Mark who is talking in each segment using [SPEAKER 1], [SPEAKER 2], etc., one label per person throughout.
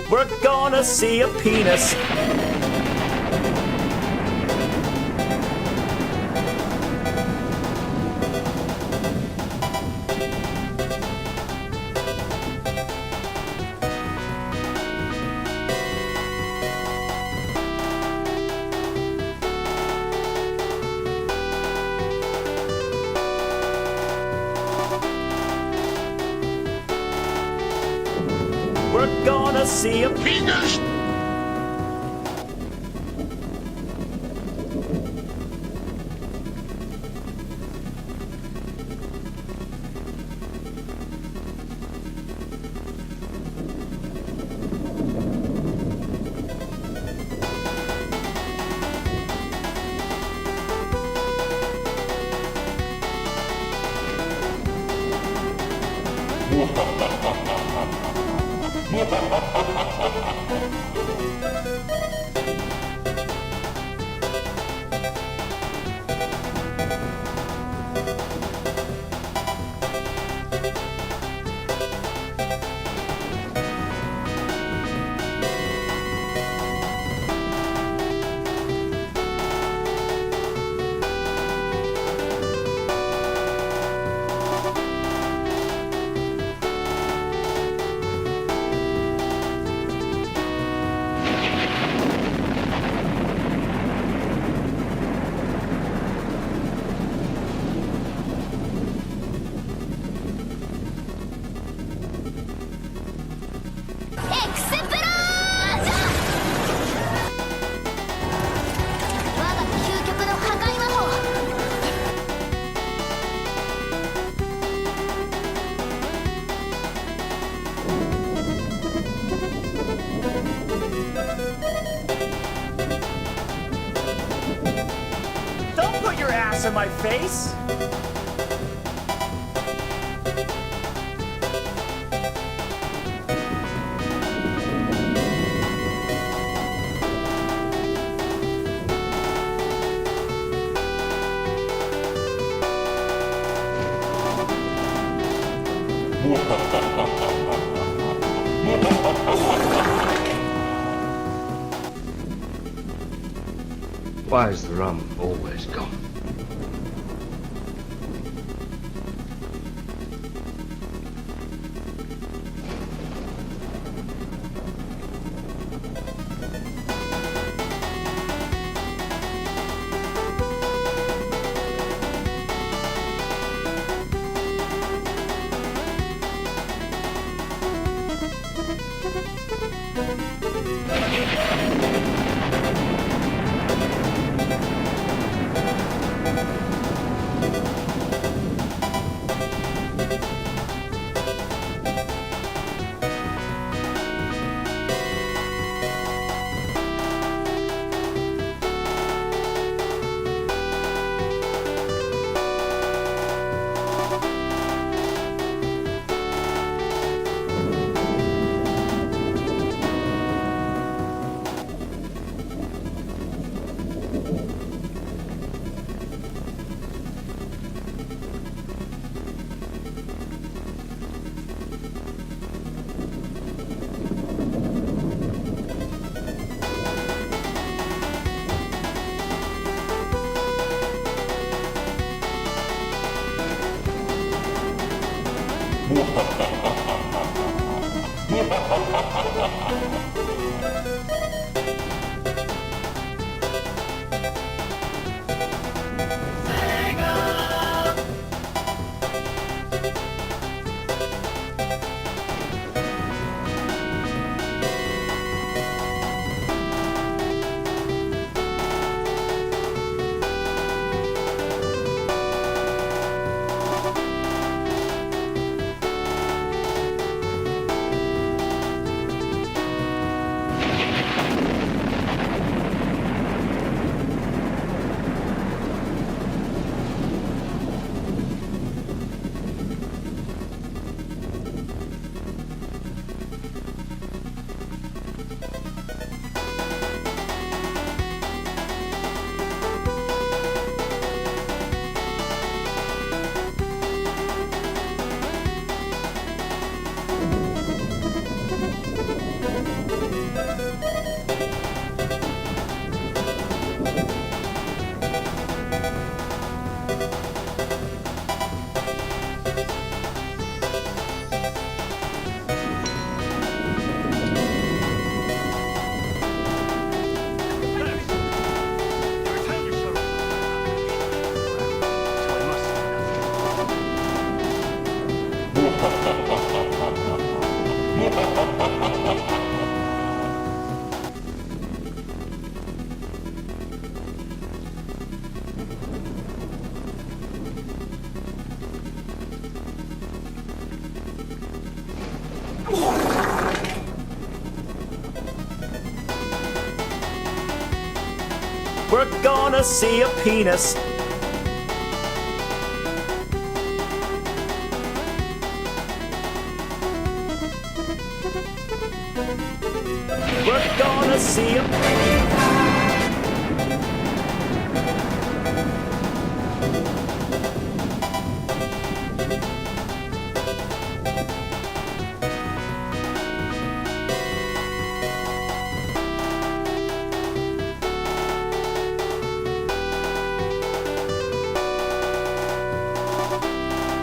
[SPEAKER 1] We're gonna see a penis. We're gonna see a penis. Don't put your ass in my face.
[SPEAKER 2] Why is the rum always gone?
[SPEAKER 1] We're gonna see a penis. We're gonna see a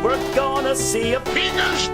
[SPEAKER 1] We're gonna see a penis.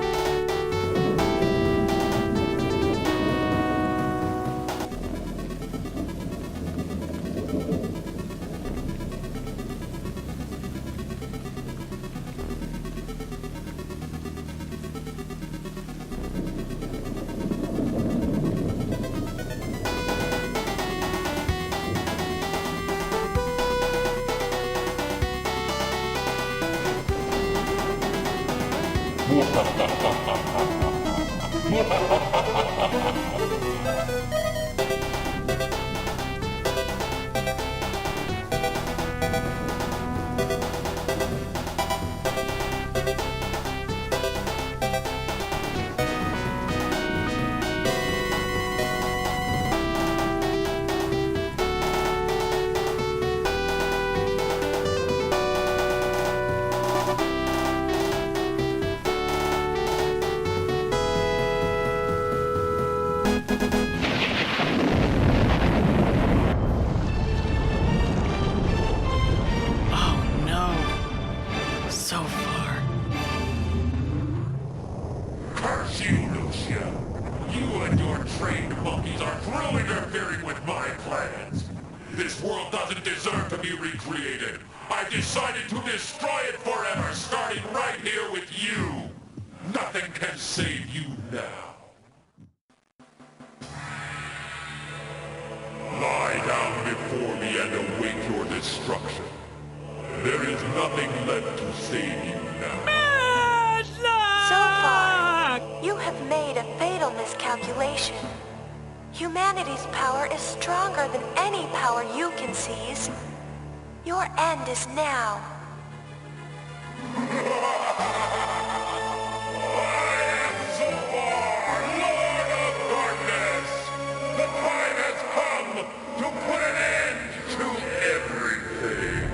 [SPEAKER 3] This world doesn't deserve to be recreated. I've decided to destroy it forever, starting right here with you. Nothing can save you now. Lie down before me and await your destruction. There is nothing left to save you now.
[SPEAKER 4] So far, you have made a fatal miscalculation. Humanity's power is stronger than any power you can seize. Your end is now.
[SPEAKER 3] I am Zohar, Lord of Darkness! The time has come to put an end to everything!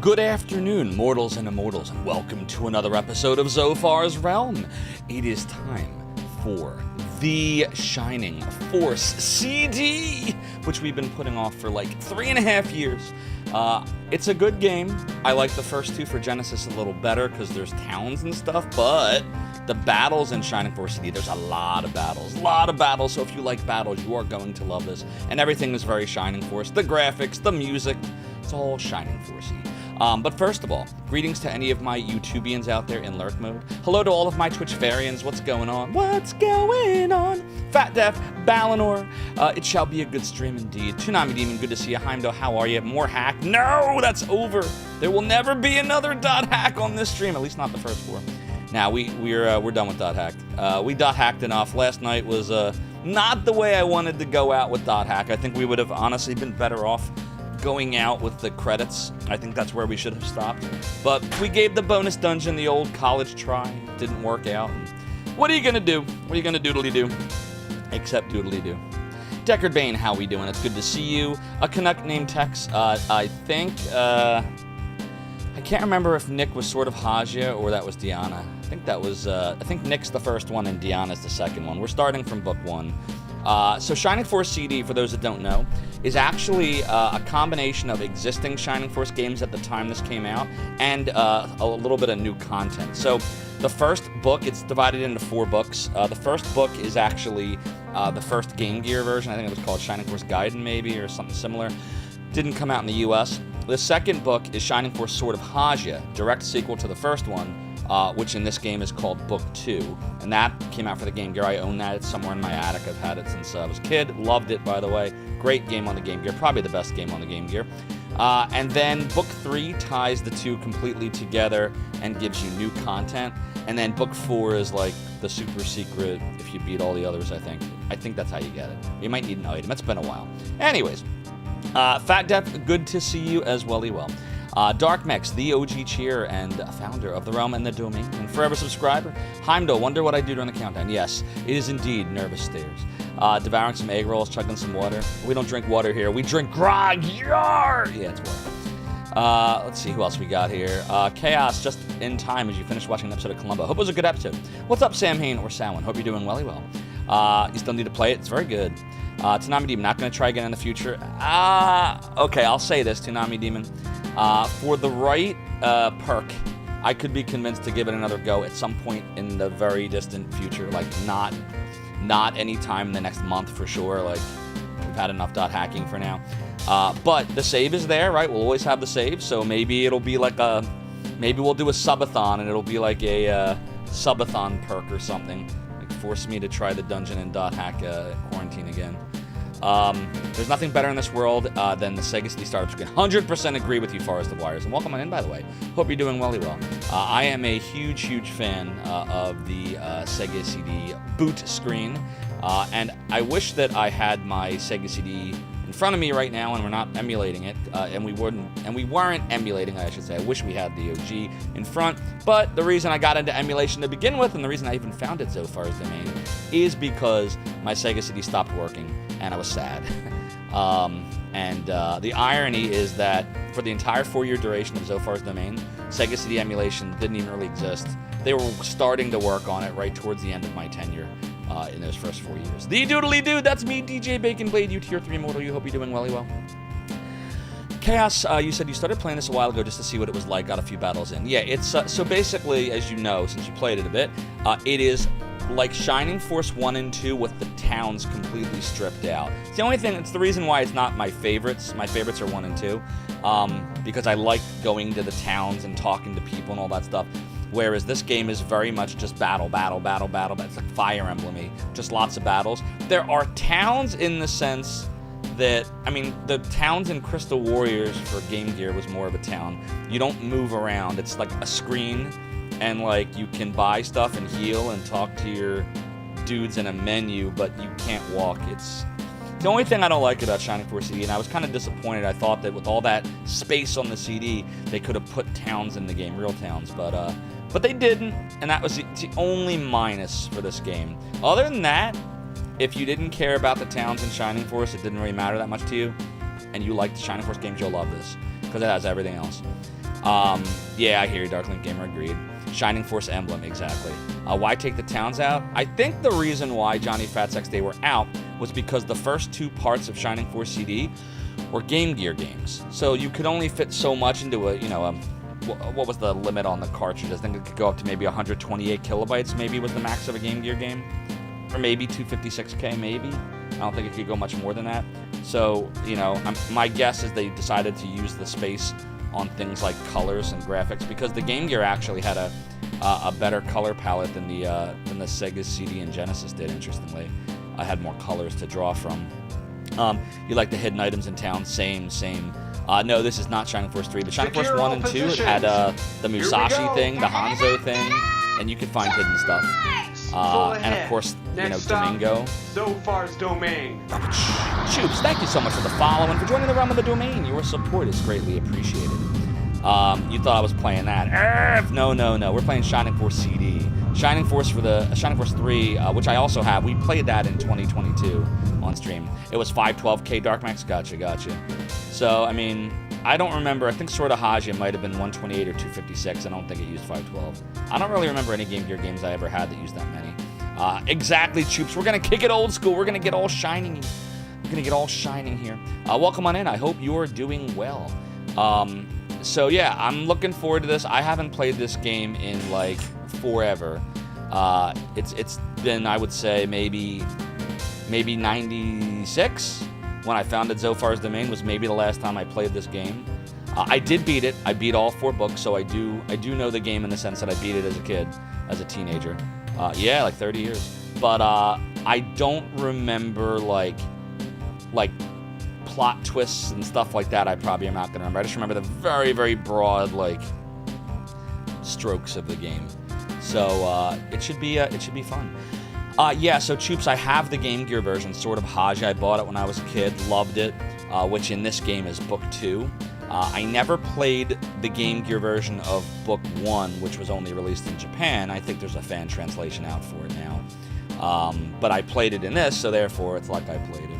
[SPEAKER 5] Good afternoon, mortals and immortals, and welcome to another episode of Zophar's Realm. It is time for the Shining Force CD, which we've been putting off for like 3.5 years. It's a good game. I like the first two for Genesis a little better because there's towns and stuff, but the battles in Shining Force CD, there's a lot of battles, so if you like battles, you are going to love this, and everything is very Shining Force. The graphics, the music, it's all Shining Force-y. But first of all, greetings to any of my YouTubians out there in lurk mode. Hello to all of my Twitch variants. What's going on? What's going on? Fat Def, Balinor. It shall be a good stream indeed. Toonami Demon, good to see you. Heimdo, how are you? More hack? No, that's over. There will never be another dot hack on this stream. At least not the first 4. Now we're done with dot hack. We dot hacked enough. Last night was not the way I wanted to go out with dot hack. I think we would have honestly been better off going out with the credits. I think that's where we should have stopped. But we gave the bonus dungeon the old college try. It didn't work out. What are you gonna do? What are you gonna doodly-do? Except doodly-do. Deckard Bane, how we doing? It's good to see you. A Canuck named Tex. I think, I can't remember if Nick was sort of Haja or that was Diana. I think that was, I think Nick's the first one and Diana's the second one. We're starting from book 1. So Shining Force CD, for those that don't know, is actually a combination of existing Shining Force games at the time this came out and a little bit of new content. So the first book, it's divided into 4 books. The first book is actually the first Game Gear version. I think it was called Shining Force Gaiden maybe or something similar. Didn't come out in the US. The second book is Shining Force Sword of Haja, direct sequel to the first one, which in this game is called Book 2. And that came out for the Game Gear. I own that. It's somewhere in my attic. I've had it since I was a kid. Loved it, by the way. Great game on the Game Gear. Probably the best game on the Game Gear. And then Book 3 ties the two completely together and gives you new content. And then Book 4 is like the super secret if you beat all the others, I think. I think that's how you get it. You might need an item. It's been a while. Anyways, Fat Def, good to see you as well. Dark Mex, the OG cheer and founder of the Realm and the Domain, and forever subscriber. Heimdall, wonder what I do during the countdown. Yes, it is indeed nervous stares. Devouring some egg rolls, chugging some water. We don't drink water here. We drink grog. Yar! Yeah, it's water. Let's see who else we got here. Chaos, just in time as you finish watching an episode of Columbo. Hope it was a good episode. What's up, Sam Hain or Samhain? Hope you're doing well. You still need to play it. It's very good. Toonami Demon, not going to try again in the future. Okay, I'll say this, Toonami Demon. For the right perk, I could be convinced to give it another go at some point in the very distant future. Like, not any time in the next month for sure. Like, we've had enough hacking for now. But the save is there, right? We'll always have the save, so maybe it'll be like maybe we'll do a subathon, and it'll be like a subathon perk or something. Like, force me to try the dungeon and hack quarantine again. There's nothing better in this world than the Sega CD startups. I can 100% agree with you, Forrest the Wires. And welcome on in, by the way. Hope you're doing well. I am a huge fan of the Sega CD boot screen. And I wish that I had my Sega CD in front of me right now and we're not emulating it. And we weren't emulating, I should say. I wish we had the OG in front. But the reason I got into emulation to begin with, and the reason I even founded So Far As Domain, is because my Sega CD stopped working. And I was sad. The irony is that for the entire 4-year duration of Zophar's Domain, Sega CD emulation didn't even really exist. They were starting to work on it right towards the end of my tenure in those first 4 years. The Doodly Dude, that's me, DJ Bacon Blade, you Tier 3 Immortal. You hope you're doing well. Chaos, you said you started playing this a while ago just to see what it was like, got a few battles in. Yeah, it's so basically, as you know, since you played it a bit, it is like Shining Force 1 and 2 with the towns completely stripped out. It's the only thing, it's the reason why it's not my favorites. My favorites are 1 and 2, because I like going to the towns and talking to people and all that stuff. Whereas this game is very much just battle. It's like Fire Emblem-y, just lots of battles. There are towns in the sense that, I mean, the towns in Crystal Warriors for Game Gear was more of a town. You don't move around. It's like a screen, and like you can buy stuff and heal and talk to your dudes in a menu, but you can't walk. It's the only thing I don't like about Shining Force CD, and I was kind of disappointed. I thought that with all that space on the CD, they could have put towns in the game, real towns, but they didn't, and that was the only minus for this game. Other than that, if you didn't care about the towns in Shining Force, it didn't really matter that much to you, and you liked Shining Force games, you'll love this, because it has everything else. Yeah, I hear you, Darklink Gamer, agreed. Shining Force Emblem, exactly. Why take the towns out? I think the reason why Johnny Fat's X Day were out was because the first 2 parts of Shining Force CD were Game Gear games. So you could only fit so much into what was the limit on the cartridge? I think it could go up to maybe 128 kilobytes, maybe was the max of a Game Gear game. Or maybe 256K, maybe. I don't think it could go much more than that. So, my guess is they decided to use the space on things like colors and graphics, because the Game Gear actually had a better color palette than the Sega CD and Genesis did, interestingly. I had more colors to draw from. You like the hidden items in town? Same. No, this is not Shining Force 3, but Shining Force 1 and 2 had the Musashi thing, the Hanzo thing, and you could find hidden stuff. And of course, Domingo.
[SPEAKER 6] So Far's Domain.
[SPEAKER 5] Choops, thank you so much for the follow and for joining the Realm of the Domain. Your support is greatly appreciated. You thought I was playing that. No. We're playing Shining Force CD. Shining Force 3, which I also have. We played that in 2022 on stream. It was 512K Dark Max. Gotcha. So, I mean, I don't remember. I think Sword of Haja might have been 128 or 256. I don't think it used 512. I don't really remember any Game Gear games I ever had that used that many. Exactly, Choops. We're going to kick it old school. We're going to get all shining. We're going to get all shining here. Welcome on in. I hope you're doing well. So, yeah, I'm looking forward to this. I haven't played this game in, like, forever. It's been, I would say, maybe 96. When I founded Zophar's Domain was maybe the last time I played this game. I did beat it. I beat all 4 books, so I do know the game in the sense that I beat it as a kid, as a teenager. Yeah, like 30 years. But I don't remember like plot twists and stuff like that, I probably am not going to remember. I just remember the very, very broad, like, strokes of the game. So it should be fun. Yeah, so Choops, I have the Game Gear version, Sword of Haji. I bought it when I was a kid, loved it, which in this game is Book 2. I never played the Game Gear version of Book 1, which was only released in Japan. I think there's a fan translation out for it now. But I played it in this, so therefore it's like I played it.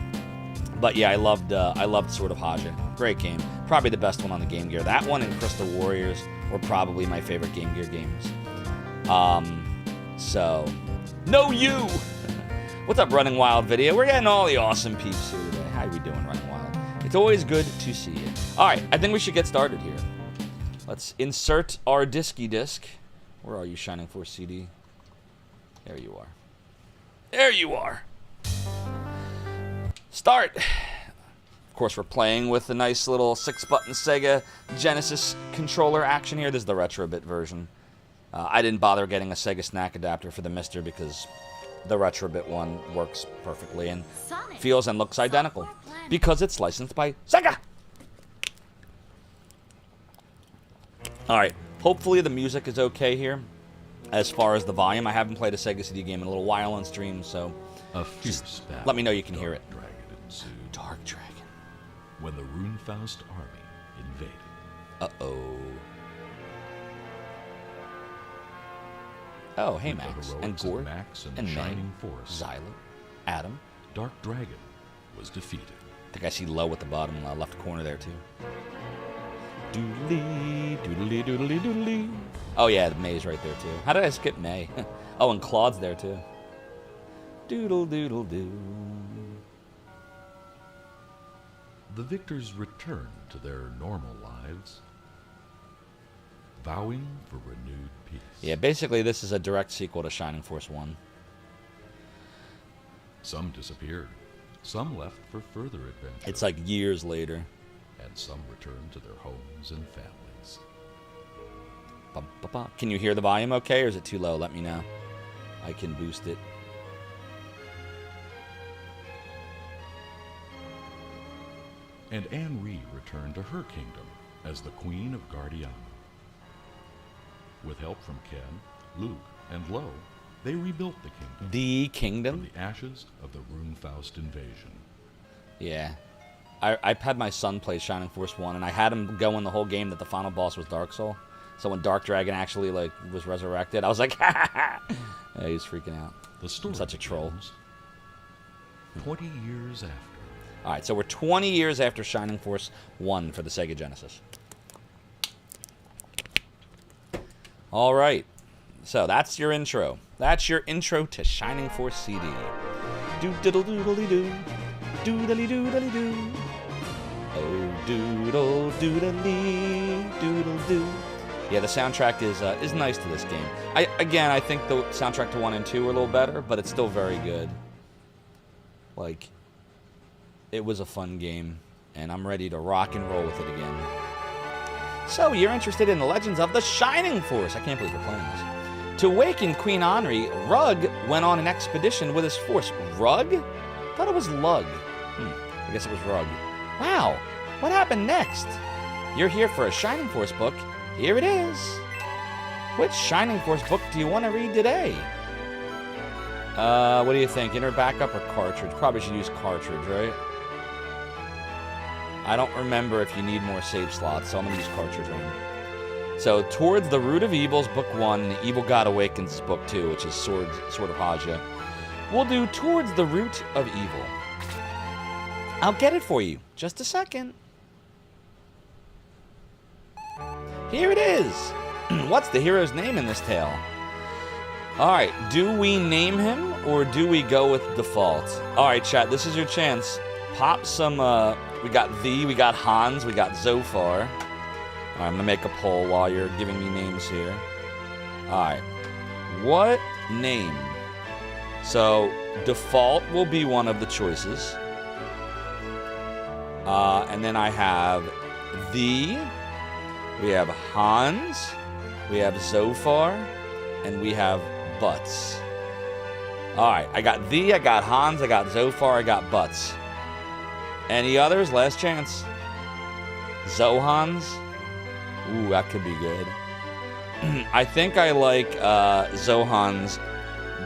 [SPEAKER 5] But yeah, I loved Sword of Haji. Great game. Probably the best one on the Game Gear. That one and Crystal Warriors were probably my favorite Game Gear games. So, no you! What's up, Running Wild Video? We're getting all the awesome peeps here today. How are we doing, Running Wild? It's always good to see you. Alright, I think we should get started here. Let's insert our disky disc. Where are you, Shining Force CD? There you are. There you are! Start! Of course, we're playing with the nice little 6-button Sega Genesis controller action here. This is the Retro-Bit version. I didn't bother getting a Sega Snack adapter for the Mister because the Retro-Bit one works perfectly and feels and looks identical because it's licensed by Sega! Alright, hopefully the music is okay here as far as the volume. I haven't played a Sega CD game in a little while on stream, so
[SPEAKER 7] A fierce battle.
[SPEAKER 5] let me know you can hear it.
[SPEAKER 7] Dragon ensued
[SPEAKER 5] Dark Dragon.
[SPEAKER 7] when the Runefaust army invaded.
[SPEAKER 5] Uh-oh. Oh, hey,
[SPEAKER 7] With the
[SPEAKER 5] Max.
[SPEAKER 7] heroics
[SPEAKER 5] And
[SPEAKER 7] of
[SPEAKER 5] Gord.
[SPEAKER 7] Max and
[SPEAKER 5] And
[SPEAKER 7] the
[SPEAKER 5] May.
[SPEAKER 7] Shining Force,
[SPEAKER 5] Xyla. Adam.
[SPEAKER 7] Dark Dragon was defeated.
[SPEAKER 5] I think I see Low at the bottom left corner there, too. Doodly, doodly, doodly, doodly. Oh, yeah, the May's right there, too. How did I skip May? Oh, and Claude's there, too. Doodle, doodle, doo.
[SPEAKER 7] The victors returned to their normal lives, vowing for renewed peace.
[SPEAKER 5] Yeah, basically, this is a direct sequel to Shining Force 1.
[SPEAKER 7] Some disappeared, some left for further adventure,
[SPEAKER 5] It's like years later.
[SPEAKER 7] and some returned to their homes and families.
[SPEAKER 5] Bum, bum, bum. Can you hear the volume okay, or is it too low? Let me know. I can boost it.
[SPEAKER 7] And Anne Ree returned to her kingdom as the Queen of Guardiana. With help from Ken, Luke, and Lo, they rebuilt the kingdom
[SPEAKER 5] The
[SPEAKER 7] from
[SPEAKER 5] Kingdom?
[SPEAKER 7] the ashes of the Runefaust invasion.
[SPEAKER 5] Yeah. I've had my son play Shining Force 1, and I had him going the whole game that the final boss was Dark Soul. So when Dark Dragon actually, like, was resurrected, I was like, ha ha ha! Yeah, he was freaking out.
[SPEAKER 7] The story
[SPEAKER 5] I'm such a troll.
[SPEAKER 7] begins 20 years after.
[SPEAKER 5] Alright, so we're 20 years after Shining Force 1 for the Sega Genesis. Alright. So that's your intro. That's your intro to Shining Force CD. Doodle-doodle-doo. Doodly-doodly-doo. Oh, doodle-doodly, doodle-doo. Yeah, the soundtrack is nice to this game. I think the soundtrack to 1 and 2 were a little better, but it's still very good. Like, it was a fun game, and I'm ready to rock and roll with it again. So, you're interested in the legends of the Shining Force. I can't believe we're playing this. To awaken Queen Anri, Rug went on an expedition with his force. Rug? Thought it was Lug. I guess it was Rug. Wow, what happened next? You're here for a Shining Force book. Here it is. Which Shining Force book do you want to read today? What do you think? Inner backup or cartridge? Probably should use cartridge, right? I don't remember if you need more save slots, so I'm going to use cartridge right now. So, Towards the Root of Evils, Book 1, and The Evil God Awakens, Book 2, which is Sword of Haji. We'll do Towards the Root of Evil. I'll get it for you. Just a second. Here it is. What's the hero's name in this tale? Alright, do we name him, or do we go with default? Alright, chat, this is your chance. Pop some, we got V, we got Hans, we got Zophar. Alright, I'm gonna make a poll while you're giving me names here. Alright. What name? So, default will be one of the choices. And then I have the, we have Hans, we have Zophar, and we have Butts. Alright, I got the, I got Hans, I got Zophar, I got Butts. Any others? Last chance. Zohans? Ooh, that could be good. I think I like Zohans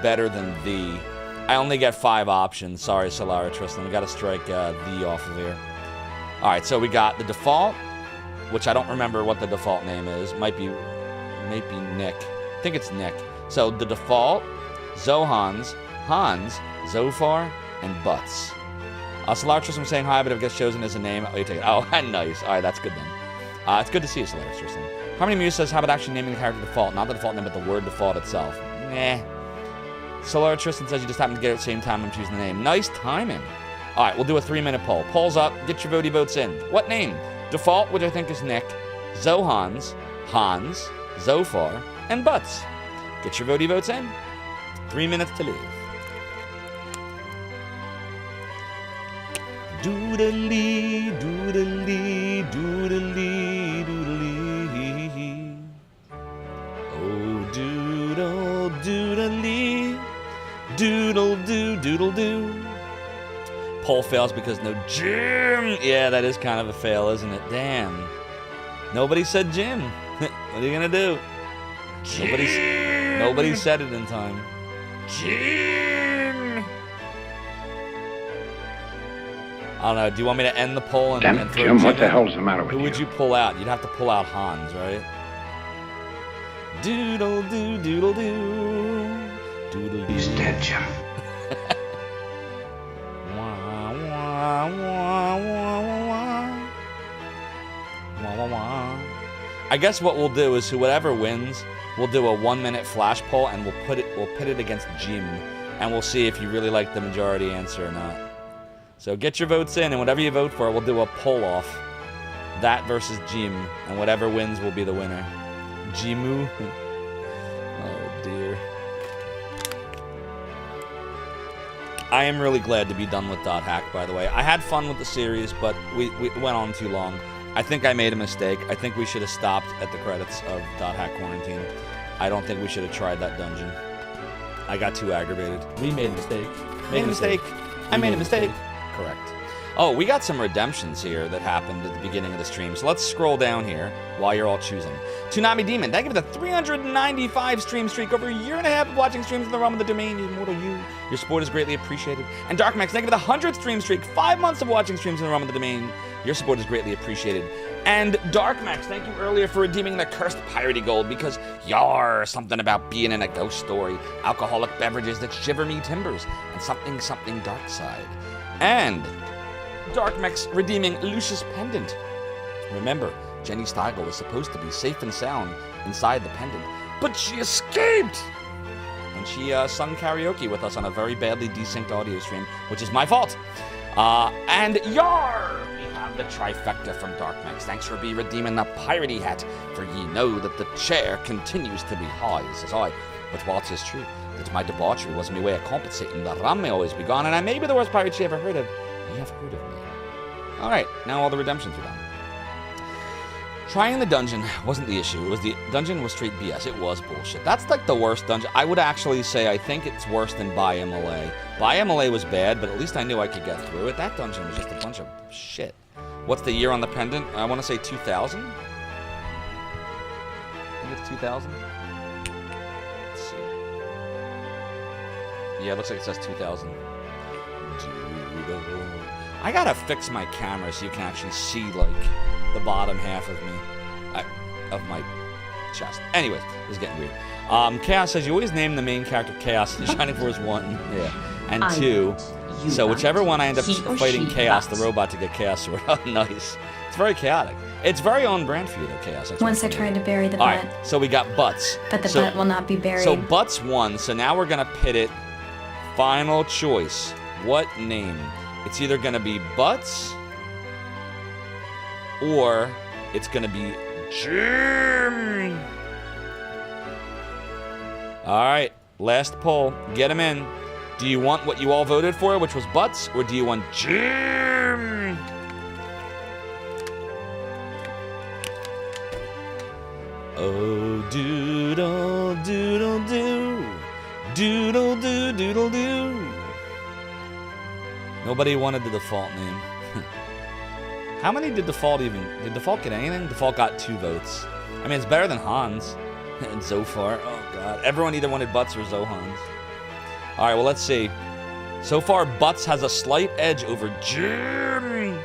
[SPEAKER 5] better than the. I only get 5 options. Sorry, Solara Tristan. We got to strike the off of here. All right, so we got the default, which I don't remember what the default name is. Might be Nick. I think it's Nick. So the default, Zohans, Hans, Zofar, and Butts. Solara Tristan was saying hi, but if it gets chosen as a name, oh, you take it. Oh, nice. All right, that's good then. It's good to see you, Solara Tristan. Harmony Muse says, how about actually naming the character default? Not the default name, but the word default itself. Nah. Solara Tristan says you just happened to get it at the same time I'm choosing the name. Nice timing. All right, we'll do a 3-minute poll. Poll's up. Get your votes in. What name? Default, which I think is Nick, Zohans, Hans, Zofar, and Butts. Get your votes in. 3 minutes to live. Doodly, doodly, doodly, doodly. Oh, doodle, doodly, doodle, doodle, doo. Poll fails because no Jim. Yeah, that is kind of a fail, isn't it? Damn. Nobody said Jim. What are you gonna do? Nobody said it in time. Jim. I don't know. Do you want me to end the poll and
[SPEAKER 2] Damn,
[SPEAKER 5] and throw
[SPEAKER 2] Jim, what
[SPEAKER 5] in?
[SPEAKER 2] the hell's the matter with
[SPEAKER 5] Who
[SPEAKER 2] you?
[SPEAKER 5] would you pull out? You'd have to pull out Hans, right? Doodle doo doodle doo. Doodle doo.
[SPEAKER 2] He's dead, Jim.
[SPEAKER 5] Wah, wah, wah, wah, wah, wah. Wah, wah, wah. I guess what we'll do is whoever wins, we'll do a 1-minute flash poll and we'll pit it against Jim, and we'll see if you really like the majority answer or not. So get your votes in, and whatever you vote for, we'll do a poll off. That versus Jim, and whatever wins will be the winner. Jimu. Oh dear. I am really glad to be done with Dot Hack, by the way. I had fun with the series, but we went on too long. I think I made a mistake. I think we should have stopped at the credits of Dot Hack Quarantine. I don't think we should have tried that dungeon. I got too aggravated.
[SPEAKER 8] We made a mistake.
[SPEAKER 5] Made a mistake. I made a mistake. Correct. Oh, we got some redemptions here that happened at the beginning of the stream. So let's scroll down here while you're all choosing. Toonami Demon, thank you for the 395 stream streak. Over a year and a half of watching streams in the realm of the domain. Immortal you. Your support is greatly appreciated. And Darkmax, thank you for the 100th stream streak. 5 months of watching streams in the realm of the domain. Your support is greatly appreciated. And Darkmax, thank you earlier for redeeming the cursed piratey gold because you're something about being in a ghost story, alcoholic beverages that shiver me timbers, and something dark side. And Darkmax redeeming Lucius Pendant. Remember, Jenny Steigel was supposed to be safe and sound inside the pendant, but she escaped! And she sung karaoke with us on a very badly desynced audio stream, which is my fault. And Yar! We have the trifecta from Darkmax. Thanks for redeeming the piratey hat, for ye know that the chair continues to be high, says I. But while 'tis true that my debauchery was my way of compensating, the rum may always be gone, and I may be the worst pirate she ever heard of. Ye have heard of me. Alright, now all the redemptions are done. Trying the dungeon wasn't the issue. The dungeon was straight BS. It was bullshit. That's like the worst dungeon. I would actually say I think it's worse than By MLA. By MLA was bad, but at least I knew I could get through it. That dungeon was just a bunch of shit. What's the year on the pendant? I want to say 2000? I think it's 2000. Let's see. Yeah, it looks like it says 2000. I gotta fix my camera so you can actually see, like, the bottom half of me, of my chest. Anyways, this is getting weird. Chaos says, you always name the main character Chaos. The Shining Force 1, yeah, and 2. So whichever one I end up fighting Chaos, the robot, to get Chaos Sword. Oh, nice. It's very chaotic. It's very on brand for you, though, Chaos.
[SPEAKER 9] Once I tried to bury the butt.
[SPEAKER 5] Alright, so we got Butts.
[SPEAKER 9] But the butt will not be buried.
[SPEAKER 5] So Butts won, so now we're gonna pit it. Final choice. What name? It's either gonna be Butts, or it's gonna be Jim. Alright, last poll. Get him in. Do you want what you all voted for, which was Butts, or do you want Jim? Oh, doodle, doodle, doo. Doodle, doo, doodle, doo. Nobody wanted the default name. How many did Default even... Did Default get anything? Default got 2 votes. I mean, it's better than Hans. And Zofar. Oh, God. Everyone either wanted Butts or Zohans. All right, well, let's see. So far, Butts has a slight edge over Jim.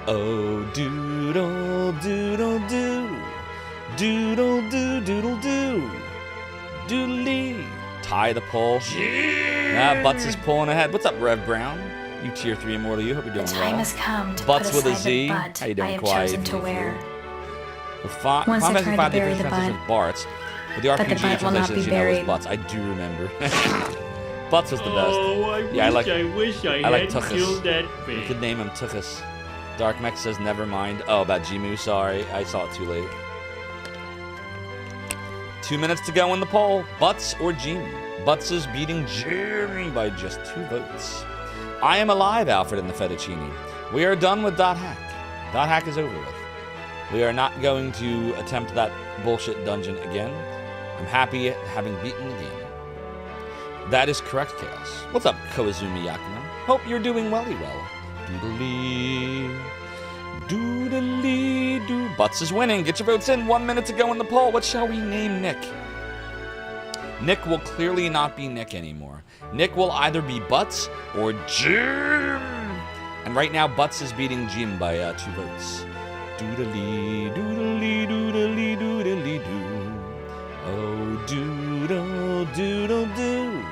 [SPEAKER 5] Oh, doodle, doodle, doo. Doodle, doo, doodle, doo. Doodly. Tie the pole. Yeah, Butts is pulling ahead. What's up, Rev Brown? You tier 3 immortal, you hope you're doing well.
[SPEAKER 9] The time has come to
[SPEAKER 5] Butts
[SPEAKER 9] put
[SPEAKER 5] with a
[SPEAKER 9] aside
[SPEAKER 5] Z.
[SPEAKER 9] the butt
[SPEAKER 5] How you doing,
[SPEAKER 9] I have
[SPEAKER 5] Quiet?
[SPEAKER 9] chosen to wear.
[SPEAKER 5] Well,
[SPEAKER 9] Once I
[SPEAKER 5] Final
[SPEAKER 9] tried
[SPEAKER 5] Fantasy
[SPEAKER 9] to bury
[SPEAKER 5] V
[SPEAKER 9] the
[SPEAKER 5] translation
[SPEAKER 9] butt,
[SPEAKER 5] was Bart's. But the
[SPEAKER 9] but the
[SPEAKER 5] RPG
[SPEAKER 9] butt will not
[SPEAKER 5] translation,
[SPEAKER 9] be
[SPEAKER 5] as you know, was
[SPEAKER 9] buried.
[SPEAKER 5] Butts. I do remember. Butts was the best.
[SPEAKER 1] Oh, I wish I
[SPEAKER 5] like
[SPEAKER 1] hadn't
[SPEAKER 5] Tuchus.
[SPEAKER 1] killed that
[SPEAKER 5] You
[SPEAKER 1] fish.
[SPEAKER 5] could name him Tuchus. Dark Mech says never mind. Oh, about Jimu, sorry. I saw it too late. 2 minutes to go in the poll. Butts or Jimu? Butts is beating Jimu by just 2 votes. I am alive, Alfred and the Fettuccine. We are done with Dot Hack. Dot Hack is over with. We are not going to attempt that bullshit dungeon again. I'm happy at having beaten the game. That is correct, Chaos. What's up, Koizumi Yakuna? Hope you're doing welly well. Doodly. Doodly doo. Butts is winning. Get your votes in. 1 minute to go in the poll. What shall we name Nick? Nick will clearly not be Nick anymore. Nick will either be Butts or Jim. And right now, Butts is beating Jim by 2 votes. Doodly, doodly, doodly, doodly, doo. Oh, doodle, doodle, doo.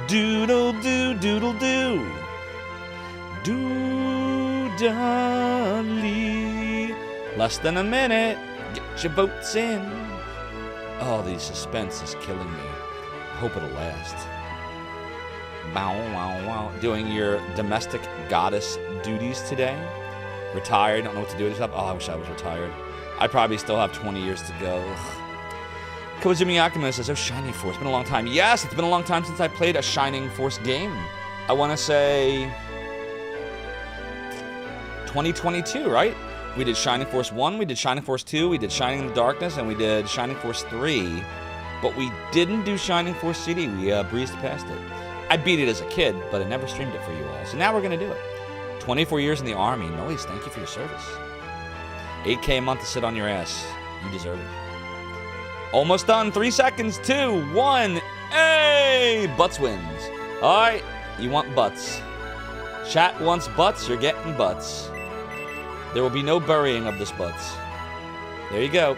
[SPEAKER 5] Doodle, doo, doodle, doo. Doodly. Less than a minute. Get your votes in. Oh, the suspense is killing me. I hope it'll last. Bow, wow, wow. Doing your domestic goddess duties today. Retired, don't know what to do with yourself. Oh, I wish I was retired. I probably still have 20 years to go. Koizumi Yakima says, oh, Shining Force, been a long time. Yes, it's been a long time since I played a Shining Force game. I want to say 2022, right? We did Shining Force 1, we did Shining Force 2, we did Shining in the Darkness, and we did Shining Force 3. But we didn't do Shining Force CD. We breezed past it. I beat it as a kid, but I never streamed it for you all. So now we're going to do it. 24 years in the Army. Noise, thank you for your service. 8K a month to sit on your ass. You deserve it. Almost done. 3 seconds. 2, 1. Hey! Butts wins. All right. You want Butts. Chat wants Butts. You're getting Butts. There will be no burying of this Butts. There you go.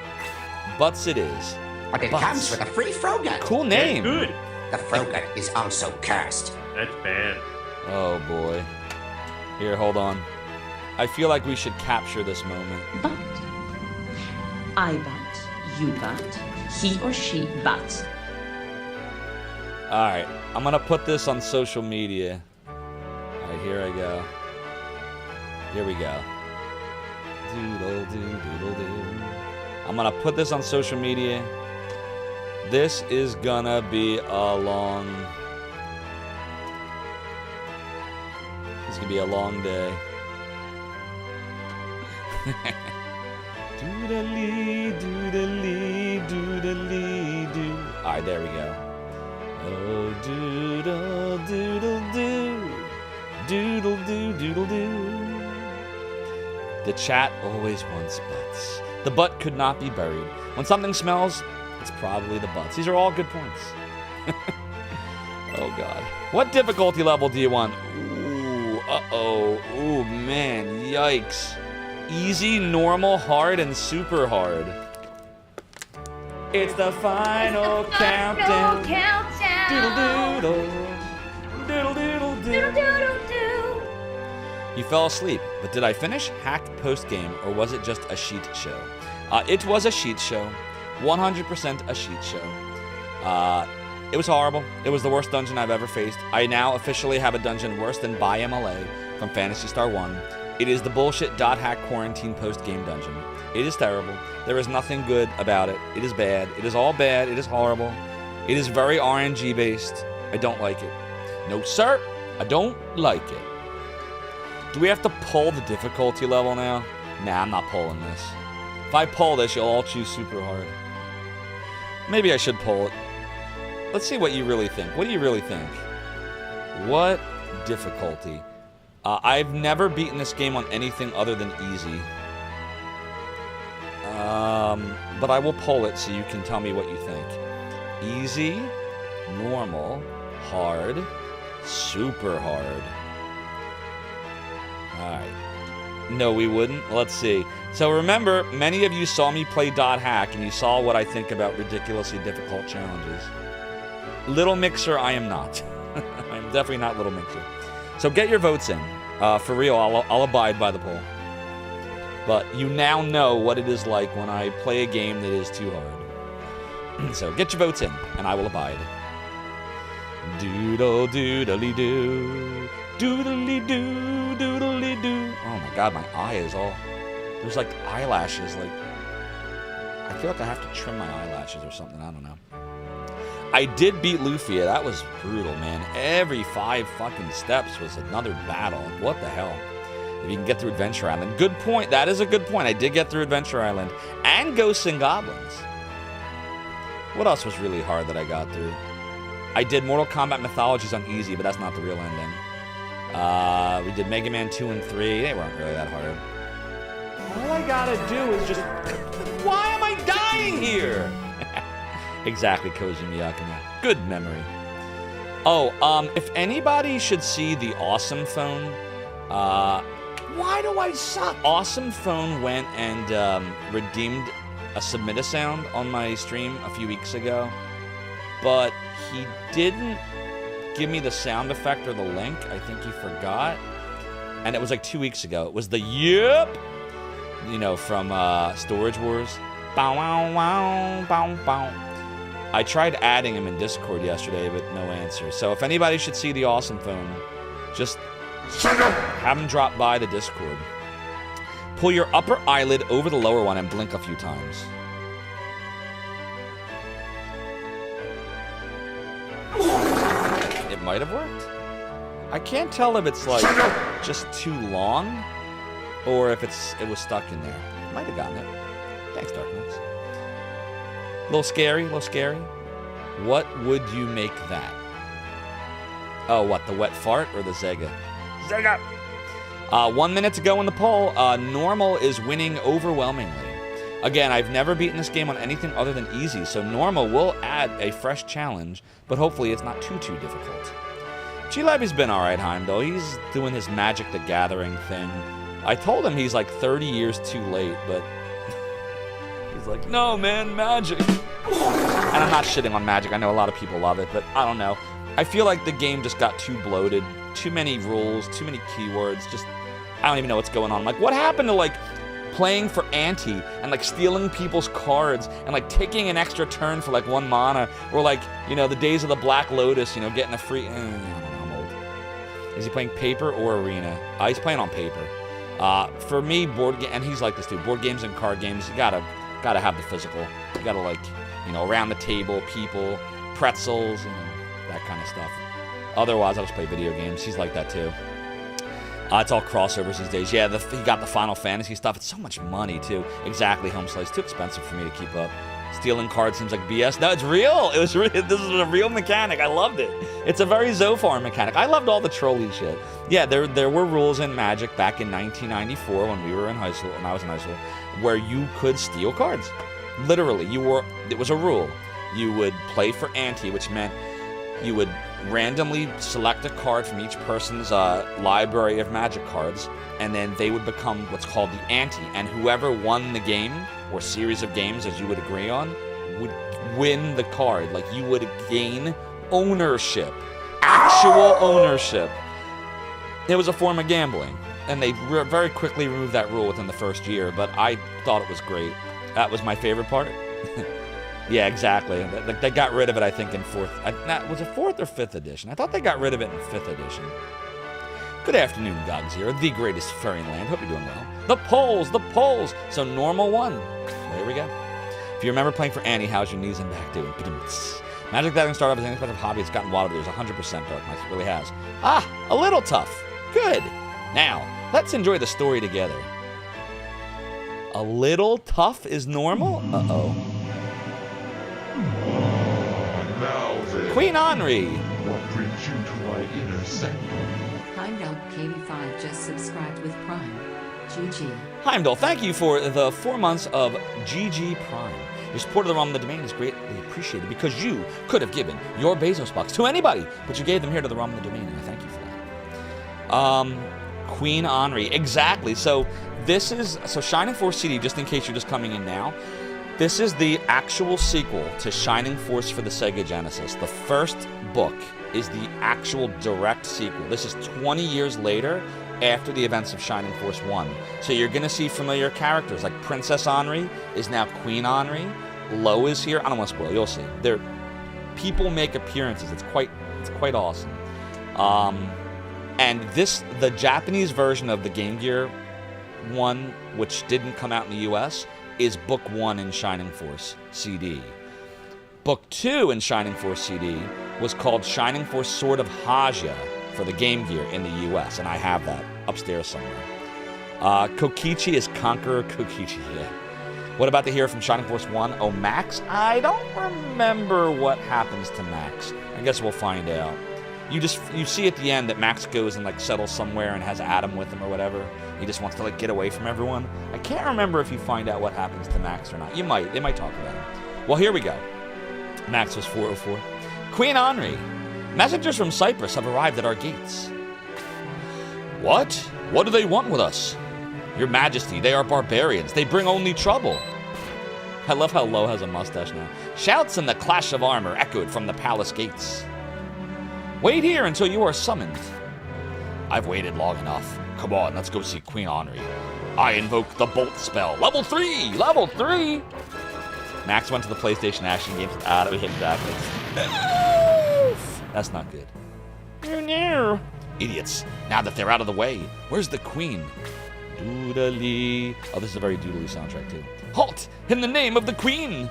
[SPEAKER 5] Butts it is.
[SPEAKER 8] But it
[SPEAKER 5] Butts.
[SPEAKER 8] comes with a free Frogut.
[SPEAKER 5] Cool
[SPEAKER 1] That's
[SPEAKER 5] name.
[SPEAKER 1] good.
[SPEAKER 8] The Frogut is also cursed.
[SPEAKER 1] That's bad.
[SPEAKER 5] Oh, boy. Here, hold on. I feel like we should capture this moment.
[SPEAKER 10] But I but, you but, he or she but.
[SPEAKER 5] Alright, I'm gonna put this on social media. Alright, here I go. Here we go. Doodle doo doodle doo. I'm gonna put this on social media. This is gonna be a long... It's gonna be a long day. Doodly, doodly, doodly, doo. Alright, there we go. Oh, doodle, doodle, doo. Doodle, doo, doodle, doo. The chat always wants butts. The butt could not be buried. When something smells, it's probably the butts. These are all good points. Oh, God. What difficulty level do you want? Ooh, uh-oh. Ooh, man. Yikes. Easy, normal, hard, and super hard. It's the final countdown. Doodle-doodle. Doodle-doodle-doo. You fell asleep, but did I finish Hack post-game, or was it just a sheet show? It was a sheet show. 100% a sheet show. It was horrible. It was the worst dungeon I've ever faced. I now officially have a dungeon worse than By MLA from Phantasy Star 1. It is the bullshit .hack quarantine post-game dungeon. It is terrible. There is nothing good about it. It is bad. It is all bad. It is horrible. It is very RNG based. I don't like it. No, sir. I don't like it. Do we have to pull the difficulty level now? Nah, I'm not pulling this. If I pull this, you'll all choose super hard. Maybe I should pull it. Let's see what you really think. What do you really think? What difficulty I've never beaten this game on anything other than easy. But I will poll it so you can tell me what you think. Easy, normal, hard, super hard. Alright. No, we wouldn't. Let's see. So remember, many of you saw me play Dot Hack, and you saw what I think about ridiculously difficult challenges. Little Mixer, I am not. I'm definitely not Little Mixer. So get your votes in. For real, I'll abide by the poll. But you now know what it is like when I play a game that is too hard. So get your votes in, and I will abide. Doodle doodly doo. Doodly doo, doodly doo. Oh my god, my eye is all... There's like eyelashes, like... I feel like I have to trim my eyelashes or something, I don't know. I did beat Lufia, that was brutal, man. Every 5 fucking steps was another battle. What the hell? If you can get through Adventure Island. Good point, that is a good point. I did get through Adventure Island. And Ghosts and Goblins. What else was really hard that I got through? I did Mortal Kombat Mythologies on easy, but that's not the real ending. We did Mega Man 2 and 3. They weren't really that hard. All I gotta do is just... Why am I dying here? Exactly, Koji Miyakino. Good memory. Oh, if anybody should see the Awesome Phone, why do I suck? Awesome Phone went and redeemed a Submit-A-Sound on my stream a few weeks ago, but he didn't give me the sound effect or the link. I think he forgot. And it was like 2 weeks ago. It was the yep, you know, from Storage Wars. Bow, wow, wow, bow, bow. I tried adding him in Discord yesterday, but no answer. So if anybody should see the Awesome Phone, just have him drop by the Discord. Pull your upper eyelid over the lower one and blink a few times. It might have worked. I can't tell if it's like just too long or if it was stuck in there. Might have gotten it. Thanks, Darkness. A little scary, a little scary. What would you make that? Oh, what, the wet fart or the Zega? Zega! 1 minute to go in the poll. Normal is winning overwhelmingly. Again, I've never beaten this game on anything other than easy, so normal will add a fresh challenge, but hopefully it's not too difficult. G-Labby's been alright, Heimdall. He's doing his Magic the Gathering thing. I told him he's like 30 years too late, but he's like, no, man, Magic. And I'm not shitting on Magic. I know a lot of people love it, but I don't know. I feel like the game just got too bloated. Too many rules, too many keywords. Just, I don't even know what's going on. Like, what happened to, like, playing for ante and, like, stealing people's cards and, like, taking an extra turn for, like, 1 mana? Or, like, you know, the days of the Black Lotus, you know, getting a free... I don't know, I'm old. Is he playing paper or arena? He's playing on paper. For me, board game... And he's like this, too. Board games and card games, you gotta have the physical. You gotta, like, you know, around the table, people, pretzels, you know, that kind of stuff. Otherwise, I'll just play video games. He's like that, too. It's all crossovers these days. Yeah, he got the Final Fantasy stuff. It's so much money, too. Exactly, Home Slice. Too expensive for me to keep up. Stealing cards seems like BS. No, it's real. It was real. This is a real mechanic. I loved it. It's a very Zophar mechanic. I loved all the trolley shit. Yeah, there were rules in Magic back in 1994 when we were in high school, when I was in high school, where you could steal cards. Literally, it was a rule. You would play for ante, which meant you would randomly select a card from each person's library of Magic cards, and then they would become what's called the ante, and whoever won the game, or series of games as you would agree on, would win the card. Like, you would gain ownership. Actual ownership. It was a form of gambling, and they very quickly removed that rule within the first year, but I thought it was great. That was my favorite part. Yeah, exactly. They got rid of it, I think, in was it 4th or 5th edition? I thought they got rid of it in 5th edition. Good afternoon, Gogzero, the greatest fairy land. Hope you're doing well. The polls! So normal won. There we go. If you remember playing for Annie, how's your knees and back doing? Magic the Gathering started off as an inexpensive hobby. It's gotten wild over the years. 100% Dark Knight. It really has. A little tough. Good. Now, let's enjoy the story together. A little tough is normal? Uh-oh.
[SPEAKER 3] Now then,
[SPEAKER 5] Queen Henri.
[SPEAKER 3] what brings you to my inner sanctum?
[SPEAKER 11] Heimdall KB5 just subscribed with Prime. GG.
[SPEAKER 5] Heimdall, thank you for the 4 months of GG Prime. Your support of the ROM and the domain is greatly appreciated because you could have given your Bezos bucks to anybody, but you gave them here to the ROM and the domain, and I thank you for that. Queen Henri, exactly. So this is Shining Force CD. Just in case you're just coming in now, this is the actual sequel to Shining Force for the Sega Genesis. The first book is the actual direct sequel. This is 20 years later, after the events of Shining Force 1. So you're going to see familiar characters, like Princess Henri is now Queen Henri. Lo is here. I don't want to spoil, you'll see. People make appearances. It's quite awesome. And the Japanese version of the Game Gear one, which didn't come out in the US, is Book 1 in Shining Force CD. Book 2 in Shining Force CD was called Shining Force Sword of Haja for the Game Gear in the US, and I have that upstairs somewhere. Kokichi is Conqueror Kokichi, yeah. What about the hero from Shining Force 1? Oh, Max? I don't remember what happens to Max. I guess we'll find out. You see at the end that Max goes and settles somewhere and has Adam with him or whatever. He just wants to get away from everyone. I can't remember if you find out what happens to Max or not. They might talk about him. Well, here we go. Max was 404. Queen Henri. Messengers from Cyprus have arrived at our gates. What? What do they want with us? Your Majesty, they are barbarians. They bring only trouble. I love how Lo has a mustache now. Shouts and the clash of armor echoed from the palace gates. Wait here until you are summoned. I've waited long enough. Come on, let's go see Queen Henri. I invoke the Bolt spell. Level 3! Level 3! Max went to the PlayStation action games with Adam. Exactly. That's not good. Oh no. Idiots. Now that they're out of the way, where's the Queen? Doodly. Oh, this is a very doodly soundtrack, too. Halt! In the name of the Queen!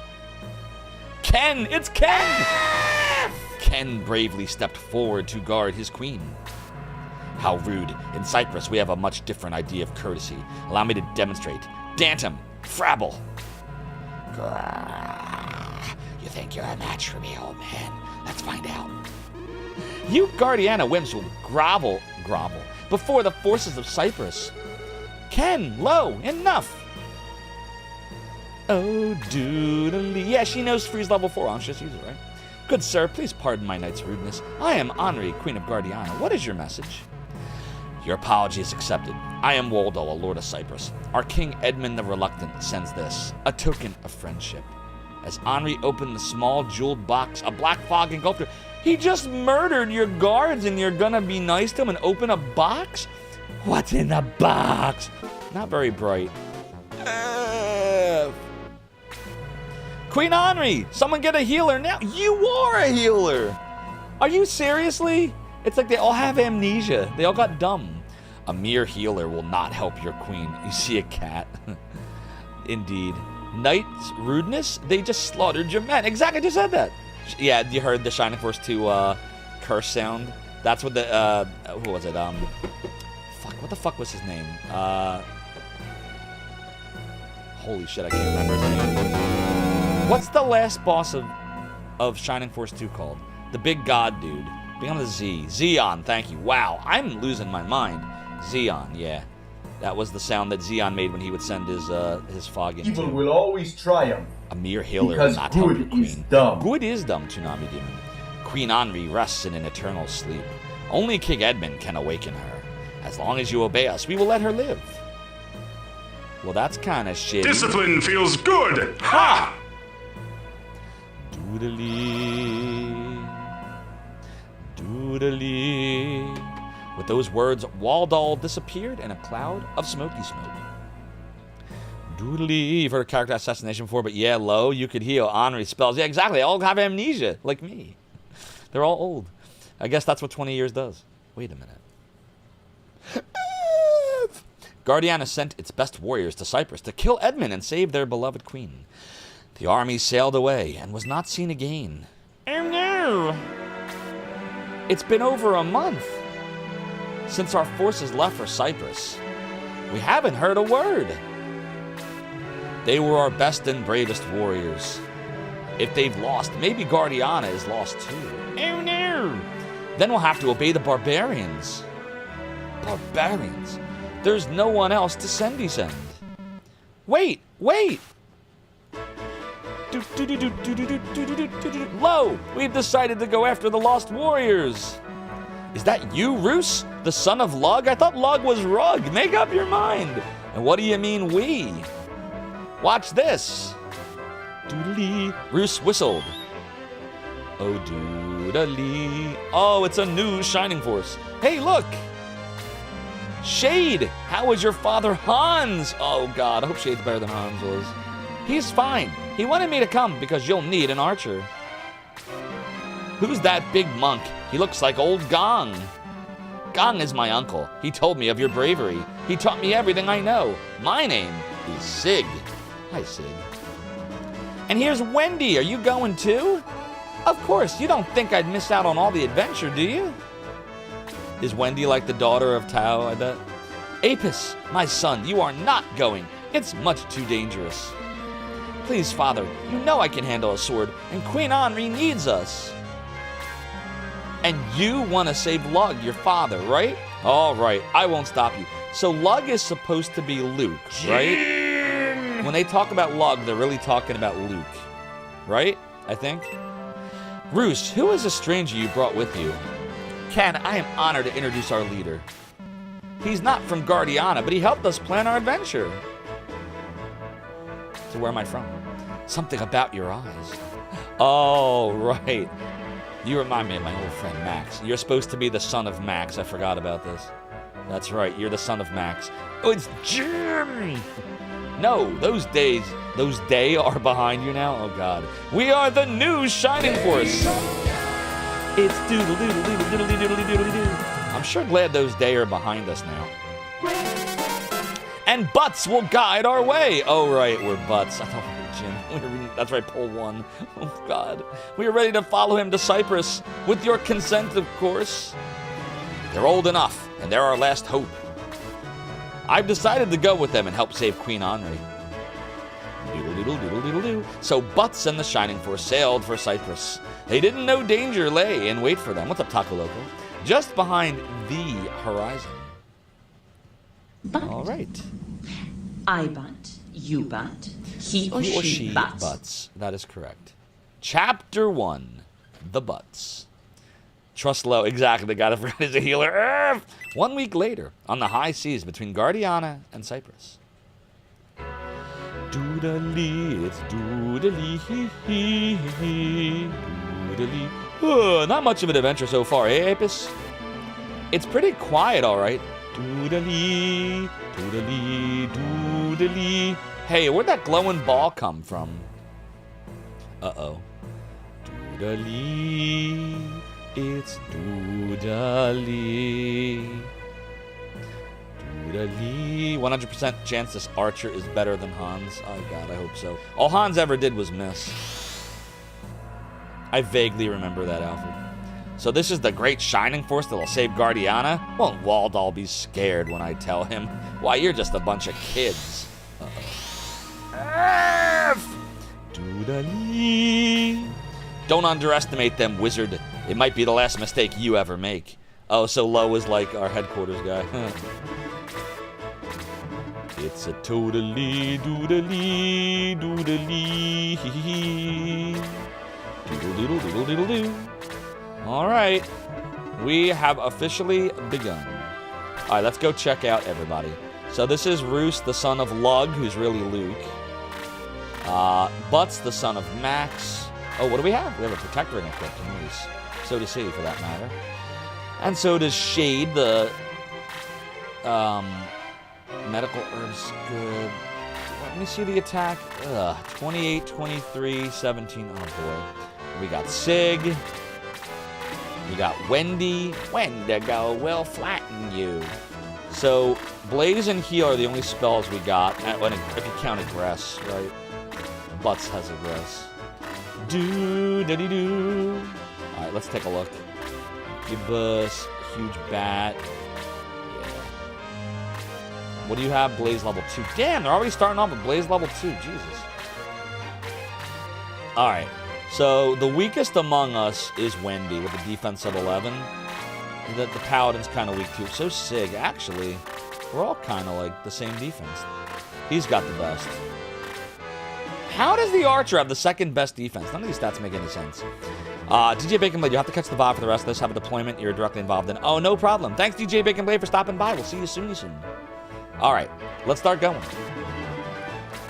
[SPEAKER 5] Ken! It's Ken! Ken bravely stepped forward to guard his queen. How rude. In Cyprus, we have a much different idea of courtesy. Allow me to demonstrate. Dantum! Frabble! You think you're a match for me, old man? Let's find out. You Guardiana wimps will grovel before the forces of Cyprus. Ken, Lo, enough! Oh, doodly. Yeah, she knows Freeze level 4. I'll just use it, right? Good sir, please pardon my knight's rudeness. I am Henri, Queen of Guardiana. What is your message? Your apology is accepted. I am Waldo, a lord of Cyprus. Our king Edmund the Reluctant sends this, a token of friendship. As Henri opened the small jeweled box, a black fog engulfed her. He just murdered your guards and you're gonna be nice to him and open a box? What's in the box? Not very bright. Queen Henri, someone get a healer now. You are a healer. Are you seriously? It's like they all have amnesia. They all got dumb. A mere healer will not help your queen. You see a cat. Indeed. Knight's rudeness? They just slaughtered your men. Exactly, I just said that. Yeah, you heard the Shining Force 2 curse sound? That's what the, who was it? Fuck, what the fuck was his name? Holy shit, I can't remember his name. What's the last boss of Shining Force 2 called? The big god dude. Begin with a Z. Xeon, thank you. Wow, I'm losing my mind. Xeon, yeah. That was the sound that Xeon made when he would send his fog in.
[SPEAKER 12] Evil will always triumph.
[SPEAKER 5] A mere healer
[SPEAKER 12] because
[SPEAKER 5] will not help your
[SPEAKER 12] good is
[SPEAKER 5] queen.
[SPEAKER 12] dumb.
[SPEAKER 5] Good is dumb, Toonami Demon. Queen Henri rests in an eternal sleep. Only King Edmund can awaken her. As long as you obey us, we will let her live. Well, that's kind of shitty.
[SPEAKER 3] Discipline feels good.
[SPEAKER 5] Ha! Doodly. Doodly. With those words, Waldall disappeared in a cloud of smoky smoke. Doodly. You've heard of character assassination before, but yeah, Lo, you could heal Henri spells. Yeah, exactly. They all have amnesia, like me. They're all old. I guess that's what 20 years does. Wait a minute. Guardiana sent its best warriors to Cyprus to kill Edmund and save their beloved queen. The army sailed away and was not seen again. Oh no! It's been over a month since our forces left for Cyprus. We haven't heard a word. They were our best and bravest warriors. If they've lost, maybe Guardiana is lost too. Oh no! Then we'll have to obey the barbarians. Barbarians. There's no one else to send. Wait! Lo! We've decided to go after the Lost Warriors. Is that you, Roos? The son of Lug? I thought Lug was Rug. Make up your mind. And what do you mean we? Watch this. Doodly. Roos whistled. Oh, doodly. Oh, it's a new Shining Force. Hey, look. Shade. How is your father Hans? Oh, God. I hope Shade's better than Hans was. He's fine. He wanted me to come because you'll need an archer. Who's that big monk? He looks like old Gong. Gong is my uncle. He told me of your bravery. He taught me everything I know. My name is Sig. Hi, Sig. And here's Wendy. Are you going too? Of course. You don't think I'd miss out on all the adventure, do you? Is Wendy like the daughter of Tao, I bet? Apis, my son, you are not going. It's much too dangerous. Please, Father, you know I can handle a sword, and Queen Henri needs us. And you want to save Lug, your father, right? All right, I won't stop you. So Lug is supposed to be Luke, right? When they talk about Lug, they're really talking about Luke, right? I think. Roos, who is a stranger you brought with you? Ken, I am honored to introduce our leader. He's not from Guardiana, but he helped us plan our adventure. So where am I from? Something about your eyes. Oh, right. You remind me of my old friend Max. You're supposed to be the son of Max. I forgot about this. That's right. You're the son of Max. Oh, it's Jim! No, those days are behind you now. Oh, God. We are the new Shining Force. It's doodle doodle doodle doodle doodle doodle doodle. I'm sure glad those days are behind us now. And Butts will guide our way. Oh, right, we're Butts. I thought we were Jim. That's right, pull one. Oh, God. We are ready to follow him to Cyprus. With your consent, of course. They're old enough, and they're our last hope. I've decided to go with them and help save Queen Henri. Doodle doodle doodle doodle doo. So Butts and the Shining Force sailed for Cyprus. They didn't know danger lay in wait for them. What's up, Taco Loco? Just behind the horizon.
[SPEAKER 10] But
[SPEAKER 5] all right.
[SPEAKER 10] I butt, you butt, he or she butts.
[SPEAKER 5] Butts. That is correct. Chapter 1, The Butts. Trust low. Exactly. The guy that forgot is a healer. 1 week later, on the high seas between Guardiana and Cyprus. Doodly, it's doodly, doodly. Not much of an adventure so far, eh, Apis? It's pretty quiet, all right. Doodly, doodly, doodly. Hey, where'd that glowing ball come from? Uh-oh. Doodly, it's doodly. Doodly. 100% chance this archer is better than Hans. Oh, God, I hope so. All Hans ever did was miss. I vaguely remember that, Alfred. So this is the great Shining Force that'll save Guardiana? Won't Waldall be scared when I tell him? Why, you're just a bunch of kids. Uh-oh. Doodly. Don't underestimate them, wizard. It might be the last mistake you ever make. Oh, so Lo is like our headquarters guy. It's a totally doodly doodly. Doodle doodle doodle doodle doo. All right, we have officially begun. All right, let's go check out everybody. So this is Roos, the son of Lug, who's really Luke. Butts, the son of Max. Oh, what do we have? We have a protector in equipped. Nice. So does he, for that matter. And so does Shade, the medical herbs. Good. Let me see the attack. 28, 23, 17. Oh, boy. We got Sig. We got Wendy. Wendigo will flatten you. So, Blaze and Heal are the only spells we got. If you count Aggress, right? Butts has Aggress. Do-da-dee-doo. Alright, let's take a look. Gibbous, huge bat. Yeah. What do you have? Blaze level 2. Damn, they're already starting off with Blaze level 2. Jesus. Alright. So, the weakest among us is Wendy with a defense of 11. The Paladin's kind of weak too. So Sig, actually, we're all kind of like the same defense. He's got the best. How does the Archer have the second best defense? None of these stats make any sense. DJ Bacon Blade, you have to catch the VOD for the rest of this. Have a deployment you're directly involved in. Oh, no problem. Thanks, DJ Bacon Blade, for stopping by. We'll see you soon. All right, let's start going.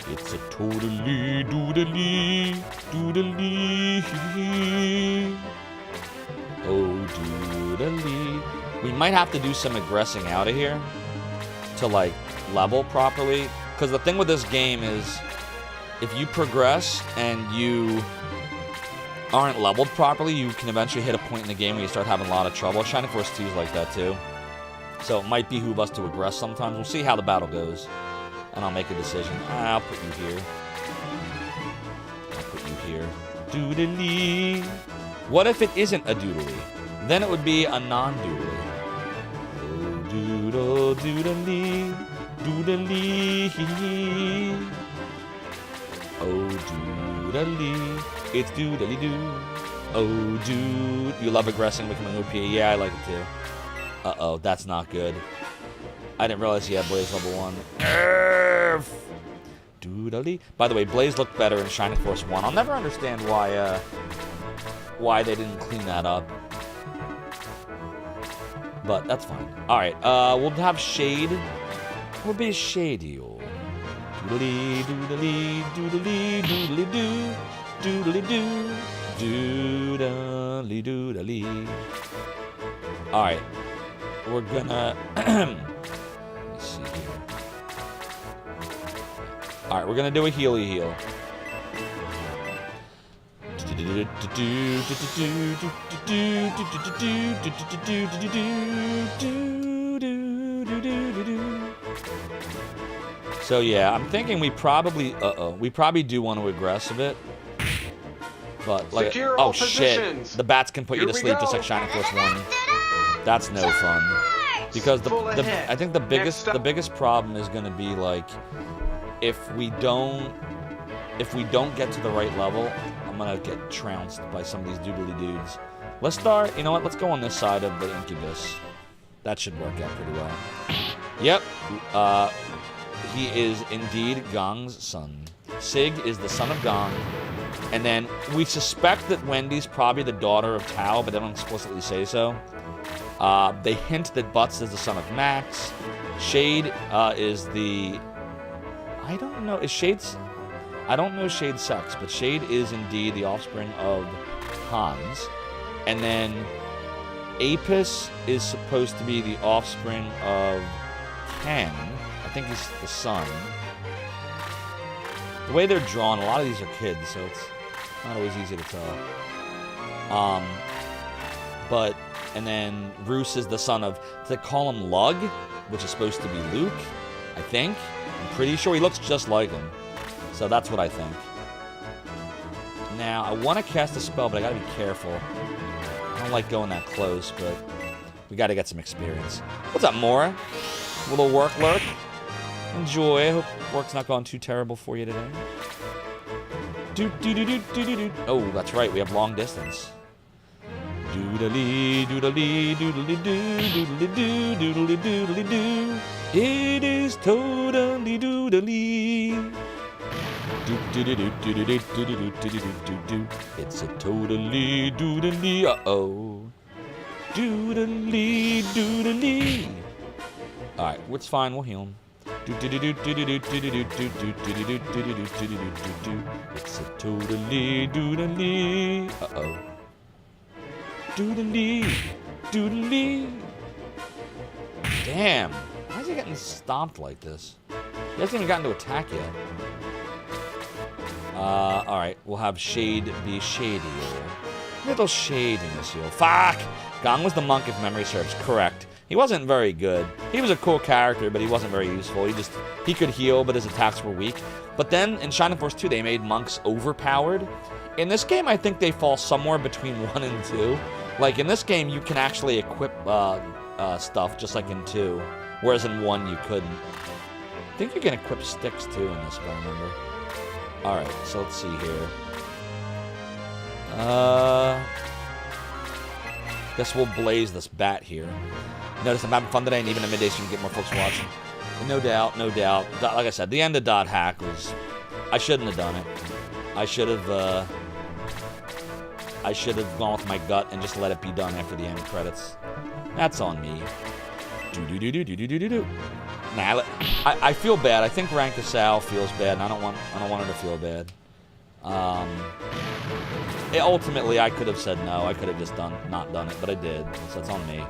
[SPEAKER 5] It's a totally doodly. Oh, doodly. We might have to do some aggressing out of here to, like, level properly. Because the thing with this game is, if you progress and you aren't leveled properly, you can eventually hit a point in the game where you start having a lot of trouble. Shining Force 2 is like that, too. So it might behoove us to aggress sometimes. We'll see how the battle goes. And I'll make a decision. I'll put you here. I'll put you here. Doodly. What if it isn't a doodly? Then it would be a non-doodly. Oh, doodle, doodly. Doodly. Oh, doodly. It's doodly doo. Oh, dude. You love aggressing, becoming OP. Yeah, I like it too. Uh-oh, that's not good. I didn't realize he had Blaze level 1. Nerf! Doodly. By the way, Blaze looked better in Shining Force 1. I'll never understand why they didn't clean that up. But that's fine. Alright, we'll have Shade. We'll be Shady. Doodly, doodly, doodly, doodly doo. Doodly doo. Doodly, doodly. Alright. We're gonna... Let's see here. Alright, we're gonna do a healy heal. So yeah, I'm thinking we probably... we probably do want to aggress a bit. But, like...
[SPEAKER 6] Secure
[SPEAKER 5] oh,
[SPEAKER 6] all
[SPEAKER 5] shit.
[SPEAKER 6] positions.
[SPEAKER 5] The bats can put you to sleep just like Shining Force 1. That's no fun. Because I think the biggest problem is going to be like if we don't get to the right level, I'm going to get trounced by some of these doodly dudes. Let's start, you know what? Let's go on this side of the Incubus. That should work out pretty well. Yep. He is indeed Gong's son. Sig is the son of Gong. And then we suspect that Wendy's probably the daughter of Tao, but they don't explicitly say so. They hint that Butts is the son of Max. Shade is the... I don't know. Is Shade's... I don't know Shade's sex, but Shade is indeed the offspring of Hans. And then Apis is supposed to be the offspring of Ken. I think he's the son. The way they're drawn, a lot of these are kids, so it's not always easy to tell. But... And then Roos is the son of, they call him Lug, which is supposed to be Luke, I think. I'm pretty sure he looks just like him. So that's what I think. Now, I want to cast a spell, but I gotta be careful. I don't like going that close, but we gotta get some experience. What's up, Mora? Little work lurk? Enjoy. I hope work's not gone too terrible for you today. Oh, that's right, we have long distance. Doodly, doodly, doodly, doo, doodly, doo, doodly, doodly, doo. It is totally doodly. It's a totally doodly. Uh-oh. Doodly, doodly. Alright, it's fine. We'll heal him. It's a totally doodly. Uh-oh. Doodly, doodly. Damn. Why is he getting stomped like this? He hasn't even gotten to attack yet. Alright. We'll have Shade be shadier. Little shadiness here. Fuck! Gong was the monk if memory serves. Correct. He wasn't very good. He was a cool character, but he wasn't very useful. He could heal, but his attacks were weak. But then, in Shining Force 2, they made monks overpowered. In this game, I think they fall somewhere between 1 and 2. Like, in this game, you can actually equip stuff, just like in 2. Whereas in 1, you couldn't. I think you can equip sticks, too, in this, if I remember. Alright, so let's see here. Guess we'll blaze this bat here. Notice I'm having fun today, and even at midday so you can get more folks watching. No doubt, no doubt. Like I said, the end of Dot Hack was... I shouldn't have done it. I should have gone with my gut and just let it be done after the end credits. That's on me. Do-do-do-do-do-do-do-do. Nah, I feel bad. I think Rank of Sal feels bad, and I don't want her to feel bad. Ultimately, I could have said no. I could have just not done it, but I did. So that's on me.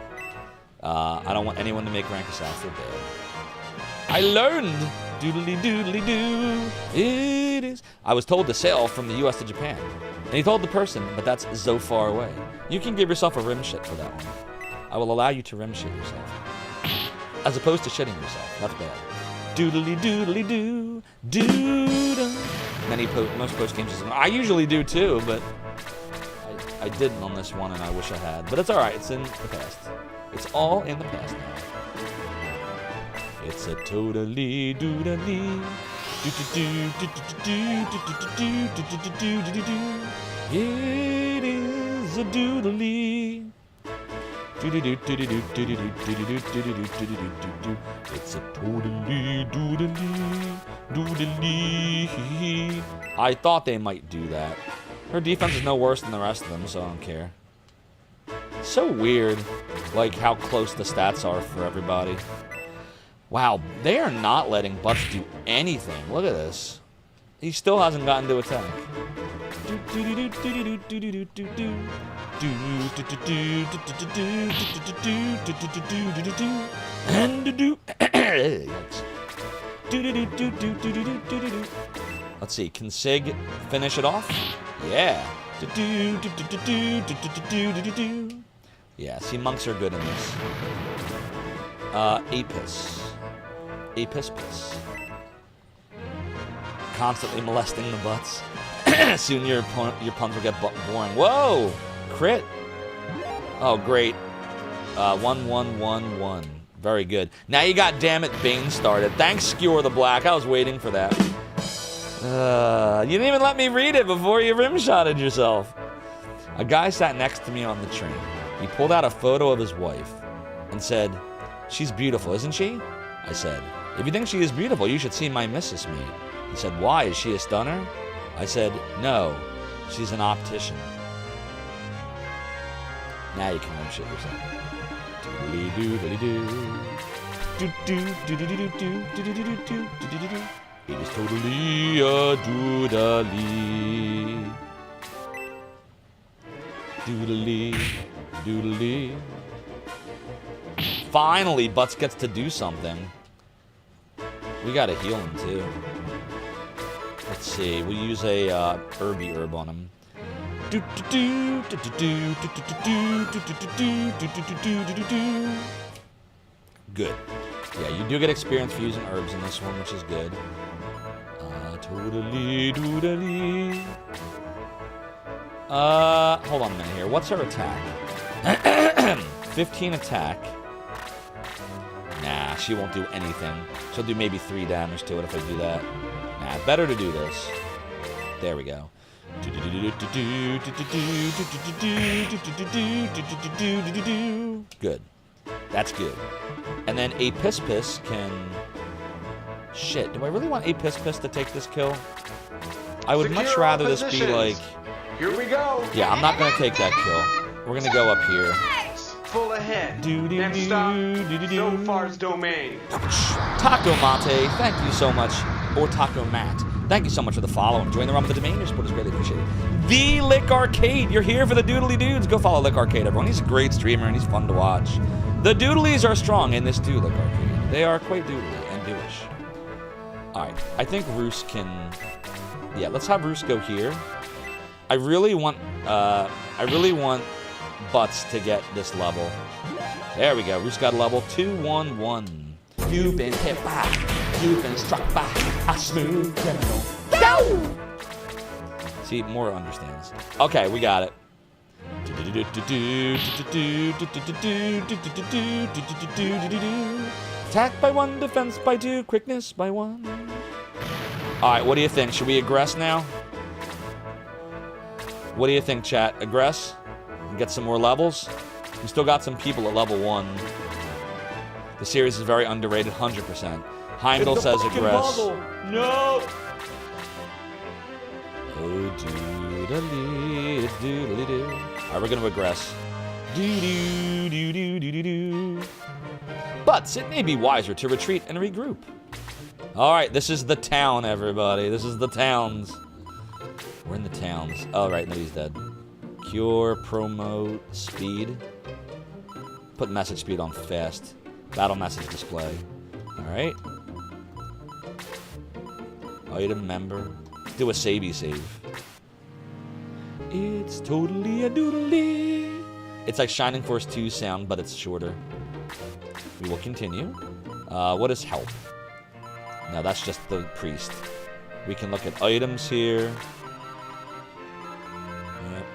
[SPEAKER 5] I don't want anyone to make Rank of Sal feel bad. I learned. Doodly doodly doo. It is. I was told to sail from the U.S. to Japan, and he told the person, but that's so far away. You can give yourself a rim shit for that one. I will allow you to rim shit yourself, as opposed to shitting yourself. That's bad. Doodly doodly doo. Doo. Most post games. I usually do too, but I didn't on this one, and I wish I had. But it's all right. It's in the past. It's all in the past now. It's a totally doodly. It is a doodly. It's a totally doodly. I thought they might do that. Her defense is no worse than the rest of them, so I don't care. So weird, like how close the stats are for everybody. Wow, they are not letting Butts do anything. Look at this. He still hasn't gotten to attack. Let's see, can Sig finish it off? Yeah. Yeah, see, monks are good in this. Apis. Apis. Constantly molesting the butts. Soon your puns will get boring. Whoa! Crit. Oh, great. 1-1-1-1. Very good. Now you got Damn It Bane started. Thanks, Skewer the Black. I was waiting for that. You didn't even let me read it before you rim-shotted yourself. A guy sat next to me on the train. He pulled out a photo of his wife and said, "She's beautiful, isn't she?" I said, "If you think she is beautiful, you should see my Mrs. Mate." He said, "Why? Is she a stunner?" I said, "No, she's an optician." Now you can shit yourself. Doodly doodly doo. It is totally a doodly. Doodly. Finally, Butts gets to do something. We gotta heal him too. Let's see. We'll use a herby herb on him. Good. Yeah, you do get experience for using herbs in this one, which is good. Doodly. Hold on a minute here. What's her attack? 15 attack. Nah, she won't do anything. She'll do maybe 3 damage to it if I do that. Nah, better to do this. There we go. Good. That's good. And then a Piss can... Shit, do I really want a Piss to take this kill? I would much rather this be like...
[SPEAKER 6] Here we go.
[SPEAKER 5] Yeah, I'm not going to take that kill. We're going to go up here.
[SPEAKER 6] Full ahead. Next stop, So Far's Domain.
[SPEAKER 5] Taco Mate, thank you so much. Or Taco Matt. Thank you so much for the follow. Enjoying the run with the domain. Your support is greatly appreciated. The Lick Arcade. You're here for the Doodly Dudes. Go follow Lick Arcade, everyone. He's a great streamer and he's fun to watch. The Doodlies are strong in this too, Lick Arcade. They are quite doodly and doish. Alright, I think Roos can... Yeah, let's have Roos go here. I really want Butts to get this level. There we go. Roos got a level 2-1-1. You've been hit by, you've been struck by a smooth criminal. Go! See, more understands. Okay, we got it. Attack by 1, defense by 2, quickness by 1. Alright, what do you think? Should we aggress now? What do you think, chat? Aggress? And get some more levels? We still got some people at level 1. The series is very underrated, 100%. Heimdall says aggress.
[SPEAKER 1] No!
[SPEAKER 5] Oh, doodly, doodly doo. Alright, we're gonna aggress. Doo doo doo doo doo doo. But it may be wiser to retreat and regroup. Alright, this is the town, everybody. This is the towns. We're in the towns. Oh, right, no, he's dead. Cure, promote, speed. Put message speed on fast. Battle message display. Alright. Item member. Do a savey save. It's totally a doodly. It's like Shining Force 2 sound, but it's shorter. We will continue. What is help? No, that's just the priest. We can look at items here. Yep.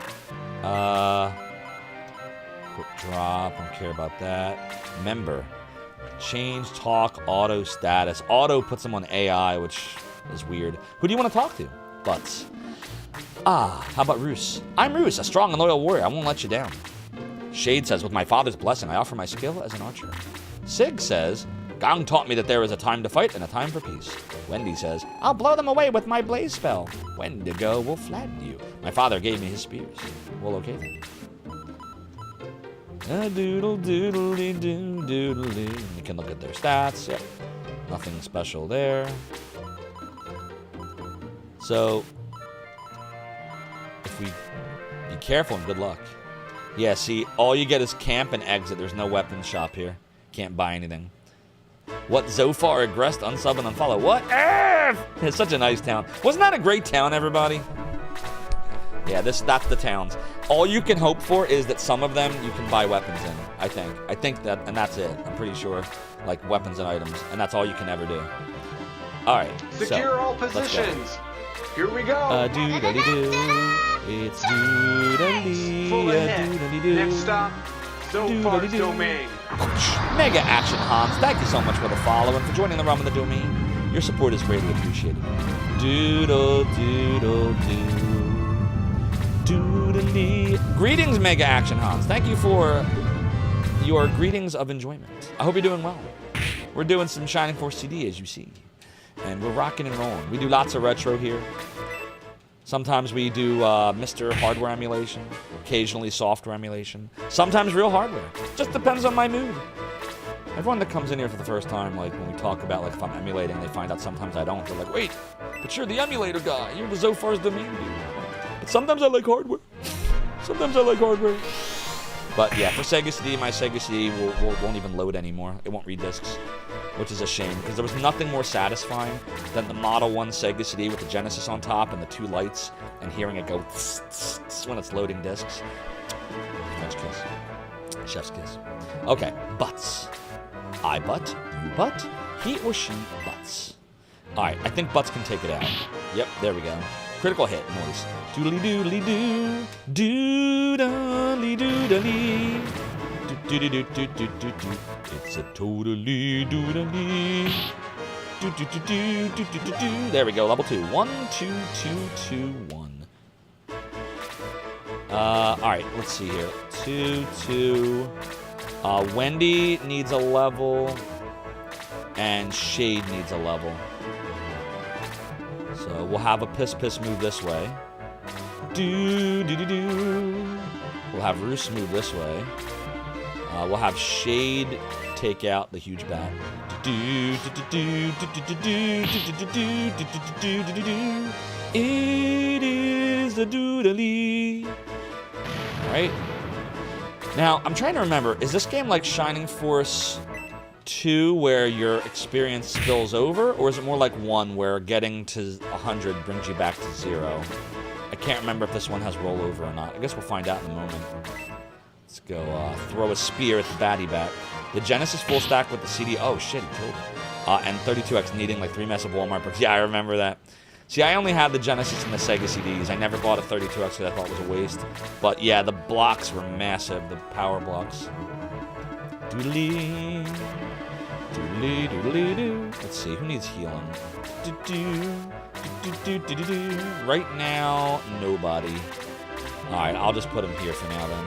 [SPEAKER 5] Quick drop. Don't care about that. Member. Change, talk, auto status. Auto puts them on AI, which is weird. Who do you want to talk to? Butts. How about Roos? I'm Roos, a strong and loyal warrior. I won't let you down. Shade says, with my father's blessing, I offer my skill as an archer. Sig says, Gong taught me that there is a time to fight and a time for peace. Wendy says, I'll blow them away with my blaze spell. Wendigo will flatten you. My father gave me his spears. Well, okay then. Doodle doodly doo doodly. You can look at their stats. Yep. Nothing special there. So, if we be careful and good luck. Yeah, see, all you get is camp and exit. There's no weapons shop here. Can't buy anything. What, Zofar aggressed, unsub, and unfollow? What? It's such a nice town. Wasn't that a great town, everybody? Yeah, that's the towns. All you can hope for is that some of them you can buy weapons in, I think. I think that, and that's it. I'm pretty sure. Like, weapons and items. And that's all you can ever do. Alright,
[SPEAKER 6] Secure all positions. Here we go.
[SPEAKER 5] Doodly-doo. It's doodly.
[SPEAKER 6] Full ahead.
[SPEAKER 5] Doodly-doo.
[SPEAKER 6] Next stop, Zofar's domain.
[SPEAKER 5] Mega Action Hans, thank you so much for the follow and for joining the realm of the domain. Your support is greatly appreciated. Doodle doodle doo. Doodly. Greetings, Mega Action Hans. Thank you for your greetings of enjoyment. I hope you're doing well. We're doing some Shining Force CD, as you see. And we're rocking and rolling. We do lots of retro here. Sometimes we do Mr. Hardware emulation, occasionally software emulation, sometimes real hardware. Just depends on my mood. Everyone that comes in here for the first time, like when we talk about like if I'm emulating, they find out sometimes I don't. They're like, wait, but you're the emulator guy. You're the Zofar's domain dude. But sometimes I like hardware. Sometimes I like hardware. But yeah, for Sega CD, my Sega CD won't even load anymore. It won't read discs, which is a shame because there was nothing more satisfying than the Model 1 Sega CD with the Genesis on top and the 2 lights and hearing it go tss, tss, tss when it's loading discs. French kiss. Chef's kiss. Okay, butts. I butt, you butt, he or she butts. Alright, I think butts can take it out. Yep, there we go. Critical hit noise. Doodly doodly doo. Doodly doodly. Doodly doo doo doo doo doo. It's a totally doodly. Doo doo doo doo doo doo doo. There we go, level 2. 1, 2, 2, 2, 1. Alright, let's see here. 2, 2. Wendy needs a level. And Shade needs a level. So we'll have a piss move this way. Do do do do. We'll have Roos move this way. We'll have Shade take out the huge bat. Do do do do do do do do do do do do do. It is a doodly. All right. Now I'm trying to remember. Is this game like Shining Force 2 where your experience spills over, or is it more like 1 where getting to 100 brings you back to 0? I can't remember if this one has rollover or not. I guess we'll find out in a moment. Let's go throw a spear at the baddie bat. The Genesis full stack with the CD. Oh shit, he killed it. And 32X needing like 3 massive Walmart bricks. Yeah, I remember that. See, I only had the Genesis and the Sega CDs. I never bought a 32X because I thought it was a waste. But yeah, the blocks were massive, the power blocks. Doodly. Doodly, doodly, doo. Let's see, who needs healing? Right now, nobody. Alright, I'll just put him here for now then.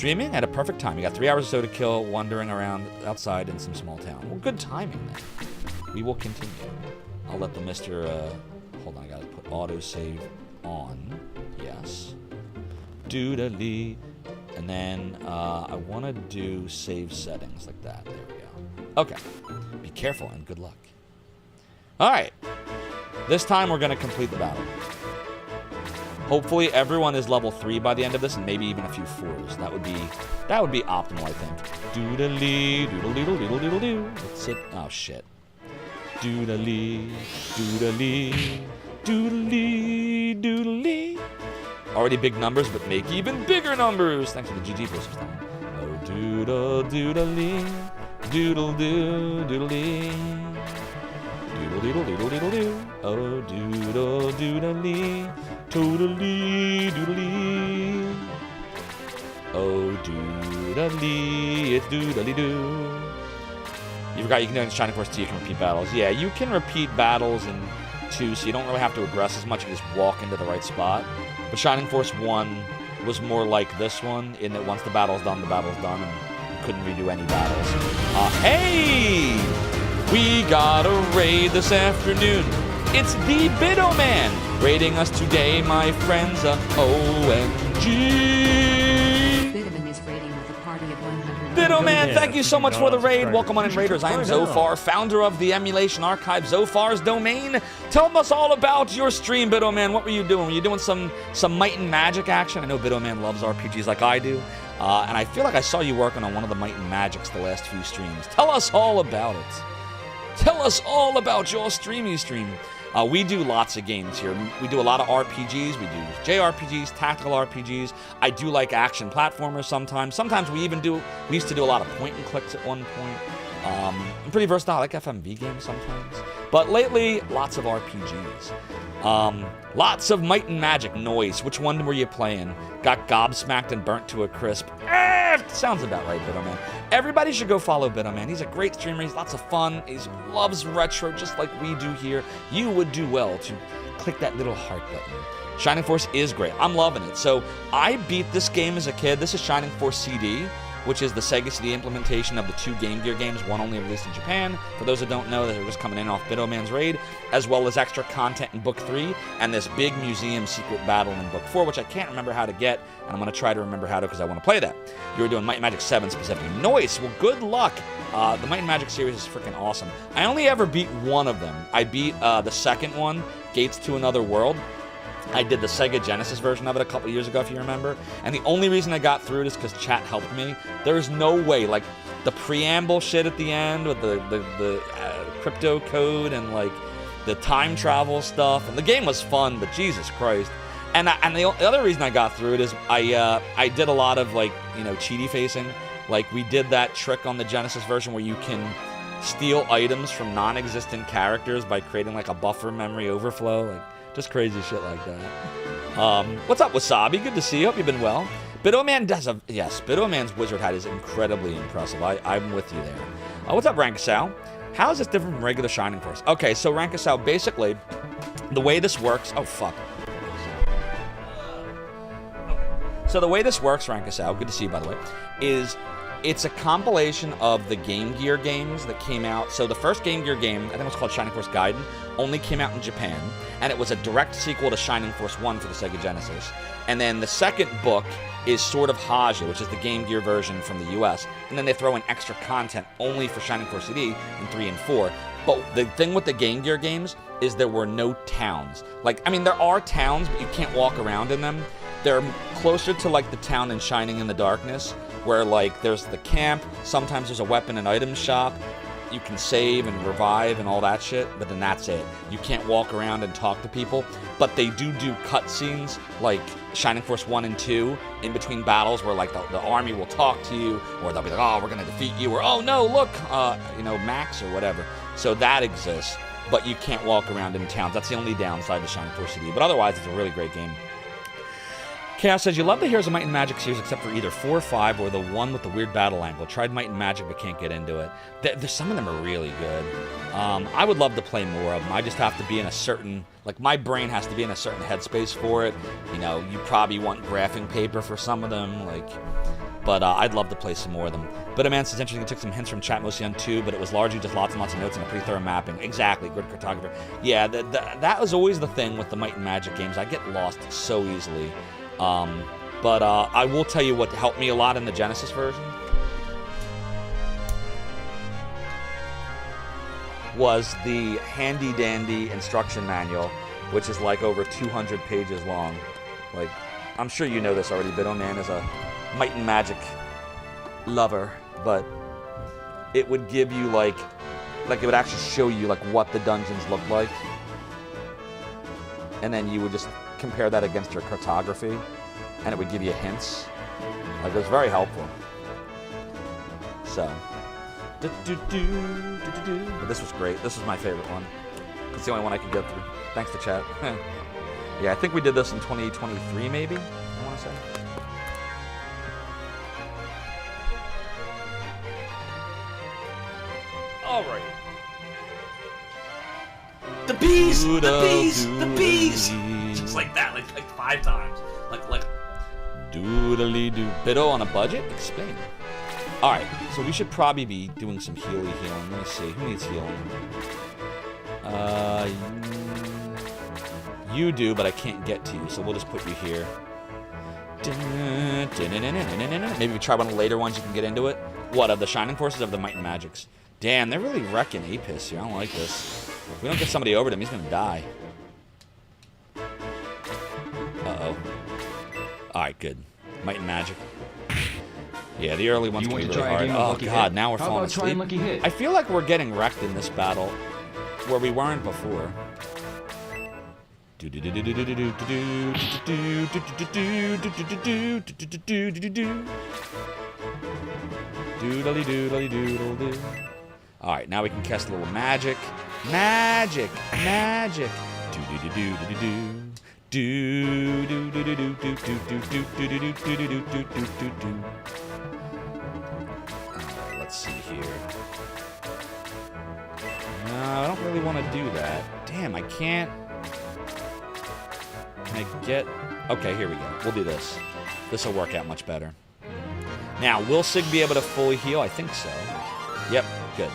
[SPEAKER 5] Streaming at a perfect time. You got 3 hours or so to kill wandering around outside in some small town. Well, good timing then. We will continue. I'll let the Mr. Hold on, I gotta put autosave on. Yes. Doodly. And then I want to do save settings like that. There we go. Okay. Be careful and good luck. All right. This time we're going to complete the battle. Hopefully everyone is level 3 by the end of this, and maybe even a few 4s. That would be optimal, I think. Doodly, doodly, doodly, doodly, doodly. Let's sit. Oh shit. Doodly, doodly, doodly, doodly. Already big numbers, but make even bigger numbers. Thanks for the GG posters. Oh, doodle, doodly, doodle, doo, doodly. Doodle, doodle, doodle, doodle, doo. Oh, doodle, doodly, toodly, doodly. Oh, doodly, it's doodly doo. You forgot you can do it in Shining Force 2, you can repeat battles. Yeah, you can repeat battles in 2, so you don't really have to aggress as much. You just walk into the right spot. But Shining Force 1 was more like this one, in that once the battle's done, and you couldn't redo any battles. Hey! We got a raid this afternoon. It's the Bido Man raiding us today, my friends. OMG!
[SPEAKER 11] Bidoman is raiding with a party of 100.
[SPEAKER 5] Bido Man, thank you so much for the raid. Welcome on in, Raiders. I am Zophar, founder of the emulation archive, Zophar's Domain. Tell us all about your stream, Bido Man. What were you doing? Were you doing some Might and Magic action? I know Bido Man loves RPGs like I do. And I feel like I saw you working on one of the Might and Magics the last few streams. Tell us all about it. Tell us all about your streamy stream. We do lots of games here. We do a lot of RPGs. We do JRPGs, tactical RPGs. I do like action platformers sometimes. Sometimes we used to do a lot of point and clicks at one point. I'm pretty versatile. I like FMV games sometimes. But lately, lots of RPGs. Lots of Might and Magic noise. Which one were you playing? Got gobsmacked and burnt to a crisp. Sounds about right, Bido Man. Everybody should go follow Bido Man. He's a great streamer. He's lots of fun. He loves retro just like we do here. You would do well to click that little heart button. Shining Force is great. I'm loving it. So I beat this game as a kid. This is Shining Force CD, which is the Sega CD implementation of the 2 Game Gear games, one only released in Japan. For those that don't know, they're just coming in off Bido Man's raid, as well as extra content in Book 3, and this big museum secret battle in Book 4, which I can't remember how to get, and I'm going to try to remember how to because I want to play that. You were doing Might and Magic 7 specifically. Nice! Well, good luck! The Might and Magic series is freaking awesome. I only ever beat one of them. I beat the second one, Gates to Another World. I did the Sega Genesis version of it a couple years ago, if you remember. And the only reason I got through it is because chat helped me. There's no way, like, the preamble shit at the end with the crypto code and, like, the time travel stuff. And the game was fun, but Jesus Christ. And the other reason I got through it is I did a lot of, like, you know, cheaty facing. Like, we did that trick on the Genesis version where you can steal items from non-existent characters by creating, like, a buffer memory overflow. Like, just crazy shit like that. What's up, Wasabi? Good to see you. Hope you've been well. Bido Man does a... Yes, Bido Man's wizard hat is incredibly impressive. I'm with you there. What's up, Rankasau? How is this different from regular Shining Force? Okay, so Rankasau, basically, the way this works... Oh, fuck. So the way this works, Rankasau, good to see you, by the way, is... It's a compilation of the Game Gear games that came out. So the first Game Gear game, I think it was called Shining Force Gaiden, only came out in Japan. And it was a direct sequel to Shining Force 1 for the Sega Genesis. And then the second book is Sword of Haja, which is the Game Gear version from the US. And then they throw in extra content only for Shining Force CD in 3 and 4. But the thing with the Game Gear games is there were no towns. Like, I mean, there are towns, but you can't walk around in them. They're closer to, like, the town in Shining in the Darkness, where, like, there's the camp, sometimes there's a weapon and item shop, you can save and revive and all that shit, but then that's it. You can't walk around and talk to people, but they do cutscenes, like Shining Force 1 and 2, in between battles, where, like, the army will talk to you, or they'll be like, oh, we're gonna defeat you, or, oh, no, look, you know, Max, or whatever. So that exists, but you can't walk around in towns. That's the only downside to Shining Force CD, but otherwise, it's a really great game. Chaos says, you love the Heroes of Might and Magic series except for either 4 or 5 or the one with the weird battle angle. Tried Might and Magic but can't get into it. Some of them are really good. I would love to play more of them. I just have to be in a certain, like, my brain has to be in a certain headspace for it. You know, you probably want graphing paper for some of them. Like, But I'd love to play some more of them. But man, it's interesting. I took some hints from chat, mostly on 2, but it was largely just lots and lots of notes and a pretty thorough mapping. Exactly, good cartographer. Yeah, that was always the thing with the Might and Magic games. I get lost so easily. But I will tell you what helped me a lot in the Genesis version was the handy-dandy instruction manual, which is like over 200 pages long. Like, I'm sure you know this already, Biddle Man is a Might and Magic lover, but it would give you like it would actually show you like what the dungeons look like, and then you would just compare that against your cartography, and it would give you hints. Like, it was very helpful. So, but this was great. This was my favorite one. It's the only one I could get through. Thanks to chat. Yeah, I think we did this in 2023, maybe, I want to say.
[SPEAKER 1] All right. The bees! The bees! The bees! Just like that, like 5 times. Like.
[SPEAKER 5] Doodly-doo. Biddle on a budget? Explain. Alright, so we should probably be doing some healing. Let me see. Who needs healing? You do, but I can't get to you, so we'll just put you here. Maybe we try one of the later ones you can get into it. What, of the Shining Forces of the Might and Magics? Damn, they're really wrecking Apis here. I don't like this. If we don't get somebody over to him, he's gonna die. Uh-oh. Alright, good. Might and Magic. Yeah, the early ones can be really hard. Oh god, now we're falling asleep. I feel like we're getting wrecked in this battle, where we weren't before. Alright, now we can cast a little magic. Magic! Magic! Let's see here. No, I don't really want to do that. Damn, I can't. Can I get... Okay, here we go. We'll do this. This will work out much better. Now, will Sig be able to fully heal? I think so. Yep, good.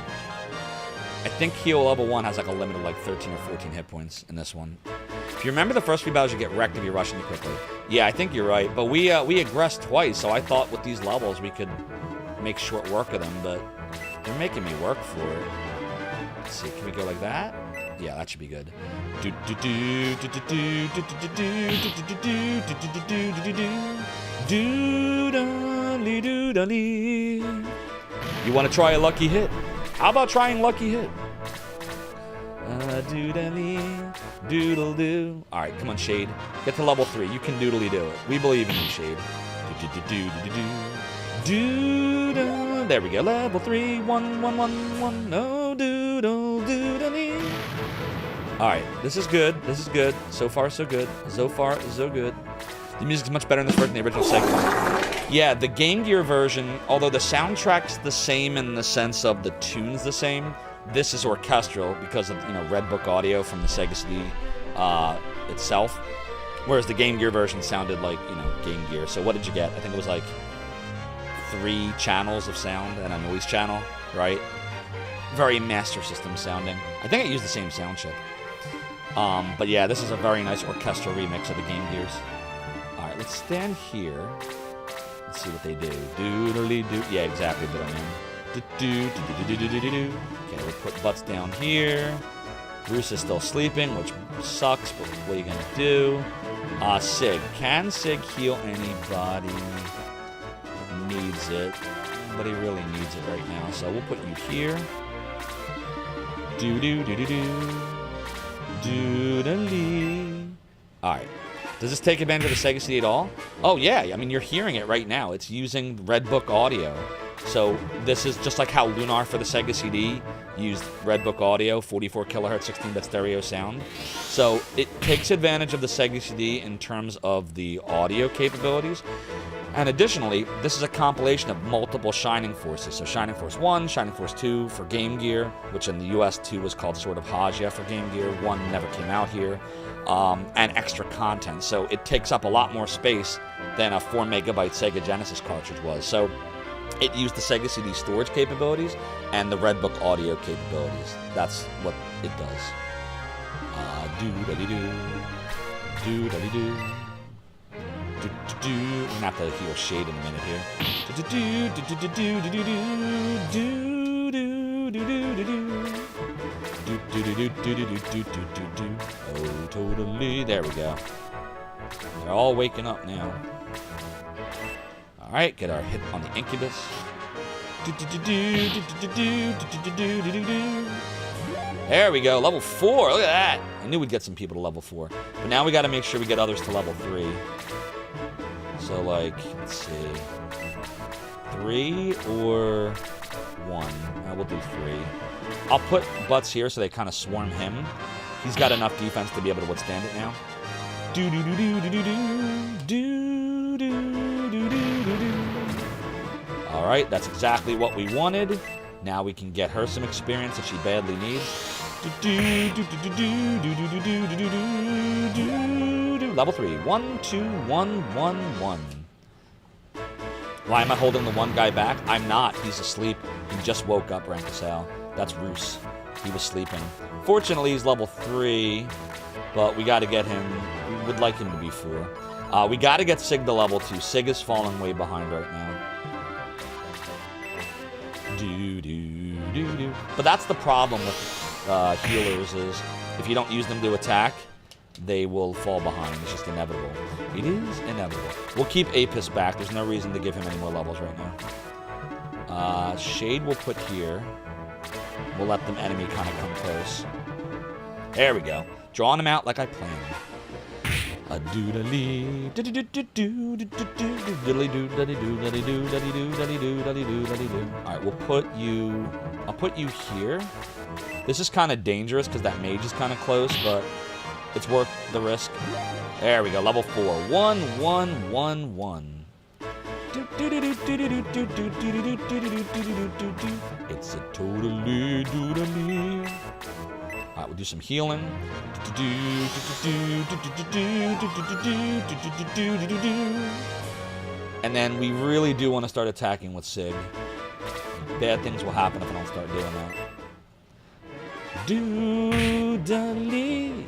[SPEAKER 5] I think heal level 1 has like a limit of like 13 or 14 hit points in this one. If you remember the first few battles, you get wrecked if you're rushing too quickly. Yeah, I think you're right. But we aggressed twice, so I thought with these levels we could make short work of them, but they're making me work for it. Let's see, can we go like that? Yeah, that should be good. You want to try a lucky hit? How about trying lucky hit? Doodle-doo. Alright, come on, Shade. Get to level 3. You can doodly-do it. We believe in you, Shade. There we go. Level 3. 1, 1, 1, 1. No, doodle-doodle-dee. Alright, this is good. This is good. So far, so good. So far, so good. The music's much better in this version than the original segment. Yeah, the Game Gear version, although the soundtrack's the same in the sense of the tune's the same, this is orchestral because of, Red Book audio from the Sega CD itself. Whereas the Game Gear version sounded like, Game Gear. So what did you get? I think it was like 3 channels of sound and a noise channel, right? Very Master System sounding. I think I used the same sound chip. But yeah, this is a very nice orchestral remix of the Game Gears. Alright, let's stand here. Let's see what they do. Doodly-doo. Yeah, exactly, but I mean. Okay, we'll put butts down here. Bruce is still sleeping, which sucks, but what are you gonna do? Sig. Can Sig heal anybody? Needs it. But he really needs it right now. So we'll put you here. Doodly. Alright. Does this take advantage of the Sega CD at all? Oh yeah, I mean you're hearing it right now. It's using Red Book audio. So this is just like how Lunar for the Sega CD used Redbook audio, 44 kilohertz, 16-bit stereo sound. So it takes advantage of the Sega CD in terms of the audio capabilities. And additionally, this is a compilation of multiple Shining Forces. So Shining Force 1, Shining Force 2 for Game Gear, which in the US 2 was called sort of Haja for Game Gear. 1 never came out here. And extra content. So it takes up a lot more space than a 4 megabyte Sega Genesis cartridge was. So it used the Sega CD storage capabilities and the Redbook audio capabilities. That's what it does. Do-da-dee-doo. Do-da-dee-doo. Do-do-do. We're gonna have to heal Shade in a minute here. Do-do-do. Do-do-do. Do-do-do-do-do-do. Do-do-do-do-do-do-do-do-do. Oh, totally. There we go. They're all waking up now. Alright, get our hit on the Incubus. There we go, level 4. Look at that. I knew we'd get some people to level 4. But now we got to make sure we get others to level 3. So, like, let's see. 3 or 1. We'll do 3. I'll put Butts here so they kind of swarm him. He's got enough defense to be able to withstand it now. Alright, that's exactly what we wanted. Now we can get her some experience that she badly needs. Level 3. 1, 2, 1, 1, 1. Why am I holding the one guy back? I'm not. He's asleep. He just woke up, Rankasal. That's Roos. He was sleeping. Fortunately, he's level 3, but we got to get him. We would like him to be 4. We got to get Sig to level 2. Sig is falling way behind right now. But that's the problem with healers is if you don't use them to attack, they will fall behind. It's just inevitable. It is inevitable. We'll keep Apis back. There's no reason to give him any more levels right now. Shade we'll put here. We'll let the enemy kind of come close. There we go. Drawing him out like I planned. A doodly Alright, we'll put you. I'll put you here. This is kind of dangerous because that mage is kind of close, but it's worth the risk. There we go, level 4. 1, 1, 1, 1. It's a totally doodly. Alright, we'll do some healing. And then we really do want to start attacking with Sig. Bad things will happen if I don't start doing that. Doodly.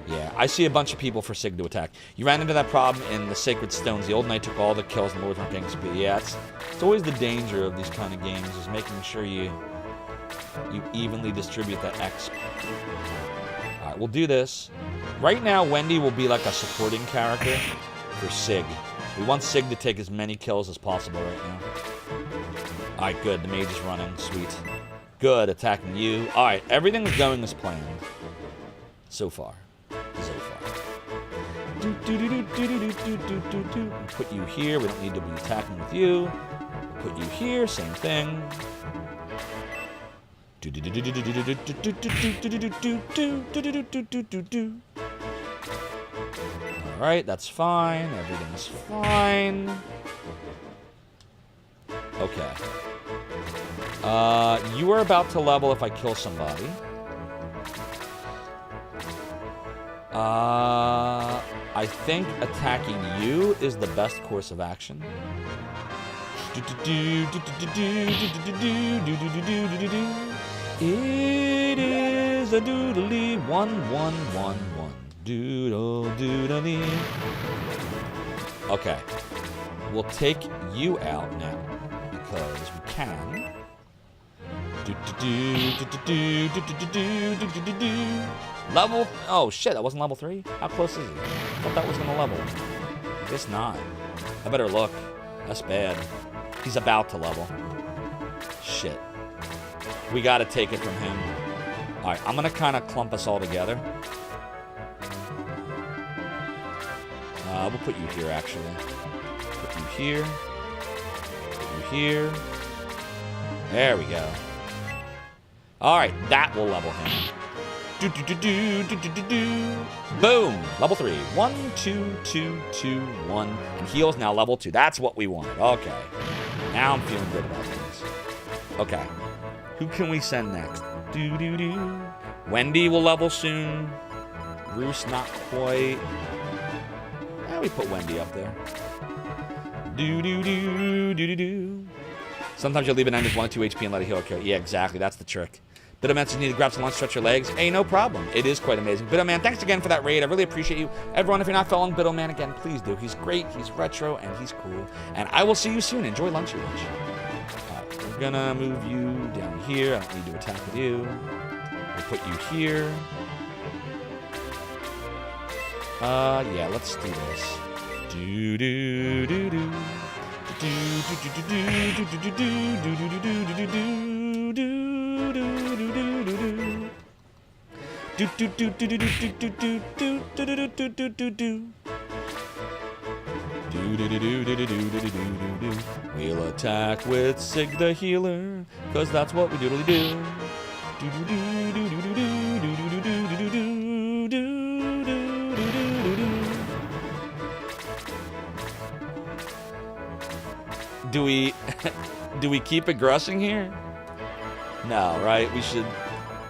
[SPEAKER 5] Yeah, I see a bunch of people for Sig to attack. You ran into that problem in the Sacred Stones. The old knight took all the kills and the lords weren't getting speed. Yeah, it's always the danger of these kind of games is making sure you evenly distribute that X. Alright, we'll do this. Right now, Wendy will be like a supporting character for Sig. We want Sig to take as many kills as possible right now. Alright, good. The mage is running. Sweet. Good. Attacking you. Alright, everything's going as planned. So far. Put you here. We don't need to be attacking with you. Put you here. Same thing. Alright, that's fine. Everything's fine. Okay. You are about to level if I kill somebody. I think attacking you is the best course of action. It is a doodly 1111. Doodle doodly. Okay. We'll take you out now because we can. Level. Oh shit, that wasn't level 3? How close is he? I thought that was gonna level. I guess not. I better look. That's bad. He's about to level. Shit. We gotta take it from him. Alright, I'm gonna kind of clump us all together. We'll put you here, actually. Put you here. Put you here. There we go. All right, that will level him. Boom! Level 3. 1, 2, 2, 2, 1. And heal's now level 2. That's what we wanted. Okay. Now I'm feeling good about things. Okay. Who can we send next? Wendy will level soon. Bruce, not quite. We put Wendy up there. Sometimes you'll leave an end with 1 or 2 HP and let it heal. Okay. Yeah, exactly. That's the trick. Bitterman says, need to grab some lunch, stretch your legs. Hey, no problem. It is quite amazing. Bitterman, thanks again for that raid. I really appreciate you. Everyone, if you're not following Bitterman again, please do. He's great, he's retro, and he's cool. And I will see you soon. Enjoy lunchy lunch. We're gonna move you down here. I don't need to attack with you. We'll put you here. Yeah, let's do this. We'll attack with Sig the healer, cause that's what we doodly do. Do we keep aggressing here? No, right?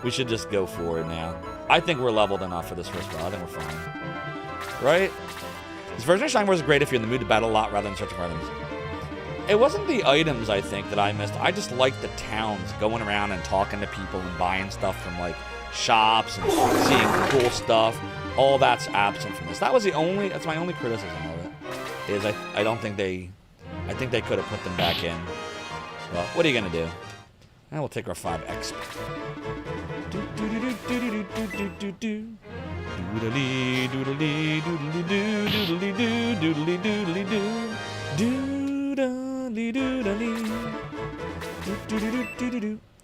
[SPEAKER 5] We should just go for it now. I think we're leveled enough for this first battle. I think we're fine. Right? This version of Shine Wars is great if you're in the mood to battle a lot rather than searching for items. It wasn't the items, I think, that I missed. I just liked the towns, going around and talking to people and buying stuff from, like, shops and seeing cool stuff. All that's absent from this. That's my only criticism of it. Is I don't think I think they could have put them back in. Well, what are you going to do? And we'll take our 5x.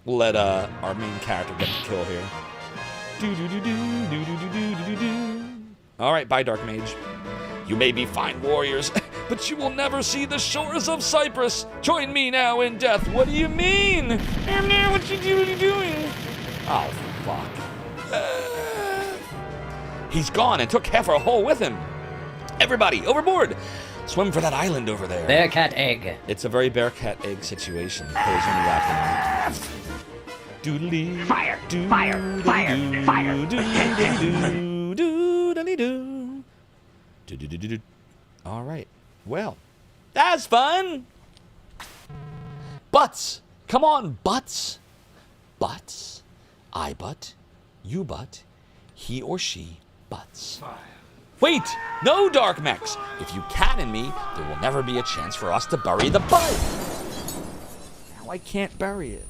[SPEAKER 5] We'll let our main character get the kill here. Alright, bye, Dark Mage. You may be fine warriors, but you will never see the shores of Cyprus. Join me now in death. What do you mean? What you doing? Oh, fuck. He's gone and took half our hull with him. Everybody, overboard. Swim for that island over there.
[SPEAKER 12] Bearcat egg.
[SPEAKER 5] It's a very bearcat egg situation. Doodly.
[SPEAKER 12] Fire, fire, fire, fire.
[SPEAKER 5] All right. Well, that's fun. Butts. Come on, butts. Butts. I butt. You butt. He or she butts. Wait! No, Dark Mechs! If you cannon me, there will never be a chance for us to bury the butt. Now I can't bury it.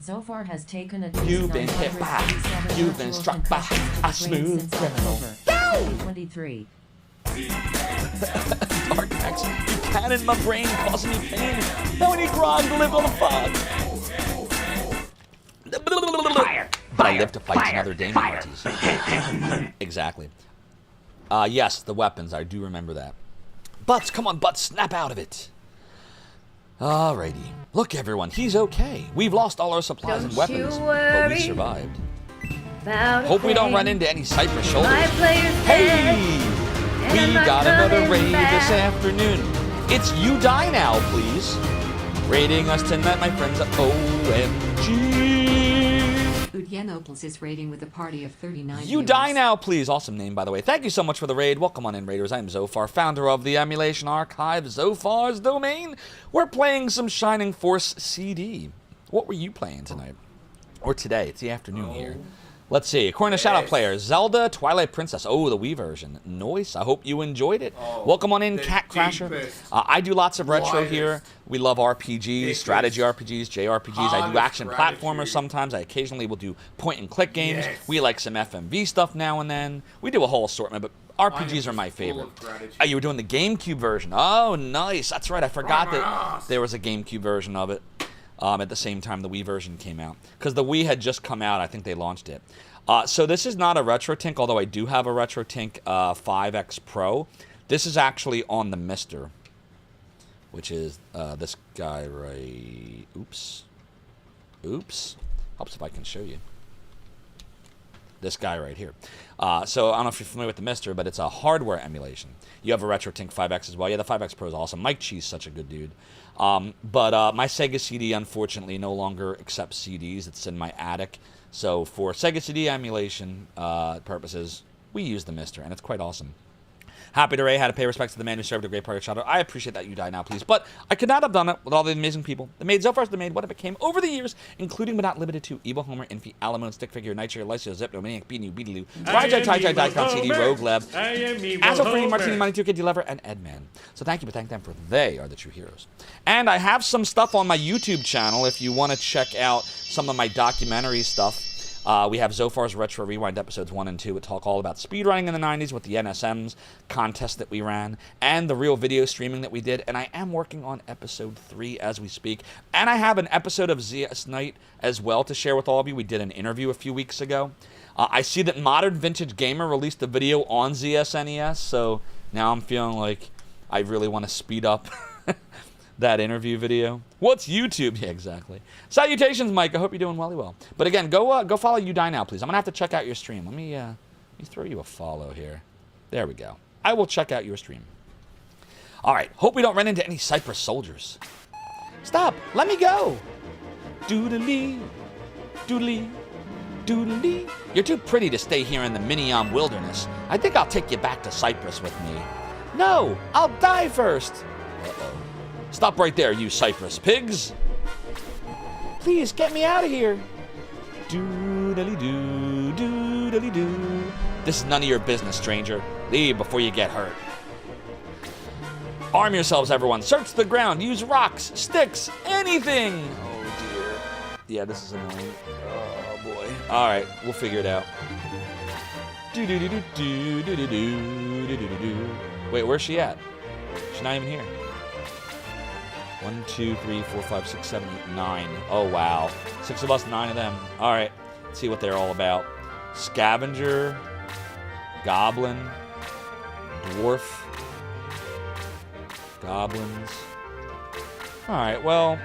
[SPEAKER 11] Zophar has taken a
[SPEAKER 5] You've been hit by, you've been struck by a smooth criminal. No!
[SPEAKER 11] 23.
[SPEAKER 5] Dark Max, you cannon my brain, causing me pain. Now I need grog to live on the fog. But I live to fight another day, Marties. Exactly. Yes, the weapons, I do remember that. Butts, come on, Butts, snap out of it. Alrighty. Look, everyone, he's okay. We've lost all our supplies and weapons, but we survived. Hope we don't run into any Cypress shoulders. Hey! We got another raid this afternoon. It's You Die Now, please. Raiding us tonight, my friends. OMG.
[SPEAKER 11] Udyanopoulos is raiding with a party of 39
[SPEAKER 5] You Die Now, please. Awesome name, by the way. Thank you so much for the raid. Welcome on in, Raiders. I'm Zophar, founder of the emulation archive, Zophar's Domain. We're playing some Shining Force CD. What were you playing tonight? Or today? It's the afternoon here. Let's see. According to Shadow Player, Zelda Twilight Princess. Oh, the Wii version. Nice. I hope you enjoyed it. Welcome on in, Cat Crasher. I do lots of retro here. We love RPGs, strategy RPGs, JRPGs. I do action platformers sometimes. I occasionally will do point-and-click games. We like some FMV stuff now and then. We do a whole assortment, but RPGs are my favorite. Oh, you were doing the GameCube version. Oh, nice. That's right. I forgot that there was a GameCube version of it at the same time the Wii version came out. Because the Wii had just come out. I think they launched it. So this is not a RetroTink, although I do have a RetroTink 5X Pro. This is actually on the Mister, which is this guy right... Oops. Helps if I can show you. This guy right here. So I don't know if you're familiar with the Mister, but it's a hardware emulation. You have a RetroTink 5X as well. Yeah, the 5X Pro is awesome. Mike Chee's such a good dude. But my Sega CD, unfortunately, no longer accepts CDs. It's in my attic. So for Sega CD emulation purposes, we use the Mister, and it's quite awesome. Happy to Ray had to pay respects to the man who served a great part of Shadow. I appreciate that you die now, please. But I could not have done it with all the amazing people that made Zofar's the Maid what it became over the years, including but not limited to Evil Homer, Infi, Alamo, Stickfigure, Nightshare, Lycio, Zip, Dominic, Beanu, Beedaloo, Rajai, Tajai, Daikon, CD, Rogue Lab, Asshole Free, Martini, Money, 2K, Delever, and Edman. So thank you, but thank them for they are the true heroes. And I have some stuff on my YouTube channel if you want to check out some of my documentary stuff. We have Zofar's Retro Rewind episodes 1 and 2 that talk all about speedrunning in the 90s with the NSMs contest that we ran and the real video streaming that we did. And I am working on episode 3 as we speak. And I have an episode of ZS Night as well to share with all of you. We did an interview a few weeks ago. I see that Modern Vintage Gamer released a video on ZSNES, so now I'm feeling like I really want to speed up that interview video. What's YouTube? Yeah, exactly. Salutations, Mike. I hope you're doing well. But again, go follow You Die Now, please. I'm gonna have to check out your stream. Let me throw you a follow here. There we go. I will check out your stream. All right. Hope we don't run into any Cypress soldiers. Stop. Let me go. Doodly, doodly, doodly. You're too pretty to stay here in the Minion wilderness. I think I'll take you back to Cyprus with me. No, I'll die first. Uh-oh. Stop right there, you Cypress pigs. Please, get me out of here. Doodly-doo, doodly-doo. This is none of your business, stranger. Leave before you get hurt. Arm yourselves, everyone. Search the ground. Use rocks, sticks, anything. Oh, dear. Yeah, this is annoying. Oh, boy. All right, we'll figure it out. Wait, where's she at? She's not even here. 1, 2, 3, 4, 5, 6, 7, 8, 9. Oh, wow. 6 of us, 9 of them. All right. Let's see what they're all about. Scavenger. Goblin. Dwarf. Goblins. All right, well.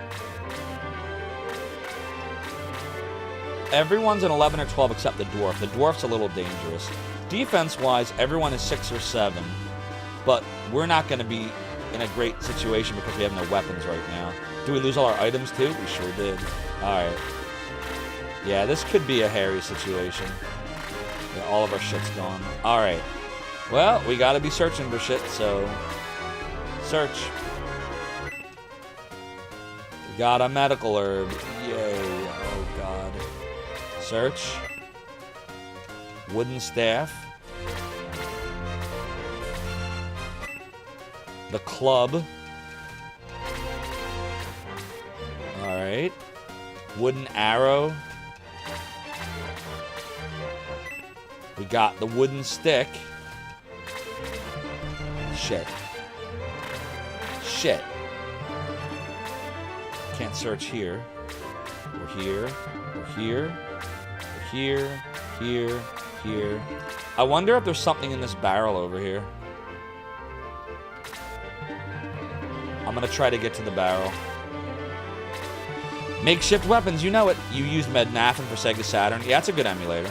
[SPEAKER 5] Everyone's an 11 or 12 except the dwarf. The dwarf's a little dangerous. Defense-wise, everyone is 6 or 7. But we're not going to be in a great situation because we have no weapons right now. Do we lose all our items too? We sure did. Alright. Yeah, this could be a hairy situation. Yeah, all of our shit's gone. Alright. Well, we gotta be searching for shit, so... Search. We got a medical herb. Yay. Oh, God. Search. Wooden staff. The club. Alright. Wooden arrow. We got the wooden stick. Shit. Shit. Can't search here. We're here. We're here. We're here. Here. Here. I wonder if there's something in this barrel over here. I'm gonna try to get to the barrel. Makeshift weapons, you know it. You used Mednafen for Sega Saturn. Yeah, that's a good emulator.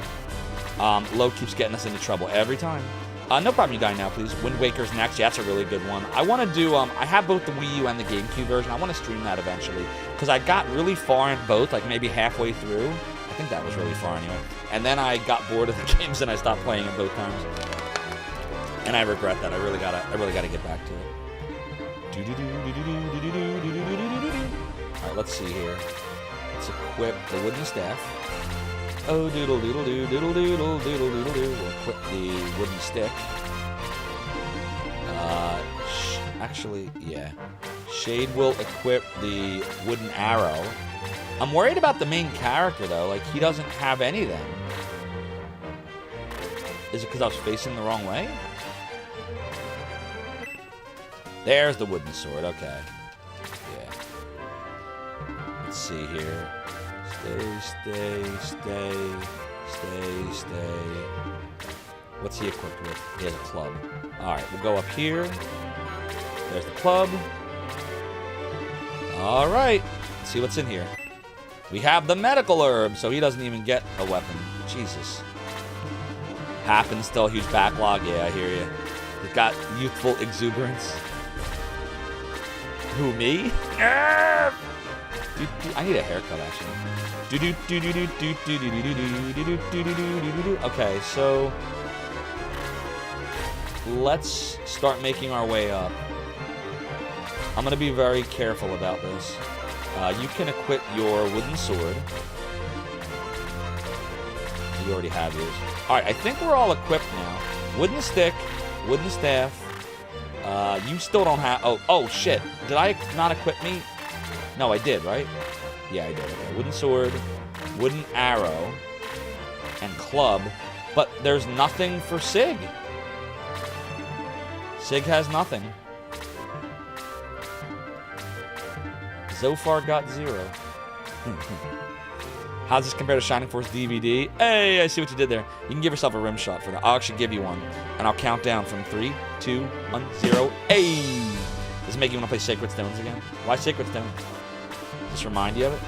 [SPEAKER 5] Low keeps getting us into trouble every time. No problem, You Die Now, please. Wind Waker's next. Yeah, that's a really good one. I want to do, I have both the Wii U and the GameCube version. I want to stream that eventually. Because I got really far in both, like maybe halfway through. I think that was really far anyway. And then I got bored of the games and I stopped playing it both times. And I regret that. I really gotta get back to it. Alright, let's see here. Let's equip the wooden staff. Oh, doodle doodle doo, doodle doodle doodle doodle doo. We'll equip the wooden stick. Actually, yeah. Shade will equip the wooden arrow. I'm worried about the main character, though. Like, he doesn't have any of them. Is it because I was facing the wrong way? There's the wooden sword. Okay. Yeah. Let's see here. Stay. What's he equipped with? He has a club. Alright, we'll go up here. There's the club. Alright. Let's see what's in here. We have the medical herb, so he doesn't even get a weapon. Jesus. Happens, still a huge backlog. Yeah, I hear you. He's got youthful exuberance. Who, me? I need a haircut, actually. Okay, so let's start making our way up. I'm going to be very careful about this. You can equip your wooden sword. You already have yours. Alright, I think we're all equipped now. Wooden stick, wooden staff. You still don't have... Oh, shit. Did I not equip me? No, I did, right? Yeah, I did. Okay. Wooden sword, wooden arrow, and club. But there's nothing for Sig. Sig has nothing. Zophar got 0. How's this compare to Shining Force DVD? Hey, I see what you did there. You can give yourself a rim shot for that. I'll actually give you one. And I'll count down from 3, 2, 1, 0. Hey! Does it make you want to play Sacred Stones again? Why Sacred Stones? Just remind you of it?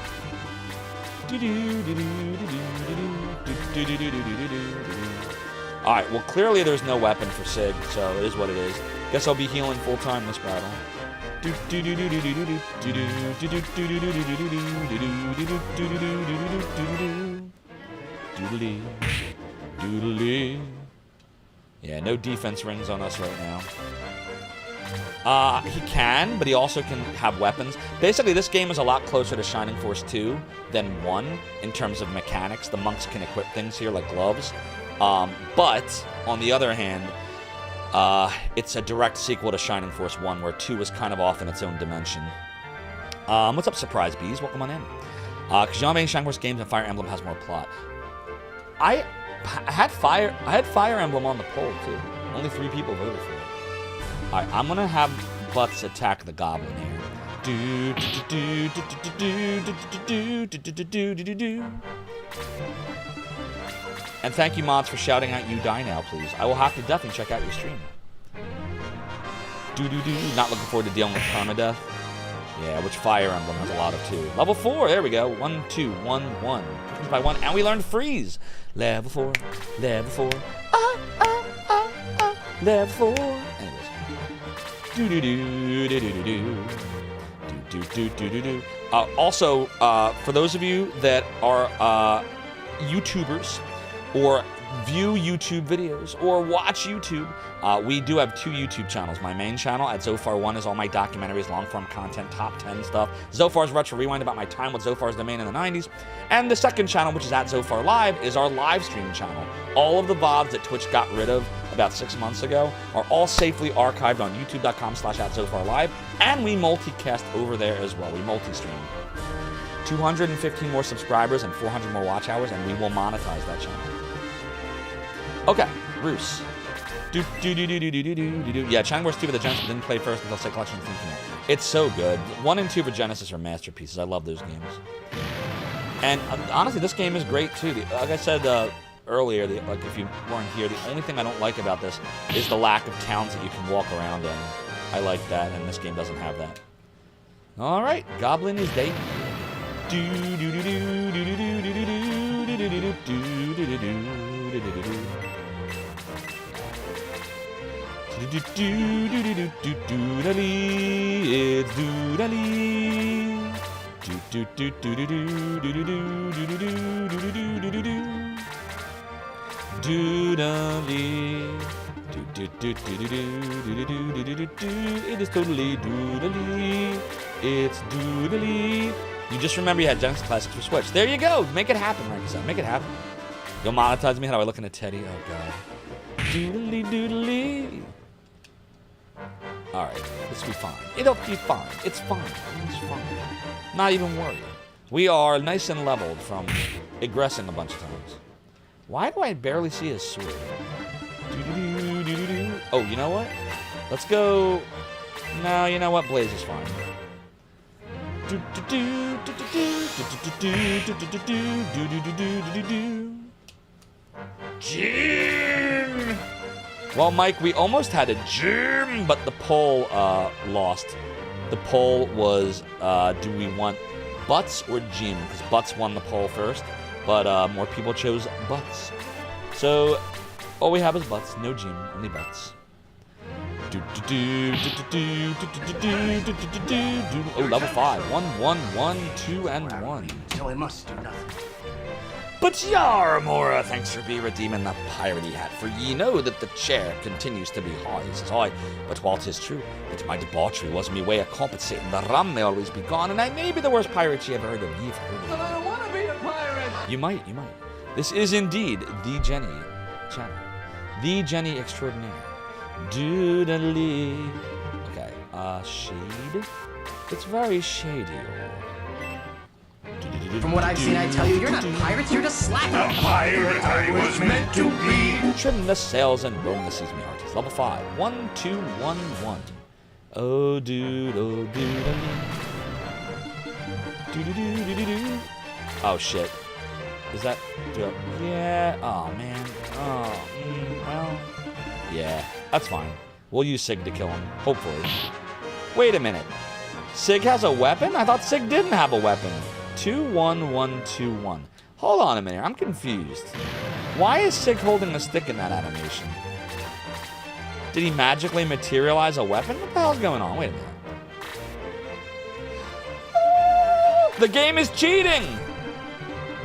[SPEAKER 5] Alright, well clearly there's no weapon for Sig, so it is what it is. Guess I'll be healing full time this battle. Yeah, no defense rings on us right now. He can, but he also can have weapons. Basically, this game is a lot closer to Shining Force 2 than 1 in terms of mechanics. The monks can equip things here like gloves. But, on the other hand, it's a direct sequel to Shining Force 1, where 2 was kind of off in its own dimension. What's up, Surprise Bees? Welcome on in. Because Shining Force games and Fire Emblem has more plot. I had Fire Emblem on the poll, too. Only 3 people voted for it. Alright, I'm gonna have Butts attack the goblin here. And thank you, mods, for shouting out "You die now, please." I will have to definitely check out your stream. Not looking forward to dealing with permadeath. Yeah, which Fire Emblem has a lot of too. Level 4, there we go. 1, 2, 1, 1. By 1, and we learned freeze. Level 4, level 4. Level 4. Also, for those of you that are YouTubers or view YouTube videos or watch YouTube, we do have 2 YouTube channels. My main channel at Zophar1 is all my documentaries, long-form content, top 10 stuff. Zophar's Retro Rewind about my time with Zophar's Domain in the 90s. And the second channel, which is at Zophar Live, is our live stream channel. All of the VODs that Twitch got rid of about 6 months ago are all safely archived on youtube.com/@ZopharLive, and we multicast over there as well. We multi-stream. 215 more subscribers and 400 more watch hours, and we will monetize that channel. Okay, Roos. Yeah, Shining Force 2 for the Genesis didn't play first until Sega Collection came out. It's so good. 1 and 2 for Genesis are masterpieces. I love those games. And honestly, this game is great too. Like I said earlier, like if you weren't here, the only thing I don't like about this is the lack of towns that you can walk around in. I like that, and this game doesn't have that. All right, Goblin is dead. It's It is totally doodly. It's doodly. You just remember you had Genesis Classics for Switch. There you go. Make it happen, like you said. Make it happen. You'll monetize me. How do I look in a Teddy? Oh, God. Doodly doodly. Alright, this will be fine. It'll be fine. It's fine. It's fine. Not even worried. We are nice and leveled from aggressing a bunch of times. Why do I barely see his sword? Oh, you know what? Let's go No, you know what? Blaze is fine. Gym! Well, Mike, we almost had a gym, but the poll lost. The poll was, do we want butts or gym? Because butts won the poll first, but more people chose butts. So, all we have is butts. No gym, only butts. Oh, level 5. 1, 1, 1, 2, and 1.
[SPEAKER 1] So I must do nothing.
[SPEAKER 5] But Yaramora, thanks for be redeeming the piratey hat, for ye know that the chair continues to be high, says I. But while 'tis true that my debauchery was me way of compensating, the rum may always be gone, and I may be the worst pirate ye ever heard of. Ye've heard of.
[SPEAKER 6] But I don't want to be a pirate!
[SPEAKER 5] You might. This is indeed the Jenny channel. The Jenny extraordinaire. Doodly. Okay, shade. It's very shady.
[SPEAKER 12] From what I've seen, I tell you, you're not pirates, you're just slackers.
[SPEAKER 3] A pirate I was meant to be.
[SPEAKER 5] Trim the sails and roam the seas, me hearties. Level 5. 1, 2, 1, 1. Oh, dude, oh, dude. Oh, shit. Is that... Yeah. Oh, man. Oh, well... Yeah, that's fine. We'll use Sig to kill him, hopefully. Wait a minute. Sig has a weapon? I thought Sig didn't have a weapon. 2, 1, 1, 2, 1. Hold on a minute, I'm confused. Why is Sig holding a stick in that animation? Did he magically materialize a weapon? What the hell's going on? Wait a minute. The game is cheating!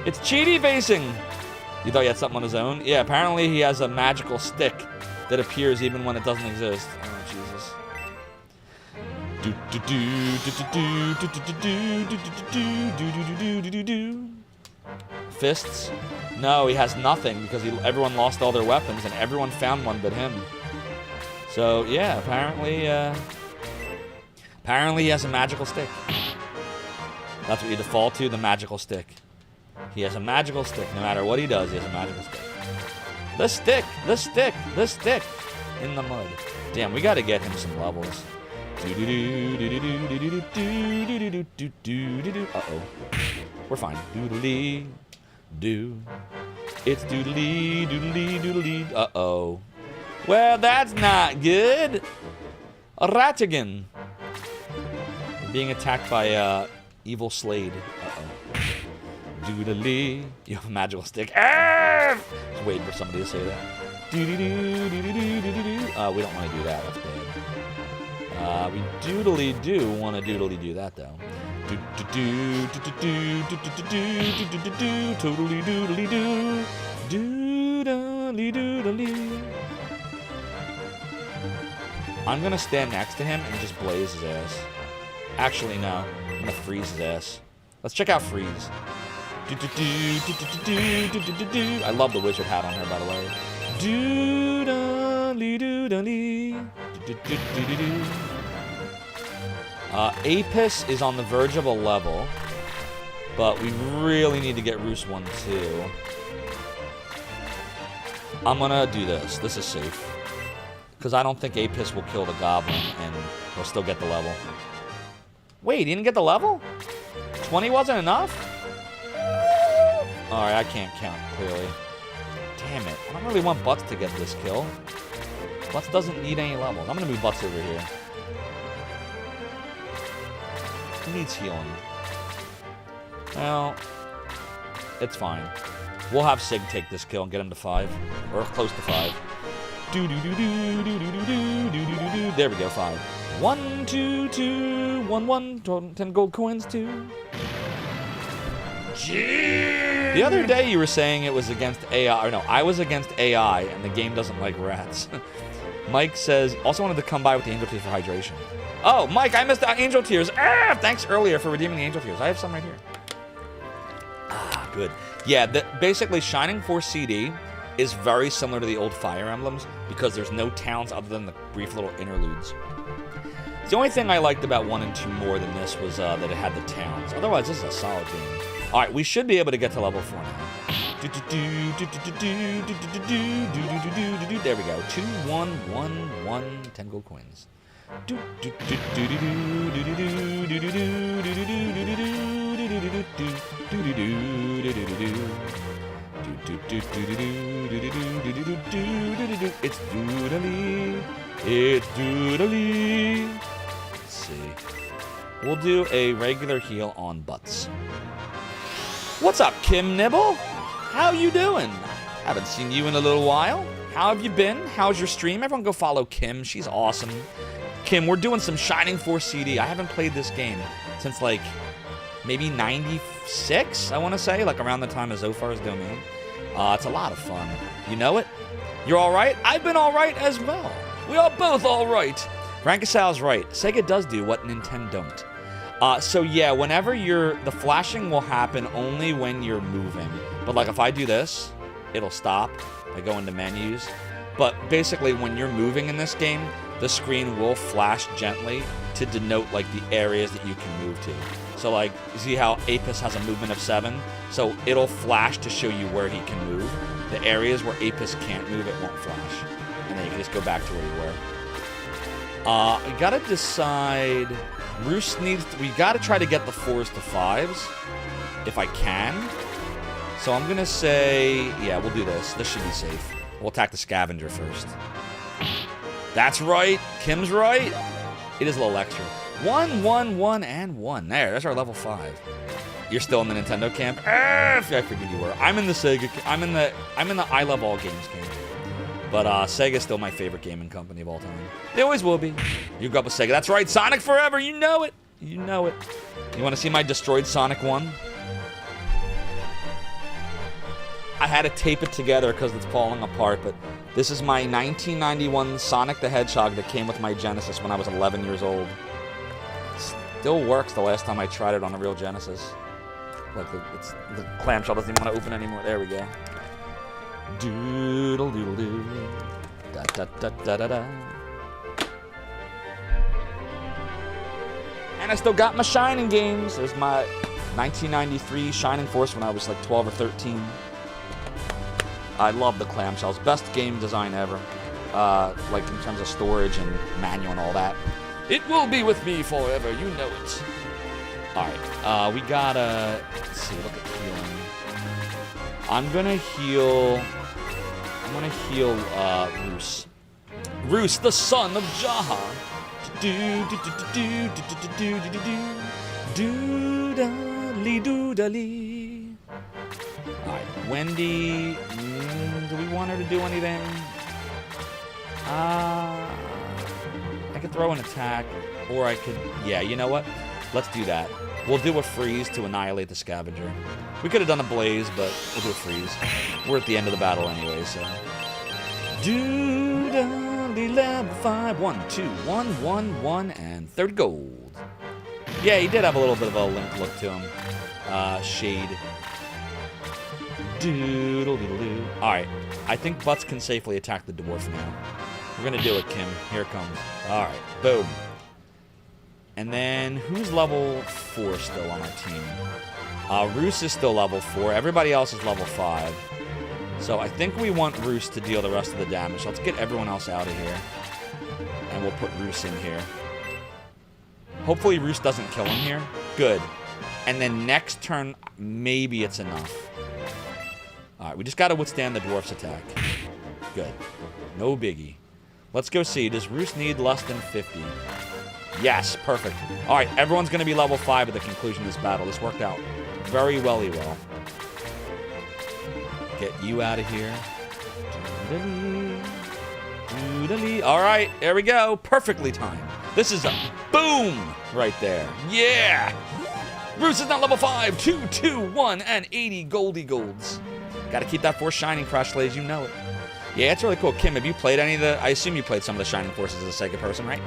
[SPEAKER 5] It's cheaty facing. You thought he had something on his own? Yeah, apparently he has a magical stick that appears even when it doesn't exist. Oh, Jesus. Fists? No, he has nothing because everyone lost all their weapons and everyone found one but him. So yeah, apparently he has a magical stick. That's what you default to, the magical stick. He has a magical stick. No matter what he does, he has a magical stick. The stick in the mud. Damn, we gotta get him some levels. Uh-oh. We're fine. Doodly do. It's doodly doodly doodly. Uh-oh. Well, that's not good. A Ratigan. Being attacked by evil Slade. Uh-oh. Doodly. You have a magical stick. Just waiting for somebody to say that. We don't want to do that. That's bad. We doodly do want to doodly do that though. Totally doodly do. Doodly doodly. I'm gonna stand next to him and just blaze his ass. Actually, no. I'm gonna freeze his ass. Let's check out freeze. I love the wizard hat on her, by the way. Apis is on the verge of a level, but we really need to get Roos 1 too. I'm gonna do this. This is safe. Because I don't think Apis will kill the goblin and he'll still get the level. Wait, he didn't get the level? 20 wasn't enough? Alright, I can't count, clearly. Damn it. I don't really want Butts to get this kill. Butts doesn't need any levels. I'm gonna move Butts over here. He needs healing. Well, it's fine. We'll have Sig take this kill and get him to 5. Or close to 5. There we go, 5. 1, 2, 2, 1, 1, 10 gold coins, 2. The other day you were saying it was against AI, or no, I was against AI, and the game doesn't like rats. Mike says, also wanted to come by with the Angel Tears for hydration. Oh, Mike, I missed the Angel Tears. Thanks earlier for redeeming the Angel Tears. I have some right here. Good. Yeah, basically Shining Force CD is very similar to the old Fire Emblems because there's no towns other than the brief little interludes. The only thing I liked about 1 and 2 more than this was that it had the towns. Otherwise, this is a solid game. All right, we should be able to get to level 4 now. There we go. 2, 1, 1, 1, 10 gold coins. It's doodly. It's doodly. Let's see. We'll do a regular heal on butts. What's up, Kim Nibble? How you doing? Haven't seen you in a little while. How have you been? How's your stream? Everyone go follow Kim. She's awesome. Kim, we're doing some Shining Force CD. I haven't played this game since, like, maybe 96, I want to say, like around the time of Zophar's Domain. It's a lot of fun. You know it? You're all right? I've been all right as well. We are both all right. Rankasal's right. Sega does do what Nintendo don't. So yeah, whenever the flashing will happen only when you're moving. But like if I do this, it'll stop. I go into menus. But basically when you're moving in this game, the screen will flash gently to denote like the areas that you can move to. So like, you see how Apis has a movement of 7? So it'll flash to show you where he can move. The areas where Apis can't move, it won't flash. And then you can just go back to where you were. We gotta decide. Roos needs. We gotta try to get the 4s to 5s, if I can. So I'm gonna say, yeah, we'll do this. This should be safe. We'll attack the scavenger first. That's right. Kim's right. It is a little extra. 1, 1, 1, and 1. There's our level 5. You're still in the Nintendo camp. I figured you were. I'm in the Sega. I'm in the I Love All Games camp. But Sega's still my favorite gaming company of all time. They always will be. You grew up with Sega. That's right. Sonic forever. You know it. You know it. You want to see my destroyed Sonic 1? I had to tape it together because it's falling apart, but this is my 1991 Sonic the Hedgehog that came with my Genesis when I was 11 years old. Still works the last time I tried it on a real Genesis. Like the clamshell doesn't even want to open anymore. There we go. Doodle doodle doo. Da da da da da da. And I still got my Shining games. There's my 1993 Shining Force when I was like 12 or 13. I love the clamshells. Best game design ever. Like in terms of storage and manual and all that. It will be with me forever, you know it. Alright, we gotta... Let's see, look at healing. I'm gonna heal Roos. Roos, the son of Jaha. Doodly doodly. Alright, Wendy... do we want her to do anything? I could throw an attack, or I could... Yeah, you know what? Let's do that. We'll do a freeze to annihilate the scavenger. We could have done a blaze, but we'll do a freeze. We're at the end of the battle anyway, so... Doodly level 5. 1, 2, 1, 1, 1, and 30 gold. Yeah, he did have a little bit of a Link look to him. Shade. Doodle-doodle-doo. Alright, I think Butts can safely attack the dwarf now. We're gonna do it, Kim. Here it comes. Alright, boom. And then, who's level 4 still on our team? Roos is still level 4. Everybody else is level 5. So I think we want Roos to deal the rest of the damage. Let's get everyone else out of here. And we'll put Roos in here. Hopefully Roos doesn't kill him here. Good. And then next turn, maybe it's enough. Alright, we just gotta withstand the dwarf's attack. Good. No biggie. Let's go see. Does Roos need less than 50? Yes, perfect. Alright, everyone's gonna be level 5 at the conclusion of this battle. This worked out very well. Get you out of here. Alright, there we go. Perfectly timed. This is a boom right there. Yeah! Roos is now level 5. 2, 2, 1, and 80 goldie golds. Gotta keep that Force shining, Crash Slays, you know it. Yeah, it's really cool. Kim, have you played any of the... I assume you played some of the Shining Forces as a Sega person, right?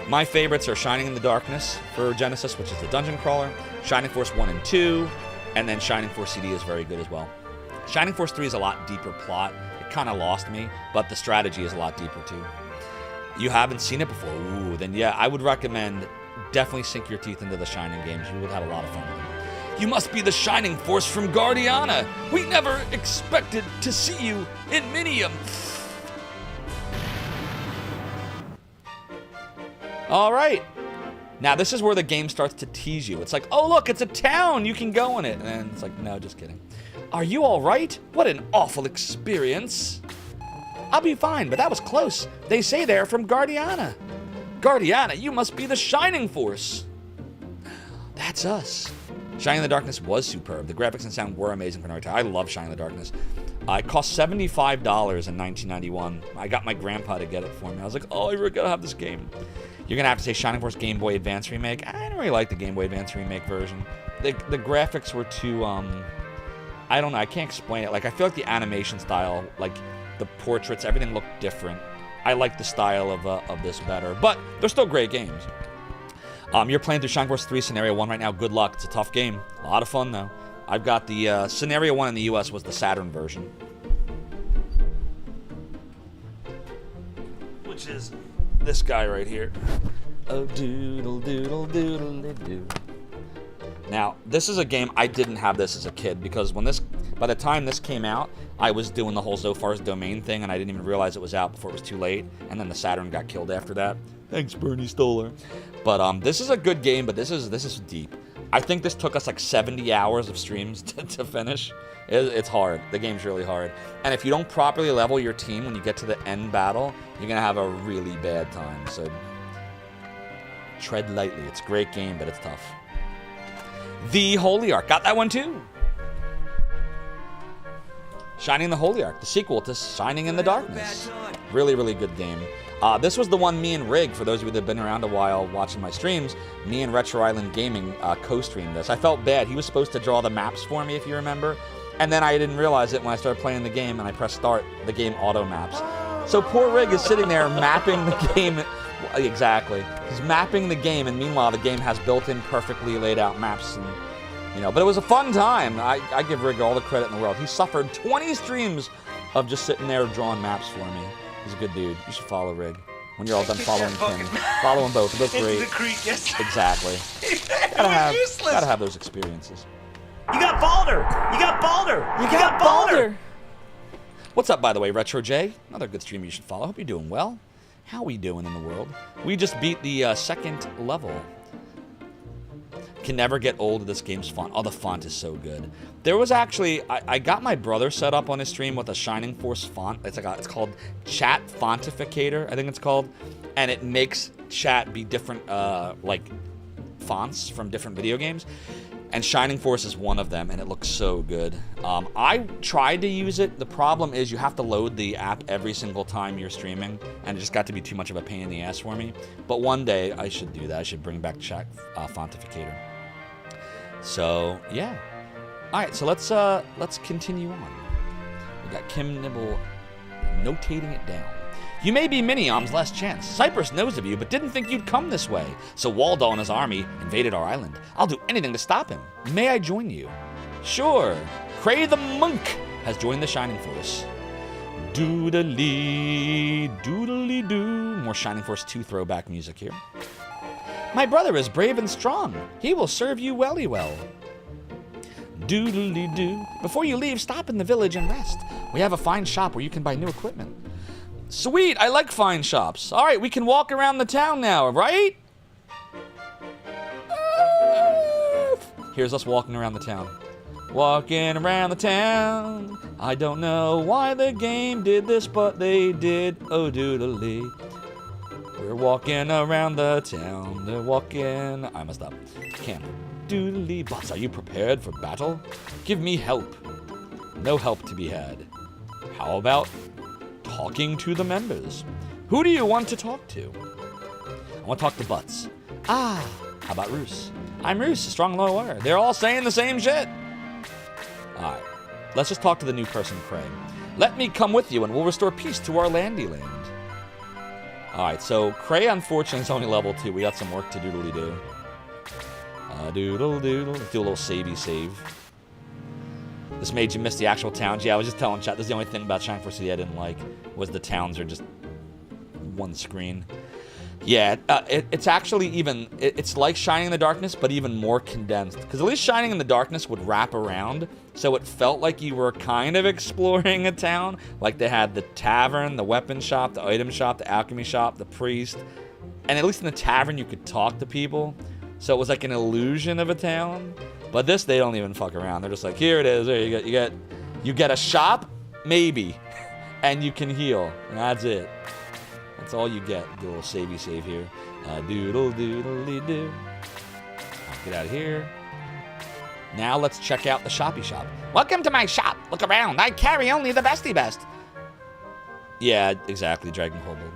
[SPEAKER 5] My favorites are Shining in the Darkness for Genesis, which is the dungeon crawler, Shining Force 1 and 2, and then Shining Force CD is very good as well. Shining Force 3 is a lot deeper plot. It kind of lost me, but the strategy is a lot deeper too. You haven't seen it before? Ooh, then yeah, I would recommend definitely sink your teeth into the Shining games. You would have a lot of fun with them. You must be the Shining Force from Guardiana. We never expected to see you in Minium. All right. Now, this is where the game starts to tease you. It's like, oh, look, it's a town. You can go in it. And it's like, no, just kidding. Are you all right? What an awful experience. I'll be fine, but that was close. They say they're from Guardiana. Guardiana, you must be the Shining Force. That's us. Shining in the Darkness was superb. The graphics and sound were amazing for Naruto. I love Shining in the Darkness. It cost $75 in 1991. I got my grandpa to get it for me. I was like, oh, I really gotta have this game. You're gonna have to say Shining Force Game Boy Advance Remake. I didn't really like the Game Boy Advance Remake version. The graphics were too, I don't know, I can't explain it. Like, I feel like the animation style, like, the portraits, everything looked different. I like the style of this better, but they're still great games. You're playing through Shining Force 3 Scenario 1 right now. Good luck. It's a tough game. A lot of fun, though. I've got the Scenario 1 in the US was the Saturn version. Which is this guy right here. Oh, doodle, doodle, doodle, doo. Now, this is a game, I didn't have this as a kid, because by the time this came out, I was doing the whole Zophar's Domain thing, and I didn't even realize it was out before it was too late, and then the Saturn got killed after that. Thanks, Bernie Stoller. But this is a good game, but this is deep. I think this took us like 70 hours of streams to finish. It's hard. The game's really hard. And if you don't properly level your team when you get to the end battle, you're going to have a really bad time. So tread lightly. It's a great game, but it's tough. The Holy Ark. Got that one too. Shining in the Holy Ark, the sequel to Shining in the Darkness. Really, really good game. This was the one me and Rig, for those of you that have been around a while watching my streams, me and Retro Island Gaming co-streamed this. I felt bad. He was supposed to draw the maps for me, if you remember. And then I didn't realize it when I started playing the game and I pressed start, the game auto maps. So poor Rig is sitting there mapping the game. Exactly. He's mapping the game, and meanwhile the game has built-in perfectly laid out maps. And, you know, but it was a fun time. I give Rig all the credit in the world. He suffered 20 streams of just sitting there drawing maps for me. He's a good dude. You should follow Rig. When you're all done following Kim. Follow them both. They're both great.
[SPEAKER 1] Into the creek, yes.
[SPEAKER 5] Exactly. Gotta have those experiences.
[SPEAKER 1] You got Balder! You got Balder! You got Balder!
[SPEAKER 5] What's up, by the way, Retro J? Another good streamer you should follow. Hope you're doing well. How we doing in the world? We just beat the second level. Can never get old of this game's font. Oh, the font is so good. There was actually, I got my brother set up on his stream with a Shining Force font. It's called Chat Fontificator, I think it's called. And it makes chat be different, like, fonts from different video games. And Shining Force is one of them, and it looks so good. I tried to use it. The problem is you have to load the app every single time you're streaming, and it just got to be too much of a pain in the ass for me. But one day I should do that. I should bring back Chat Fontificator. So yeah. All right, so let's continue on. We got Kim Nibble notating it down. You may be Miniom's last chance. Cypress knows of you, but didn't think you'd come this way. So Waldo and his army invaded our island. I'll do anything to stop him. May I join you? Sure. Cray the Monk has joined the Shining Force. Doodly, doodly doo. More Shining Force 2 throwback music here. My brother is brave and strong. He will serve you welly well. Doodly doo. Before you leave, stop in the village and rest. We have a fine shop where you can buy new equipment. Sweet, I like fine shops. All right, we can walk around the town now, right? Here's us walking around the town. Walking around the town. I don't know why the game did this, but they did. Oh, doodly. We're walking around the town. They're walking. I messed up. Cam. Doodly. Boss, are you prepared for battle? Give me help. No help to be had. How about talking to the members? Who do you want to talk to? I want to talk to Butts. Ah, how about Roos? I'm Roos, a strong loyal warrior. They're all saying the same shit. All right, let's just talk to the new person, Craig. Let me come with you and we'll restore peace to our landy land. All right, so Cray, unfortunately, is only level 2. We got some work to doodly-do. Doodle-doodle. Let's do a little savey save. This made you miss the actual towns. Yeah, I was just telling chat, this is the only thing about Shining Force CD I didn't like, was the towns are just one screen. Yeah, it's actually even, it's like Shining in the Darkness, but even more condensed. Because at least Shining in the Darkness would wrap around, so it felt like you were kind of exploring a town. Like they had the tavern, the weapon shop, the item shop, the alchemy shop, the priest. and at least in the tavern you could talk to people, so it was like an illusion of a town. But this, they don't even fuck around. They're just like, here it is. There you get a shop, maybe, and you can heal, and that's it. That's all you get. Do a little savey save here. Doodle doodly doo. Get out of here. Now let's check out the shoppy shop. Welcome to my shop. Look around. I carry only the bestie best. Yeah, exactly. Dragon Kobold.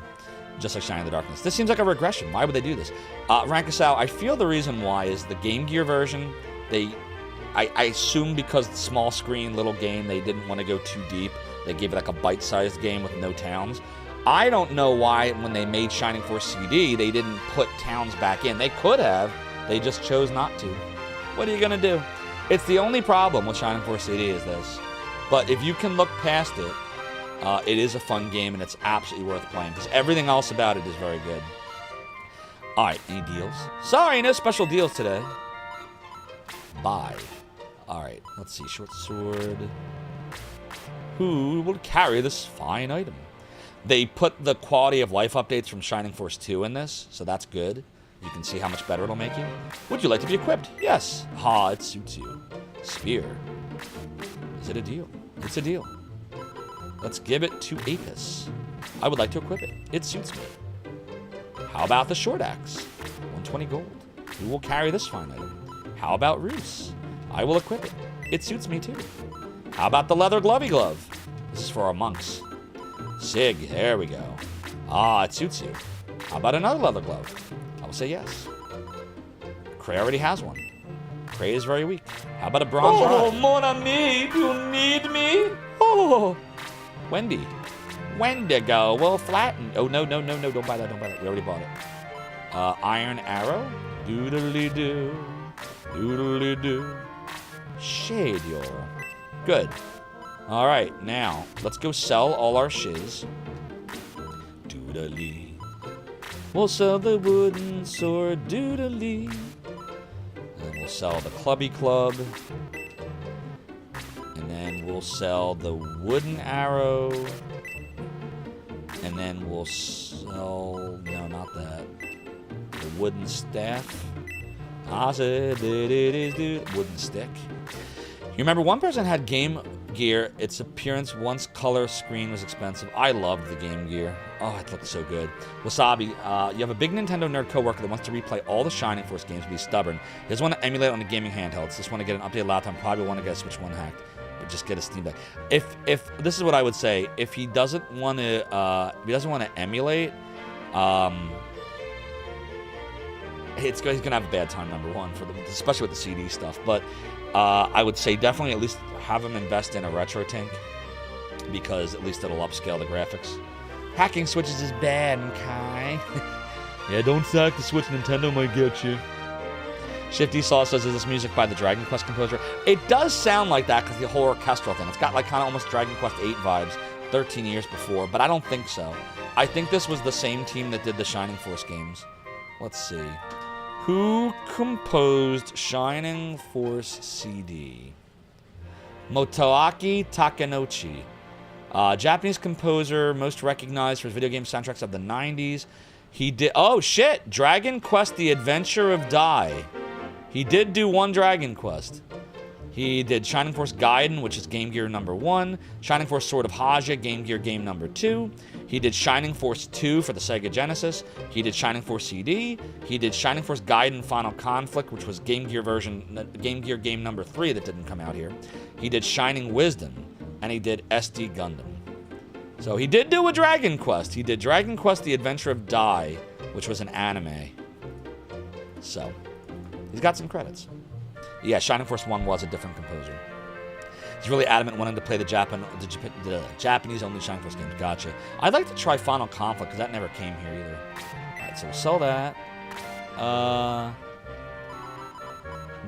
[SPEAKER 5] Just like Shine in the Darkness. This seems like a regression. Why would they do this? Rankasau, I feel the reason why is the Game Gear version. I assume because the small screen, little game, they didn't want to go too deep. They gave it like a bite-sized game with no towns. I don't know why when they made Shining Force CD, they didn't put towns back in. They could have. They just chose not to. What are you going to do? It's the only problem with Shining Force CD is this. But if you can look past it, it is a fun game and it's absolutely worth playing because everything else about it is very good. Alright, any deals? Sorry, no special deals today. Bye. Alright, let's see. Short sword. Who will carry this fine item? They put the quality of life updates from Shining Force 2 in this, so that's good. You can see how much better it'll make you. Would you like to be equipped? Yes. Ha, it suits you. Spear. Is it a deal? It's a deal. Let's give it to Apis. I would like to equip it. It suits me. How about the short axe? 120 gold. Who will carry this fine item? How about Roos? I will equip it. It suits me too. How about the leather glovey glove? This is for our monks. Sig, there we go. Ah, it suits you. How about another leather glove? I will say yes. Cray already has one. Cray is very weak. How about a bronze rod? Oh, mon ami, do you need me? Oh, Wendy. Wendigo will flatten. Oh, no, don't buy that, We already bought it. Iron arrow. Doodly-doo. Doodly-doo. Shade, y'all. Good. All right, now, let's go sell all our shiz. Doodly. We'll sell the wooden sword, doodly. And we'll sell the clubby club. And then we'll sell the wooden arrow. And then we'll sell... No, not that. The wooden staff. I said it is, dude. Wooden stick. You remember one person had Game Gear. Its appearance once color screen was expensive. I loved the Game Gear. Oh, it looked so good. Wasabi, you have a big Nintendo nerd coworker that wants to replay all the Shining Force games, but he's stubborn. He doesn't want to emulate on the gaming handhelds. Just want to get an updated laptop. Probably want to get a Switch 1 hacked, but just get a Steam Deck. If this is what I would say, if he doesn't want to, emulate, he's gonna have a bad time. Number one, especially with the CD stuff, but. I would say definitely at least have him invest in a retro tank because at least it'll upscale the graphics. Hacking Switches is bad, Kai. Yeah, don't sack the Switch. Nintendo might get you. Shifty Saw says, is this music by the Dragon Quest composer? It does sound like that because the whole orchestral thing. It's got like kind of almost Dragon Quest 8 vibes 13 years before, but I don't think so. I think this was the same team that did the Shining Force games. Let's see. Who composed Shining Force CD? Motoaki Takenouchi. Japanese composer, most recognized for his video game soundtracks of the 90s. He did... Oh, shit! Dragon Quest The Adventure of Dai. He did do one Dragon Quest. He did Shining Force Gaiden, which is Game Gear number 1. Shining Force Sword of Haja, Game Gear game number 2. He did Shining Force 2 for the Sega Genesis. He did Shining Force CD. He did Shining Force Gaiden Final Conflict, which was Game Gear game number 3 that didn't come out here. He did Shining Wisdom, and he did SD Gundam. So he did do a Dragon Quest. He did Dragon Quest The Adventure of Dai, which was an anime. So, he's got some credits. Yeah, Shining Force 1 was a different composer. He's really adamant wanting to play the Japanese-only Shining Force games. Gotcha. I'd like to try Final Conflict, because that never came here either. Alright, so we'll sell that.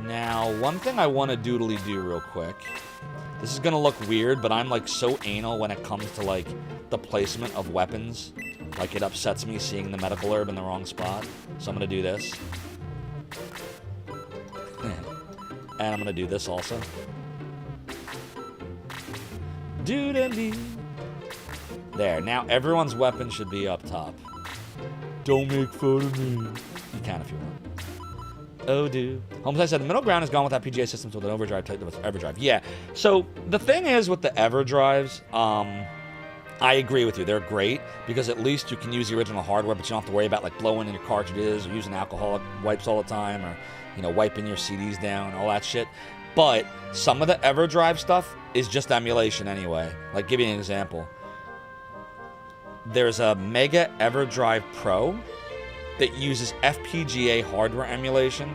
[SPEAKER 5] Now, one thing I want to doodly-do real quick. This is going to look weird, but I'm, like, so anal when it comes to, like, the placement of weapons. Like, it upsets me seeing the medical herb in the wrong spot. So I'm going to do this. And I'm going to do this also. Doodly. There. Now everyone's weapon should be up top. Don't make fun of me. You can if you want. Oh, dude. Holmes, I said the middle ground has gone with FPGA systems with an overdrive type with EverDrive. Yeah. So the thing is with the EverDrives, I agree with you. They're great because at least you can use the original hardware, but you don't have to worry about like blowing in your cartridges or using alcoholic wipes all the time, or wiping your CDs down, all that shit. But some of the EverDrive stuff is just emulation anyway. Like, give you an example. There's a Mega EverDrive Pro that uses FPGA hardware emulation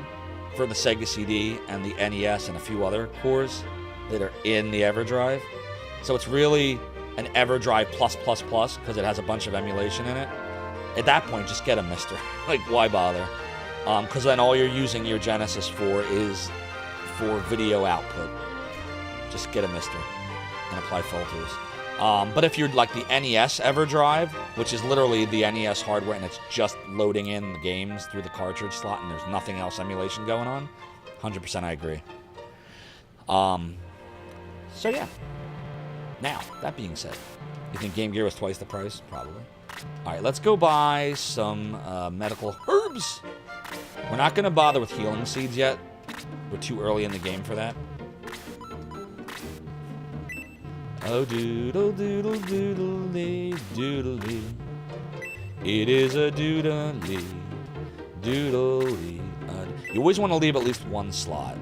[SPEAKER 5] for the Sega CD and the NES and a few other cores that are in the EverDrive. So it's really an EverDrive plus because it has a bunch of emulation in it. At that point, just get a Mister. Like, why bother? Because then all you're using your Genesis for is for video output. Just get a Mister and apply filters. But if you're like the NES EverDrive, which is literally the NES hardware and it's just loading in the games through the cartridge slot and there's nothing else emulation going on, 100% I agree. So yeah. Now, that being said, you think Game Gear was twice the price? Probably. All right, let's go buy some medical herbs. We're not going to bother with healing seeds yet. We're too early in the game for that. Oh, doodle, doodle, doodle-dee, doodle-dee. It is a doodle-dee, doodle-dee. You always want to leave at least one slot.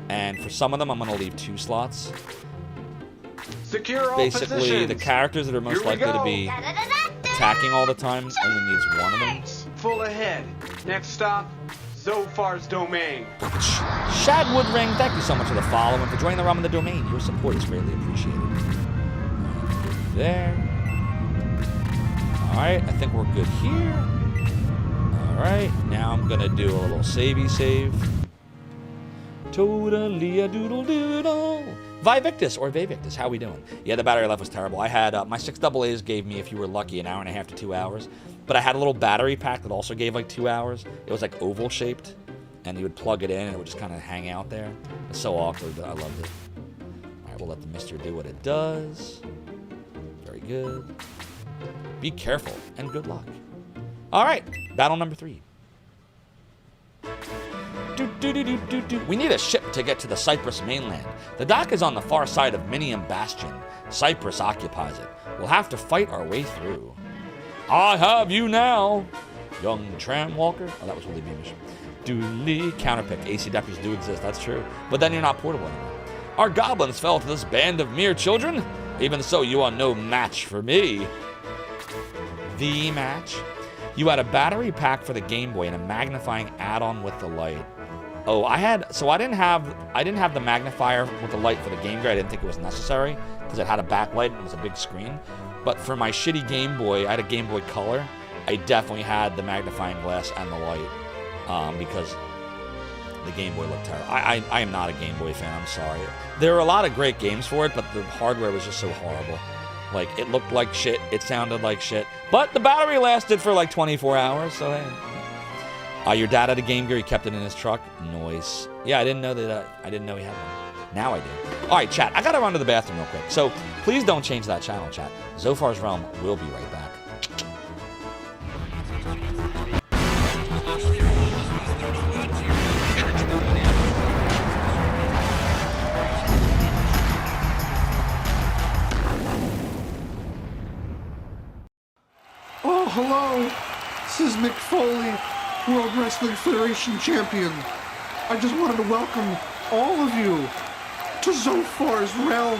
[SPEAKER 5] And for some of them, I'm going to leave 2 slots.
[SPEAKER 6] Secure all
[SPEAKER 5] Basically,
[SPEAKER 6] positions.
[SPEAKER 5] the characters that are most likely to be attacking all the time only needs one of them.
[SPEAKER 6] Full ahead. Next stop, Zophar's domain.
[SPEAKER 5] Shadwood Ring, thank you so much for the follow and for joining the realm of the domain. Your support is greatly appreciated. There. Alright, I think we're good here. Alright, now I'm gonna do a little savey save. Totally a doodle doodle. Vivictus or Vavictus, how we doing? Yeah, the battery life was terrible. I had my 6AA's gave me, if you were lucky, an hour and a half to 2 hours. But I had a little battery pack that also gave like 2 hours. It was like oval shaped, and you would plug it in and it would just kind of hang out there. It's so awkward, but I loved it. All right, we'll let the Mister do what it does. Very good. Be careful and good luck. All right, battle number 3. We need a ship to get to the Cyprus mainland. The dock is on the far side of Minium Bastion. Cyprus occupies it. We'll have to fight our way through. I have you now, young tram walker. Oh, that was Willie Beamish. Dooley counterpick. AC adapters do exist, that's true. But then you're not portable anymore. Our goblins fell to this band of mere children. Even so, you are no match for me. The match? You had a battery pack for the Game Boy and a magnifying add-on with the light. Oh, I didn't have the magnifier with the light for the Game Gear. I didn't think it was necessary because it had a backlight and it was a big screen. But for my shitty Game Boy, I had a Game Boy Color. I definitely had the magnifying glass and the light because the Game Boy looked terrible. I am not a Game Boy fan. I'm sorry. There are a lot of great games for it, but the hardware was just so horrible. Like, it looked like shit. It sounded like shit. But the battery lasted for like 24 hours, so hey. Your dad had a Game Gear. He kept it in his truck. Nice. Yeah, I didn't know that. I didn't know he had one. Now I do. All right, chat. I got to run to the bathroom real quick. So please don't change that channel, chat. Zophar's Realm will be right back.
[SPEAKER 13] Oh, hello. This is Mick Foley, World Wrestling Federation Champion. I just wanted to welcome all of you to Zophar's Realm.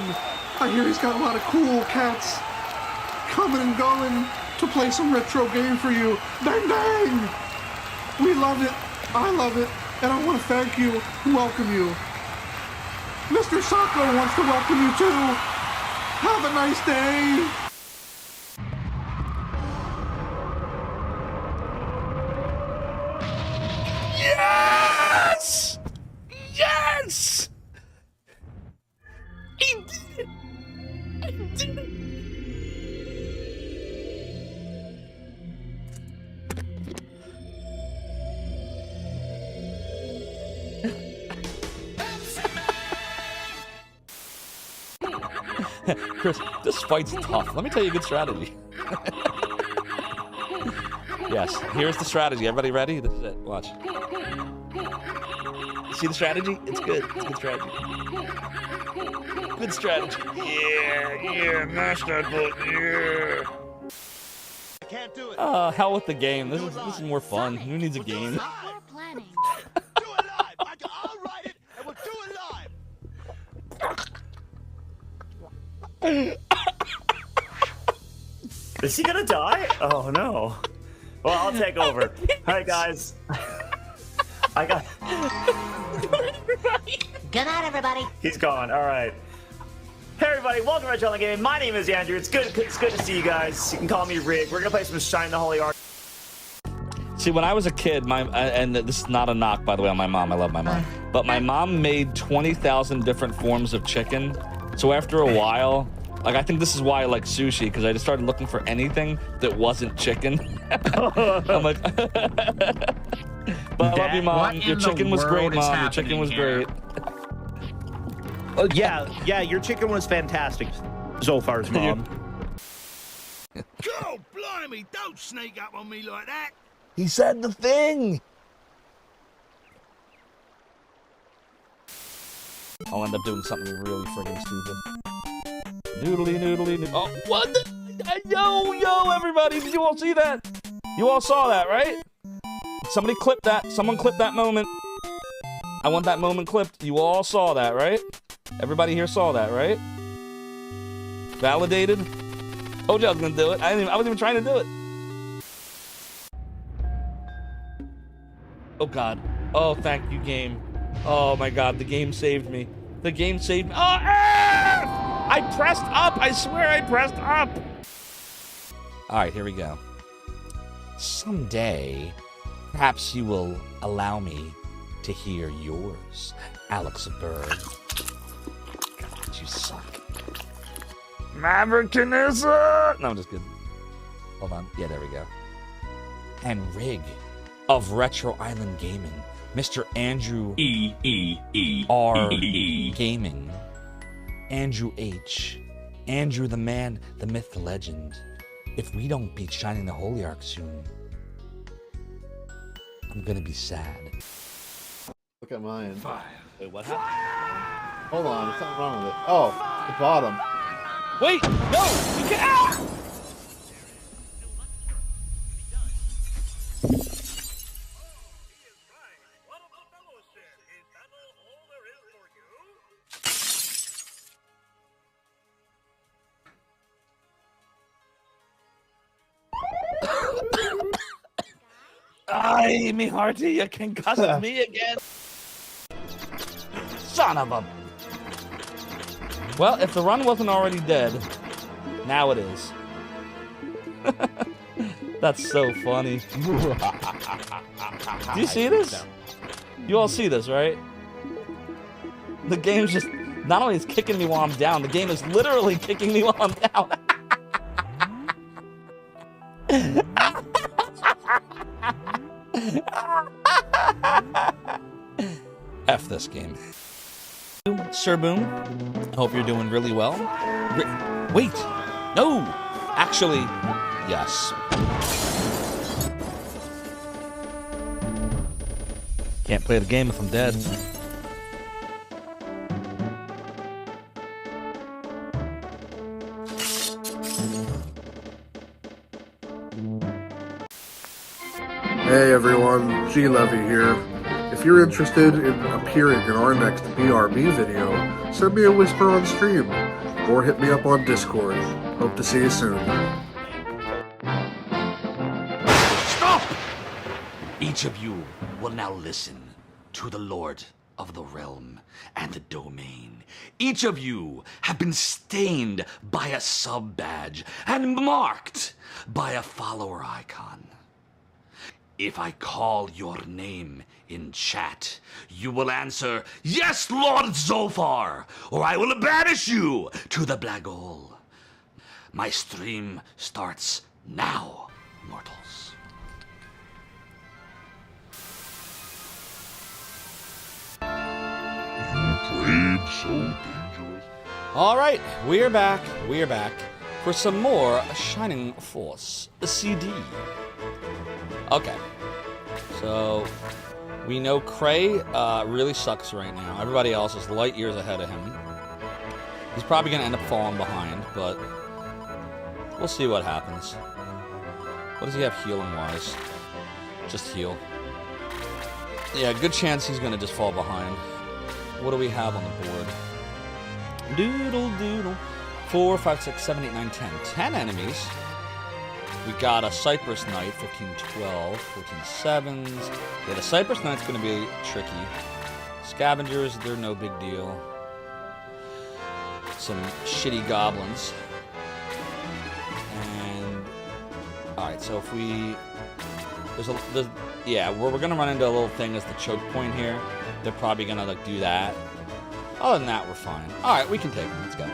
[SPEAKER 13] I hear he's got a lot of cool cats coming and going to play some retro game for you. Bang, bang! We love it. I love it. And I want to thank you and welcome you. Mr. Sacco wants to welcome you too. Have a nice day.
[SPEAKER 5] Yes! Yes! I did it! I did it! Chris, this fight's tough. Let me tell you a good strategy. Yes, here's the strategy. Everybody ready? This is it. Watch. See the strategy? It's good. It's good strategy. Good strategy. Yeah, mash that button, yeah.
[SPEAKER 14] I can't do it.
[SPEAKER 5] Hell with the game. This is more fun. Who needs a game?
[SPEAKER 14] Do it live. I'll write it, and we'll do it live.
[SPEAKER 15] Is he gonna die? Oh no. Well, I'll take over. Hi guys. I got.
[SPEAKER 16] Good night, everybody.
[SPEAKER 15] He's gone. All right. Hey everybody, welcome to Retrogaming Gaming. My name is Andrew. It's good to see you guys. You can call me Rig. We're gonna play some Shine the Holy Ark.
[SPEAKER 5] See, when I was a kid, and this is not a knock, by the way, on my mom. I love my mom, but my mom made 20,000 different forms of chicken. So after a while, like I think this is why I like sushi, because I just started looking for anything that wasn't chicken. I'm like, but I love you, Mom. Your chicken was great, Mom. Your chicken was great.
[SPEAKER 15] Oh, yeah, your chicken was fantastic. Zolfar's mom.
[SPEAKER 14] God, blimey, don't sneak up on me like that.
[SPEAKER 5] He said the thing. I'll end up doing something really friggin' stupid. Noodly, noodly, noodly. Oh, what the? Yo, everybody, did you all see that? You all saw that, right? Somebody clip that. Someone clip that moment. I want that moment clipped. You all saw that, right? Everybody here saw that, right? Validated? Told you I was gonna do it. I wasn't even trying to do it. Oh God. Oh, thank you, game. Oh my God, the game saved me. The game saved me. Oh, ah! I pressed up. I swear I pressed up. All right, here we go. Someday, perhaps you will allow me to hear yours, Alex Bird. God, you suck. Mavericknessa! No, I'm just kidding. Hold on. Yeah, there we go. And Rig of Retro Island Gaming, Mr. Andrew R. Gaming, Andrew H., Andrew the man, the myth, the legend. If we don't beat Shining the Holy Ark soon, I'm gonna be sad.
[SPEAKER 17] Look at mine.
[SPEAKER 5] Wait, what happened?
[SPEAKER 17] Hold on, there's something wrong with it. Oh, the bottom.
[SPEAKER 5] Wait, no! You can't! Ah! Ay, me hearty, you concussed me again. Son of a... Well, if the run wasn't already dead, now it is. That's so funny. Do you see this? You all see this, right? The game's just... Not only is kicking me while I'm down, the game is literally kicking me while I'm down. F this game. Sir Boom, hope you're doing really well. Wait, no, actually, yes. Can't play the game if I'm dead.
[SPEAKER 13] Hey everyone, G Levy here. If you're interested in appearing in our next BRB video, send me a whisper on stream, or hit me up on Discord. Hope to see you soon.
[SPEAKER 1] Stop! Each of you will now listen to the Lord of the Realm and the Domain. Each of you have been stained by a sub-badge and marked by a follower icon. If I call your name in chat, you will answer, "Yes, Lord Zophar," or I will banish you to the black hole. My stream starts now, mortals.
[SPEAKER 3] Afraid so dangerous.
[SPEAKER 5] All right, we're back for some more Shining Force CD. Okay. So, we know Cray really sucks right now. Everybody else is light years ahead of him. He's probably going to end up falling behind, but we'll see what happens. What does he have healing-wise? Just heal. Yeah, good chance he's going to just fall behind. What do we have on the board? Doodle doodle. 4, 5, 6, 7, 8, 9, 10. 10 enemies. We got a Cypress Knight, 15, 12, 14 sevens. Yeah, the Cypress Knight's going to be tricky. Scavengers, they're no big deal. Some shitty goblins. And alright, so if we... yeah, where we're going to run into a little thing is the choke point here. They're probably going to like do that. Other than that, we're fine. Alright, we can take them. Let's go.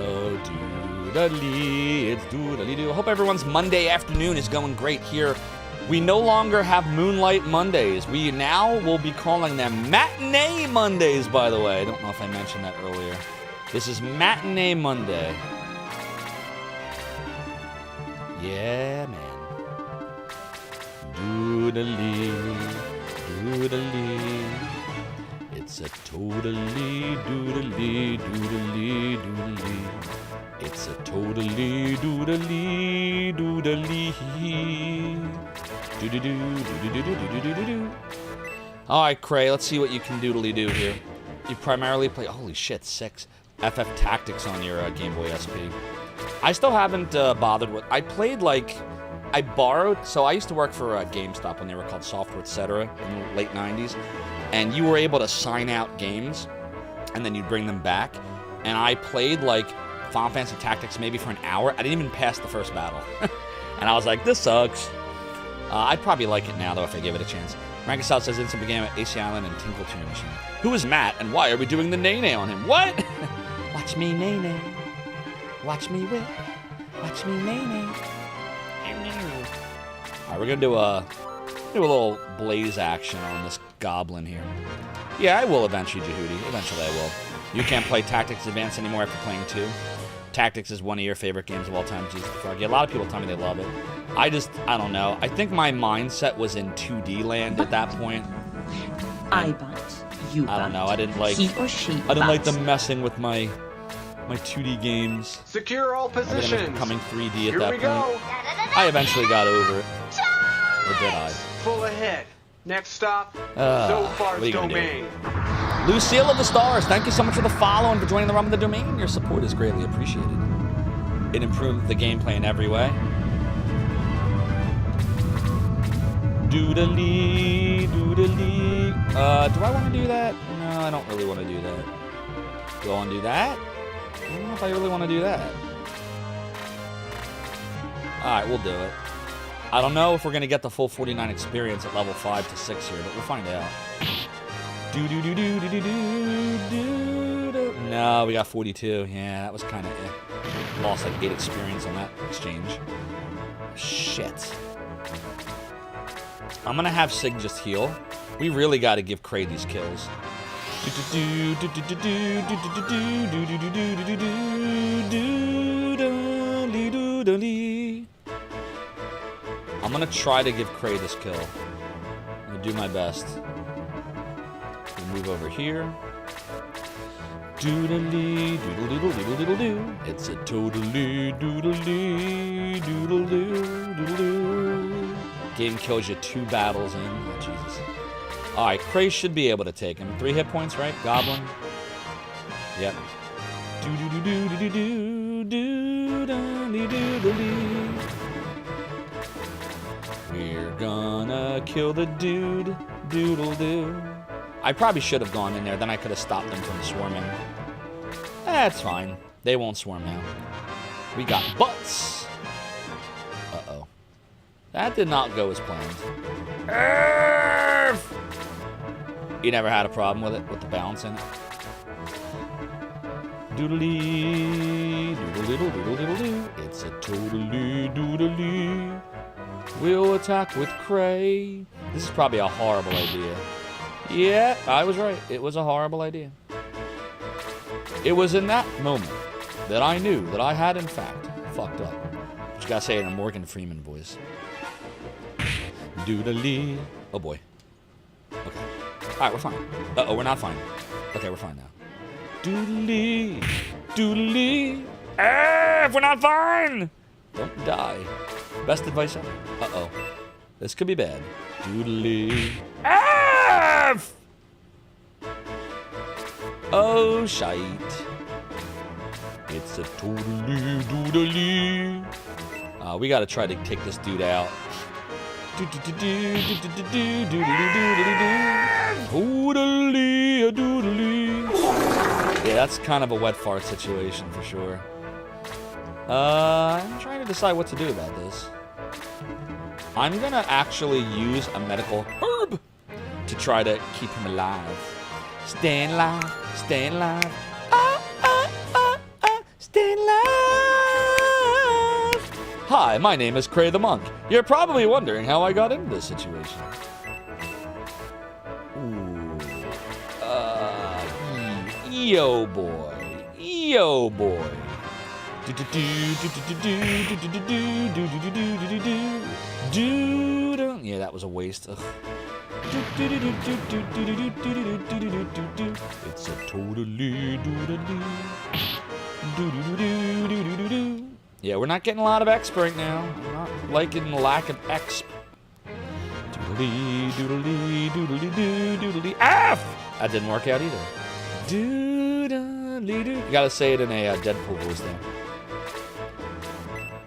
[SPEAKER 5] Oh, doodly, it's doodly-doo. I hope everyone's Monday afternoon is going great here. We no longer have Moonlight Mondays. We now will be calling them Matinee Mondays, by the way. I don't know if I mentioned that earlier. This is Matinee Monday. Yeah, man. Doodly, doodly. It's a totally doodly, doodly, doodly. It's a totally doodly, doodly. Do-do-do-do-do-do-do-do-do-do. Alright, Cray, let's see what you can doodly-do here. You primarily play... Holy shit, 6. FF Tactics on your Game Boy SP. I still haven't bothered with... I played, like... I borrowed... So I used to work for GameStop when they were called Software Etc. in the late 90s. And you were able to sign out games, and then you'd bring them back. And I played, like, Final Fantasy Tactics maybe for an hour. I didn't even pass the first battle. And I was like, this sucks. I'd probably like it now, though, if I give it a chance. Rankasout says Instant began at AC Island and Tinkle to Your Machine. Who is Matt, and why are we doing the nay-nay on him? What? Watch me nay-nay. Watch me whip. Watch me nay-nay. Alright, we're gonna do a little blaze action on this goblin here. Yeah, I will eventually, Jehudi. Eventually I will. You can't play Tactics Advance anymore after playing 2. Tactics is one of your favorite games of all time, Jesus Froggy. A lot of people tell me they love it. I don't know. I think my mindset was in 2D land at that point.
[SPEAKER 10] I butt, you butt.
[SPEAKER 5] I don't know. I didn't like...
[SPEAKER 10] He or she
[SPEAKER 5] I didn't like them messing with my 2D games.
[SPEAKER 6] Secure all positions.
[SPEAKER 5] Everything was becoming 3D at that point.
[SPEAKER 6] Go.
[SPEAKER 5] I eventually got over it. Or did I?
[SPEAKER 6] Full ahead. Next stop,
[SPEAKER 5] Zofar's
[SPEAKER 6] Domain.
[SPEAKER 5] Lucille of the Stars, thank you so much for the follow and for joining the Realm of the Domain. Your support is greatly appreciated. It improved the gameplay in every way. Doodly, doodly. Do I want to do that? No, I don't really want to do that. Do I want to do that? I don't know if I really want to do that. Alright, we'll do it. I don't know if we're going to get the full 49 experience at level 5 to 6 here, but we'll find out. No, we got 42. Yeah, that was kind of lost like 8 experience on that exchange. Shit. I'm going to have Sig just heal. We really got to give Cray these kills. I'm going to try to give Cray this kill. I'm going to do my best. We'll move over here. Doodly, doodle, doodle, doodle, doodle, doo. It's a totally doodly, doodle, doo, doodle, doo. Game kills you 2 battles in. Oh, Jesus. Alright, Cray should be able to take him. 3 hit points, right? Goblin. Yep. We're gonna kill the dude. Doodle doo. I probably should have gone in there, then I could have stopped them from swarming. That's fine. They won't swarm now. We got butts. Uh-oh. That did not go as planned. You never had a problem with it, with the balance in it? Doodly, doodle diddle doodle diddle doo. It's a totally doodly. We'll attack with Cray. This is probably a horrible idea. Yeah, I was right. It was a horrible idea. It was in that moment that I knew that I had, in fact, fucked up. gotta say it in a Morgan Freeman voice. Doodly. Oh boy. Okay. Alright, we're fine. Uh-oh, we're not fine. Okay, we're fine now. Doodly. Doodly. F! We're not fine! Don't die. Best advice ever. Uh-oh. This could be bad. Doodly. F! Oh, shite. It's a totally doodly. We gotta try to take this dude out. Yeah, that's kind of a wet fart situation for sure. I'm trying to decide what to do about this. I'm gonna actually use a medical herb to try to keep him alive. Staying alive, staying alive. Staying alive. Hi, my name is Cray the Monk. You're probably wondering how I got into this situation. Ooh. Yo boy. Yo boy. Yeah, that was a waste. Ugh. It's a totally doodly. Yeah, we're not getting a lot of exp right now. I'm not liking the lack of exp. Doodly, doodly, doodly, doodly, F! That didn't work out either. Doodly, doo. You gotta say it in a Deadpool voice there.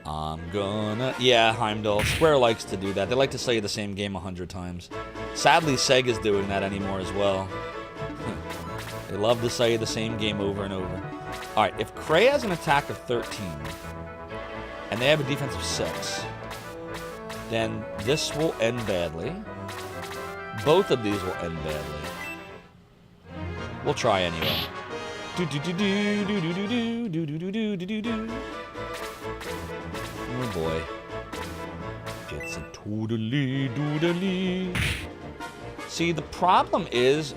[SPEAKER 5] I'm gonna... Yeah, Heimdall. Square likes to do that. They like to say the same game 100 times. Sadly, Sega's doing that anymore as well. They love to say the same game over and over. Alright, if Cray has an attack of 13, and they have a defense of 6, then this will end badly. Both of these will end badly. We'll try anyway. Oh boy. It's a totally doodly. See, the problem is...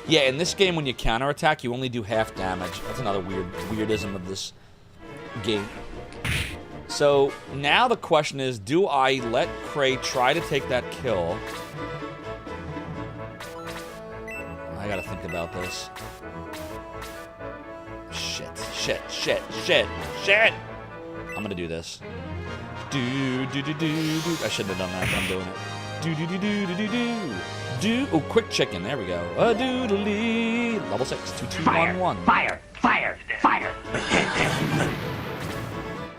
[SPEAKER 5] Yeah, in this game, when you counterattack, you only do half damage. That's another weirdism of this game. So, now the question is, do I let Cray try to take that kill? I gotta think about this. Shit. I'm gonna do this. I shouldn't have done that, but I'm doing it. Oh, quick chicken. There we go. A doodly. Level 6. 2211.
[SPEAKER 8] Fire!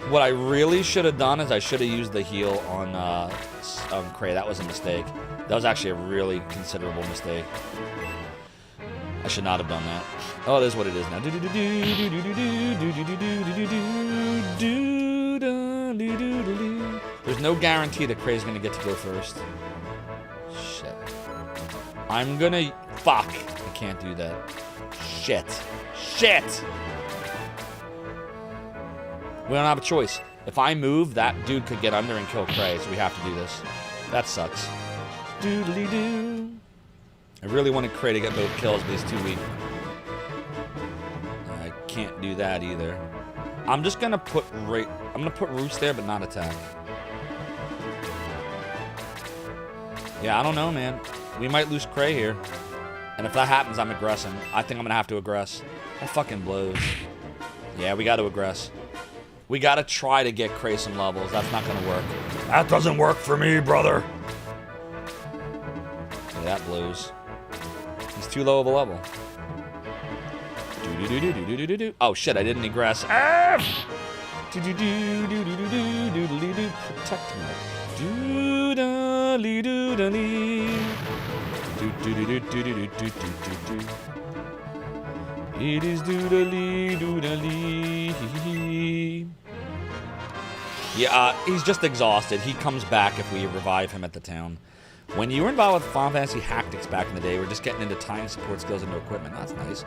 [SPEAKER 5] What I really should have done is I should have used the heal on Cray. That was a mistake. That was actually a really considerable mistake. I should not have done that. Oh, it is what it is now. There's no guarantee that Cray's gonna get to go first. Shit. I'm gonna... Fuck. I can't do that. Shit. We don't have a choice. If I move, that dude could get under and kill Cray, so we have to do this. That sucks. Doodly-doo. I really wanted Cray to get both kills, but he's too weak. I can't do that either. I'm just gonna put Roos there, but not attack. Yeah, I don't know, man. We might lose Cray here. And if that happens, I'm aggressing. I think I'm gonna have to aggress. That fucking blows. Yeah, we gotta aggress. We gotta try to get Cray some levels. That's not gonna work. That doesn't work for me, brother. Yeah, that blows. He's too low of a level. Oh shit, I didn't aggress. F! Protect me. It is doodly. Yeah, he's just exhausted. He comes back if we revive him at the town. When you were involved with Final Fantasy Tactics back in the day, we're just getting into time support skills into equipment. That's nice.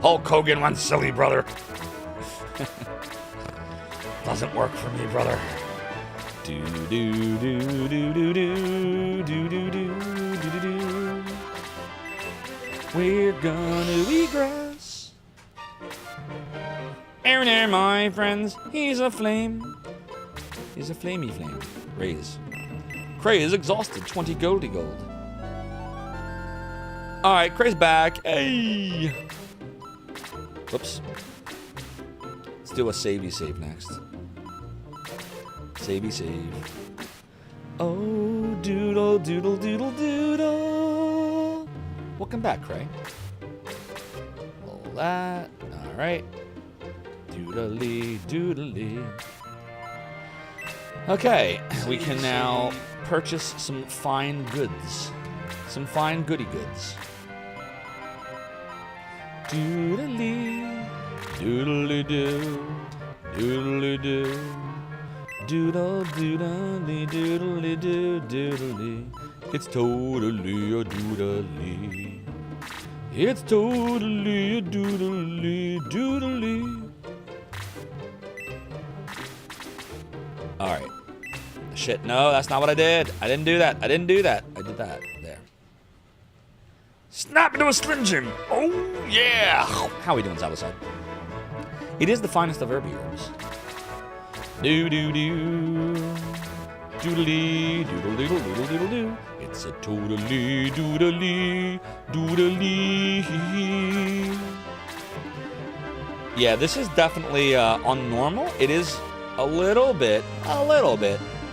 [SPEAKER 5] Hulk Hogan went silly, brother. Doesn't work for me, brother. We're gonna egress. Aaron, my friends, he's a flame. He's a flamey flame. Raise. Cray is exhausted. 20 gold. Alright, Cray's back. Hey! Whoops. Let's do a savey save next. Savey save. Oh, doodle, doodle, doodle, doodle. Welcome back, Cray. All that. Alright. Doodly, doodly. Okay, we can now purchase some fine goods. Some fine goody goods. Doodly, doodly doo, doodly doo, doodle doodly doodly doo doodly. It's totally a doodly. It's totally a doodly doodly. Alright. Shit, no, that's not what I did. I didn't do that. I did that. There. Snap into a Slim Jim. Oh, yeah. How are we doing, Salazar? It is the finest of herbs. Do-do-do. Doodly, doodle-doodle-doodle-doodle-doo. It's a totally doodly, doodly. Yeah, this is definitely on normal. It is a little bit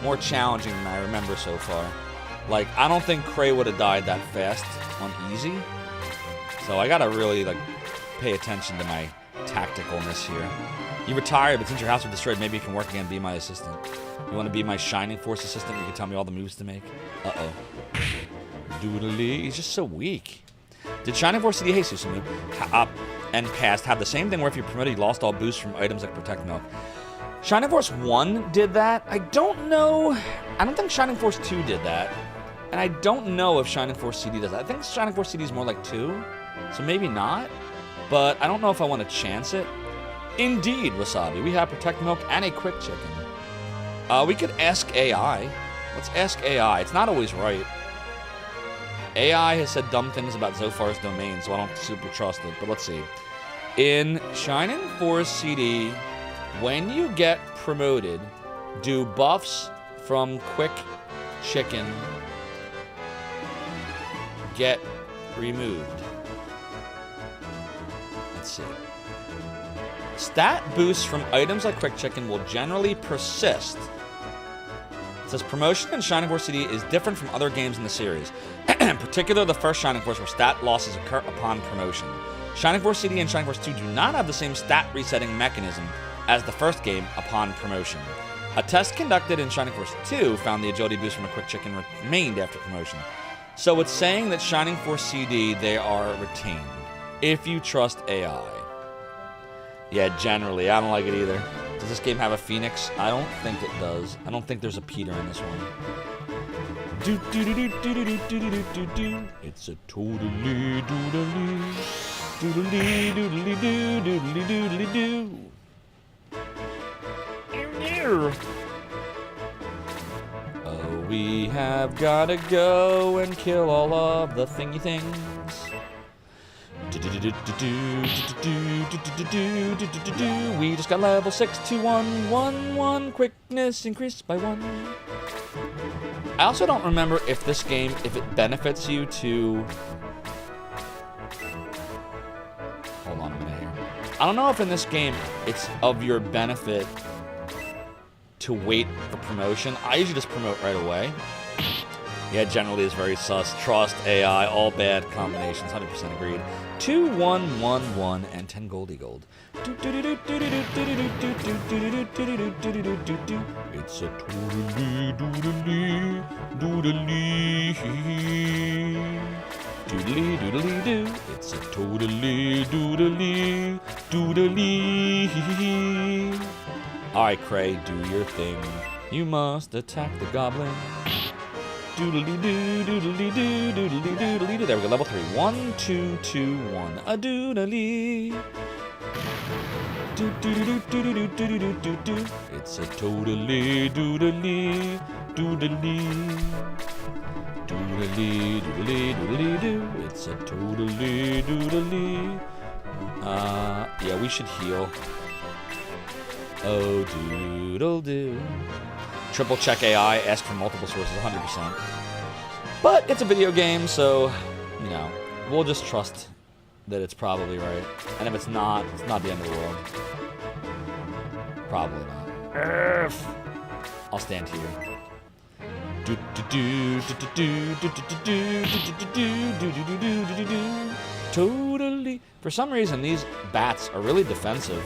[SPEAKER 5] more challenging than I remember so far. Like, I don't think Cray would have died that fast on easy. So I gotta really, like, pay attention to my tacticalness here. You retired, but since your house was destroyed, maybe you can work again, be my assistant. You want to be my Shining Force assistant? You can tell me all the moves to make? Uh-oh. Doodly. He's just so weak. Did Shining Force CD Jesus move and past have the same thing where if you promoted, you lost all boosts from items like Protect Milk? Shining Force 1 did that. I don't know. I don't think Shining Force 2 did that. And I don't know if Shining Force CD does that. I think Shining Force CD is more like 2. So maybe not. But I don't know if I want to chance it. Indeed, Wasabi. We have Protect Milk and a Quick Chicken. We could ask AI. Let's ask AI. It's not always right. AI has said dumb things about Zophar's domain, so I don't super trust it. But let's see. In Shining Force CD, when you get promoted, do buffs from Quick Chicken get removed? Let's see. Stat boosts from items like Quick Chicken will generally persist. It says promotion in Shining Force CD is different from other games in the series. In particular, the first Shining Force where stat losses occur upon promotion. Shining Force CD and Shining Force 2 do not have the same stat resetting mechanism as the first game upon promotion. A test conducted in Shining Force 2 found the agility boost from a Quick Chicken remained after promotion. So it's saying that Shining Force CD, they are retained. If you trust AI. Yeah, generally. I don't like it either. Does this game have a Phoenix? I don't think it does. I don't think there's a Peter in this one. It's a totally doodly. Doodly doodly doo doodly doodly doo. Oh, we have gotta go and kill all of the thingy things. We just got level 62111. Quickness increased by 1. I also don't remember if this game, if it benefits you to... Hold on a minute here. I don't know if in this game it's of your benefit to wait for promotion. I usually just promote right away. Yeah, generally is very sus. Trust, AI, all bad combinations. 100% agreed. 2111 and 10 goldie gold. It's a totally doodly doodly doodly doodly doo. It's a totally doodly doodly. Alright, Cray, do your thing. You must attack the goblin. Doodly doo, doodly doo, doodly doodly doo. There we go, level 3. 1, 2, 2, 1. A doodly. Do do do do do do do do do do. It's a totally doodly doodly doodly doodly doodly doo. It's a totally doodly. Yeah, we should heal. Oh, doodle doo. Triple check AI, ask for multiple sources, 100%. But it's a video game, so, you know, we'll just trust that it's probably right. And if it's not the end of the world. Probably not. I'll stand here. Totally. For some reason, these bats are really defensive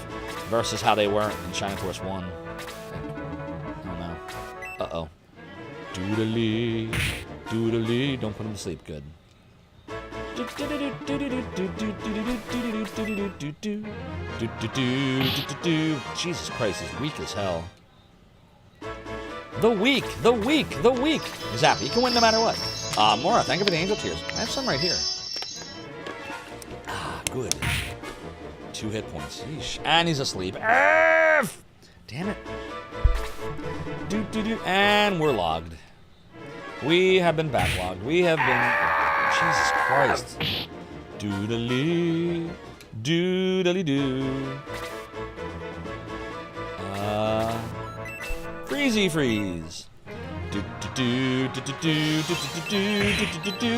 [SPEAKER 5] versus how they were in Shining Force 1. I don't know. Uh-oh. Doodly. Doodly. Don't put him to sleep. Good. Jesus Christ, he's weak as hell. The weak. Zap, you can win no matter what. Mora, thank you for the angel tears. I have some right here. Ah, good. 2 hit points. Yeesh. And he's asleep. Damn it. And we're logged. We have been backlogged. We have been... Jesus Christ. Doodly. Doodly doo. Freezy freeze.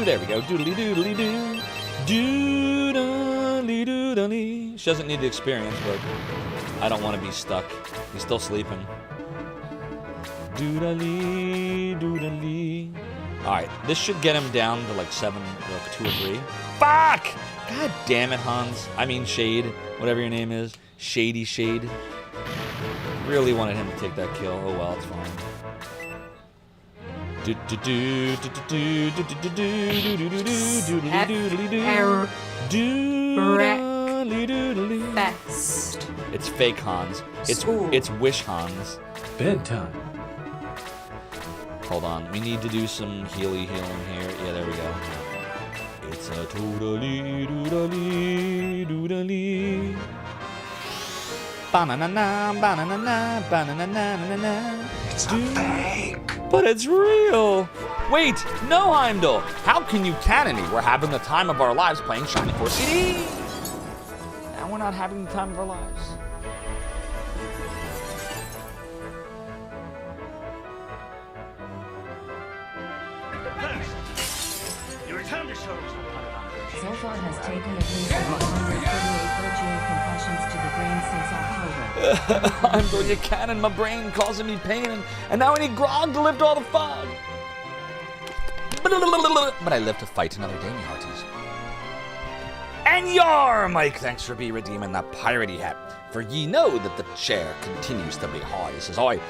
[SPEAKER 5] There we go. Doodly doodly doo. Doodly doodly. She doesn't need the experience, but I don't want to be stuck. He's still sleeping. Doodly doodly. Alright, this should get him down to like 7, like 2 or 3. Fuck! God damn it, Hans. I mean Shade, whatever your name is. Shady Shade. Really wanted him to take that kill. Oh well, it's fine.
[SPEAKER 11] Best.
[SPEAKER 5] It's fake Hans. It's Wish Hans.
[SPEAKER 16] Bedtime.
[SPEAKER 5] Hold on, we need to do some healing here. Yeah, there we go. It's a doodly doodly doodly. Banana, banana, banana.
[SPEAKER 8] It's a fake.
[SPEAKER 5] But it's real. Wait, no, Heimdall. How can you canon me? We're having the time of our lives playing Shining Force CD. Now we're not having the time of our lives.
[SPEAKER 11] Zolfar has taken at least 138 virtual concussions to the brain since October.
[SPEAKER 5] I'm going to cannon my brain, causing me pain, and now I need grog to lift all the fog. But I live to fight another day, me hearties. And yar, Mike, thanks for be redeeming that piratey hat. For ye know that the chair continues to be high, says I.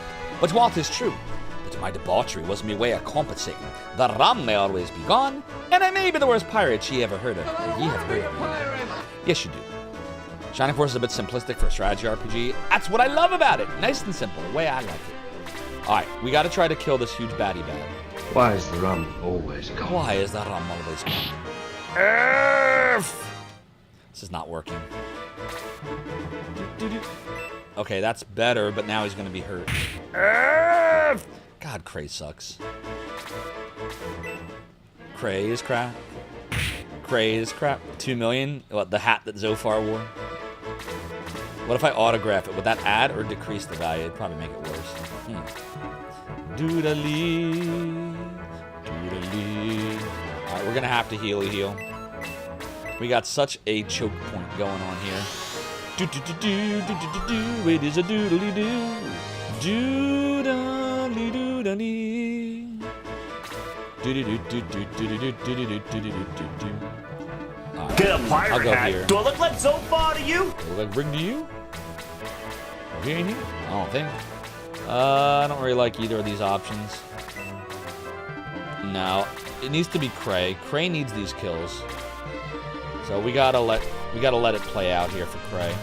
[SPEAKER 5] But what is true? That my debauchery was me way of compensating. The rum may always be gone, and I may be the worst pirate ye ever heard of. Or ye have heard of me. Yes, you do. Shining Force is a bit simplistic for a strategy RPG. That's what I love about it. Nice and simple, the way I like it. Alright, we gotta try to kill this huge baddie bad.
[SPEAKER 2] Why is the rum always gone?
[SPEAKER 5] Why is the rum always gone? Earth! This is not working. Okay, that's better, but now he's gonna be hurt. Earth! God, Cray sucks. Cray is crap. Cray is crap. 2 million? What, the hat that Zofar wore? What if I autograph it? Would that add or decrease the value? It'd probably make it worse. Doodly. Doodly. Alright, we're gonna have to heal. We got such a choke point going on here. Do-do-do-do-do-do-do-do. It is a doodly-doo. Doodly-doodly. Do-do-do-do-do-do-do-do-do-do-do-do.
[SPEAKER 15] Get a pirate
[SPEAKER 5] I'll go
[SPEAKER 15] hat.
[SPEAKER 5] here.
[SPEAKER 15] Do I look like Zolfar to you?
[SPEAKER 5] Do I look like Brig to you? Okay, in here? I don't think. I don't really like either of these options. No, it needs to be Cray. Cray needs these kills. So we gotta let it play out here for Cray.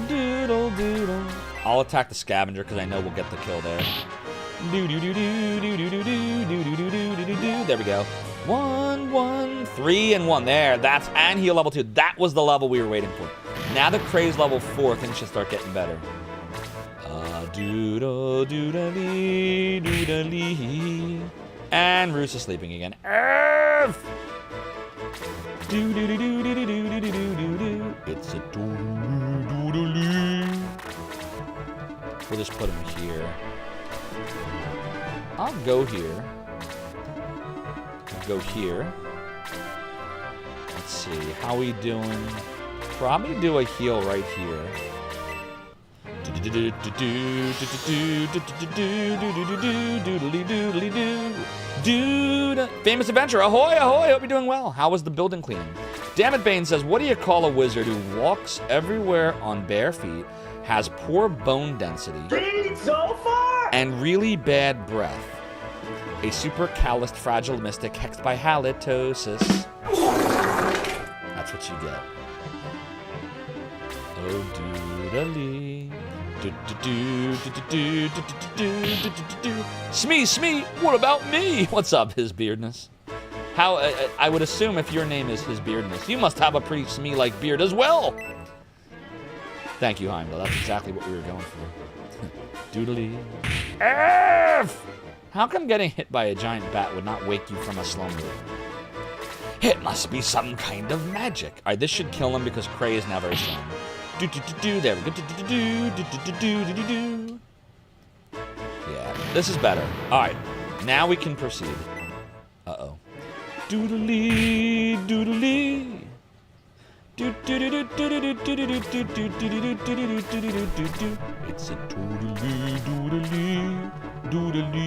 [SPEAKER 5] Doodle doodle. I'll attack the scavenger because I know we'll get the kill there. Do do do do do do do do do do do do do do. There we go. 1, 1, 3, and 1. There. That's and heal level 2. That was the level we were waiting for. Now that Cray's level 4, things should start getting better. Doodle doodly doodly. And Roos is sleeping again. Earth! Do do do do do do do do do do. It's a doodly. We'll just put him here. I'll go here. Go here. Let's see, how we doing? Probably do a heal right here. Dude, famous adventure, ahoy, ahoy, hope you're doing well. How was the building cleaning? Damn it, Bane says, what do you call a wizard who walks everywhere on bare feet, has poor bone density,
[SPEAKER 15] so far,
[SPEAKER 5] and really bad breath? A super calloused, fragile mystic hexed by halitosis. That's what you get. Oh, doodly. Smee, what about me? What's up, his beardness? How, I would assume if your name is his beardness, you must have a pretty Smee-like beard as well. Thank you, Heimdall. That's exactly what we were going for. Doodly. F! How come getting hit by a giant bat would not wake you from a slumber? It must be some kind of magic. All right, this should kill him because Cray is now very strong. There we go. Yeah, this is better. All right, now we can proceed. Uh-oh. Doodly, doodly. It's a doodly, doodly, doodly.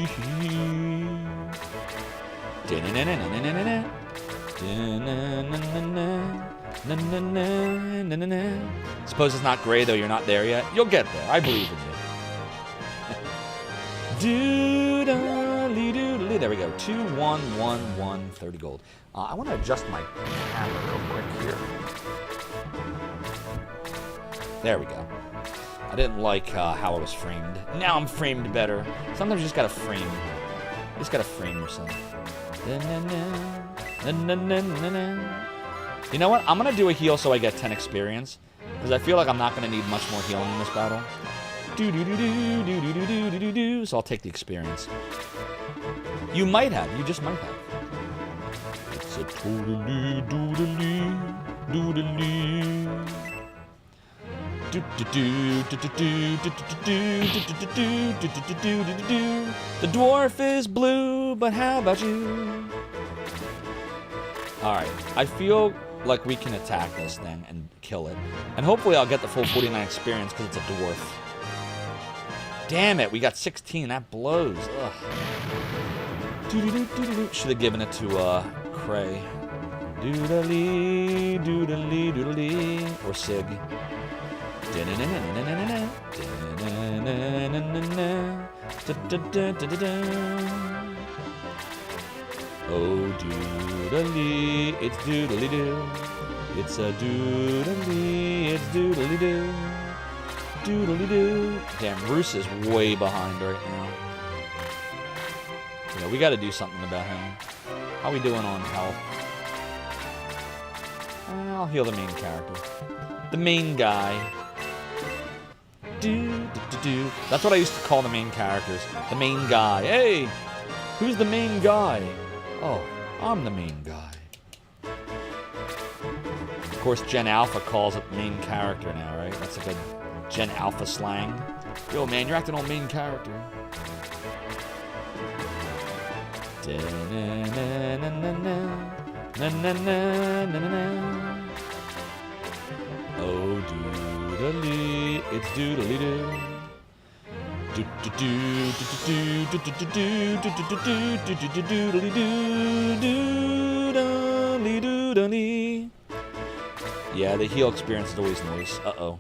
[SPEAKER 5] Suppose it's not gray though, you're not there yet. You'll get there. I believe in you. Doodly doodly. There we go. 2, 1, 1, 1, 30 gold. I want to adjust my camera real quick here. There we go. I didn't like how it was framed. Now I'm framed better. Sometimes you just gotta frame. You just gotta frame yourself. You know what? I'm gonna do a heal so I get 10 experience, because I feel like I'm not gonna need much more healing in this battle. So I'll take the experience. You might have. You just might have. It's a totally doodly doodly. The dwarf is blue, but how about you? Alright, I feel like we can attack this thing and kill it. And hopefully I'll get the full 49 experience because it's a dwarf. Damn it, we got 16. That blows. Ugh. Should have given it to Cray. Doodly, doodly, doodly. Or Sig. Oh, doodly, it's doodly doo. It's a doodly, it's doodly doo. Doodly doo. Damn, Bruce is way behind right now. Yeah, we gotta do something about him. How we doing on health? I'll heal the main character. The main guy. That's what I used to call the main characters. The main guy. Hey! Who's the main guy? Oh, I'm the main guy. Of course, Gen Alpha calls it main character now, right? That's a good Gen Alpha slang. Yo, man, you're acting all main character. Oh, doodly, it's doodly doo. Yeah, the heal experience is always nice. Uh-oh.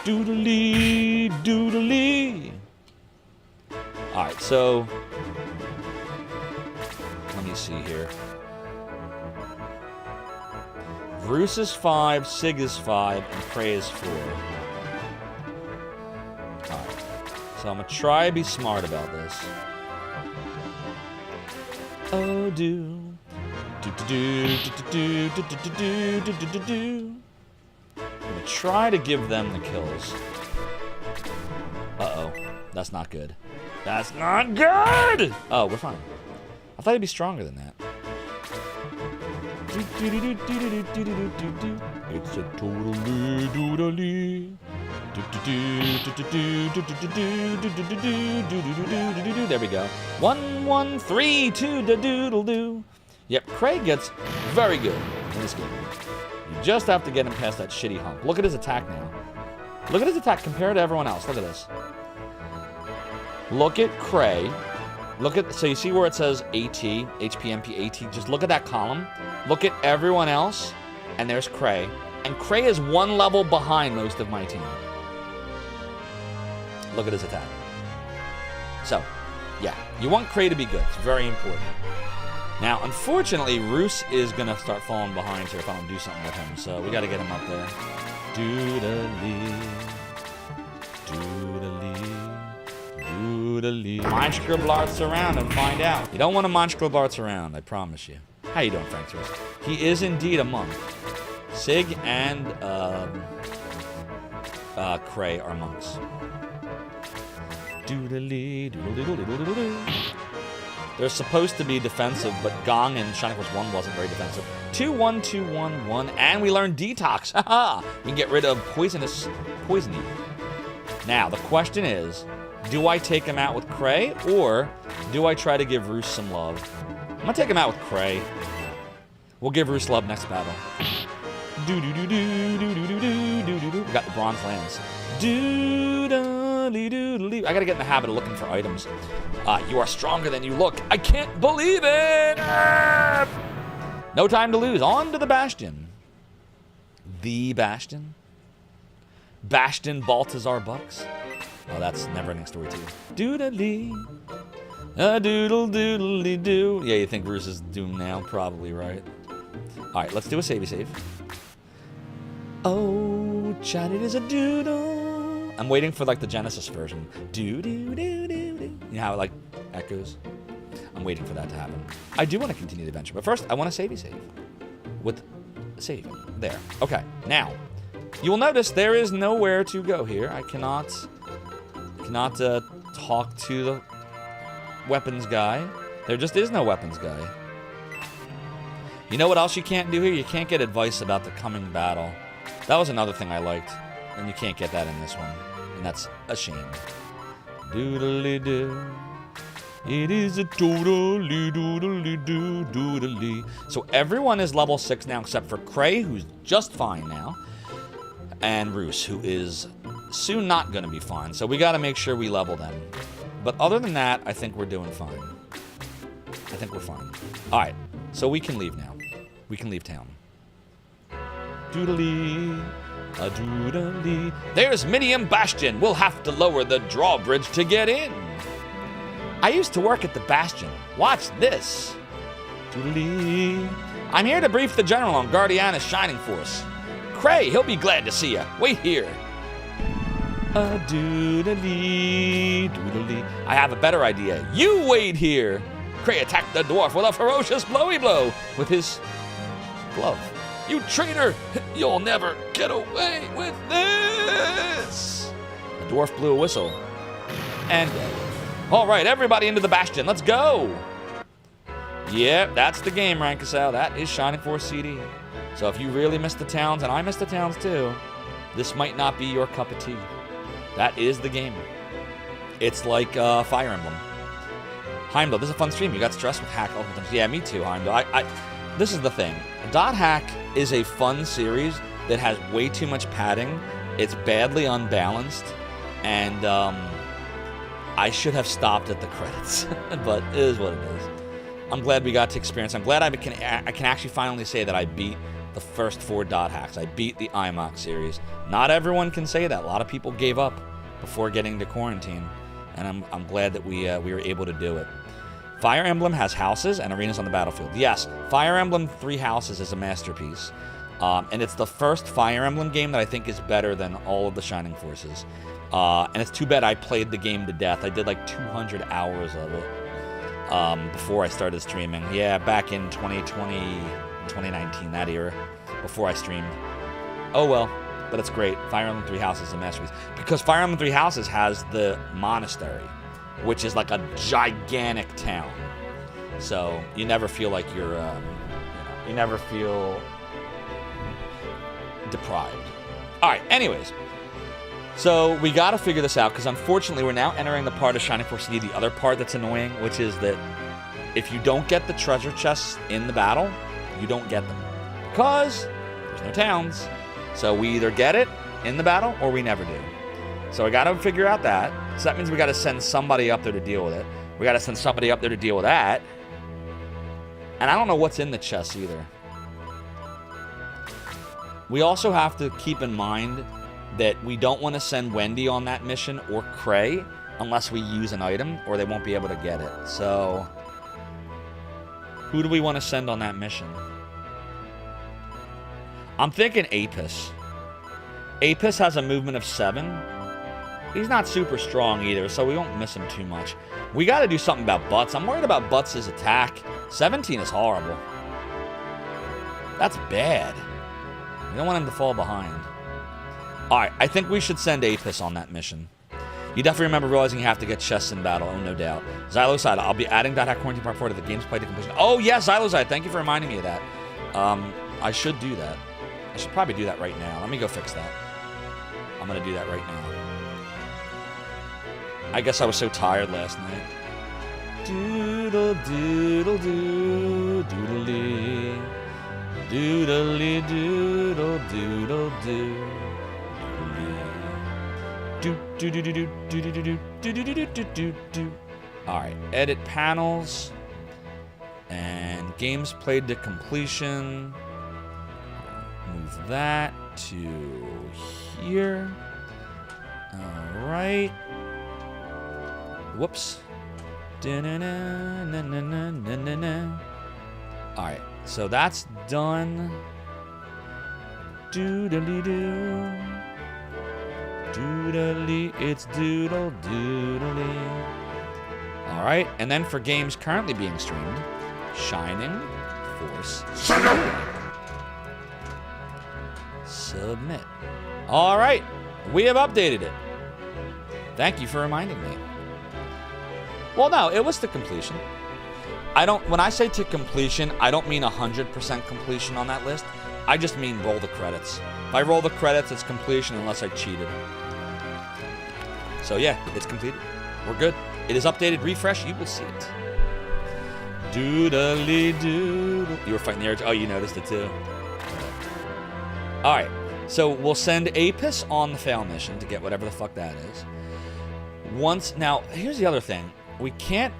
[SPEAKER 5] Doodly, doodly. Alright, so... let me see here. Bruce is 5, Sig is 5, and Prey is 4. Alright. So I'm gonna try to be smart about this. Oh, do. I'm gonna try to give them the kills. Uh-oh. That's not good. That's not good! Oh, we're fine. I thought he'd be stronger than that. It's a totally doodly. There we go. 1, 1, 3, 2, da doodle doo. Yep, Craig gets very good in this game. You just have to get him past that shitty hump. Look at his attack now. Look at his attack compared to everyone else. Look at this. Look at Cray. Look at, so you see where it says AT, HP, MP, AT? Just look at that column. Look at everyone else, and there's Cray. And Cray is one level behind most of my team. Look at his attack. So, yeah, you want Cray to be good. It's very important. Now, unfortunately, Roos is going to start falling behind here if I don't do something with him. So we got to get him up there. Doodly. Doodly. Doodly. Monstrable arts around and find out. You don't want to monstrable arts around, I promise you. How you doing, Frank? He is indeed a monk. Sig and Cray are monks. Doodly, doodly, doodly, doodly, doodly. They're supposed to be defensive, but Gong in Shining Force 1 wasn't very defensive. 2, 1, 2, 1, 1, and we learned Detox. Haha! We can get rid of poisoning. Now, the question is, do I take him out with Cray, or do I try to give Roos some love? I'm gonna take him out with Cray. We'll give Roos love next battle. We got the bronze lance. Doodly. I gotta get in the habit of looking for items. You are stronger than you look. I can't believe it! No time to lose. On to the Bastion. The Bastion? Bastion Baltazar Bucks? Oh, that's Neverending Story 2. Doodly. Doodle doo. Yeah, you think Bruce is doomed now? Probably, right? Alright, let's do a savey. Oh, Chad, it is a doodle. I'm waiting for like the Genesis version. You know how it like echoes? I'm waiting for that to happen. I do want to continue the adventure, but first I want to save with saving. There. Okay. Now, you will notice there is nowhere to go here. I cannot talk to the weapons guy. There just is no weapons guy. You know what else you can't do here? You can't get advice about the coming battle. That was another thing I liked, and you can't get that in this one, and that's a shame. Doodly doo. It is a doodly doodly doo doodly. So everyone is level 6 now except for Cray, who's just fine now, and Roos, who is soon not going to be fine. So we got to make sure we level them. But other than that, I think we're doing fine. I think we're fine. All right, so we can leave now. We can leave town. Doodly, a doodly. There's Minium Bastion. We'll have to lower the drawbridge to get in. I used to work at the Bastion. Watch this. Doodly. I'm here to brief the general on Guardiana's Shining Force. Cray, he'll be glad to see ya. Wait here. A doodly, doodly. I have a better idea. You wait here. Cray attacked the dwarf with a ferocious blowy blow with his glove. You traitor! You'll never get away with this! The dwarf blew a whistle. And all right, everybody into the Bastion. Let's go! Yep, that's the game, Rankasau. That is Shining Force CD. So if you really miss the towns, and I miss the towns too, this might not be your cup of tea. That is the game. It's like Fire Emblem. Heimdall, this is a fun stream. You got stressed with Hack. Yeah, me too, Heimdall. This is the thing. Dot Hack is a fun series that has way too much padding. It's badly unbalanced, and I should have stopped at the credits, but it is what it is. I'm glad we got to experience. I'm glad I can actually finally say that I beat the first 4 Dot Hacks. I beat the IMOC series. Not everyone can say that. A lot of people gave up before getting to quarantine, and I'm glad that we were able to do it. Fire Emblem has houses and arenas on the battlefield. Yes, Fire Emblem 3 Houses is a masterpiece. And it's the first Fire Emblem game that I think is better than all of the Shining Forces. And it's too bad I played the game to death. I did like 200 hours of it before I started streaming. Yeah, back in 2020, 2019, that era, before I streamed. Oh well, but it's great. Fire Emblem 3 Houses is a masterpiece. Because Fire Emblem 3 Houses has the monastery, which is like a gigantic town. So you never feel like you never feel deprived. All right, anyways. So we got to figure this out, because unfortunately we're now entering the part of Shining Force CD, the other part that's annoying, which is that if you don't get the treasure chests in the battle, you don't get them. Because there's no towns. So we either get it in the battle or we never do. So I got to figure out that. So that means we got to send somebody up there to deal with it. We got to send somebody up there to deal with that. And I don't know what's in the chests either. We also have to keep in mind that we don't want to send Wendy on that mission or Cray unless we use an item, or they won't be able to get it. So who do we want to send on that mission? I'm thinking Apis. Apis has a movement of 7. He's not super strong either, so we won't miss him too much. We got to do something about Butts. I'm worried about Butts' attack. 17 is horrible. That's bad. We don't want him to fall behind. Alright, I think we should send Apis on that mission. You definitely remember realizing you have to get chests in battle. Oh, no doubt. Xyloside, I'll be adding .hack Quarantine Part 4 to the game's play to completion. Oh, yes, Xyloside. Thank you for reminding me of that. I should do that. I should probably do that right now. Let me go fix that. I'm going to do that right now. I guess I was so tired last night. Doodle doodle doo doodly doodly doodle doodle doo do. Alright, edit panels and games played to completion. Move that to here. Alright. Whoops. Alright, so that's done. Doodly doo. Doodly, it's doodle doodly. Alright, and then for games currently being streamed, Shining Force Submit. Alright, we have updated it. Thank you for reminding me. Well, no, it was to completion. When I say to completion, I don't mean 100% completion on that list. I just mean roll the credits. If I roll the credits, it's completion unless I cheated. So yeah, it's completed. We're good. It is updated. Refresh, you will see it. Doodly doodle. You were fighting the urge. Oh, you noticed it too. Alright, so we'll send Apis on the fail mission to get whatever the fuck that is. Now, here's the other thing. We can't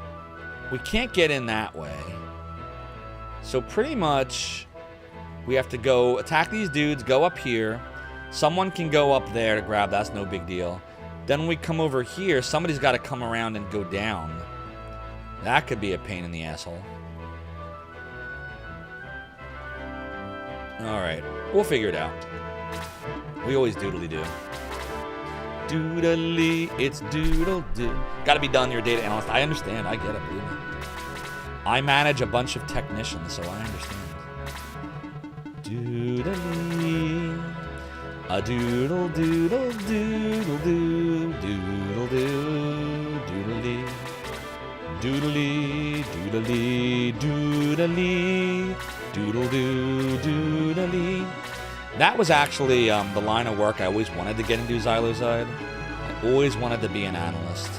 [SPEAKER 5] get in that way. So pretty much we have to go attack these dudes, go up here. Someone can go up there to grab, that's no big deal. Then when we come over here, somebody's got to come around and go down. That could be a pain in the asshole. Alright, we'll figure it out. We always doodly do. Doodly, it's doodle do. Gotta be done, you're a data analyst. I understand, I get it, believe me. I manage a bunch of technicians, so I understand. Doodly, a doodle doodle doodle doo, doodle doo, doodly, doodly, doodly, doodly, doodle doo, doodly. That was actually the line of work I always wanted to get into, Xyloside. I always wanted to be an analyst.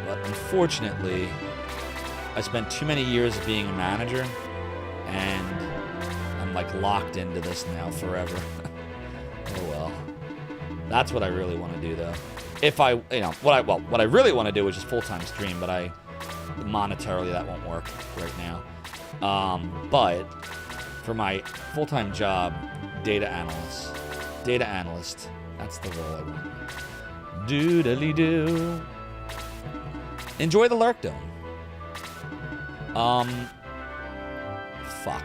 [SPEAKER 5] But unfortunately, I spent too many years being a manager, and I'm like locked into this now forever. Oh well. That's what I really want to do though. If I, what I really want to do is just full-time stream, but monetarily that won't work right now. But for my full-time job, data analyst, that's the role I want. Doodly doo. Enjoy the lurk dome. Fuck.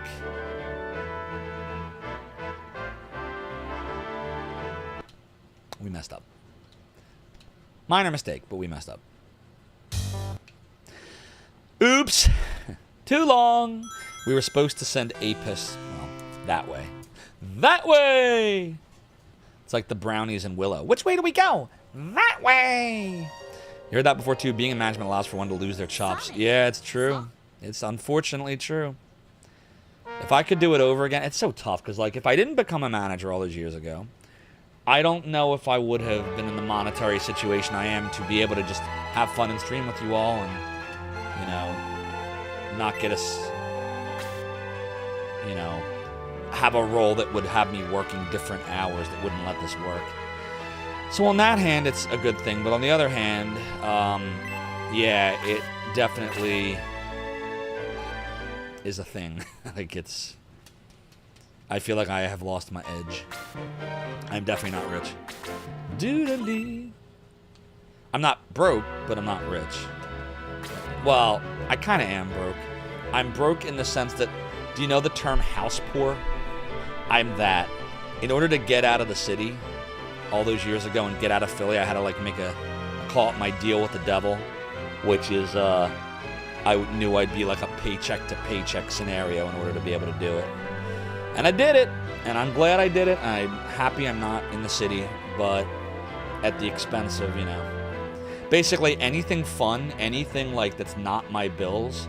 [SPEAKER 5] We messed up. Minor mistake, but we messed up. Oops. Too long. We were supposed to send Apis, well, that way. That way! It's like the brownies in Willow. Which way do we go? That way! You heard that before, too. Being in management allows for one to lose their chops. Yeah, it's true. It's unfortunately true. If I could do it over again, it's so tough, because, like, if I didn't become a manager all those years ago, I don't know if I would have been in the monetary situation I am to be able to just have fun and stream with you all and, you know, not get us, you know, have a role that would have me working different hours that wouldn't let this work. So on that hand, it's a good thing. But on the other hand, yeah, it definitely is a thing. Like, it's... I feel like I have lost my edge. I'm definitely not rich. Doodly. I'm not broke, but I'm not rich. Well, I kind of am broke. I'm broke in the sense that, do you know the term house poor? I'm that. In order to get out of the city all those years ago and get out of Philly, I had to like make call it my deal with the devil, which is I knew I'd be like a paycheck to paycheck scenario in order to be able to do it. And I did it, and I'm glad I did it. I'm happy I'm not in the city, but at the expense of, you know, basically anything fun, anything like that's not my bills,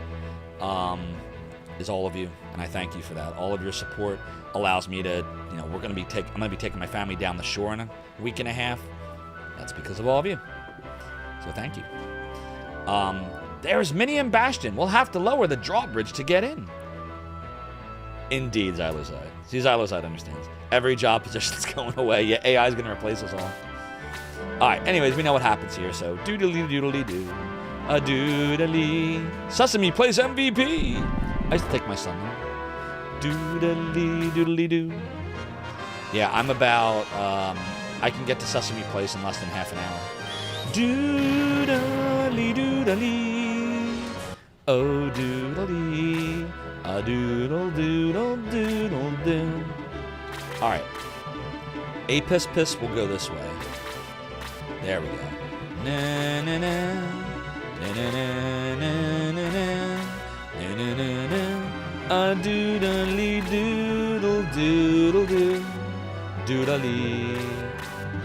[SPEAKER 5] is all of you, and I thank you for that. All of your support allows me to, you know, I'm gonna be taking my family down the shore in a week and a half. That's because of all of you. So thank you. There's Minnie and Bastion. We'll have to lower the drawbridge to get in. Indeed, Xyloside. See, Xyloside understands. Every job position's going away. Yeah, AI is going to replace us all. Alright, anyways, we know what happens here, so doodly doodly doo. A doodly. Sesame plays MVP. I used to take my son there. Doodly doodly doo. Yeah, I'm about, I can get to Sesame Place in less than half an hour. Doodly doodly. Oh, doodly. A doodle doodle doodle doo. Alright. Apis Piss will go this way. There we go. Na na na. Na na na na na na. Na na na. A doodly doodle doodle doo. Doodly.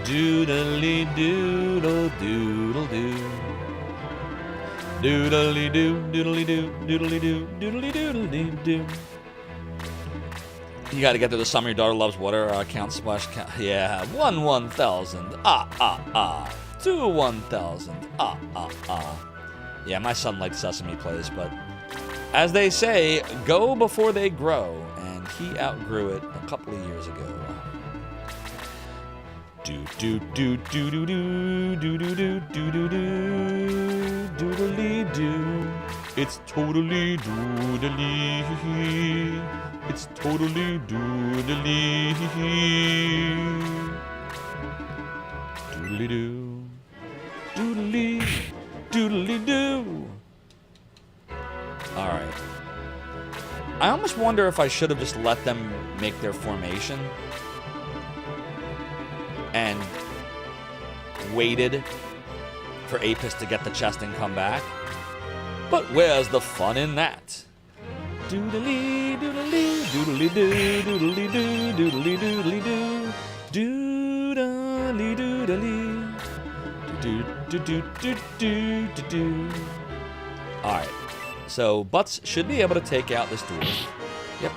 [SPEAKER 5] Doodly doodle doodle doo. Doodly doo, doodly doo, doodly doo, doodly doodly doo. You gotta get to the Summer Your Daughter Loves Water count splash count. Yeah, 1,000. 2 1,000. Yeah, my son liked Sesame Place, but as they say, go before they grow, and he outgrew it a couple of years ago. Do do do do do do do do do do do do doodly do. It's totally doodly. It's totally doodly. Doodly doo. Doodly. Doodly doo. Alright. I almost wonder if I should have just let them make their formation and waited for Apis to get the chest and come back. But where's the fun in that? Doodly doodly doodly doo doodly doo doodly doodly doo doodly doodly doo doo doo doo doo doo doo. Alright, so Butts should be able to take out this dwarf. Yep.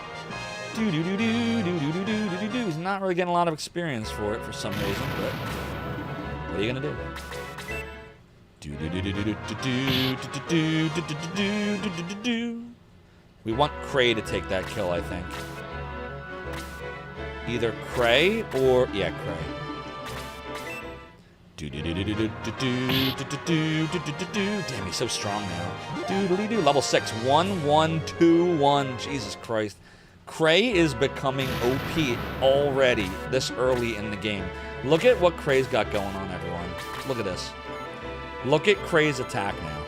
[SPEAKER 5] Do do do do do do do do do do. He's not really getting a lot of experience for it for some reason, but what are you gonna do? Do do do do do do do do do do do do do. We want Cray to take that kill, I think. Either Cray or yeah, Cray. Do do do do do do do do do do do do do. Damn, he's so strong now. Doodly doo. Level 6. 1 1 2 1. Jesus Christ. Cray is becoming OP already this early in the game. Look at what Cray's got going on, everyone. Look at this. Look at Cray's attack now.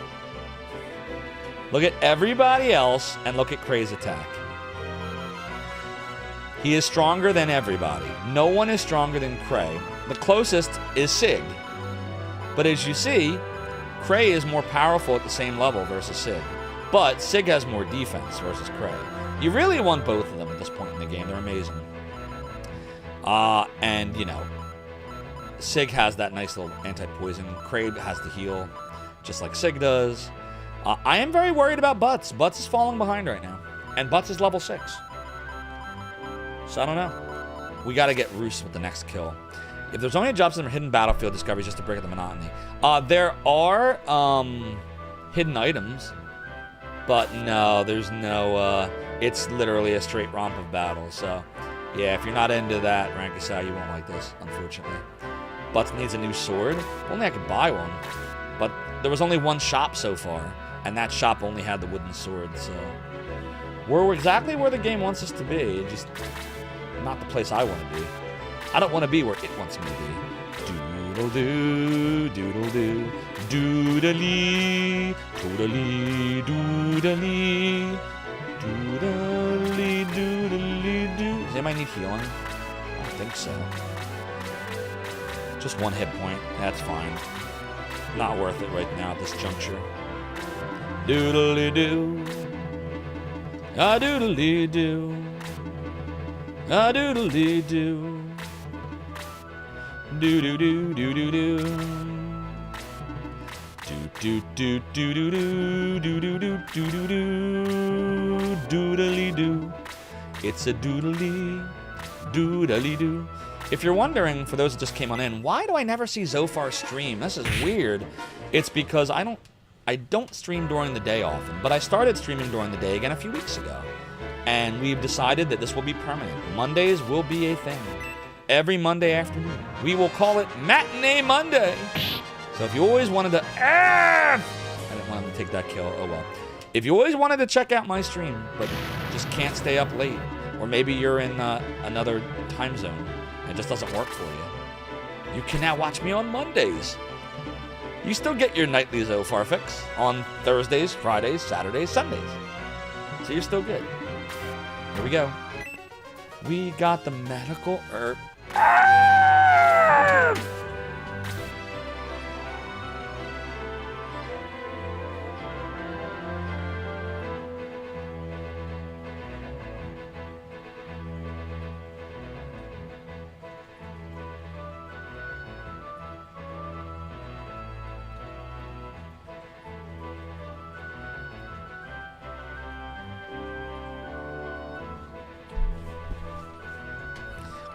[SPEAKER 5] Look at everybody else and look at Cray's attack. He is stronger than everybody. No one is stronger than Cray. The closest is Sig. But as you see, Cray is more powerful at the same level versus Sig. But Sig has more defense versus Cray. You really want both of them at this point in the game. They're amazing. And, you know, Sig has that nice little anti-poison. Cray has the heal, just like Sig does. I am very worried about Butts. Butts is falling behind right now. And Butts is level 6. So I don't know. We got to get Roos with the next kill. If there's only drops in hidden battlefield discoveries just to break up the monotony. There are hidden items, but no, there's no. It's literally a straight romp of battle. So, yeah, if you're not into that, Rankasai, you won't like this, unfortunately. Butts needs a new sword. Only I could buy one, but there was only one shop so far, and that shop only had the wooden sword. So, we're exactly where the game wants us to be. Just not the place I want to be. I don't want to be where it wants me to be. Doodle-doo, doodle-doo, doodly, doodly, doodly, doodly, doodly, doo. Does anybody need healing? I don't think so. Just one hit point. That's fine. Not worth it right now at this juncture. Doodly-doo. A doodly-doo. A doodly-doo. Do do do do do do do do do do do do do do do do doodly doo. It's a doodly doodly doo. If you're wondering, for those that just came on in, why do I never see Zophar stream? This is weird. It's because I don't stream during the day often, but I started streaming during the day again a few weeks ago, and we've decided that this will be permanent. Mondays will be a thing. Every Monday afternoon. We will call it Matinee Monday. So if you always wanted to... I didn't want him to take that kill. Oh well. If you always wanted to check out my stream, but just can't stay up late, or maybe you're in another time zone and it just doesn't work for you, you can now watch me on Mondays. You still get your nightly Zophar fix on Thursdays, Fridays, Saturdays, Sundays. So you're still good. Here we go. We got the medical herb.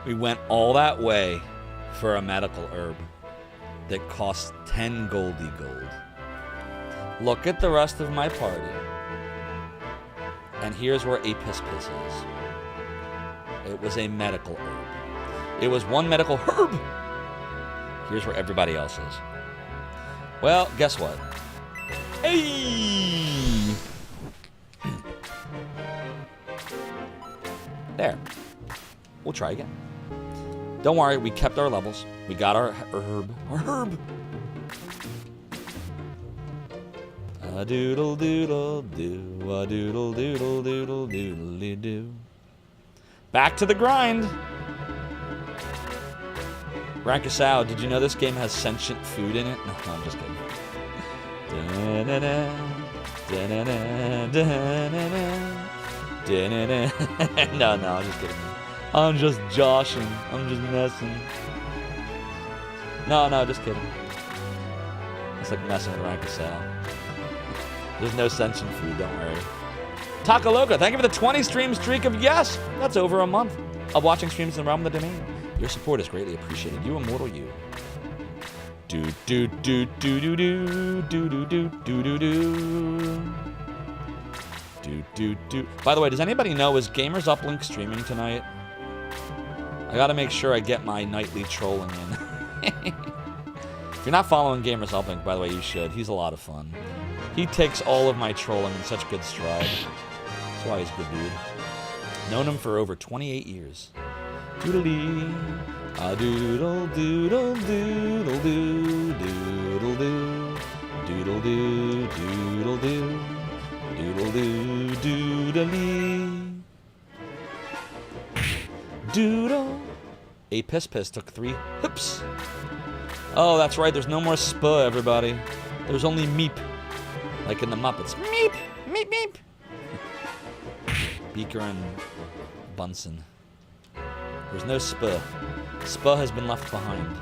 [SPEAKER 5] We went all that way for a medical herb that costs 10 goldie gold. Look at the rest of my party. And here's where Apis Piss is. It was a medical herb. It was one medical herb. Here's where everybody else is. Well, guess what? Hey! There. We'll try again. Don't worry, we kept our levels. We got our herb. Our herb! A doodle doodle doo. A doodle doodle doodle doodly doo. Back to the grind! Rankasau, did you know this game has sentient food in it? No, I'm just kidding. Da-na-na, da-na-na, da-na-na, no, I'm just kidding. I'm just joshing. I'm just messing. No, just kidding. It's like messing with Rankasau. There's no sentient food, don't worry. Takaloka, thank you for the 20 stream streak of yes! That's over a month of watching streams in the realm of the domain. Your support is greatly appreciated. You immortal you. Do do do do do do do do do do do do. Do do do. By the way, does anybody know, is Gamers Uplink streaming tonight? I gotta make sure I get my nightly trolling in. If you're not following Gamers Uplink, by the way, you should. He's a lot of fun. He takes all of my trolling in such good stride. That's why he's a good dude. Known him for over 28 years. Doodly. A doodle doodle doodle doo doodle doo doodle doo doodle doo doodle doo doodly. Doodle. A Piss Piss took 3 hoops. Oh, that's right. There's no more spa, everybody. There's only meep. Like in the Muppets. Meep! Meep, meep! Beaker and Bunsen. There's no spa. Spa has been left behind.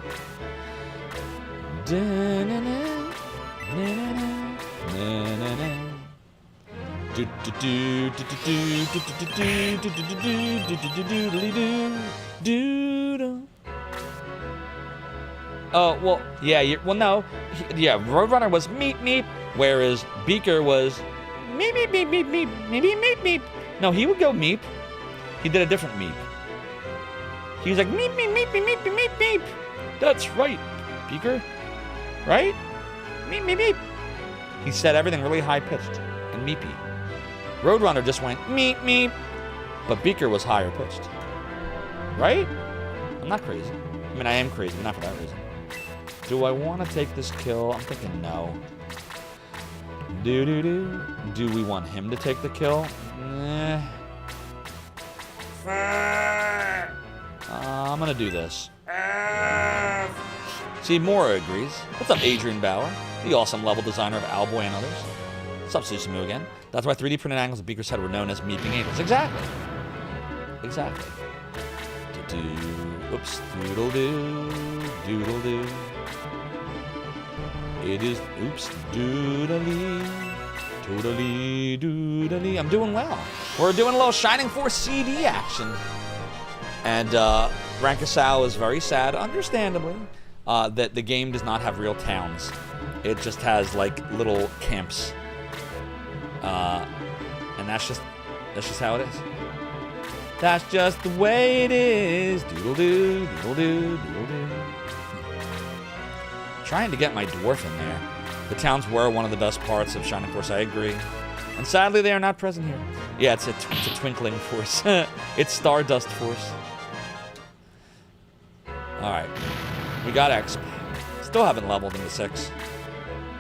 [SPEAKER 5] Oh, well, yeah, well, no. Yeah, Roadrunner was meep, meep, whereas Beaker was meep, meep, meep, meep, meep, meep, meep, meep, meep. No, he would go meep. He did a different meep. He was like, meep, meep, meep, meep, meep, meep, meep. That's right, Beaker. Right? Meep, meep, meep. He said everything really high-pitched and meepy. Roadrunner just went meep, meep, but Beaker was higher pitched. Right? I'm not crazy. I mean, I am crazy, but not for that reason. Do I want to take this kill? I'm thinking no. Do we want him to take the kill? I'm gonna do this. See, Mora agrees. What's up, Adrian Bauer, the awesome level designer of Owlboy and others? What's up, Susumu again? That's why 3D printed angles of Beaker's head were known as meeping angles. Exactly. Exactly. Oops. Doodle-doo. Doodle-doo. It is, oops, doodly. Totally doodly. I'm doing well. We're doing a little Shining Force CD action. And Rankasau is very sad, understandably, that the game does not have real towns. It just has, like, little camps. And that's just how it is. That's just the way it is. Doodle-doo, doodle-doo, doodle-doo. Trying to get my dwarf in there. The towns were one of the best parts of Shining Force, I agree. And sadly, they are not present here. Yeah, it's a twinkling force. It's Stardust Force. Alright. We got X. Still haven't leveled into 6.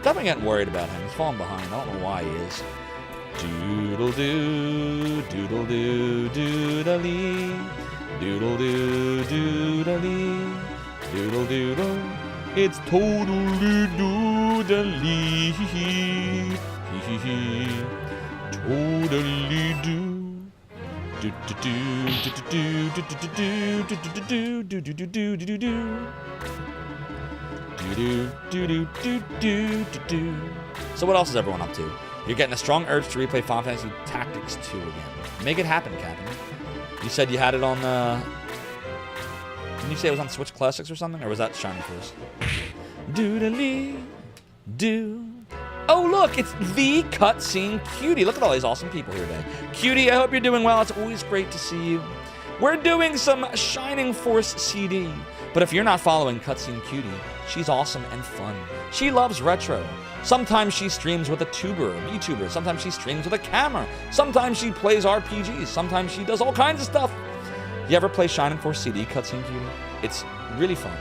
[SPEAKER 5] Definitely getting worried about him. He's falling behind. I don't know why he is. Doodle-doo, doodle-doo, doodle-dee. Doodle-doo, doodle-dee. Doodle-doodle. It's totally doodly. Totally do. Do do do do do do do do do do do do do do do. So what else is everyone up to? You're getting a strong urge to replay Final Fantasy Tactics 2 again. Make it happen, Captain. You said you had it on the... Didn't you say it was on Switch Classics or something? Or was that Shining Force? Doodly do. Oh, look, it's the cutscene Cutie. Look at all these awesome people here today. Cutie, I hope you're doing well. It's always great to see you. We're doing some Shining Force CD. But if you're not following Cutscene Cutie, she's awesome and fun. She loves retro. Sometimes she streams with a tuber, a VTuber. Sometimes she streams with a camera. Sometimes she plays RPGs. Sometimes she does all kinds of stuff. You ever play Shining Force CD Cutscene Cutie? It's really fun.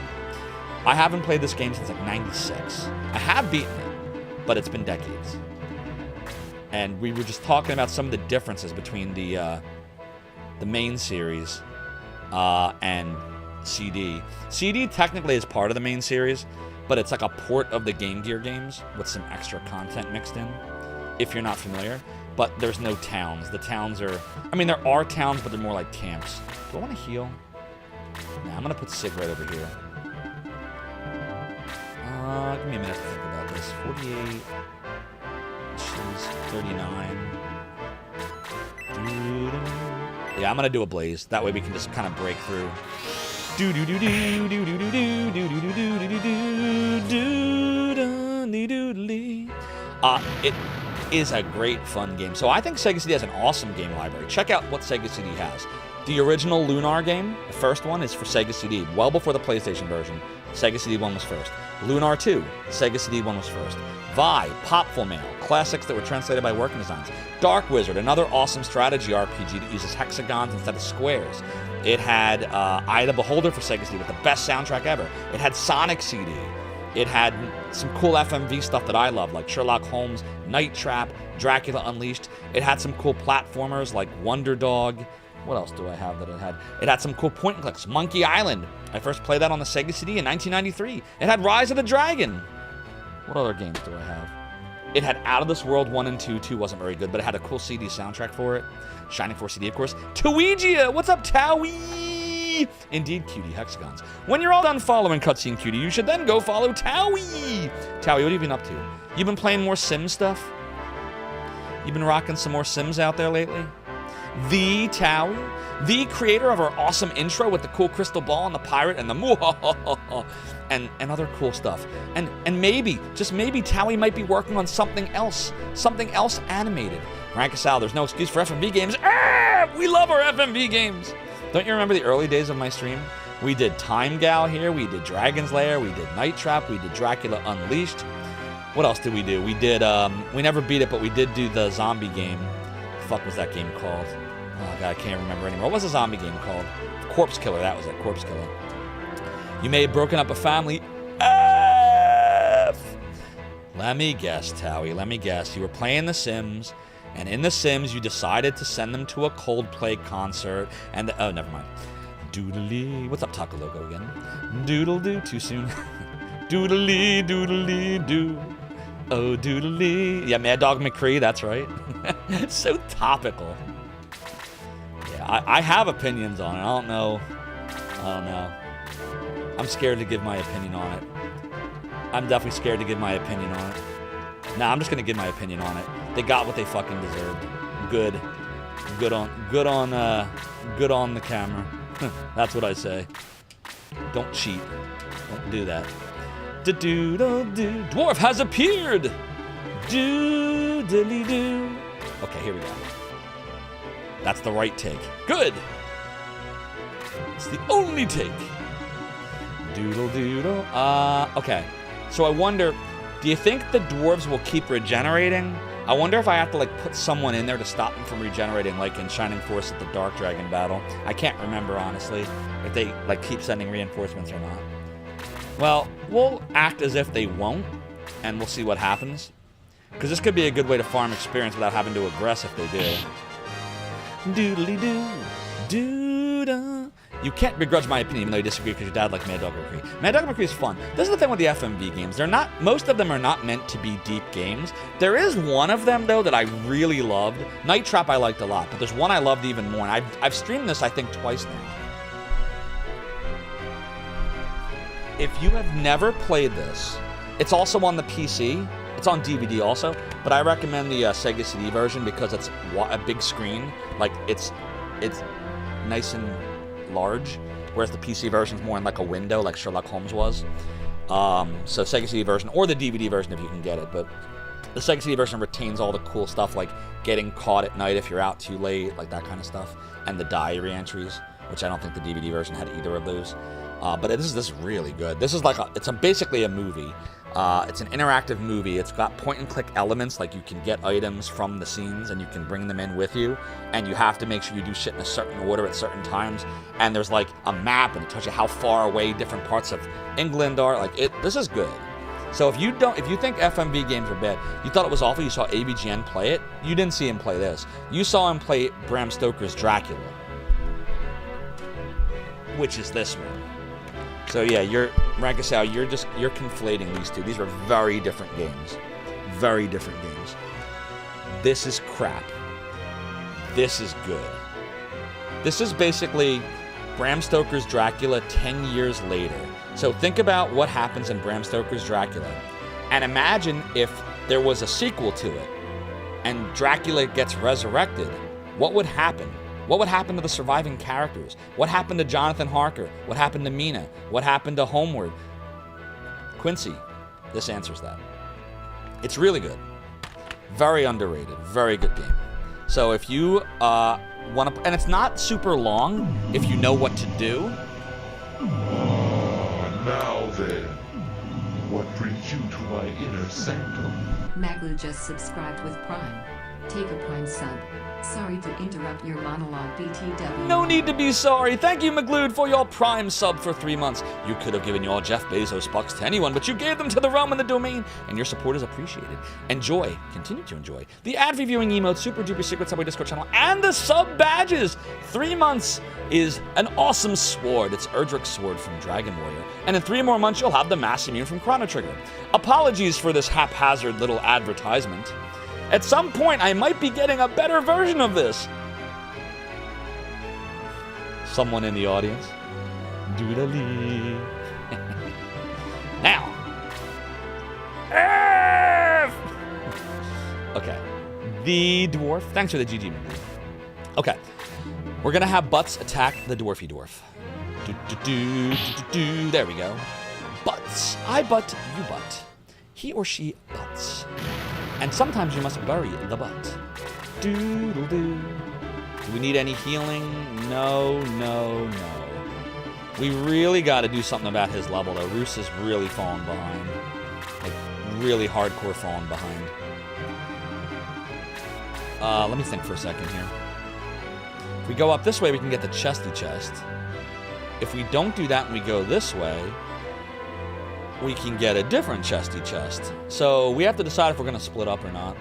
[SPEAKER 5] I haven't played this game since like 96. I have beaten it, but it's been decades. And we were just talking about some of the differences between the main series and CD. CD technically is part of the main series, but it's like a port of the Game Gear games with some extra content mixed in, if you're not familiar. But there's no towns. The towns are... I mean, there are towns, but they're more like camps. Do I want to heal? Nah, I'm going to put Sig right over here. Give me a minute to think about this. 48... She's 39... Yeah, I'm going to do a Blaze. That way we can just kind of break through. It is a great fun game. So I think Sega CD has an awesome game library. Check out what Sega CD has. The original Lunar game, the first one, is for Sega CD, well before the PlayStation version. Sega CD 1 was first. Lunar 2, Sega CD 1 was first. Vi, Popful Mail, classics that were translated by Working Designs. Dark Wizard, another awesome strategy RPG that uses hexagons instead of squares. It had Eye the Beholder for Sega CD with the best soundtrack ever. It had Sonic CD. It had some cool FMV stuff that I love, like Sherlock Holmes, Night Trap, Dracula Unleashed. It had some cool platformers like Wonder Dog. What else do I have that it had? It had some cool point and clicks. Monkey Island. I first played that on the Sega CD in 1993. It had Rise of the Dragon. What other games do I have? It had Out of This World 1 and 2. 2 wasn't very good, but it had a cool CD soundtrack for it. Shining Force CD, of course. Tuigia! What's up, Towie? Indeed, Cutie Hexagons. When you're all done following Cutscene Cutie, you should then go follow Towie! Towie, what have you been up to? You been playing more Sims stuff? You been rocking some more Sims out there lately? The Towie, the creator of our awesome intro with the cool crystal ball and the pirate and the and other cool stuff. And maybe, just maybe, Towie might be working on something else animated. Rank us out. There's no excuse for FMV games. We love our FMV games. Don't you remember the early days of my stream? We did Time Gal here. We did Dragon's Lair. We did Night Trap. We did Dracula Unleashed. What else did we do? We did, we never beat it, but we did do the zombie game. What the fuck was that game called? Oh, God, I can't remember anymore. What was the zombie game called? Corpse Killer. That was it. Corpse Killer. You may have broken up a family. Let me guess, Towie. Let me guess. You were playing The Sims, and in The Sims, you decided to send them to a Coldplay concert, and oh, never mind. Doodly. What's up, Taco Loco again? Doodle-doo. Too soon. Doodly, doodly, doo. Oh, doodly. Yeah, Mad Dog McCree. That's right. So topical. Yeah, I have opinions on it. I don't know. I'm scared to give my opinion on it. I'm definitely scared to give my opinion on it. Nah, I'm just gonna give my opinion on it. They got what they fucking deserved. Good on the camera. That's what I say. Don't cheat. Don't do that. Dwarf has appeared. Doodly-doo. Okay, here we go. That's the right take. Good. It's the only take. Doodle-doodle. Okay. So I wonder, do you think the dwarves will keep regenerating? I wonder if I have to, like, put someone in there to stop them from regenerating, like in Shining Force at the Dark Dragon battle. I can't remember, honestly, if they, like, keep sending reinforcements or not. Well, we'll act as if they won't, and we'll see what happens. Because this could be a good way to farm experience without having to aggress if they do. Doodly-doo. Doo-da. You can't begrudge my opinion even though you disagree because your dad liked Mad Dog McCree. Mad Dog McCree is fun. This is the thing with the FMV games. They're not, most of them are not meant to be deep games. There is one of them, though, that I really loved. Night Trap I liked a lot, but there's one I loved even more, and I've streamed this, I think, twice now. If you have never played this, it's also on the PC. It's on DVD also, but I recommend the Sega CD version because it's a big screen. Like, it's nice and large, whereas the PC version's more in like a window, like Sherlock Holmes was. So Sega CD version, or the DVD version if you can get it, but the Sega CD version retains all the cool stuff, like getting caught at night if you're out too late, like that kind of stuff, and the diary entries, which I don't think the DVD version had either of those. But this is really good. This is like it's basically a movie. It's an interactive movie. It's got point-and-click elements, like you can get items from the scenes and you can bring them in with you, and you have to make sure you do shit in a certain order at certain times. And there's like a map, and it tells you how far away different parts of England are. Like this is good. So if you think FMV games are bad, you thought it was awful, you saw ABGN play it, you didn't see him play this. You saw him play Bram Stoker's Dracula, which is this one. So yeah, Rankasau, you're conflating these two. These are very different games. Very different games. This is crap. This is good. This is basically Bram Stoker's Dracula 10 years later. So think about what happens in Bram Stoker's Dracula. And imagine if there was a sequel to it and Dracula gets resurrected. What would happen? What would happen to the surviving characters? What happened to Jonathan Harker? What happened to Mina? What happened to Homeward? Quincy, this answers that. It's really good. Very underrated. Very good game. So if you want to... And it's not super long if you know what to do.
[SPEAKER 3] Now then, what brings you to my inner sanctum?
[SPEAKER 11] Maglu just subscribed with Prime. Take a Prime sub. Sorry to interrupt your monologue, BTW.
[SPEAKER 5] No need to be sorry. Thank you, McLeod, for your Prime sub for 3 months. You could have given your Jeff Bezos bucks to anyone, but you gave them to the realm and the domain, and your support is appreciated. Enjoy, continue to enjoy, the ad reviewing emotes, super duper secret Subway Discord channel, and the sub badges. 3 months is an awesome sword. It's Erdrick's sword from Dragon Warrior. And in 3 more months, you'll have the Mass Immune from Chrono Trigger. Apologies for this haphazard little advertisement. At some point, I might be getting a better version of this. Someone in the audience. Doodly. Now. F! Okay. The dwarf. Thanks for the GG. Okay. We're going to have Butts attack the dwarfy dwarf. There we go. Butts. butts. I butt, you butt. He or she butts. And sometimes you must bury the butt. Doodle-doo. Do we need any healing? No, no, no. We really got to do something about his level, though. Roos is really falling behind. Like, really hardcore falling behind. Let me think for a second here. If we go up this way, we can get the chesty chest. If we don't do that and we go this way, we can get a different chesty chest. So we have to decide if we're going to split up or not.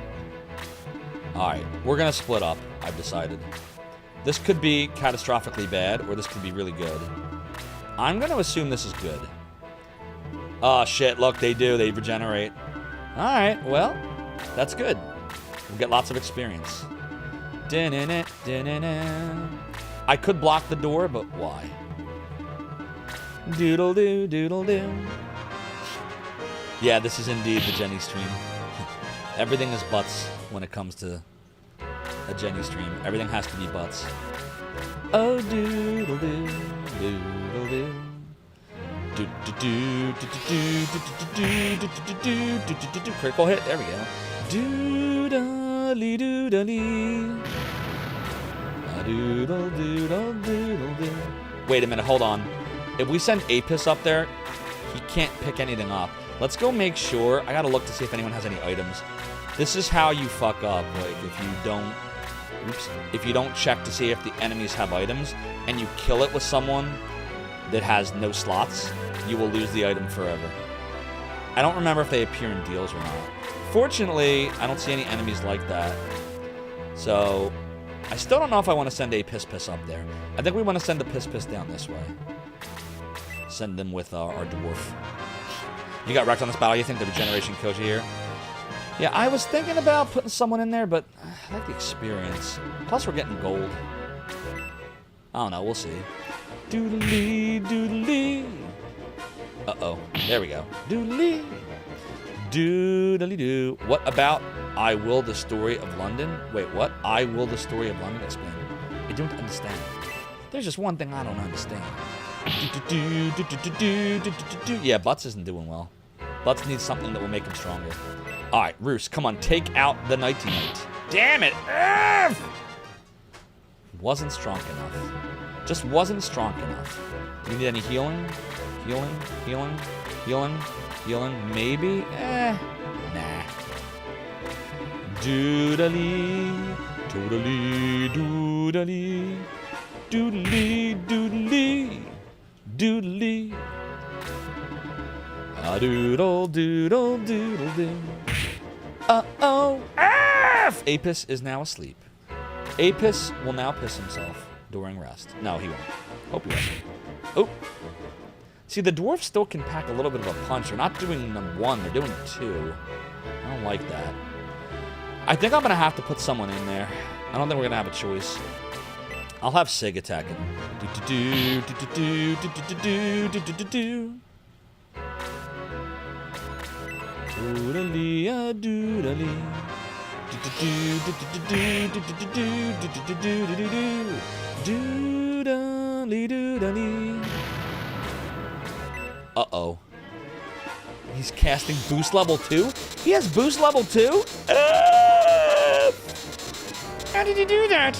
[SPEAKER 5] Alright, we're going to split up, I've decided. This could be catastrophically bad, or this could be really good. I'm going to assume this is good. Oh, shit, look, they do. They regenerate. Alright, well, that's good. We'll get lots of experience. I could block the door, but why? Doodle-doo, doodle-doo. Yeah, this is indeed the Jenny stream. Everything is butts when it comes to a Jenny stream. Everything has to be butts. Oh, doodle-doo, doodle-doo. Critical hit. There we go. Doodle-dee, doodle-dee. Doodle-doodle-doodle-doo. Wait a minute, hold on. If we send Apis up there, he can't pick anything up. Let's go make sure. I gotta look to see if anyone has any items. This is how you fuck up. Like, if you don't check to see if the enemies have items, and you kill it with someone that has no slots, you will lose the item forever. I don't remember if they appear in deals or not. Fortunately, I don't see any enemies like that. So, I still don't know if I want to send a Piss up there. I think we want to send the Piss down this way. Send them with our dwarf. You got wrecked on this battle. You think the regeneration kills you here? Yeah, I was thinking about putting someone in there, but I like the experience. Plus, we're getting gold. I don't know. We'll see. Doodly, doodly. Uh-oh. There we go. Doodly. Doodly doo. What about I Will the Story of London? Wait, what? I Will the Story of London? Explain. I don't understand. There's just one thing I don't understand. Yeah, Butts isn't doing well. Butts needs something that will make him stronger. Alright, Roos, come on, take out the Nighty Night. Damn it! Wasn't strong enough. Just wasn't strong enough. Do you need any healing? Healing? Healing? Healing? Healing? Maybe? Nah. Doodly, doodly, doodly, doodly, doodly, doodly. A doodle, doodle, doodle, doodle. Uh-oh. Apis is now asleep. Apis will now piss himself during rest. No, he won't. Hope he won't. Oh. See, the dwarfs still can pack a little bit of a punch. They're not doing them one, they're doing two. I don't like that. I think I'm going to have to put someone in there. I don't think we're going to have a choice. I'll have Sig attack him. Doodly, doodly. Doodly, doodly. Uh-oh. He's casting boost level 2? He has boost level 2? How did he do that?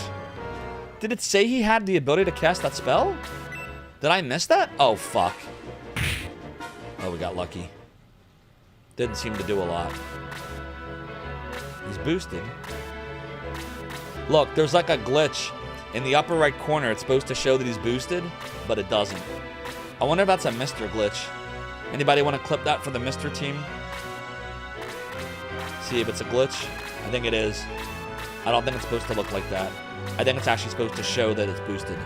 [SPEAKER 5] Did it say he had the ability to cast that spell? Did I miss that? Oh, fuck. Oh, we got lucky. Didn't seem to do a lot. He's boosted. Look, there's like a glitch. In the upper right corner, it's supposed to show that he's boosted, but it doesn't. I wonder if that's a Mr. glitch. Anybody want to clip that for the Mr. team? See if it's a glitch. I think it is. I don't think it's supposed to look like that. I think it's actually supposed to show that it's boosted.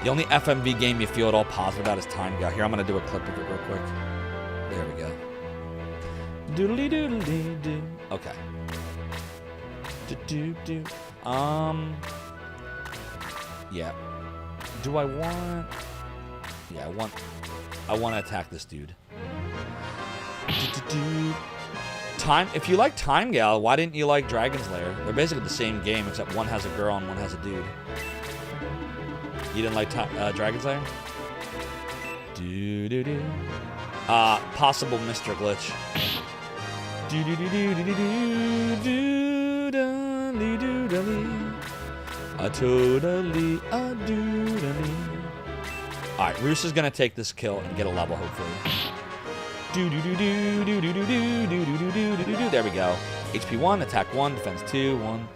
[SPEAKER 5] The only FMV game you feel at all positive about is Time Go. Here, I'm going to do a clip of it real quick. There we go. Doodly doodly doo. Okay. Do. Yeah. Do I want... Yeah, I want to attack this dude. Time. If you like Time Gal, why didn't you like Dragon's Lair? They're basically the same game, except one has a girl and one has a dude. You didn't like Dragon's Lair? Do. Possible Mr. Glitch. Alright, Roos is gonna take this kill and get a level, hopefully. There we go. HP 1, attack 1, defense 2, 1.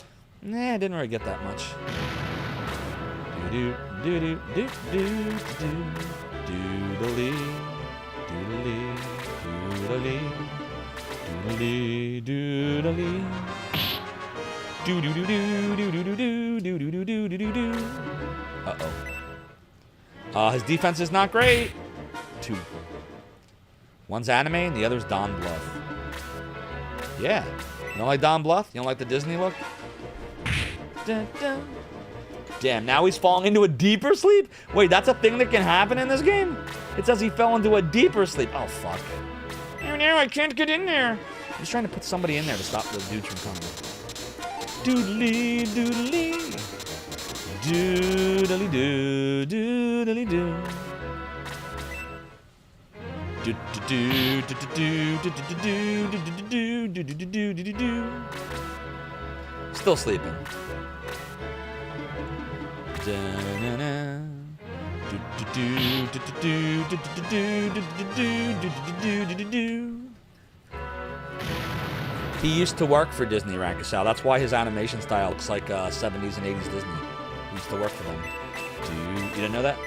[SPEAKER 5] Nah, didn't really get that much. Uh-oh. His defense is not great. 2. One's anime and the other's Don Bluth. Yeah. You don't like Don Bluth? You don't like the Disney look? Dun, dun. Damn, now he's falling into a deeper sleep? Wait, that's a thing that can happen in this game? It says he fell into a deeper sleep. Oh, fuck. Oh, no, I can't get in there. I'm just trying to put somebody in there to stop the dudes from coming. Doodly, doodly. Doodly, doo, doodly, doo. Still sleeping. He used to work for Disney, Rankasal. That's why his animation style looks like 70s and 80s Disney. He used to work for them. You didn't know that?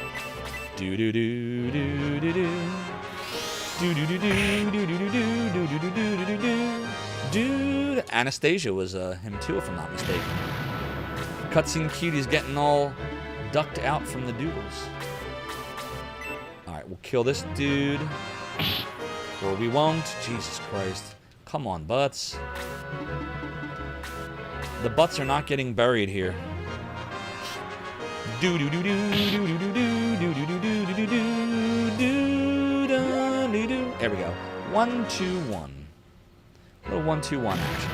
[SPEAKER 5] Dude, Anastasia was him too, if I'm not mistaken. Cutscene cutie's getting all ducked out from the doodles. Alright, we'll kill this dude. Or we won't. Jesus Christ. Come on, butts. The butts are not getting buried here. There we go. 1, 2, 1. A little 1, 2, 1 action.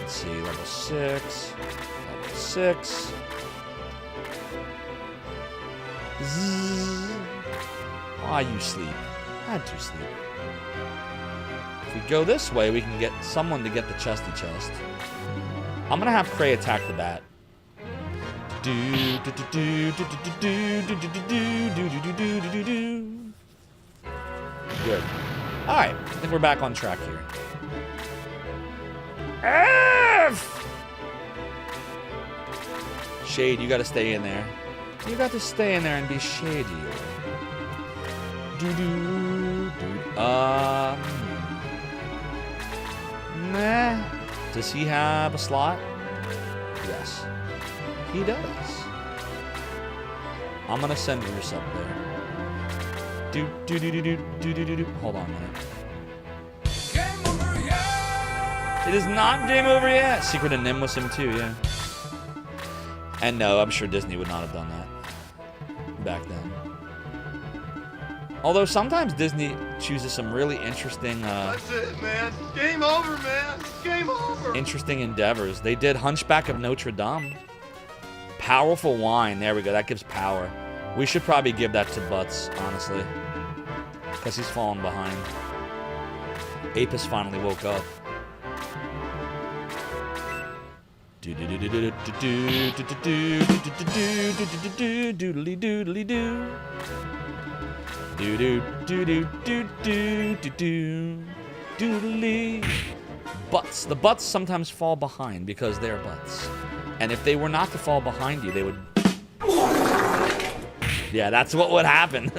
[SPEAKER 5] Let's see, level 6. Level 6. Ah, you sleep. Had to sleep. If we go this way, we can get someone to get the chesty chest. I'm gonna have Cray attack the bat. Good. Alright, I think we're back on track here. F! Shade, you gotta stay in there. You got to stay in there and be shady. Nah. Does he have a slot? Yes. He does. I'm gonna send Roos up there. Hold on a minute. Game over yet! It is not game over yet! Secret of Nim was him too, yeah. And no, I'm sure Disney would not have done that back then. Although sometimes Disney chooses some really interesting
[SPEAKER 14] That's it, man. Game over, man. Game over.
[SPEAKER 5] Interesting endeavors. They did Hunchback of Notre Dame. Powerful wine. There we go. That gives power. We should probably give that to Butts, honestly. Because he's falling behind. Apis finally woke up. Doodly doodly doo. Doodly. Butts. The butts sometimes fall behind because they're butts. And if they were not to fall behind you, they would... Yeah, that's what would happen.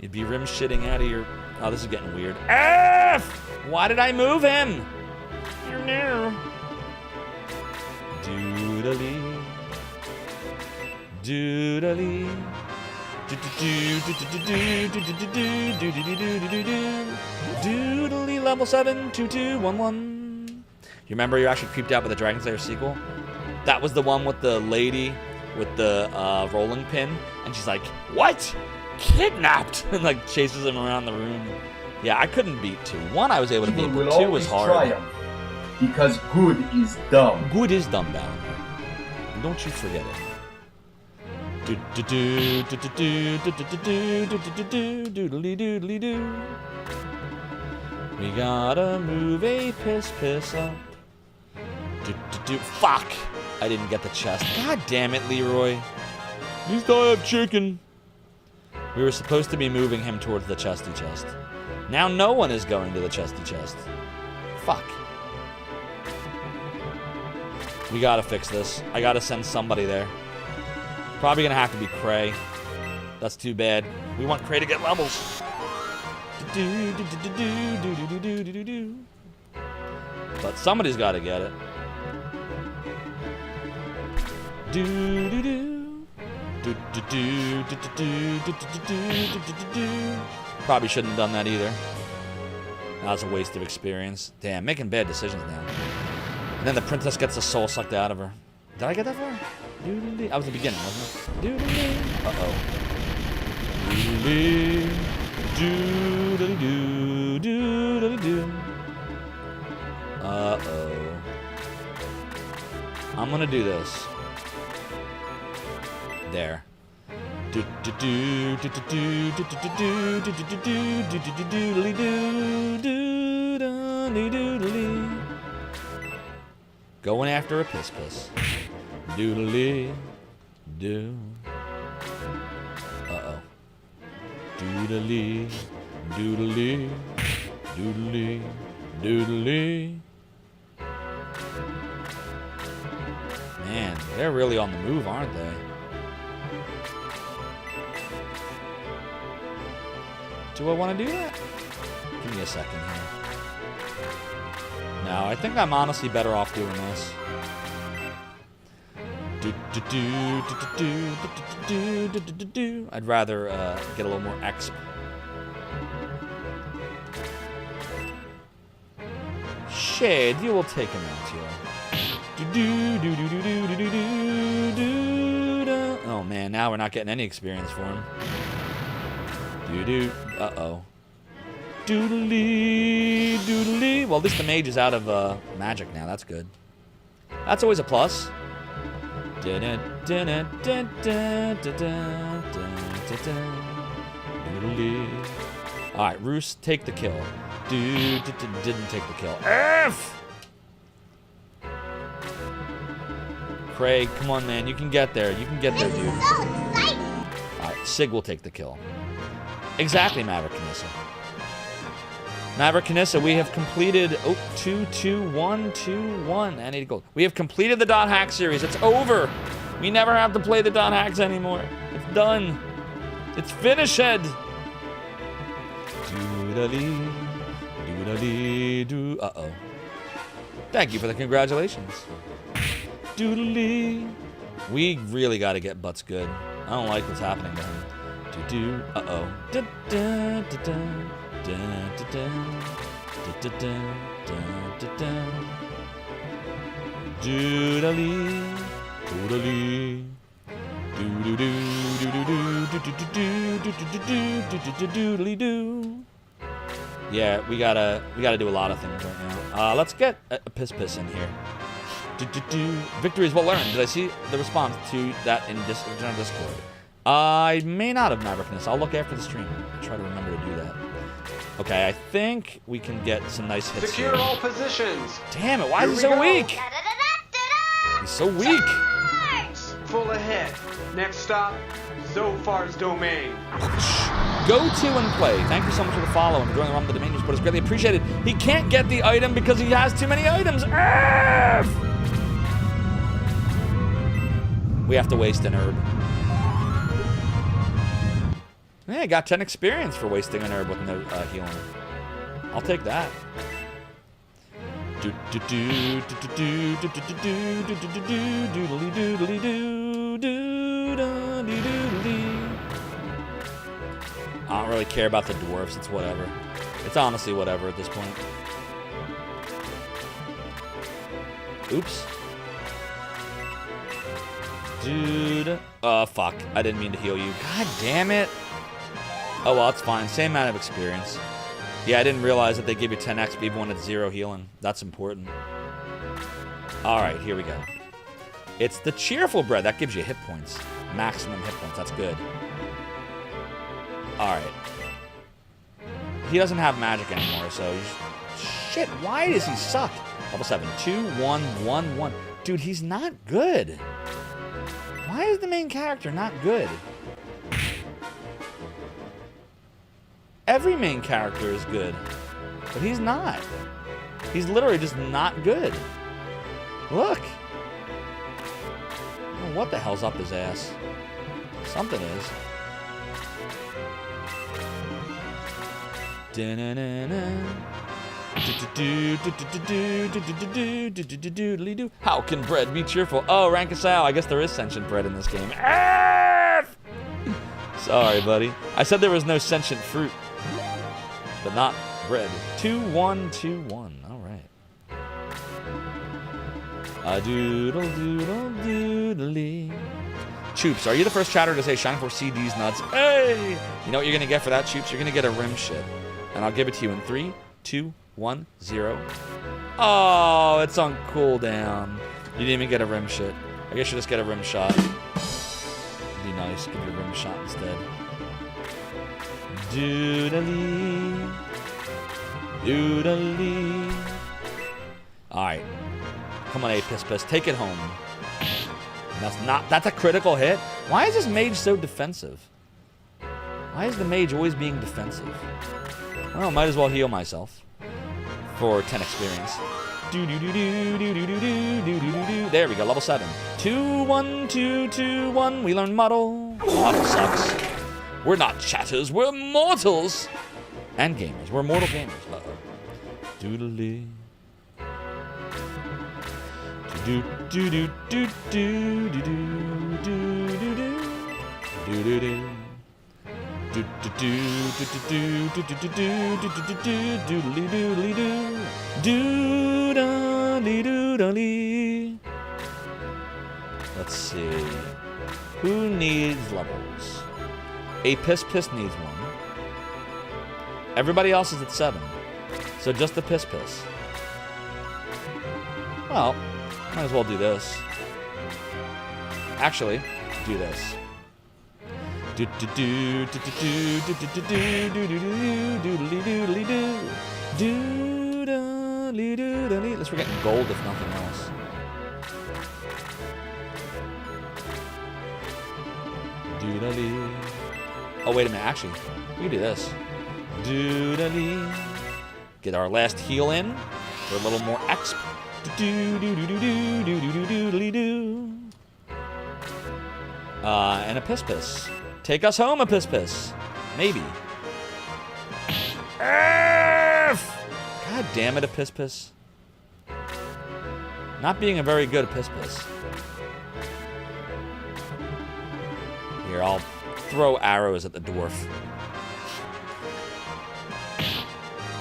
[SPEAKER 5] You'd be rim shitting out of your... Oh, this is getting weird. F! Why did I move him? No. Doodly. Doodly. Doodly level 7 2211. You remember you actually creeped out with the Dragon Slayer sequel? That was the one with the lady with the rolling pin, and she's like, "What? Kidnapped?" and like chases him around the room. Yeah, I couldn't beat 2. 1 I was able to beat, but 2 was hard.
[SPEAKER 16] Triumph, because good is dumb.
[SPEAKER 5] Good is dumb, Baron. Don't you forget it. We gotta move a piss up. Fuck! I didn't get the chest. God damn it, Leroy. At least I have chicken. We were supposed to be moving him towards the chesty chest. Now no one is going to the chesty chest. Fuck. We gotta fix this. I gotta send somebody there. Probably gonna have to be Cray. That's too bad. We want Cray to get levels. But somebody's gotta get it. Probably shouldn't have done that either. That was a waste of experience. Damn, making bad decisions now. And then the princess gets the soul sucked out of her. Did I get that far? That was the beginning, wasn't it? Uh-oh. Uh-oh. I'm gonna do this. There. Going after a piss. Doodly do. Uh-oh. Doodly. Man, they're really on the move, aren't they? Do I want to do that? Give me a second here. No, I think I'm honestly better off doing this. I'd rather get a little more exp. Shade, you will take him out here. Oh man, now we're not getting any experience for him. Uh-oh. Doodly. Well, at least the mage is out of magic now. That's good. That's always a plus. Alright, Roos, take the kill. Didn't take the kill. F! Craig, come on, man. You can get there. You can get there, dude. Alright, Sig will take the kill. Exactly, Maverick Kanissa. Maverick Kanissa, we have completed 2-2-1-2-1. I need to go. We have completed the Dot Hack series. It's over. We never have to play the Dot Hacks anymore. It's done. It's finished. Uh-oh. Thank you for the congratulations. Doodly. We really got to get Butts good. I don't like what's happening to him. Uh-oh. Yeah, we gotta do a lot of things right now. Let's get a piss in here. Victory is well learned. Did I see the response to that in Discord? I may not have Maverickness. I'll look after the stream. I'll try to remember to do that. Okay, I think we can get some nice hits
[SPEAKER 6] Secure
[SPEAKER 5] here.
[SPEAKER 6] all positions.
[SPEAKER 5] Damn it, why is he so weak? He's so weak.
[SPEAKER 6] Full ahead. Next stop, Zophar's domain.
[SPEAKER 5] Go to and play. Thank you so much for the follow and joining the Rumble the Domain Support. It's greatly appreciated. He can't get the item because he has too many items. We have to waste an herb. Yeah, I got 10 experience for wasting an herb with no healing. I'll take that. I don't really care about the dwarves. It's whatever. It's honestly whatever at this point. Oops. Dude. Oh, fuck. I didn't mean to heal you. God damn it. Oh, well, it's fine. Same amount of experience. Yeah, I didn't realize that they give you 10 XP even when it's 0 healing. That's important. Alright, here we go. It's the cheerful bread. That gives you hit points. Maximum hit points. That's good. All right. He doesn't have magic anymore, so shit. Why does he suck? Level 7. 2, 1, 1, 1. Dude, he's not good. Why is the main character not good? Every main character is good, but he's not. He's literally just not good. Look. I don't know what the hell's up his ass. Something is. How can bread be cheerful? Oh, Rankasao. I guess there is sentient bread in this game. Sorry, buddy. I said there was no sentient fruit, but not bread. 2, 1, 2, 1. All right. A doodle doodle doodly. Choops, are you the first chatter to say Shining Force CD's nuts? Hey! You know what you're gonna get for that, Choops? You're gonna get a rim shit. And I'll give it to you in 3, 2, 1, 0. Oh, it's on cooldown. You didn't even get a rim shit. I guess you just get a rim shot. It'd be nice. Give you a rim shot instead. Doodly. Doodly. Alright. Come on, Piss. Take it home. That's a critical hit? Why is this mage so defensive? Why is the mage always being defensive? Well, might as well heal myself. For 10 experience. There we go, level 7. 2, 1, 2, 2, 1. We learn model. Model sucks. We're not chatters, we're mortals. And gamers. We're mortal gamers. Uh-oh. Doodly. Do do do do do do do do do do do do. Let's see. Who needs levels? A Piss needs one. Everybody else is at 7. So just the Piss. Well, might as well do this. Actually, do this. Let's we're getting gold if nothing else. Oh wait a minute, actually, we can do this. Get our last heal in for a little more exp. And a Piss. Take us home, a Piss. Maybe. God damn it, a Piss. Not being a very good Piss. Here, I'll throw arrows at the dwarf.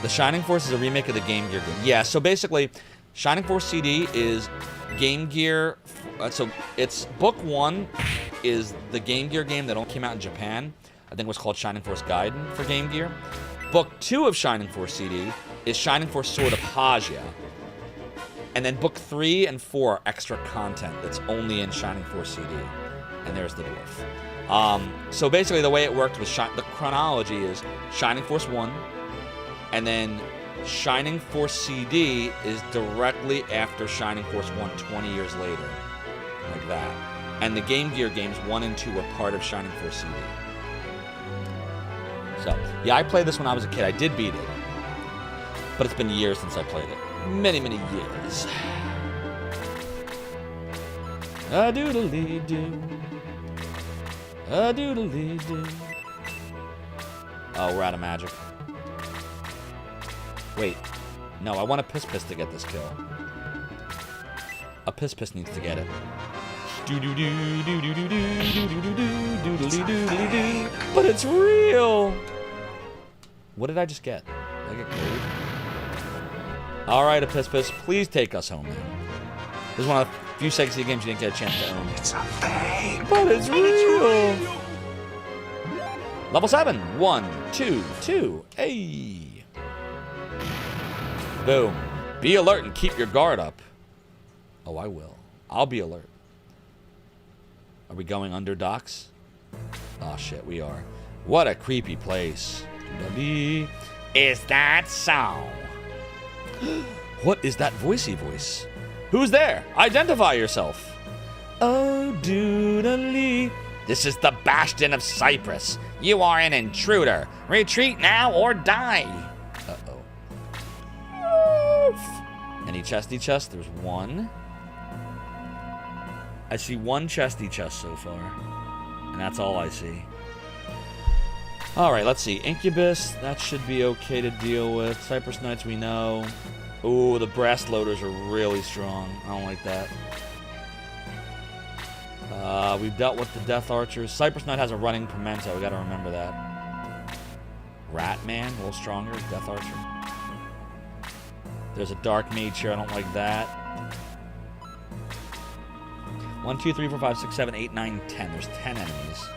[SPEAKER 5] The Shining Force is a remake of the Game Gear game. Yeah, so basically, Shining Force CD is Game Gear. So it's book 1 is the Game Gear game that only came out in Japan. I think it was called Shining Force Gaiden for Game Gear. Book 2 of Shining Force CD is Shining Force Sword of Hagia. And then book 3 and 4 are extra content that's only in Shining Force CD. And there's the dwarf. So basically the way it worked was the chronology is Shining Force 1, and then Shining Force CD is directly after Shining Force 1 20 years later. Like that. And the Game Gear games 1 and 2 were part of Shining Force CD. So, yeah, I played this when I was a kid. I did beat it. But it's been years since I played it. Many, many years. A doodly doo. A doodly doo. Oh, we're out of magic. Wait. No, I want a Piss to get this kill. A Piss needs to get it. But it's real! What did I just get? Did I get gold? Alright, a Piss, please take us home, man. This is one of the few Sega CD games you didn't get a chance to own.
[SPEAKER 8] It's a fake.
[SPEAKER 5] But it's real! Level 7. 1, 2, 2. Hey! Boom. Be alert and keep your guard up. Oh, I will. I'll be alert. Are we going under docks? Oh shit, we are. What a creepy place. Is that so? What is that voicey voice? Who's there? Identify yourself. Oh, doodly. This is the Bastion of Cyprus. You are an intruder. Retreat now or die. Uh-oh. Any chesty chest? There's one. I see one chesty chest so far. And that's all I see. Alright, let's see. Incubus, that should be okay to deal with. Cypress Knights, we know. Ooh, the brass loaders are really strong. I don't like that. We've dealt with the Death Archers. Cypress Knight has a running Pimento. We gotta remember that. Ratman, a little stronger. Death Archer. There's a Dark Mage here. I don't like that. 1, 2, 3, 4, 5, 6, 7, 8, 9, 10. There's 10 enemies.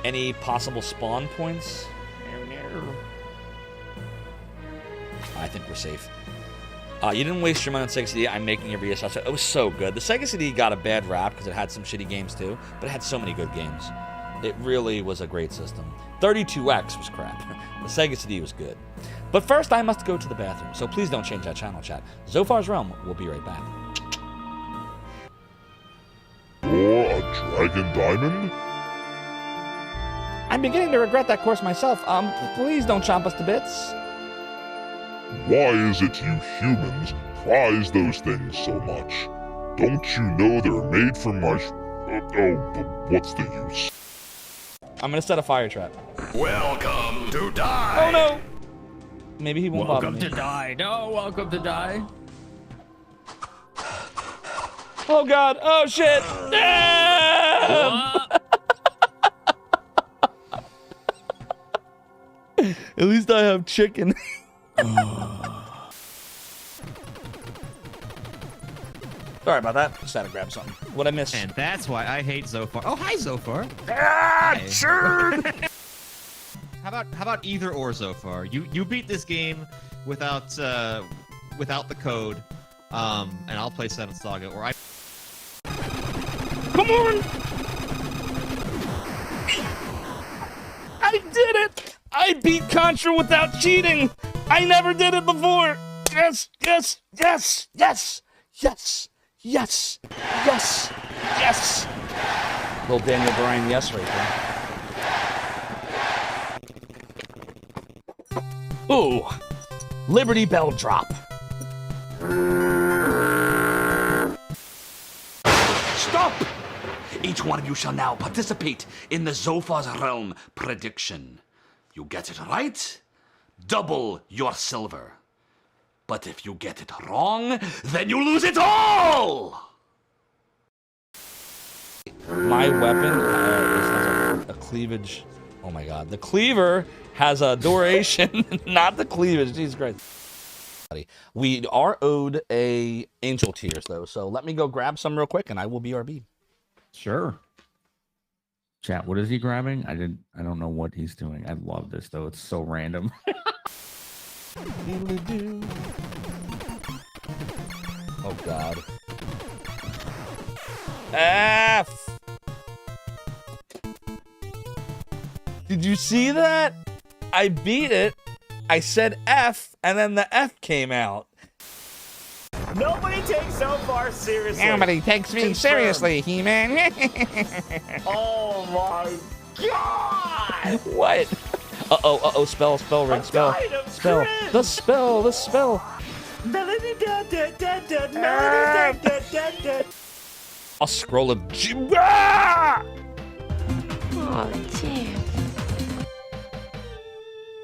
[SPEAKER 5] Any possible spawn points? I think we're safe. You didn't waste your money on Sega CD. I'm making a reassessment. It was so good. The Sega CD got a bad rap because it had some shitty games too, but it had so many good games. It really was a great system. 32X was crap. The Sega CD was good. But first, I must go to the bathroom, so please don't change that channel, chat. Zofar's Realm will be right back.
[SPEAKER 3] You're a Dragon Diamond?
[SPEAKER 5] I'm beginning to regret that course myself. Please don't chomp us to bits.
[SPEAKER 3] Why is it you humans prize those things so much? Don't you know they're made from my what's the use?
[SPEAKER 5] I'm gonna set a fire trap.
[SPEAKER 8] Welcome to die.
[SPEAKER 5] Oh no! Maybe he won't bother me.
[SPEAKER 8] Welcome to die. No, welcome to die.
[SPEAKER 5] Oh god! Oh shit! At least I have chicken. Sorry about that. Just had to grab something. What'd I miss?
[SPEAKER 16] And that's why I hate Zophar. Oh, hi, Zophar.
[SPEAKER 8] Ah,
[SPEAKER 16] Hi.
[SPEAKER 8] sure.
[SPEAKER 16] How about either or, Zophar? You beat this game without the code, and I'll play Seven Saga, or I.
[SPEAKER 5] Come on! I did it! I beat Contra without cheating! I never did it before! Yes, yes, yes, yes, yes, yes, yes, yes! Little Daniel Bryan yes right there. Ooh! Liberty Bell drop.
[SPEAKER 1] Stop! Each one of you shall now participate in the Zofar's Realm prediction. You get it right, double your silver. But if you get it wrong, then you lose it all!
[SPEAKER 5] My weapon has a cleavage. Oh my god. The cleaver has a duration, not the cleavage. Jesus Christ. We are owed a angel tears though, so let me go grab some real quick and I will BRB.
[SPEAKER 18] Sure. Chat, what is he grabbing? I don't know what he's doing. I love this though. It's so random.
[SPEAKER 5] Oh god. F. Did you see that? I beat it. I said F, and then the F came out.
[SPEAKER 15] Nobody takes Zophar seriously.
[SPEAKER 5] Nobody takes me seriously, He-Man.
[SPEAKER 15] Oh my god!
[SPEAKER 5] What? Uh-oh, spell, ring, spell. Spell. The spell.
[SPEAKER 15] Melody da da da da, melody da da da.
[SPEAKER 5] A scroll of Ah!
[SPEAKER 4] Oh, dear.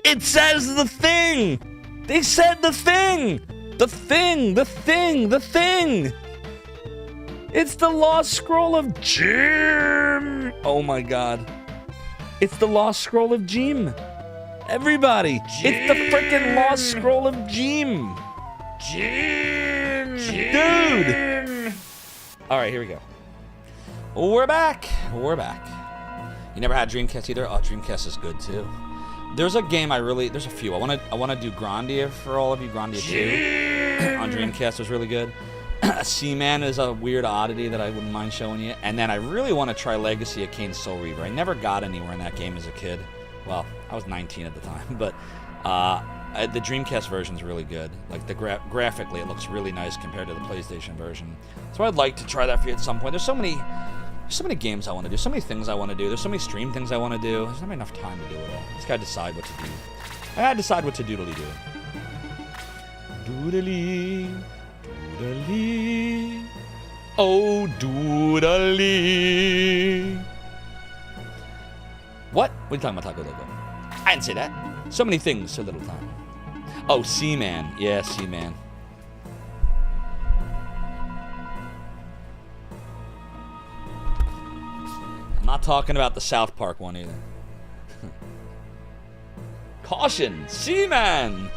[SPEAKER 5] It says the thing! They said the thing! The thing! It's the Lost Scroll of Jim! Oh my god. It's the Lost Scroll of Jim. Everybody!
[SPEAKER 8] Jim.
[SPEAKER 5] It's the freaking Lost Scroll of Jim!
[SPEAKER 8] Jim.
[SPEAKER 5] Dude! Alright, here we go. We're back! You never had Dreamcast either? Oh, Dreamcast is good too. There's a game there's a few. I wanna do Grandia for all of you. Grandia 2 on Dreamcast was really good. Seaman is a weird oddity that I wouldn't mind showing you. And then I really want to try Legacy of Kain Soul Reaver. I never got anywhere in that game as a kid. Well, I was 19 at the time, but the Dreamcast version is really good. Like, graphically, it looks really nice compared to the PlayStation version. So I'd like to try that for you at some point. There's so many games I want to do, so many things I want to do. There's so many stream things I want to do. There's not enough time to do it all. I just gotta decide what to do. I gotta decide what to doodly do. Doodly, doodly, oh doodly. What? What are you talking about, Taco Loco? I didn't say that. So many things, so little time. Oh, Seaman. Yeah, Seaman. I'm not talking about the South Park one either. Caution! Seaman!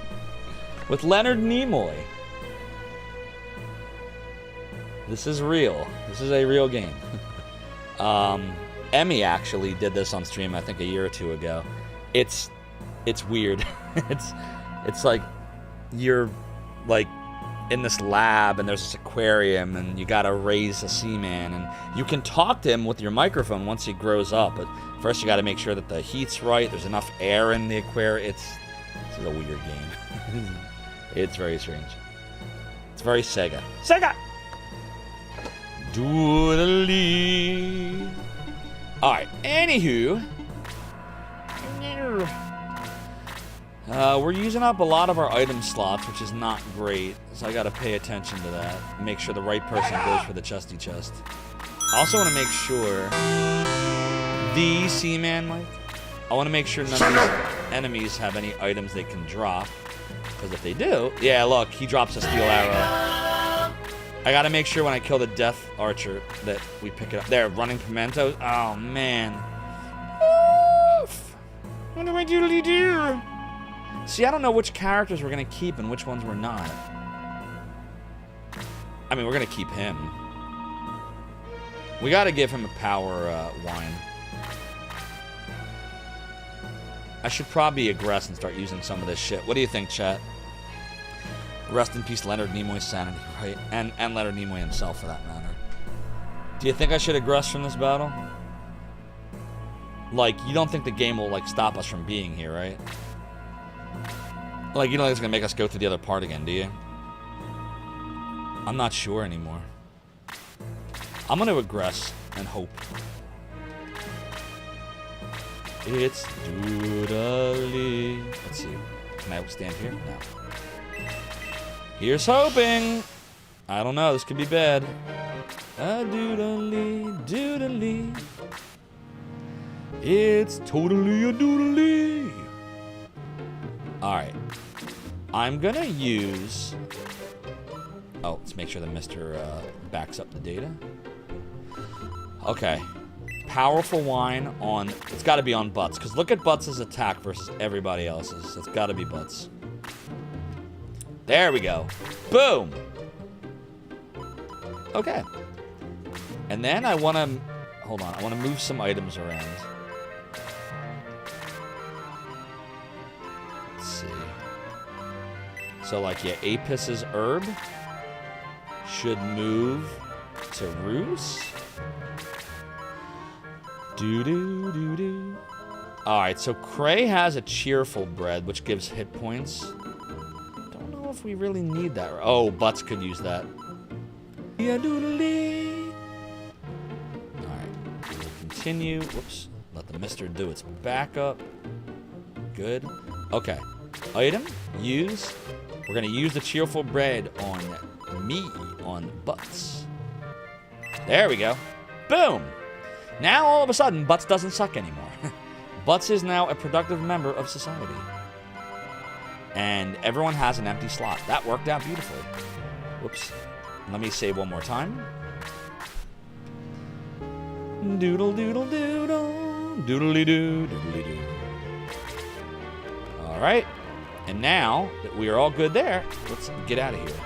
[SPEAKER 5] With Leonard Nimoy. This is real. This is a real game. Emmy actually did this on stream, I think a year or two ago. It's weird. it's like you're like in this lab and there's this aquarium and you gotta raise a seaman and you can talk to him with your microphone once he grows up, but first you gotta make sure that the heat's right, there's enough air in the aquarium. This is a weird game. It's very strange. It's very Sega. Sega! Doodly. Alright, anywho. We're using up a lot of our item slots, which is not great, so I gotta pay attention to that. Make sure the right person goes for the chesty chest. I also want to make sure the Seaman, Mike. I want to make sure none of these enemies have any items they can drop, because if they do, yeah, look, he drops a steel arrow. I gotta make sure when I kill the Death Archer that we pick it up. There, running pimentos. Oh man. What do I do? See, I don't know which characters we're gonna keep and which ones we're not. I mean, we're gonna keep him. We gotta give him a power wine. I should probably aggress and start using some of this shit. What do you think, chat? Rest in peace, Leonard Nimoy's sanity, right? And Leonard Nimoy himself, for that matter. Do you think I should aggress from this battle? Like, you don't think the game will, like, stop us from being here, right? Like, you don't think it's gonna make us go through the other part again, do you? I'm not sure anymore. I'm gonna aggress and hope. It's doodly. Let's see. Can I stand here? No. Here's hoping. I don't know. This could be bad. A doodly, doodly. It's totally a doodly. Alright. I'm gonna use... Oh, let's make sure the Mr. Backs up the data. Okay. Powerful wine on... It's gotta be on Butts, because look at Butts' attack versus everybody else's. It's gotta be Butts. There we go. Boom! Okay. And then I want to... Hold on. I want to move some items around. Let's see. So, like, yeah, Apis' herb should move to Roos. Doo-doo-doo-doo. Alright, so Cray has a cheerful bread, which gives hit points. Don't know if we really need that. Oh, Butts could use that. Yeah, doodly. Alright, we'll continue. Whoops. Let the Mister do its backup. Good. Okay. Item. Use. We're going to use the cheerful bread on me, on Butts. There we go. Boom. Now, all of a sudden, Butts doesn't suck anymore. Butts is now a productive member of society. And everyone has an empty slot. That worked out beautifully. Whoops. Let me save one more time. Doodle, doodle, doodle. Doodly doo, doodly doo. All right. And now that we are all good there, let's get out of here.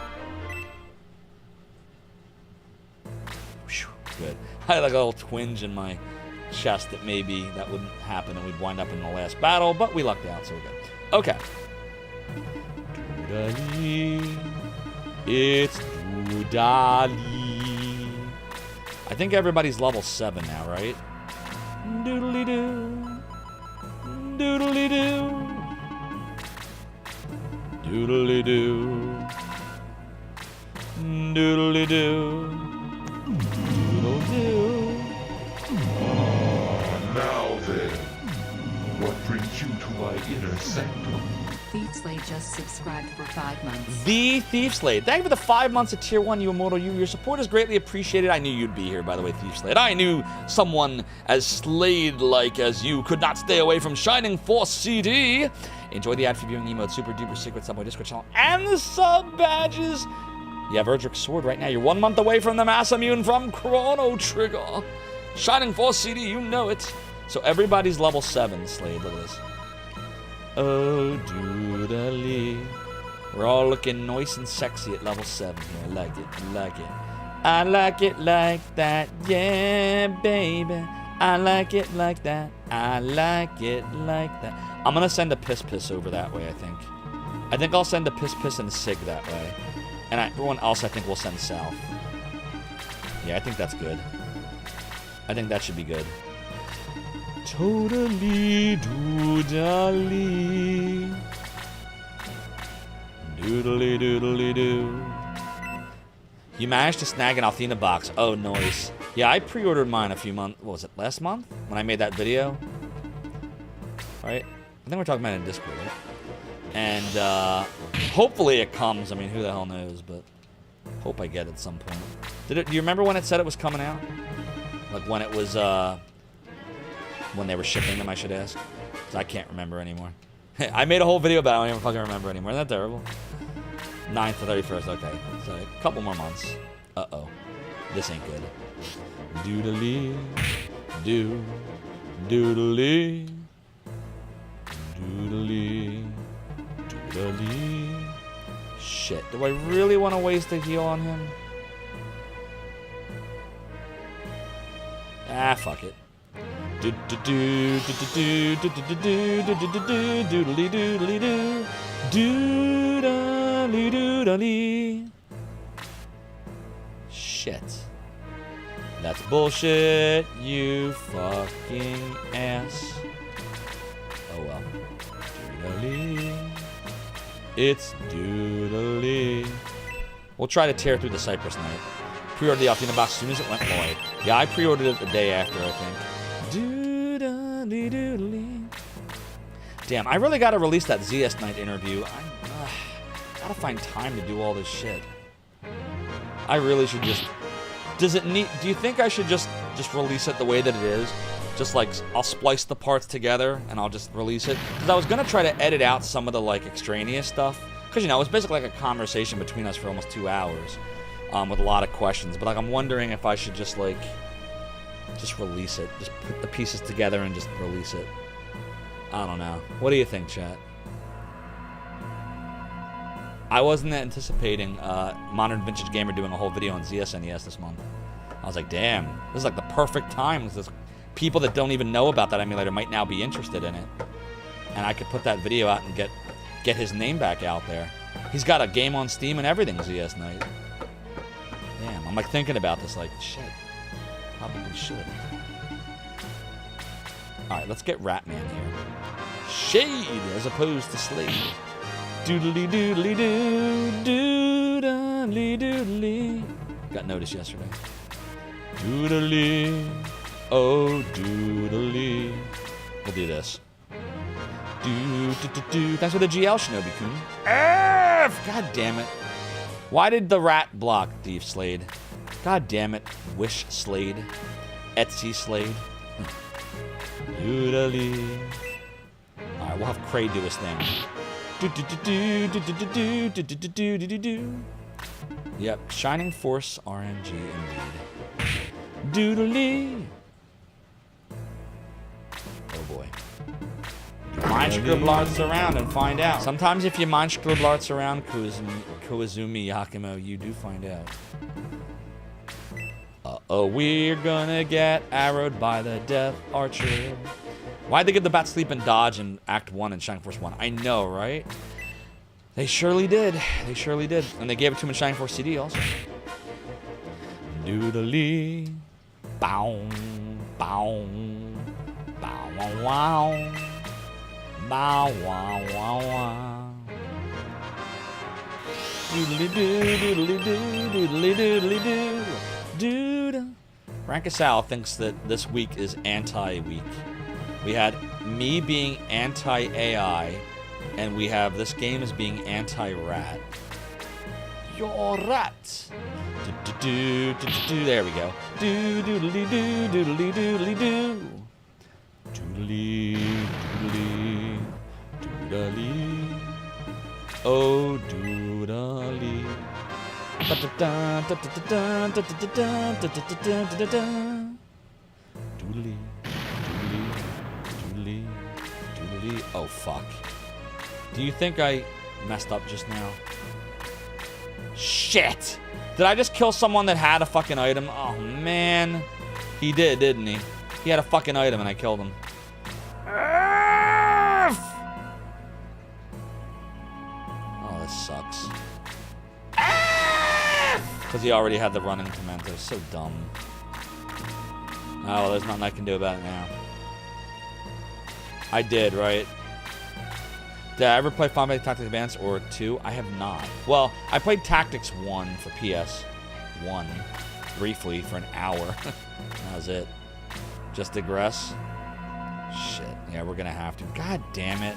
[SPEAKER 5] Whew, good. I had like a little twinge in my chest that maybe that wouldn't happen and we'd wind up in the last battle, but we lucked out, so we're good. Okay. Doodly. It's doodly. I think everybody's level 7 now, right? Doodly doo. Doodly doo. Doodly doo. Doodly doo. Doodle doo.
[SPEAKER 3] Now then, what brings you to my inner sanctum?
[SPEAKER 11] Thief Slade just subscribed for 5 months.
[SPEAKER 5] The Thief Slade. Thank you for the 5 months of Tier 1, you immortal you. Your support is greatly appreciated. I knew you'd be here, by the way, Thief Slade. I knew someone as Slade-like as you could not stay away from Shining Force CD. Enjoy the ad-free viewing emote, super duper secret Subway Discord channel, and the sub badges. You have Erdrick's Sword right now. You're 1 month away from the Mass Immune from Chrono Trigger. Shining Force CD, you know it. So everybody's level 7, Slade. Look at this. Oh, doodly. We're all looking nice and sexy at level 7 here. I like it. I like it. I like it like that. Yeah, baby. I like it like that. I like it like that. I'm going to send a piss over that way, I think. I think I'll send a piss and a sig that way. And everyone else, I think, will send south. Yeah, I think that's good. I think that should be good. Totally doodly. Doodly doodly doo. You managed to snag an Althena box. Oh, nice. Yeah, I pre-ordered mine a few months. What was it, last month? When I made that video? Right? I think we're talking about it in Discord, right? And hopefully it comes. I mean, who the hell knows? But hope I get it at some point. Do you remember when it said it was coming out? Like when it was, when they were shipping them, I should ask. Because I can't remember anymore. I made a whole video about it. I don't even fucking remember anymore. Isn't that terrible? 9th to 31st. Okay. So a couple more months. Uh-oh. This ain't good. Doodly. Doo. Doodly. Doodly. Doodly. Shit. Do I really want to waste a heal on him? Ah, fuck it. Doodly doodly doo. Doodly doodly. Shit. That's bullshit, you fucking ass. Oh well. Doodly. It's doodly. We'll try to tear through the Cypress Knight. Pre-ordered the Althena box as soon as it went live. Yeah, I pre-ordered it the day after, I think. Doodly doodly. Damn, I really gotta release that ZS Knight interview. I gotta find time to do all this shit. I really should just... Does it need... Do you think I should just release it the way that it is? Just like, I'll splice the parts together and I'll just release it? Because I was gonna try to edit out some of the, like, extraneous stuff. Because, you know, it was basically like a conversation between us for almost 2 hours. With a lot of questions. But, like, I'm wondering if I should just, like... Just release it. Just put the pieces together and just release it. I don't know. What do you think, chat? I wasn't anticipating Modern Vintage Gamer doing a whole video on ZSNES this month. I was like, damn, this is like the perfect time. This people that don't even know about that emulator might now be interested in it. And I could put that video out and get his name back out there. He's got a game on Steam and everything, ZS Knight. Damn, I'm like thinking about this like, shit. Probably should. Alright, let's get Ratman here. Shade as opposed to Slade. Doodly doodly doo. Doodly doodly. Got noticed yesterday. Doodly. Oh, doodly. We'll do this. Do. Thanks for the GL, Shinobi-kun. God damn it. Why did the rat block Thief Slade? God damn it. Wish Slade. Etsy Slade. Doodly. Alright, we'll have Cray do his thing. Yep, Shining Force RNG indeed. Doodly. Oh boy. Mind scribblarts around and find out. Sometimes if you mind scribblarts around Koizumi Yakumo, you do find out. Uh-oh, we're gonna get arrowed by the Death Archer. Why'd they give the Bat Sleep and Dodge in Act 1 and Shining Force 1? I know, right? They surely did. They surely did. And they gave it to him in Shining Force CD also. doodly. Bow, bow, bow, wow, wow. Bow, wow, wow, wow. Doodly doo, doodly doo, doodly doodly doo. Dude. Rankasal thinks that this week is anti-week. We had me being anti-AI, and we have this game as being anti-rat. You're rat. There we go. Doodly doo, doodly doodly doo. Doodly, doodly, doodly. Oh, doodly. Doodly, doodly, doodly, doodly. Oh, fuck. Do you think I messed up just now? Shit! Did I just kill someone that had a fucking item? Oh, man. He did, didn't he? He had a fucking item and I killed him. Oh, this sucks. Because he already had the running Pimento. So dumb. Oh, well, there's nothing I can do about it now. I did, right? Did I ever play Final Fantasy Tactics Advance or 2? I have not. Well, I played Tactics 1 for PS1 briefly for an hour. That was it. Just digress. Shit. Yeah, we're gonna have to. God damn it.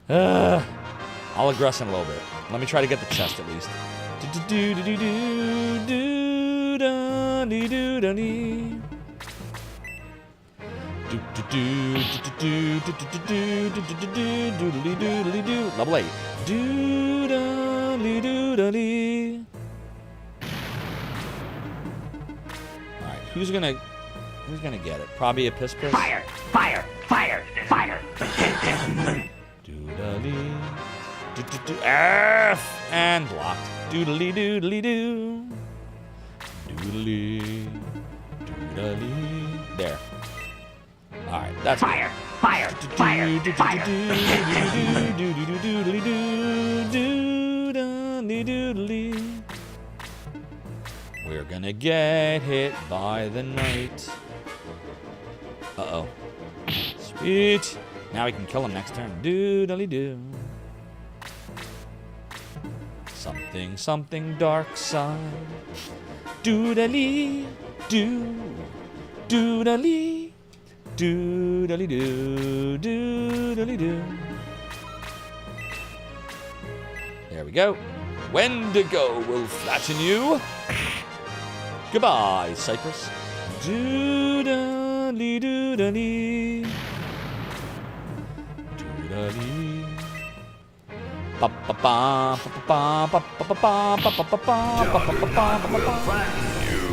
[SPEAKER 5] I'll aggress in a little bit. Let me try to get the chest at least. Level 8. Alright, who's gonna get it? Probably a piss.
[SPEAKER 19] Fire! Fire! Fire! Fire!
[SPEAKER 5] Doodly. F and blocked. Doodly doodly doo. Doodly. Doodly. There. Alright, that's
[SPEAKER 19] fire! Fire! Fire! Fire!
[SPEAKER 5] We're gonna get hit by the night. Uh-oh. Sweet. Now we can kill him next turn. Doodly doo. Something, something dark side. Doodly doo. Doodly. Doodly doo. Doodly doo. There we go. Wendigo will flatten you. Goodbye, Cypress. Doodly doodly. Doodly.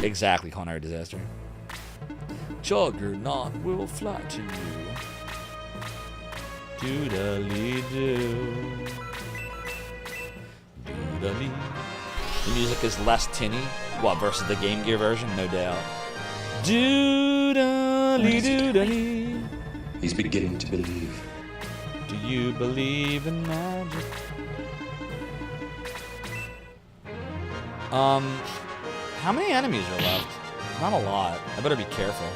[SPEAKER 5] Exactly, culinary disaster. Juggernaut will flatten you. Doodly doo. Doodly. The music is less tinny. Well, versus the Game Gear version, no doubt. Doodly doodly.
[SPEAKER 2] He's beginning to believe.
[SPEAKER 5] Do you believe in magic? How many enemies are left? Not a lot. I better be careful.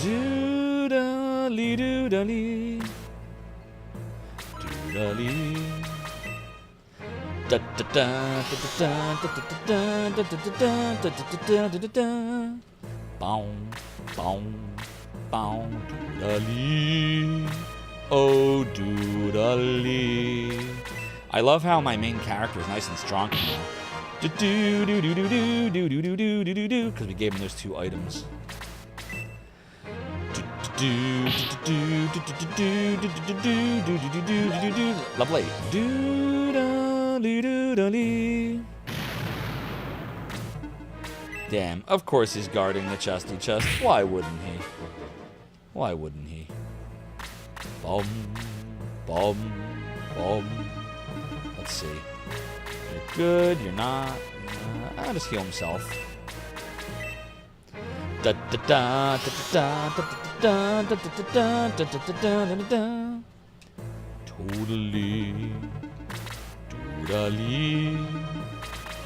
[SPEAKER 5] Doodly doodly. Doodly. Da da da da da da da da da da. Bow, bow, bow, doodly. Oh, doodly. I love how my main character is nice and strong now. Because we gave him those 2 items. Lovely. Damn, of course he's guarding the chesty chest. Why wouldn't he? Why wouldn't he? Bum, bum, bum. Let's see. You're good, you're not. I'll just heal himself. Da da da da da da da da da da da da. Totally. Doodly.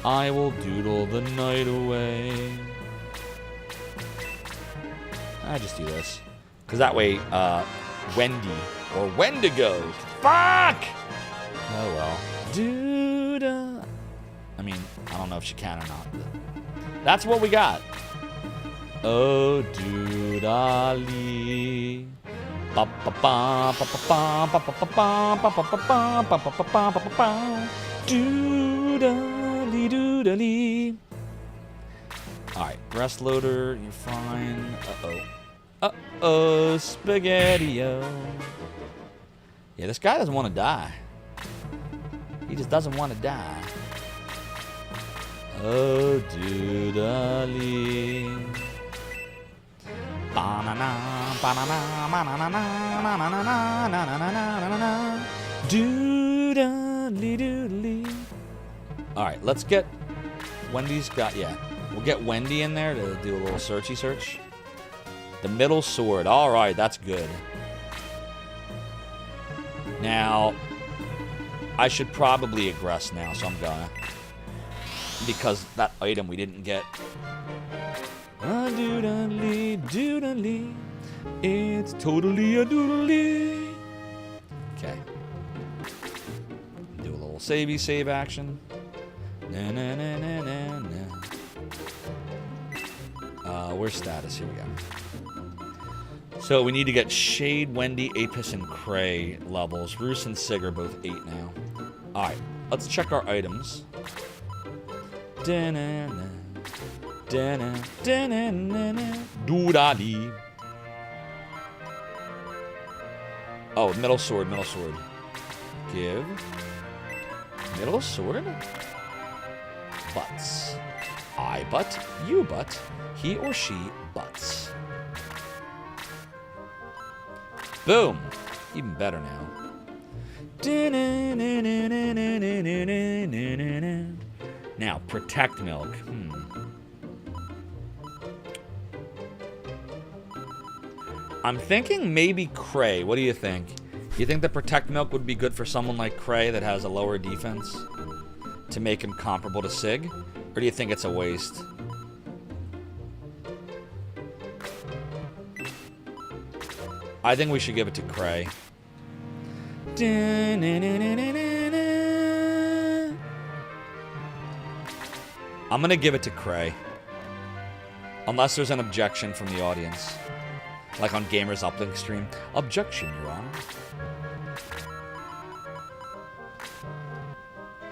[SPEAKER 5] I will doodle the night away. I just do this. Because that way, Wendy or Wendigo. Fuck! Oh well. Dooda. I mean, I don't know if she can or not. But that's what we got. Oh, doodali. Ba ba ba ba ba ba ba ba ba ba ba ba ba ba ba ba ba. Doodali doodali. All right, breast loader, you're fine. Uh-oh, spaghetti-o. Yeah, this guy doesn't want to die. He just doesn't want to die. Oh, doodali. Banana, banana, banana, banana, banana, doodali doodali. All right, let's get Wendy's got, yeah. We'll get Wendy in there to do a little searchy search. The middle sword. All right, that's good. Now, I should probably aggress now, so I'm gonna. Because that item we didn't get. A-doodly, doodly. It's totally a doodly. Okay. Do a little save action. Na na na na na na. Where's status? Here we go. So we need to get Shade, Wendy, Apis, and Cray levels. Roos and Sig are both 8 now. Alright, let's check our items. Da-na-na. Da-na. Da-na-na-na. Doodali. Oh, middle sword, middle sword. Give. Middle sword? Butts. I butt, you butt, he or she butts. Boom! Even better now. Now, protect milk. I'm thinking maybe Cray. What do you think? You think the protect milk would be good for someone like Cray that has a lower defense? To make him comparable to Sig? Or do you think it's a waste? I think we should give it to Cray. I'm gonna give it to Cray. Unless there's an objection from the audience. Like on Gamers Uplink stream. Objection, Your Honor.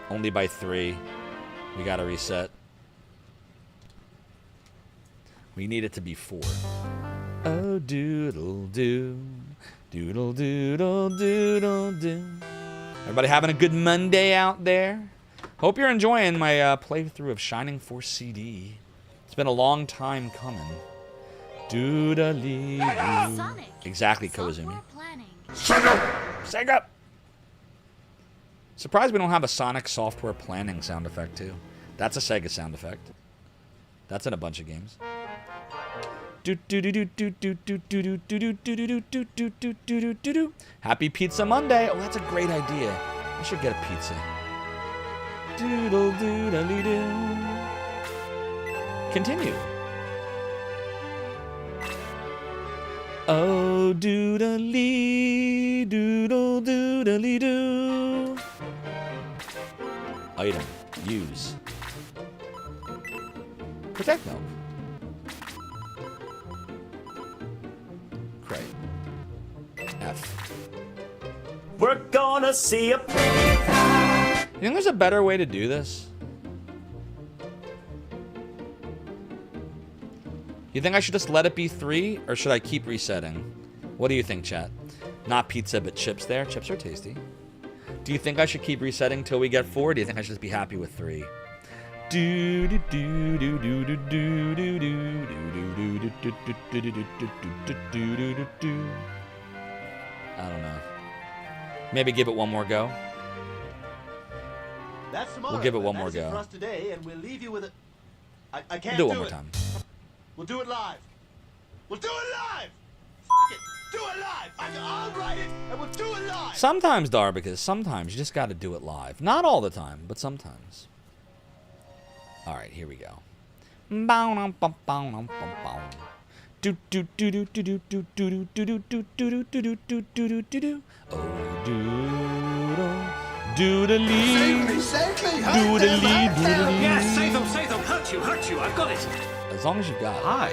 [SPEAKER 5] Only by 3. We gotta reset. We need it to be 4. Oh, doodle doo. Doodle doodle doodle doo. Everybody having a good Monday out there? Hope you're enjoying my playthrough of Shining Force CD. It's been a long time coming. Doodly doo. Exactly, Kozumi. Sega! Surprised we don't have a Sonic software planning sound effect, too. That's a Sega sound effect. That's in a bunch of games. Happy Pizza Monday! Oh, that's a great idea. I should get a pizza. Doodle doodly doo. Continue. Oh, doodly doodle doodly doo. Item. Use. Protect milk. Cray. F.
[SPEAKER 15] We're gonna see a.
[SPEAKER 5] You think there's a better way to do this? You think I should just let it be 3, or should I keep resetting? What do you think, chat? Not pizza, but chips there. Chips are tasty. Do you think I should keep resetting till we get 4? Or do you think I should just be happy with 3? Do do do do do do do do do do do do do do. I don't know. Maybe give it one more go.
[SPEAKER 20] That's tomorrow.
[SPEAKER 5] We'll give it one more
[SPEAKER 20] That's it
[SPEAKER 5] go.
[SPEAKER 20] for us today, and we'll leave you with it. I can't
[SPEAKER 5] do it one more time.
[SPEAKER 20] We'll do it live. We'll do it live. F it. Do it live. I'll write it, and we'll do it live.
[SPEAKER 5] Sometimes, Dar, because sometimes you just got to do it live. Not all the time, but sometimes. All right, here we go. Oh, doodle,
[SPEAKER 20] Save me!
[SPEAKER 1] Yes, save them, hurt you, I've got it.
[SPEAKER 5] As long as you got it.
[SPEAKER 1] Hi,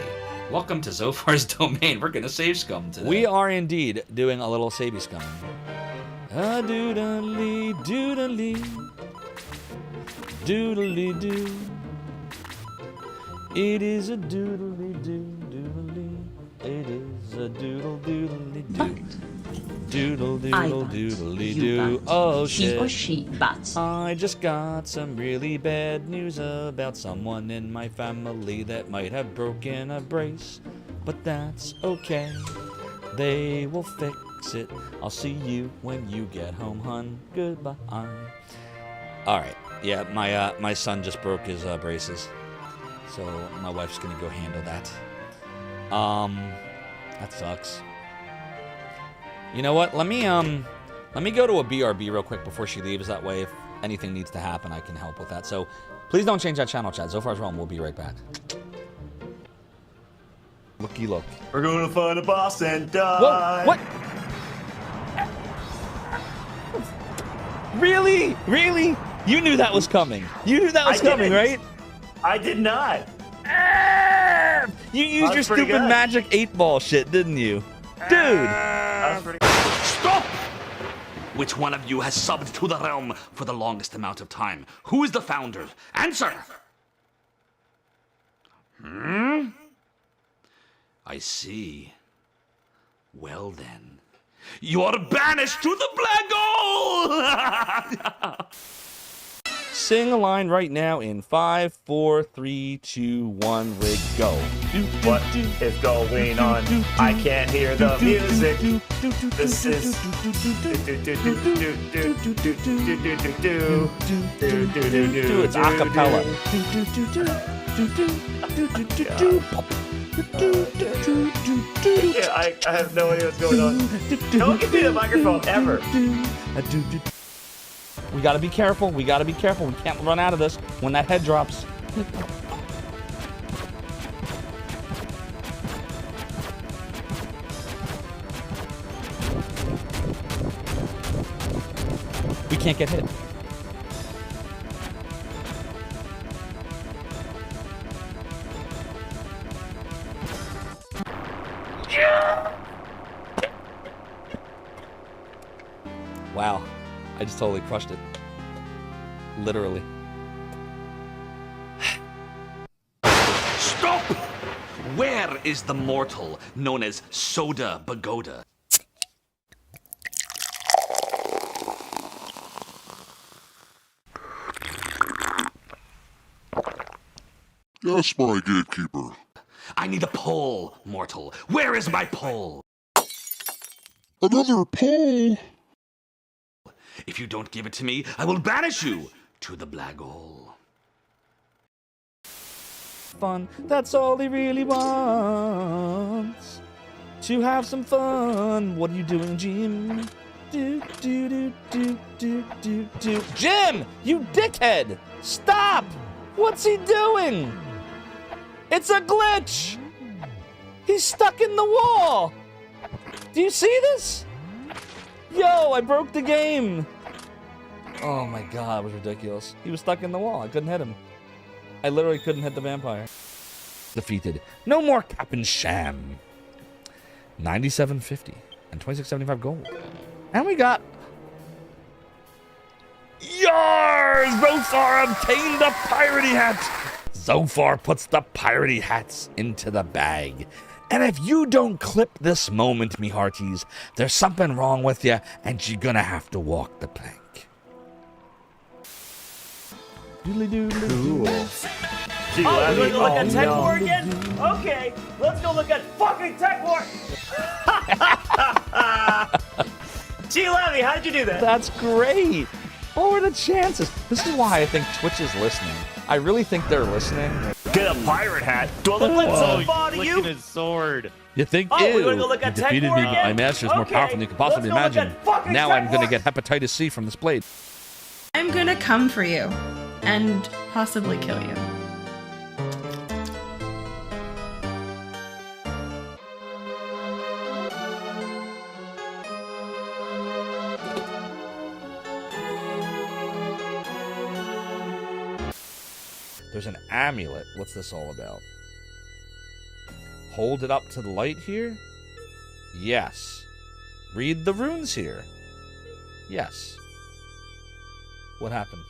[SPEAKER 1] welcome to Zophar's Domain. We're gonna save scum today.
[SPEAKER 5] We are indeed doing a little savey scum. A doodly doodly doodly doo. It is a doodly doo doodly. It is a doodle doodly doo. Doodle doodle doodly doo. Oh shit.
[SPEAKER 10] He or she but.
[SPEAKER 5] I just got some really bad news about someone in my family that might have broken a brace. But that's okay. They will fix it. I'll see you when you get home, hun. Goodbye. Alright. Yeah, my son just broke his braces. So my wife's gonna go handle that. That sucks. You know what? Let me go to a BRB real quick before she leaves. That way, if anything needs to happen, I can help with that. So please don't change that channel, chat. Zophar's Realm. We'll be right back. Looky look.
[SPEAKER 15] We're gonna find a boss and die.
[SPEAKER 5] Whoa! What? Really? Really? You knew that was coming. You knew that was coming, right?
[SPEAKER 15] I did not.
[SPEAKER 5] You used your stupid magic 8-ball shit, didn't you? Dude!
[SPEAKER 1] Stop! Which one of you has subbed to the realm for the longest amount of time? Who is the founder? Answer! I see. Well then. You are banished to the black hole!
[SPEAKER 5] Sing a line right now in 5, 4, 3, 2, 1, rig, go.
[SPEAKER 15] What is going on? I can't hear the music. This is.
[SPEAKER 5] It's a cappella.
[SPEAKER 15] Yeah, I have no idea what's going on. No one can do the microphone ever.
[SPEAKER 5] We gotta be careful. We gotta be careful. We can't run out of this when that head drops. We can't get hit. Wow. I just totally crushed it. Literally.
[SPEAKER 1] Stop! Where is the mortal known as Soda Bagoda?
[SPEAKER 3] Yes, my gatekeeper.
[SPEAKER 1] I need a pole, mortal. Where is my pole?
[SPEAKER 3] Another pole?
[SPEAKER 1] If you don't give it to me, I will banish you to the black hole.
[SPEAKER 5] Fun, that's all he really wants. To have some fun. What are you doing, Jim? Do, do, do, do, do, do, do. Jim! You dickhead! Stop! What's he doing? It's a glitch! He's stuck in the wall! Do you see this? Yo, I broke the game! Oh my god, it was ridiculous. He was stuck in the wall. I couldn't hit him. I literally couldn't hit the vampire. Defeated. No more cap and sham. 97.50 and 26.75 gold. And we got... Yars! Zophar obtained the piratey hat! Zophar puts the piratey hats into the bag. And if you don't clip this moment, me hearties, there's something wrong with you, and you're gonna have to walk the plank.
[SPEAKER 15] Cool. Gee, we're going to look at Tech War again? Okay, let's go look at fucking Tech War! Gee, Levy, how did you do that?
[SPEAKER 5] That's great! What were the chances? This is why I think Twitch is listening. I really think they're listening.
[SPEAKER 15] Get a pirate hat. Do I look like somebody to you?
[SPEAKER 16] His sword.
[SPEAKER 5] You think,
[SPEAKER 15] oh,
[SPEAKER 5] ew,
[SPEAKER 15] we're gonna go look at
[SPEAKER 5] you defeated me, but my master is more powerful than you could possibly imagine. Now I'm gonna get hepatitis C from this blade.
[SPEAKER 9] I'm gonna come for you and possibly kill you.
[SPEAKER 5] There's an amulet. What's this all about? Hold it up to the light here? Yes. Read the runes here? Yes. What happened?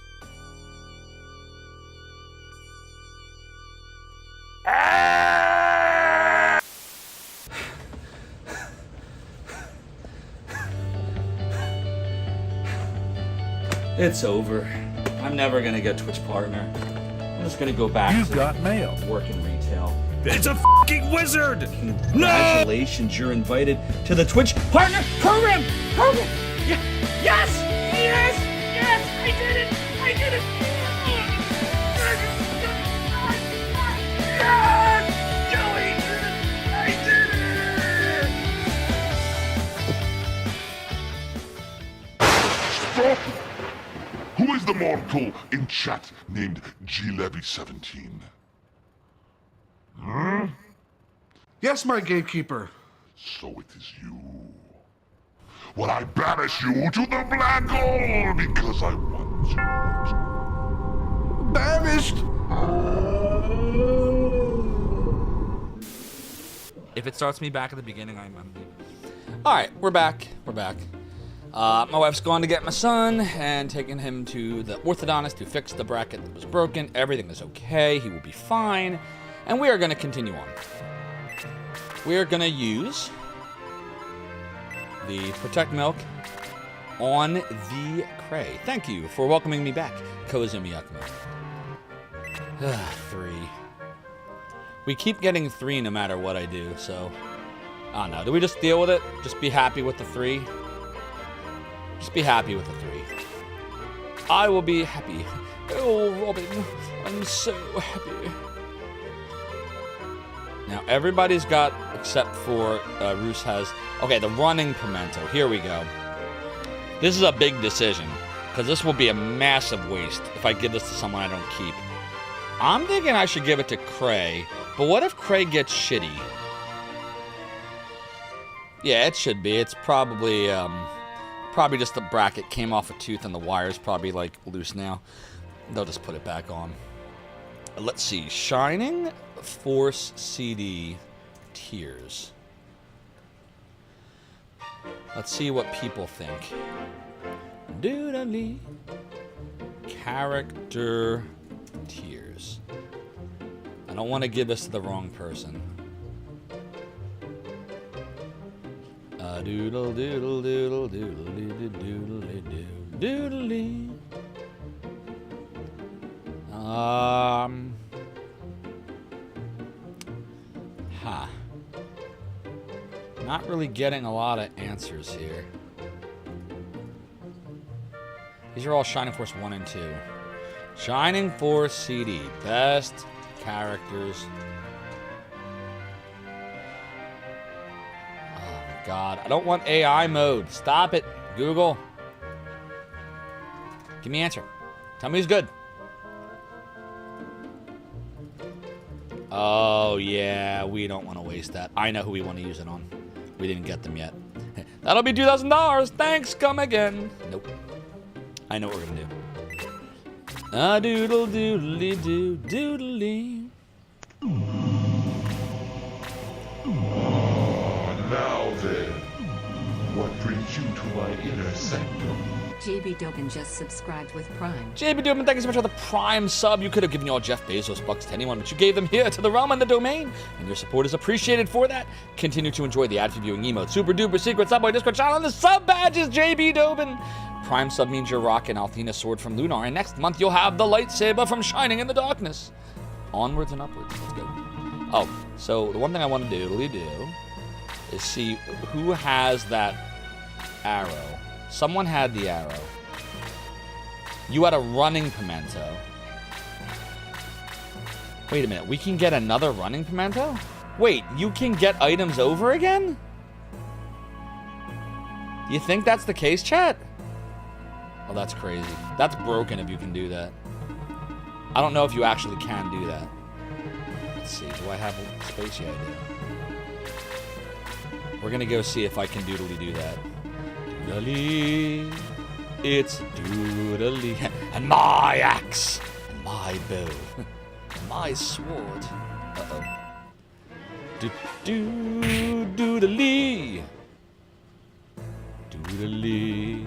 [SPEAKER 5] It's over. I'm never gonna get a Twitch partner. I'm just gonna go back to
[SPEAKER 8] mail.
[SPEAKER 5] Working retail.
[SPEAKER 8] It's a fucking wizard!
[SPEAKER 5] Congratulations, you're invited to the Twitch partner program!
[SPEAKER 8] Yes! Yes! Yes! I did it! I did it! Yes! Joey! I did it!
[SPEAKER 3] Stop! Who is the mortal in chat named GLevy17? Hmm?
[SPEAKER 13] Yes, my gatekeeper.
[SPEAKER 3] So it is you. Well, I banish you to the black hole because I want you.
[SPEAKER 13] Banished!
[SPEAKER 5] If it starts me back at the beginning, I'm Alright, we're back. We're back. My wife's gone to get my son and taken him to the orthodontist to fix the bracket that was broken. Everything is okay. He will be fine. And we are going to continue on. We are going to use the Protect Milk on the Cray. Thank you for welcoming me back, Kozumi Yakumo. 3. We keep getting 3 no matter what I do, so... I don't know. Do we just deal with it? Just be happy with the 3? Just be happy with the 3. I will be happy. Oh, Robin, I'm so happy. Now, everybody's got, except for Roos has... Okay, the running pimento. Here we go. This is a big decision, because this will be a massive waste if I give this to someone I don't keep. I'm thinking I should give it to Cray, but what if Cray gets shitty? Yeah, it should be. It's probably just the bracket came off a tooth and the wire's probably, like, loose now. They'll just put it back on. Let's see. Shining Force CD Tears. Let's see what people think. Doodly. Character Tears. I don't want to give this to the wrong person. Doodle doodle doodle doodle doodle doodle doodle. Not really getting a lot of answers here. These are all Shining Force 1 and 2. Shining Force CD. Best characters. Oh my god. I don't want AI mode. Stop it, Google. Give me an answer. Tell me who's good. Oh, yeah. We don't want to waste that. I know who we want to use it on. We didn't get them yet. That'll be $2,000. Thanks. Come again. Nope. I know what we're going to do. Doodle doodly doo doodly.
[SPEAKER 3] Now then, what brings you to my inner sanctum?
[SPEAKER 11] JB Dobin just subscribed with Prime.
[SPEAKER 5] JB Dobin, thank you so much for the Prime sub. You could have given all Jeff Bezos bucks to anyone, but you gave them here to the realm and the domain, and your support is appreciated for that. Continue to enjoy the ad-free viewing emotes, super duper secret Subway Discord channel, and the sub badges, JB Dobin. Prime sub means you're rocking Althena's sword from Lunar, and next month you'll have the lightsaber from Shining in the Darkness. Onwards and upwards. Let's go. Oh, so the one thing I want to do is see who has that arrow. Someone had the arrow. You had a running pimento. Wait a minute, we can get another running pimento? Wait, you can get items over again? You think that's the case, chat? Oh, that's crazy. That's broken if you can do that. I don't know if you actually can do that. Let's see, do I have space? Yeah, I do. We're gonna go see if I can doodly do that. Doodly. It's doodly. And my axe. And my bow. my sword. Uh-oh. Do-do-do-do-lee. Do-do-lee.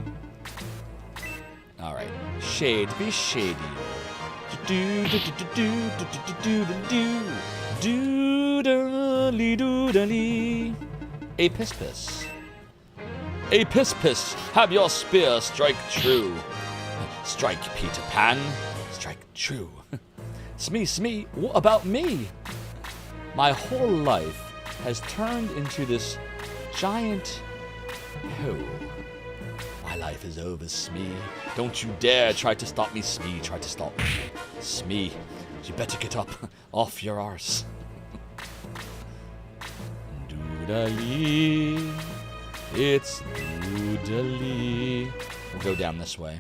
[SPEAKER 5] Alright. Shade, be shady. Do-do-do-do-do-do-do-do-do-do. Do-da-lee-do-da-lee. A piss-piss. A piss-piss, have your spear strike true. Strike, Peter Pan. Strike true. Smee, what about me? My whole life has turned into this giant hole. My life is over, Smee. Don't you dare try to stop me, Smee. Try to stop me. Smee, you better get up off your arse. Doodly. It's doodly. We'll go down this way.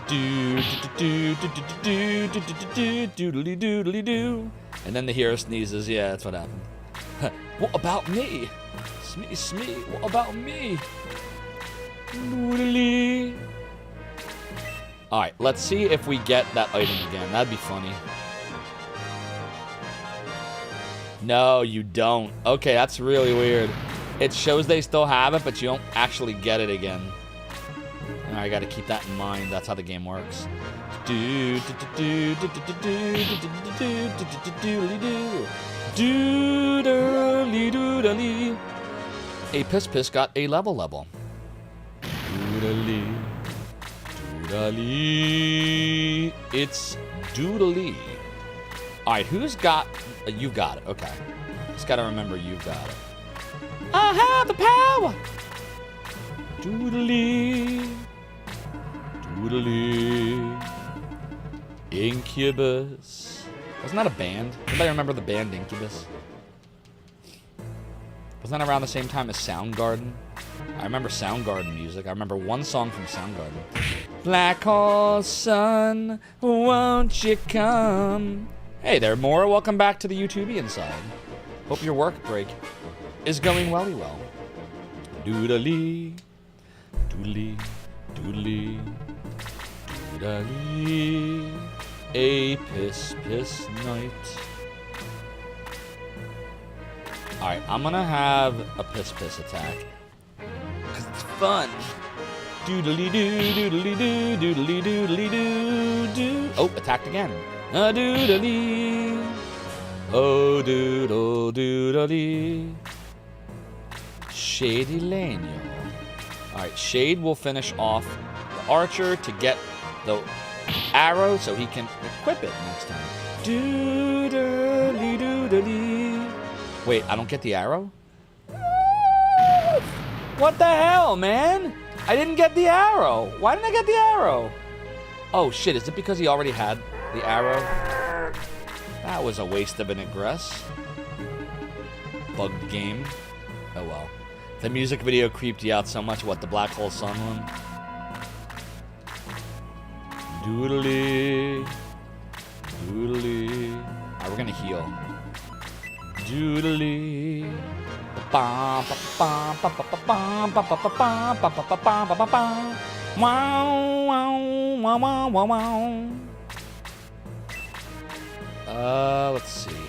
[SPEAKER 5] Doodly doodly doo. And then the hero sneezes. Yeah, that's what happened. What about me? Smee, what about me? Doodly. Alright, let's see if we get that item again. That'd be funny. No, you don't. Okay, that's really weird. It shows they still have it, but you don't actually get it again. I gotta keep that in mind. That's how the game works. A piss got a level. Doodly. Doodly. It's doodly. Alright, who's got... you got it. Okay. Just gotta remember you've got it. I have the power. Doodly. Doodly. Incubus. Wasn't that a band? Anybody remember the band Incubus? Wasn't that around the same time as Soundgarden? I remember Soundgarden music. I remember one song from Soundgarden. Black Horse Sun, won't you come? Hey there, Mora. Welcome back to the YouTubian side. Hope your work break is going welly well. Doodly, doodly, doodly, doodly. A piss night. Alright, I'm gonna have a piss attack. Cause it's fun. Doodly doo, doodly doo, doodly doodly doo, doo. Oh, attacked again. A doodly. Oh, doodle doodly. Shady Lanio. Alright, Shade will finish off the archer to get the arrow so he can equip it next time. Doodly doodly. Wait, I don't get the arrow? What the hell, man? I didn't get the arrow. Why didn't I get the arrow? Oh shit, is it because he already had the arrow? That was a waste of an ingress. Bugged game. Oh well. The music video creeped you out so much. What, the Black Hole Sun one? Doodly. Doodly. Alright, we're gonna heal. Doodly. Wow, wow, wow, wow, wow. Let's see.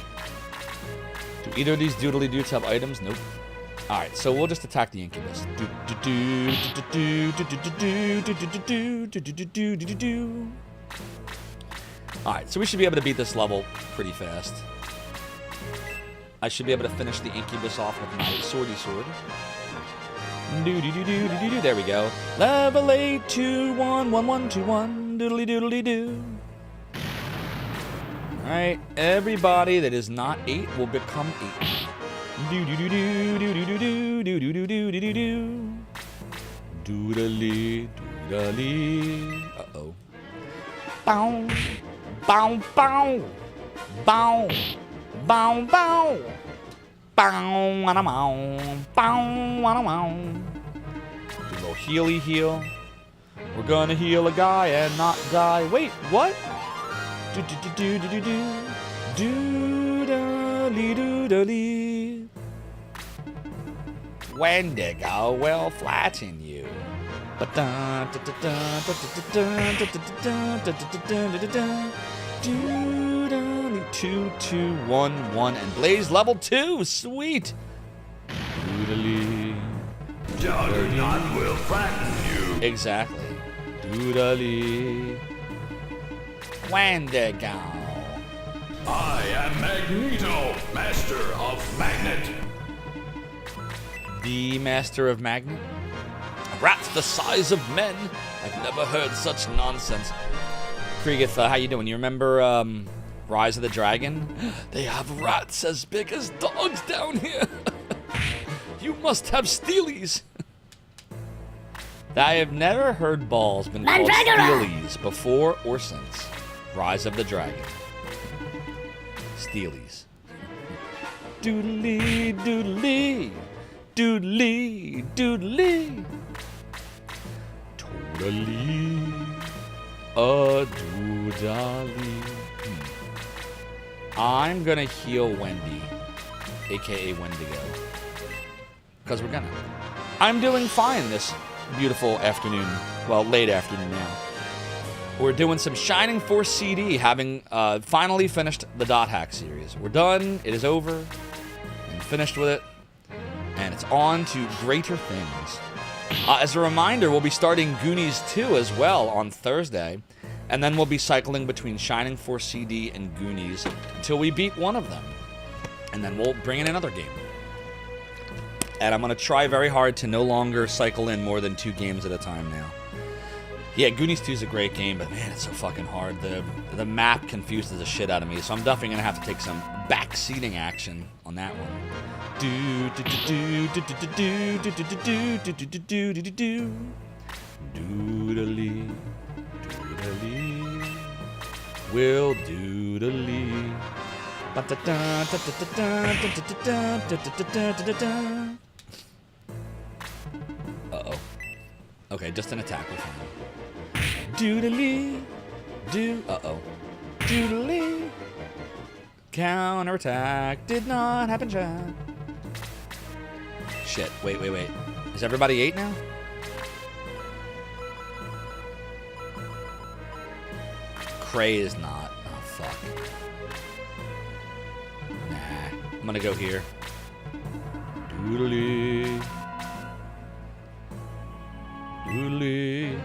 [SPEAKER 5] Do either of these doodly dudes have items? Nope. Alright, so we'll just attack the Incubus. Alright, so we should be able to beat this level pretty fast. I should be able to finish the Incubus off with my swordy sword. There we go. Level 8211121 doodly doodly doo. Alright, everybody that is not 8 will become 8. Doodly doodly. Uh-oh. Bow. Bow bow. Bow. Bow bow. Bow wanna bow. Bow wanna bow. Do a little healy heal. We're gonna heal a guy and not die. Wait, what? Do do do do do do do doodly. Wendigo will flatten you. 2, 2, 1, 1, and Blaze level 2. Sweet. Doodly.
[SPEAKER 8] Juggernaut will flatten you.
[SPEAKER 5] Exactly. Doodly. Wendigo.
[SPEAKER 8] I am Magneto, master of magnet.
[SPEAKER 5] The master of magnet? Rats the size of men. I've never heard such nonsense. Kriegith, how you doing? You remember Rise of the Dragon? They have rats as big as dogs down here. You must have steelies. I have never heard balls been called steelies before or since. Rise of the Dragon. Steelies. Doodly, doodly. Doodly, doodly. Totally. A doodly. I'm gonna heal Wendy, aka Wendigo. Because we're gonna. I'm doing fine this beautiful afternoon. Well, late afternoon now. We're doing some Shining Force CD, having finally finished the Dot Hack series. We're done. It is over. I'm finished with it. And it's on to greater things. As a reminder, we'll be starting Goonies 2 as well on Thursday. And then we'll be cycling between Shining Force CD and Goonies until we beat one of them. And then we'll bring in another game. And I'm going to try very hard to no longer cycle in more than 2 games at a time now. Yeah, Goonies 2 is a great game, but man, it's so fucking hard. The map confuses the shit out of me, so I'm definitely going to have to take some backseating action on that one. Doodly, doodly, will doodly. Uh-oh. Okay, just an attack. We're fine. Doodly, uh-oh. Doodly. Counterattack did not happen, chat. Shit, wait. Is everybody 8 now? Cray is not. Oh, fuck. Nah, I'm gonna go here. Doodly. Doodly.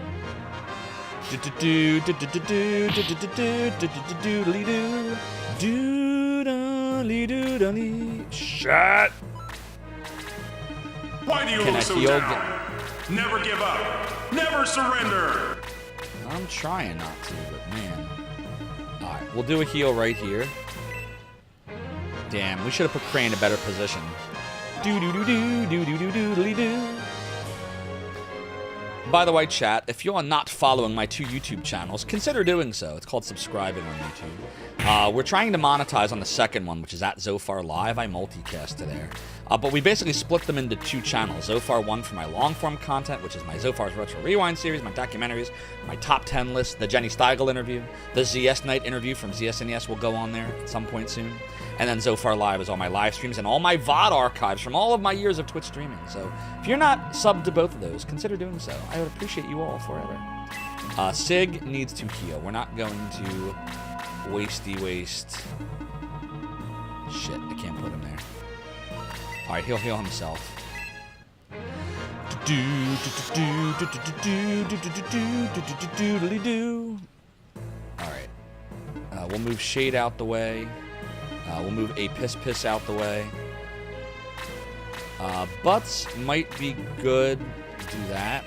[SPEAKER 5] Shut.
[SPEAKER 8] Why do you look so down? Never give up. Never surrender.
[SPEAKER 5] I'm trying not to, but man. Alright, we'll do a heal right here. Damn, we should have put Cray in a better position. Do-do-do-do-do-do-do-do-do-do. By the way, chat, if you're not following my 2 YouTube channels, consider doing so. It's called subscribing on YouTube. We're trying to monetize on the second one, which is at Zophar Live. I multicast to there. But we basically split them into 2 channels. Zophar 1 for my long-form content, which is my Zophar's Retro Rewind series, my documentaries, my top 10 list, the Jenny Steigel interview, the ZS Night interview from ZSNES will go on there at some point soon. And then Zophar Live is all my live streams and all my VOD archives from all of my years of Twitch streaming. So if you're not subbed to both of those, consider doing so. I would appreciate you all forever. Sig needs to heal. We're not going to waste. Shit, I can't put him there. Alright, he'll heal himself. Alright. We'll move Shade out the way. We'll move a Piss out the way. Butts might be good. Do that.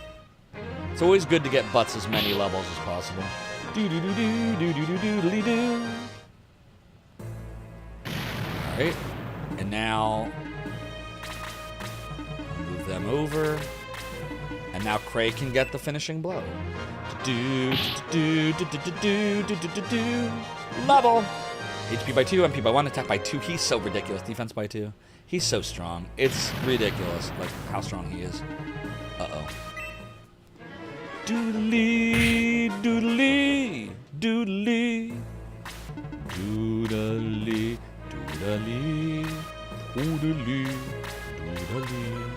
[SPEAKER 5] It's always good to get Butts as many levels as possible. Alright. And now move them over. And now Cray can get the finishing blow. Level! HP by 2, MP by 1, attack by 2. He's so ridiculous. Defense by 2. He's so strong. It's ridiculous, like, how strong he is. Uh-oh. Doodly, doodly, doodly. Doodly, doodly, doodly, doodly.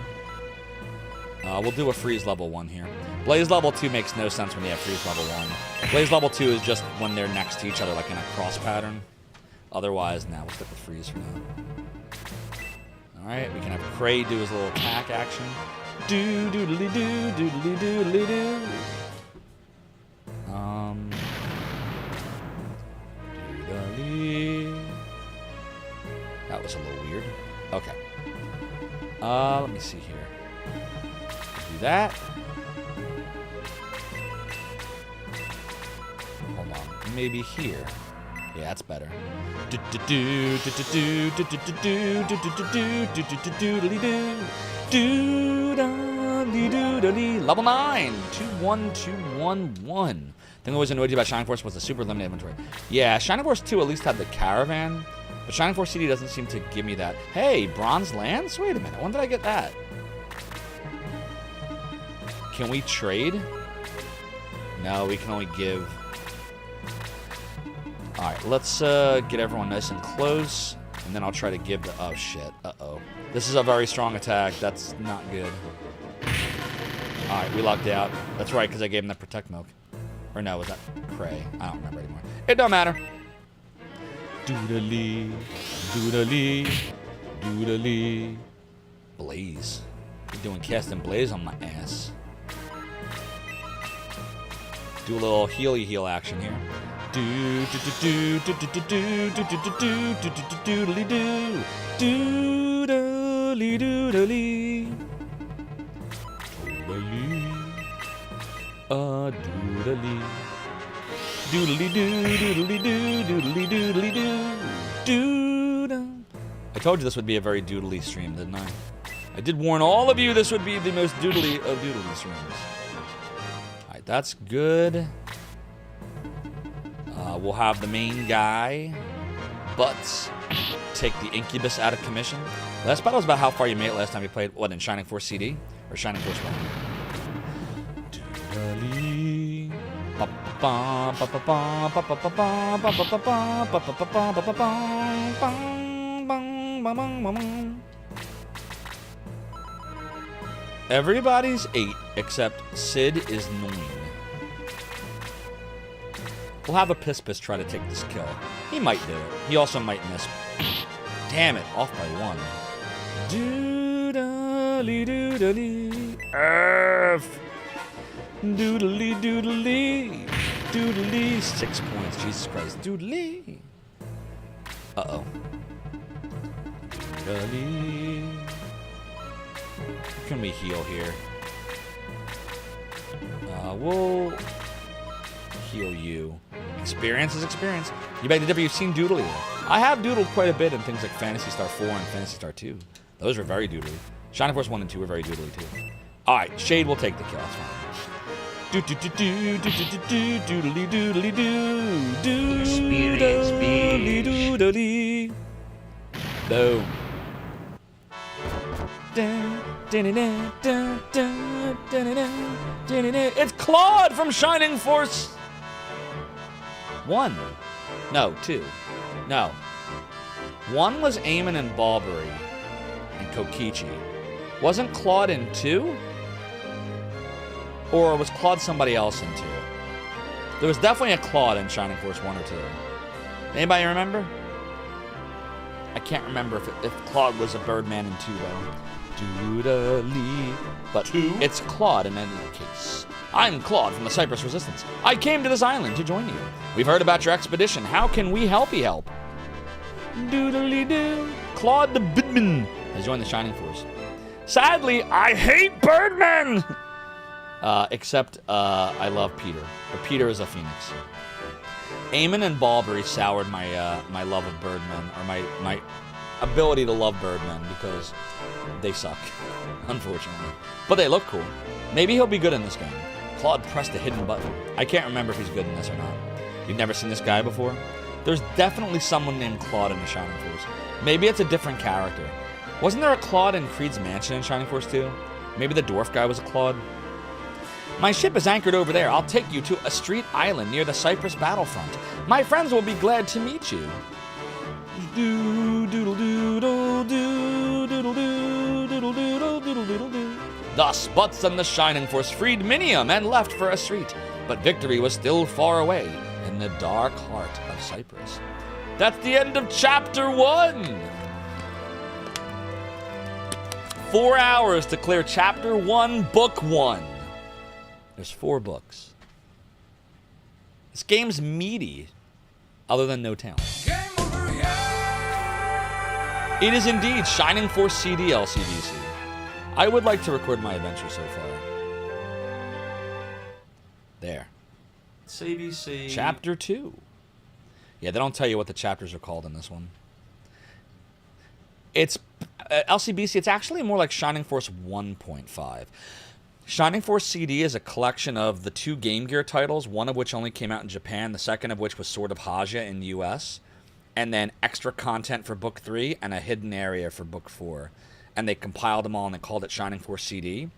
[SPEAKER 5] We'll do a freeze level 1 here. Blaze level 2 makes no sense when you have freeze level 1. Blaze level 2 is just when they're next to each other, like in a cross pattern. Otherwise, now we'll stick with freeze for now. Alright, we can have Cray do his little attack action. Doodly doo, doodly doodly doo. Doodly. That was a little weird. Okay. Let me see here. Do that. Hold on. Maybe here. Yeah, that's better. Level 9! 2-1-2-1-1. Thing that always annoyed you about Shining Force was the super limited inventory. Yeah, Shining Force 2 at least had the caravan, but Shining Force CD doesn't seem to give me that. Hey, Bronze Lance? Wait a minute, when did I get that? Can we trade? No, we can only give... Alright, let's get everyone nice and close, and then I'll try to give the... Oh, shit. Uh-oh. This is a very strong attack. That's not good. Alright, we locked out. That's right, because I gave him the Protect Milk. Or no, was that Cray? I don't remember anymore. It don't matter. Doodly, doodly, doodly. Blaze. You're doing casting Blaze on my ass. Do a little heal action here. Do do do do do do do do do do do do doodly do doodly doodly doodly doodly doodly doodly doodly doodly doodly. I told you this would be a very doodly stream, didn't I? I did warn all of you this would be the most doodly of doodly streams. Alright, that's good. We'll have the main guy, Butts, take the Incubus out of commission. Last battle was about how far you made it last time you played, what, in Shining Force CD? Or Shining Force 1? Everybody's 8, except Sid is 9. We'll have a Piss try to take this kill. He might do it. He also might miss. Damn it, off by 1. Doodly doodly. Earth. Doodly doodly. Doodly. 6 points. Jesus Christ. Doodly. Uh-oh. Doodly. Can we heal here? We'll heal you. Experience is experience. You beg to differ, you've seen doodly. I have doodled quite a bit in things like Phantasy Star 4 and Phantasy Star 2. Those were very doodly. Shining Force 1 and 2 were very doodly too. Alright, Shade will take the kill, that's fine. Doodly doodly doo. Doodly doodly. Boom. It's Claude from Shining Force 1. No, 2. No. 1 was Eamon and Balbury and Kokichi. Wasn't Claude in 2? Or was Claude somebody else in 2? There was definitely a Claude in Shining Force 1 or 2. Anybody remember? I can't remember if Claude was a Birdman in 2 though. Doodly. But 2? It's Claude in any case. I'm Claude from the Cypress Resistance. I came to this island to join you. We've heard about your expedition. How can we help? Doodly doo. Claude the Birdman has joined the Shining Force. Sadly, I hate Birdmen! Except I love Peter. But Peter is a phoenix. Eamon and Balbury soured my my love of Birdmen, or my ability to love Birdmen, because they suck, unfortunately. But they look cool. Maybe he'll be good in this game. Claude pressed a hidden button. I can't remember if he's good in this or not. You've never seen this guy before? There's definitely someone named Claude in the Shining Force. Maybe it's a different character. Wasn't there a Claude in Creed's Mansion in Shining Force 2? Maybe the dwarf guy was a Claude? My ship is anchored over there. I'll take you to a street island near the Cypress battlefront. My friends will be glad to meet you. Thus, Butts and the Shining Force freed Minium and left for a street, but victory was still far away in the dark heart of Cyprus. That's the end of chapter 1. 4 hours to clear chapter 1, book 1. There's 4 books. This game's meaty, other than no town. It is indeed Shining Force CD LCDC. I would like to record my adventure so far. There.
[SPEAKER 1] CBC.
[SPEAKER 5] Chapter 2. Yeah, they don't tell you what the chapters are called in this one. It's LCBC, it's actually more like Shining Force 1.5. Shining Force CD is a collection of the 2 Game Gear titles, one of which only came out in Japan, the second of which was Sword of Haja in the US, and then extra content for Book 3 and a hidden area for Book 4. And they compiled them all and they called it Shining Force CD.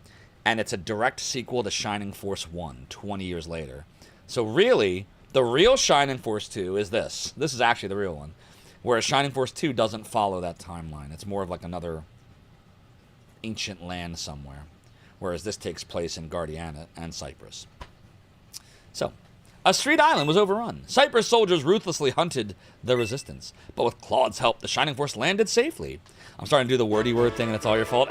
[SPEAKER 5] And it's a direct sequel to Shining Force 1, 20 years later. So really, the real Shining Force 2 is this. This is actually the real one. Whereas Shining Force 2 doesn't follow that timeline. It's more of like another ancient land somewhere. Whereas this takes place in Guardiana and Cyprus. So, a street island was overrun. Cyprus soldiers ruthlessly hunted the resistance. But with Claude's help, the Shining Force landed safely. I'm starting to do the wordy word thing and it's all your fault.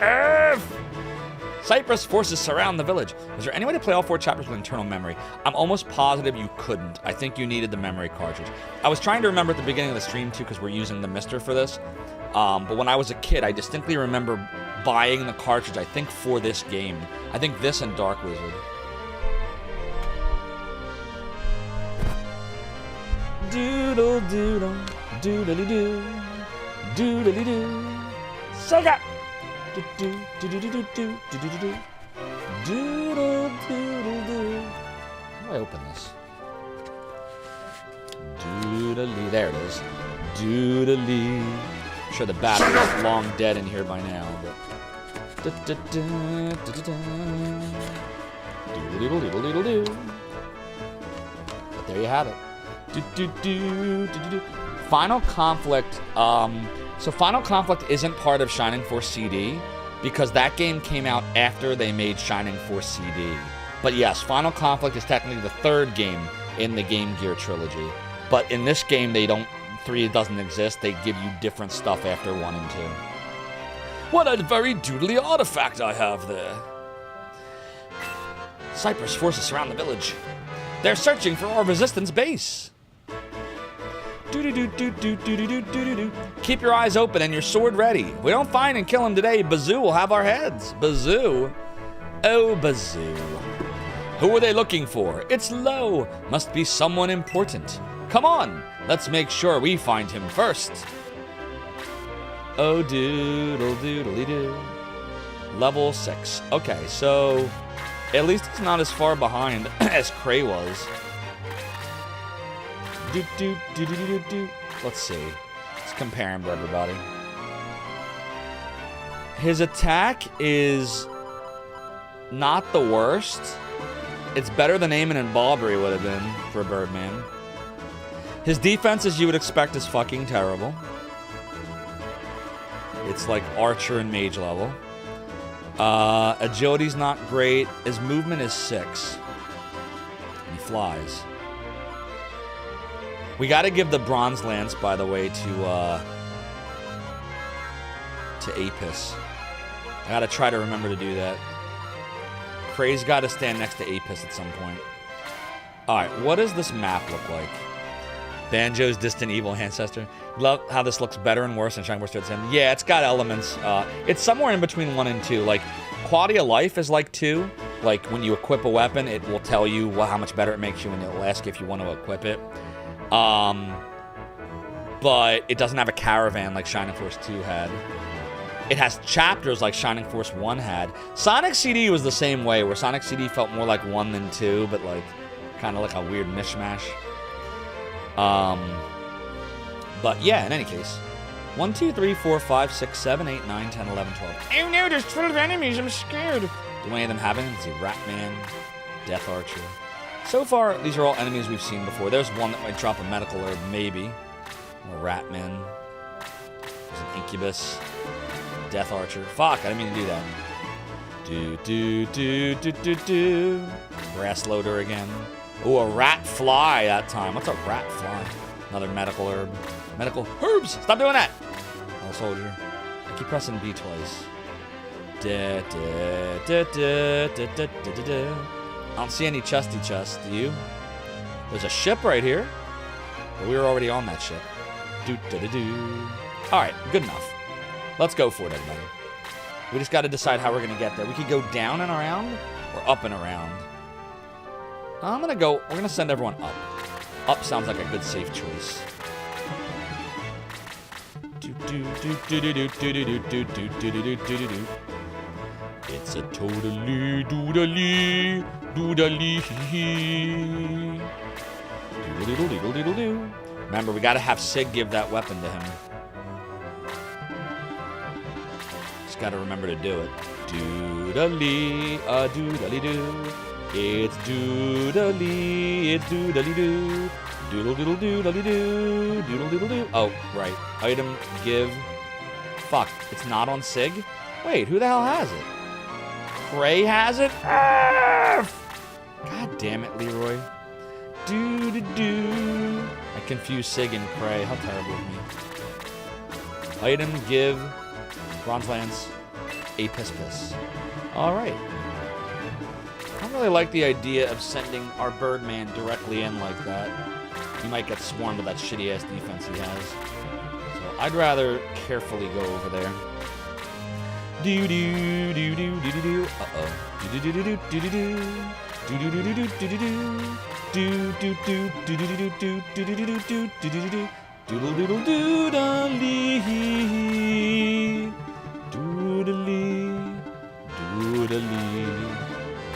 [SPEAKER 5] Cyprus forces surround the village. Was there any way to play all 4 chapters with internal memory? I'm almost positive you couldn't. I think you needed the memory cartridge. I was trying to remember at the beginning of the stream too because we're using the Mister for this. But when I was a kid, I distinctly remember buying the cartridge, I think, for this game. I think this and Dark Wizard. Doodle doodle, doodly doo, doodly doo. Sega! Do do do do do do do do do do. Doodle doodle doo. How do I open this? Doodly, there it is. Doodly. I'm sure the battery is long dead in here by now, but. Doodle doodle doodle doo. But there you have it. Final Conflict. So Final Conflict isn't part of Shining Force CD because that game came out after they made Shining Force CD. But yes, Final Conflict is technically the 3rd game in the Game Gear trilogy. But in this game, 3 doesn't exist. They give you different stuff after 1 and 2. What a very doodly artifact I have there. Cyprus forces surround the village. They're searching for our resistance base. Keep your eyes open and your sword ready. If we don't find and kill him today, Bazoo will have our heads. Bazoo? Oh, Bazoo. Who are they looking for? It's Lo. Must be someone important. Come on, let's make sure we find him first. Oh, doodle doodly doo. Level 6. Okay, so at least it's not as far behind as Cray was. Let's see. Let's compare him to everybody. His attack is not the worst. It's better than Eamon and Baubury would have been for Birdman. His defense, as you would expect, is fucking terrible. It's like Archer and Mage level. Agility's not great. His movement is 6. And he flies. We got to give the Bronze Lance, by the way, to Apis. I got to try to remember to do that. Cray's got to stand next to Apis at some point. Alright, what does this map look like? Banjo's distant evil ancestor. Love how this looks better and worse than Shining Force 2. Yeah, it's got elements. It's somewhere in between 1 and 2. Like, quality of life is like 2. Like, when you equip a weapon, it will tell you how much better it makes you, and it'll ask if you want to equip it. But it doesn't have a caravan like Shining Force 2 had. It has chapters like Shining Force 1 had. Sonic CD was the same way, where Sonic CD felt more like 1 than 2, but like kind of like a weird mishmash. But yeah, in any case. 1, 2, 3, 4, 5, 6, 7, 8, 9, 10, 11, 12. Oh no, there's 12 enemies, I'm scared. Do any of them have anything? Let's see, Ratman, Death Archer. So far, these are all enemies we've seen before. There's one that might drop a medical herb, maybe. Or Ratman. There's an Incubus. Death Archer. Fuck, I didn't mean to do that. Do. Brass Loader again. Ooh, a Rat Fly that time. What's a Rat Fly? Another medical herb. Medical herbs. Stop doing that. Oh, soldier. I keep pressing B twice. Da, da, da, da, da, da, da, da. I don't see any chesty chests. Do you? There's a ship right here. But we were already on that ship. Do, da, da, do. All right, good enough. Let's go for it, everybody. We just got to decide how we're going to get there. We could go down and around or up and around. I'm going to go, we're going to send everyone up. Up sounds like a good safe choice. It's a totally doodly doodly. Doodle-doodle-doodle-doo. Remember, we got to have Sig give that weapon to him. Just got to remember to do it. Doodly, doodly doo. It's doodly, it's doodly doo. Doodle doodle doodly doo. Doodle doodle doo. Oh, right. Item, give. Fuck, it's not on Sig? Wait, who the hell has it? Cray has it? God damn it, Leroy. Do-do-do. I confused Sig and Cray. How terrible of me. Item, give. Bronze Lance. Apispis. Alright. I don't really like the idea of sending our Birdman directly in like that. He might get swarmed with that shitty-ass defense he has. So I'd rather carefully go over there. Do-do-do-do-do-do-do. Uh-oh. Do-do-do-do-do-do-do. Do-do-do-do-do-do-do. Do-do-do-do-do-do-do-do-do-do-do-do. Doodle-doodle-doodle-lee. Doodle-lee. Doodle-lee.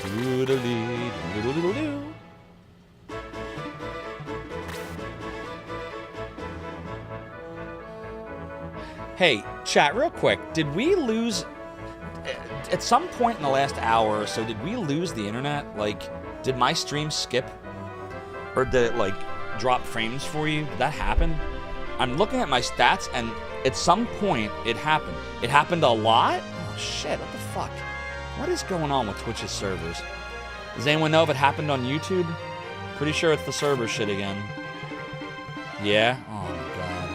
[SPEAKER 5] Doodle-lee. Doodle-doodle-doo. Hey, chat, real quick. Did we lose... At some point in the last hour or so, did we lose the internet? Like, did my stream skip? Or did it, like, drop frames for you? Did that happen? I'm looking at my stats, and at some point, it happened. It happened a lot? Oh, shit, what the fuck? What is going on with Twitch's servers? Does anyone know if it happened on YouTube? Pretty sure it's the server shit again. Yeah? Oh, my God.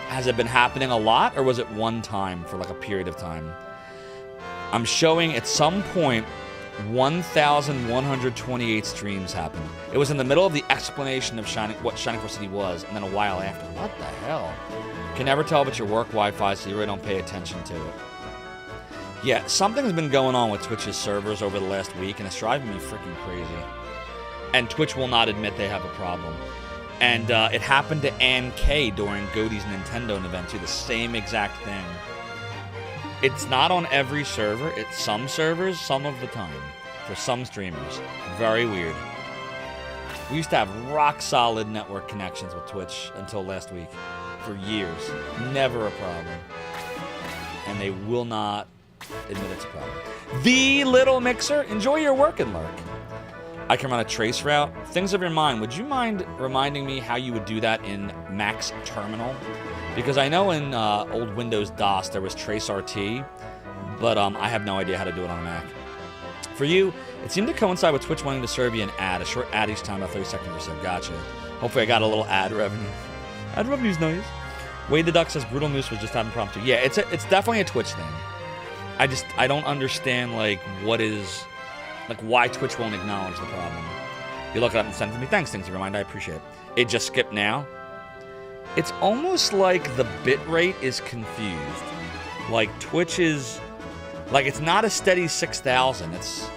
[SPEAKER 5] Has it been happening a lot, or was it one time for, like, a period of time? I'm showing at some point 1,128 streams happened. It was in the middle of the explanation of what Shining Force City was, and then a while after. What the hell? Can never tell if it's your work Wi-Fi, so you really don't pay attention to it. Yeah, something's been going on with Twitch's servers over the last week, and it's driving me freaking crazy. And Twitch will not admit they have a problem. And it happened to Ann K during Godie's Nintendo event, too. The same exact thing. It's not on every server. It's some servers, some of the time. For some streamers. Very weird. We used to have rock-solid network connections with Twitch until last week. For years. Never a problem. And they will not admit it's a problem. The Little Mixer, enjoy your work and lurk. I can run a trace route. Things of your mind. Would you mind reminding me how you would do that in Mac's terminal? Because I know in old Windows DOS there was Trace RT, but I have no idea how to do it on a Mac. For you, it seemed to coincide with Twitch wanting to serve you an ad, a short ad each time, about 30 seconds or so. Gotcha. Hopefully I got a little ad revenue. Ad revenue's nice. Wade the Duck says Brutal Moose was just impromptu. Yeah, it's definitely a Twitch thing. I don't understand like why Twitch won't acknowledge the problem. You look it up and send it to me. Thanks, things to remind. I appreciate it. It just skipped now. It's almost like the bitrate is confused. Like Twitch is, like it's not a steady 6,000. It's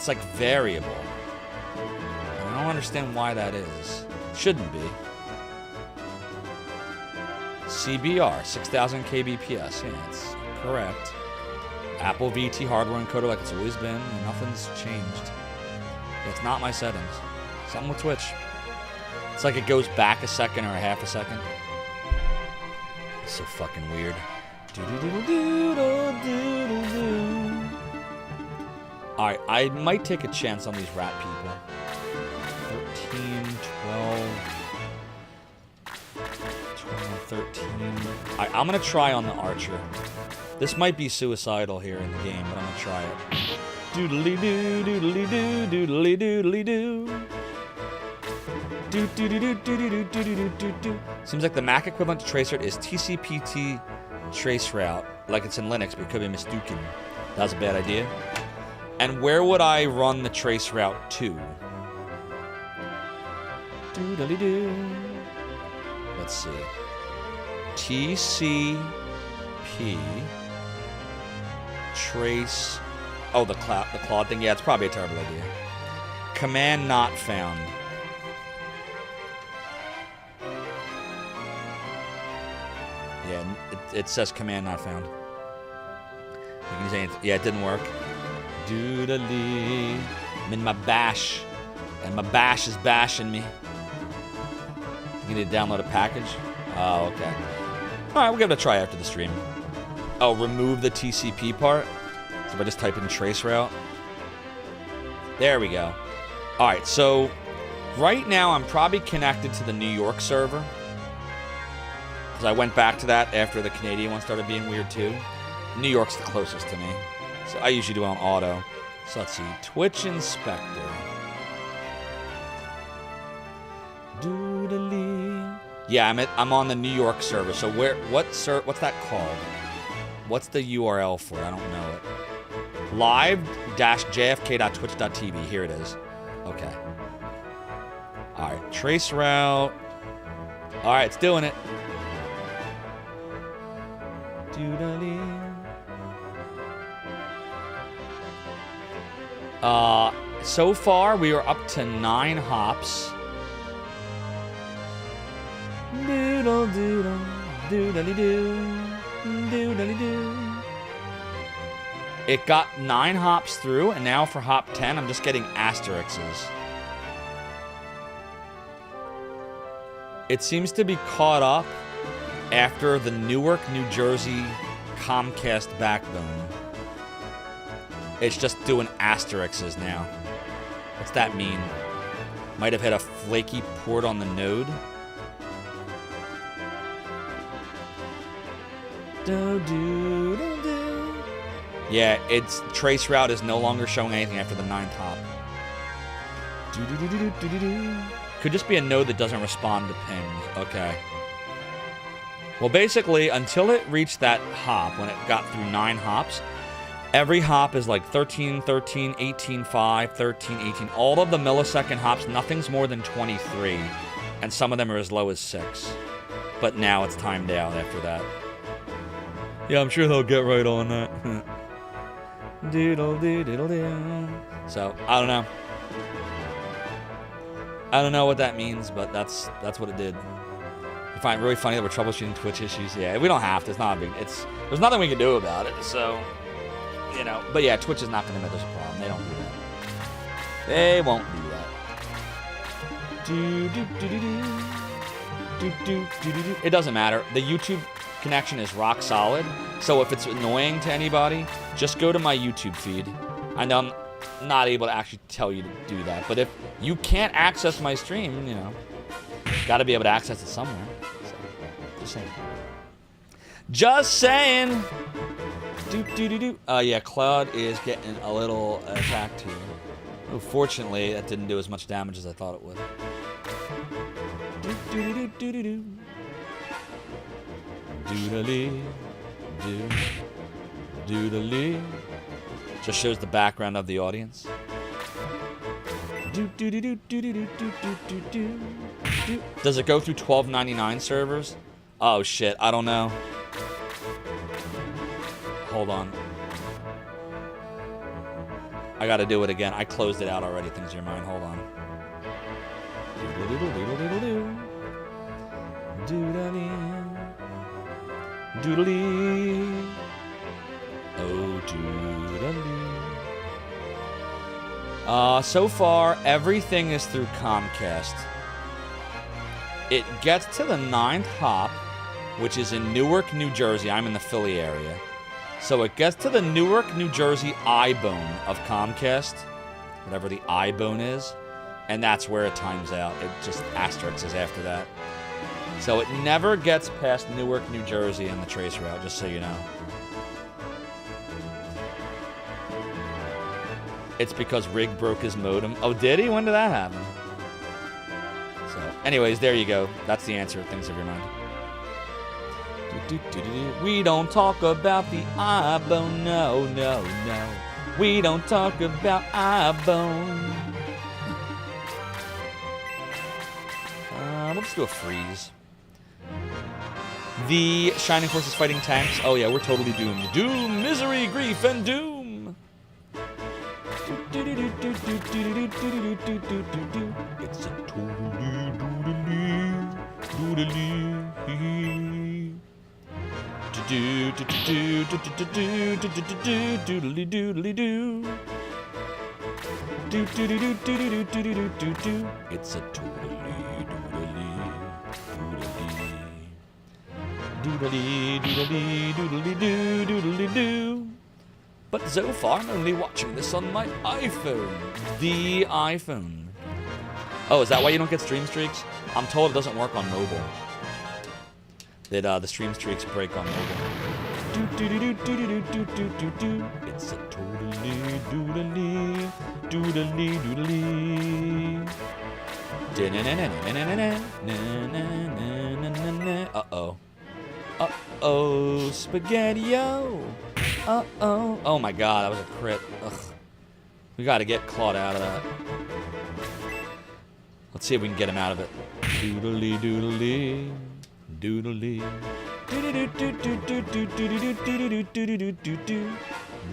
[SPEAKER 5] like variable. And I don't understand why that is. It shouldn't be. CBR 6,000 kbps. Yeah, it's correct. Apple VT hardware encoder like it's always been, and nothing's changed. It's not my settings. Something with Twitch. It's like it goes back a second or a half a second. It's so fucking weird. Alright, I might take a chance on these rat people. 13, 12, 13. Alright, I'm gonna try on the archer. This might be suicidal here in the game, but I'm gonna try it. Doodly doo, doodly doo, doodly doodly doo. Seems like the Mac equivalent to traceroute is TCPT traceroute, like it's in Linux, but it could be mistaken. That's a bad idea. And where would I run the traceroute to? Let's see. TCP trace. Oh, the cloud thing. Yeah, it's probably a terrible idea. Command not found. Yeah, it says command not found. You can say yeah, it didn't work. Doodly. I'm in my bash, and my bash is bashing me. You need to download a package. Oh, okay. All right, we'll give it a try after the stream. Oh, remove the TCP part. So if I just type in traceroute. There we go. All right, so right now I'm probably connected to the New York server. Because I went back to that after the Canadian one started being weird too. New York's the closest to me. So I usually do it on auto. So let's see. Twitch Inspector. Doodly. Yeah, I'm on the New York server. So what's that called? What's the URL for it? I don't know it. live-jfk.twitch.tv. Here it is. Okay. All right. Traceroute. All right, it's doing it. Doodly. So far we are up to 9 hops. Doodle doodle doodly doo doodly doo. It got 9 hops through, and now for hop 10, I'm just getting asterisks. It seems to be caught up after the Newark, New Jersey Comcast backbone. It's just doing asterisks now. What's that mean? Might have hit a flaky port on the node. Yeah, its traceroute is no longer showing anything after the 9th hop. Could just be a node that doesn't respond to pings. Okay. Well, basically, until it reached that hop, when it got through 9 hops, every hop is like 13, 13, 18, 5, 13, 18. All of the millisecond hops, nothing's more than 23. And some of them are as low as 6. But now it's timed out after that. Yeah, I'm sure they'll get right on that. Doodle doo doodle doo. So, I don't know. I don't know what that means, but that's what it did. I find it really funny that we're troubleshooting Twitch issues. Yeah, we don't have to. It's not a big... There's nothing we can do about it, so... You know. But yeah, Twitch is not going to admit there's a problem. They don't do that. They won't do that. It doesn't matter. The YouTube connection is rock solid. So if it's annoying to anybody, just go to my YouTube feed. And I'm not able to actually tell you to do that. But if you can't access my stream, you know, got to be able to access it somewhere. So, just saying. Just saying. Yeah, Cloud is getting a little attacked here. Oh, fortunately, that didn't do as much damage as I thought it would. Doodly, doodly. Just shows the background of the audience. Does it go through 12.99 servers? Oh shit, I don't know. Hold on. I gotta do it again. I closed it out already. Things in your mind. Hold on. Doodly. Oh, doodly. So far, everything is through Comcast. It gets to the 9th hop, which is in Newark, New Jersey. I'm in the Philly area. So it gets to the Newark, New Jersey I-bone of Comcast, whatever the I-bone is, and that's where it times out. It just asterisks is after that. So it never gets past Newark, New Jersey in the trace route, just so you know. It's because Rig broke his modem. Oh, did he? When did that happen? So, Anyways, there you go. That's the answer. Things of your mind. We don't talk about the eye bone. No, no, no. We don't talk about eye bone. Let's do a freeze. The Shining Force is fighting tanks. Oh yeah, we're totally doomed. Doom, misery, grief, and doom. It's a totally doodly. Doodly doodly doo. It's a totally doodly doodly doo doodly doo. But so far I'm only watching this on my iPhone. The iPhone. Oh, is that why you don't get stream streaks? I'm told it doesn't work on mobile. That the stream streaks break on mobile. It's a totally doodly doodly doodly. Uh-oh. Uh-oh, Spaghetti-O. Uh-oh. Oh my god, that was a crit. Ugh. We gotta get Claude out of that. Let's see if we can get him out of it. Doodly doodly. Doodly.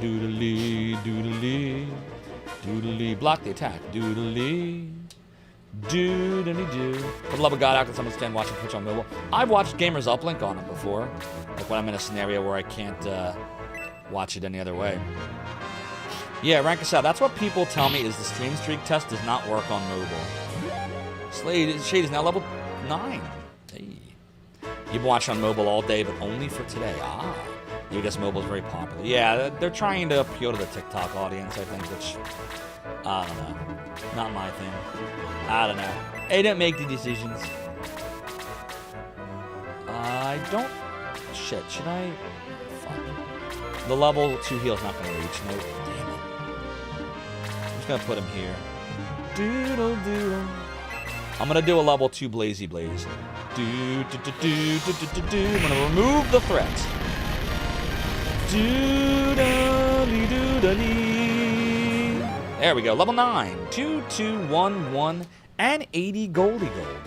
[SPEAKER 5] Doodly doodly. Doodly. Block the attack. Doodly. Doodly doo. For the love of God, how can someone stand watching Twitch on mobile? I've watched Gamers Uplink on it before. Like when I'm in a scenario where I can't watch it any other way. Yeah, rank us out. That's what people tell me is the stream streak test does not work on mobile. Shade is now level 9. Hey. You've been watching on mobile all day, but only for today. Ah. You guess mobile is very popular. Yeah, they're trying to appeal to the TikTok audience, I think, which, I don't know. Not my thing. I don't know. I don't make the decisions. I don't... Shit, should I... Fuck. The level 2 heal's not going to reach. No, damn it. I'm just going to put him here. Doodle doodle. I'm going to do a level 2 Blazy Blaze. I'm going to remove the threat. Doodly doodly. There we go. Level 9. 2, 2, 1, 1, and 80 Goldie Gold.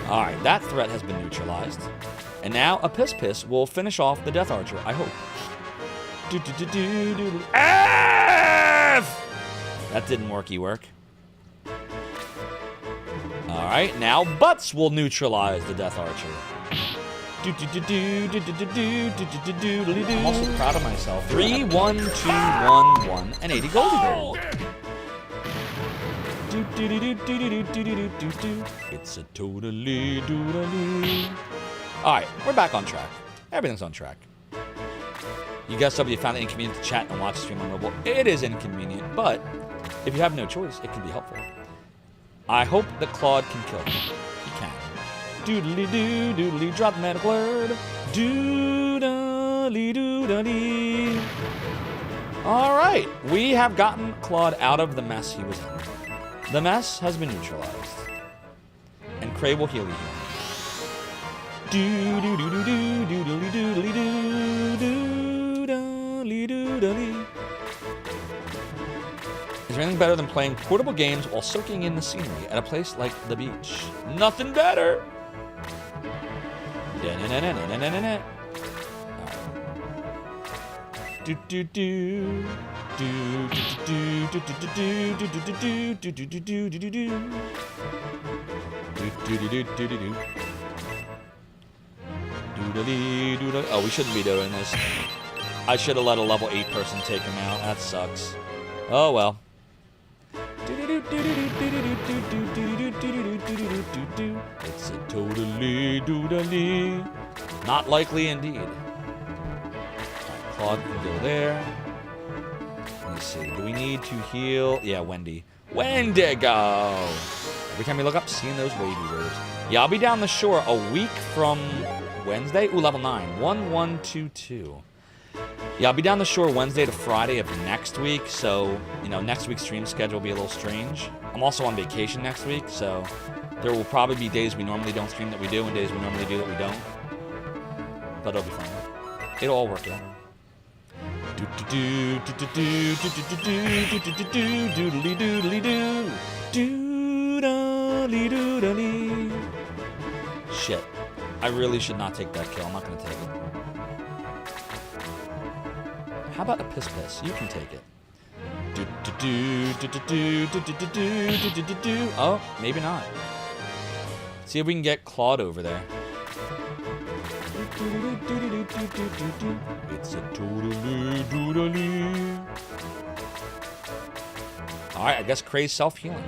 [SPEAKER 5] Alright, that threat has been neutralized. And now a Piss Piss will finish off the Death Archer, I hope. F! That didn't work. Alright, now Butts will neutralize the Death Archer. I'm also proud of myself. 3, 1, 2, 1, 1, and 80 Goldie Gold. It's a totally doodly. Alright, we're back on track. Everything's on track. You guys said you found it inconvenient to chat and watch the stream on mobile. It is inconvenient, but if you have no choice, it can be helpful. I hope that Claude can kill him. He can. Doodly doo, doodly, drop the magic word. Doodly doodly. Alright, we have gotten Claude out of the mess he was in. The mess has been neutralized. And Cray will heal you. Doodly doodly doodly doodly doodly doodly. Is there anything better than playing portable games while soaking in the scenery at a place like the beach? Nothing better! Oh, we shouldn't be doing this. I should have let a level 8 person take him out. That sucks. Oh well. It's a totally doodly. Not likely indeed. Alright, Claude can go there. Let me see. Do we need to heal? Yeah, Wendy. Wendigo! Every time we look up, seeing those wavy waves. Yeah, I'll be down the shore a week from Wednesday. Ooh, level 9. 1122. Yeah, I'll be down the shore Wednesday to Friday of next week, so, you know, next week's stream schedule will be a little strange. I'm also on vacation next week, so There will probably be days we normally don't stream that we do, and days we normally do that we don't. But it'll be fine. It'll all work out. Shit. I really should not take that kill. I'm not gonna take it. How about a piss piss? You can take it. Oh, maybe not. See if we can get Claude over there. It's a totally doodly. Alright, I guess Craze self-healing.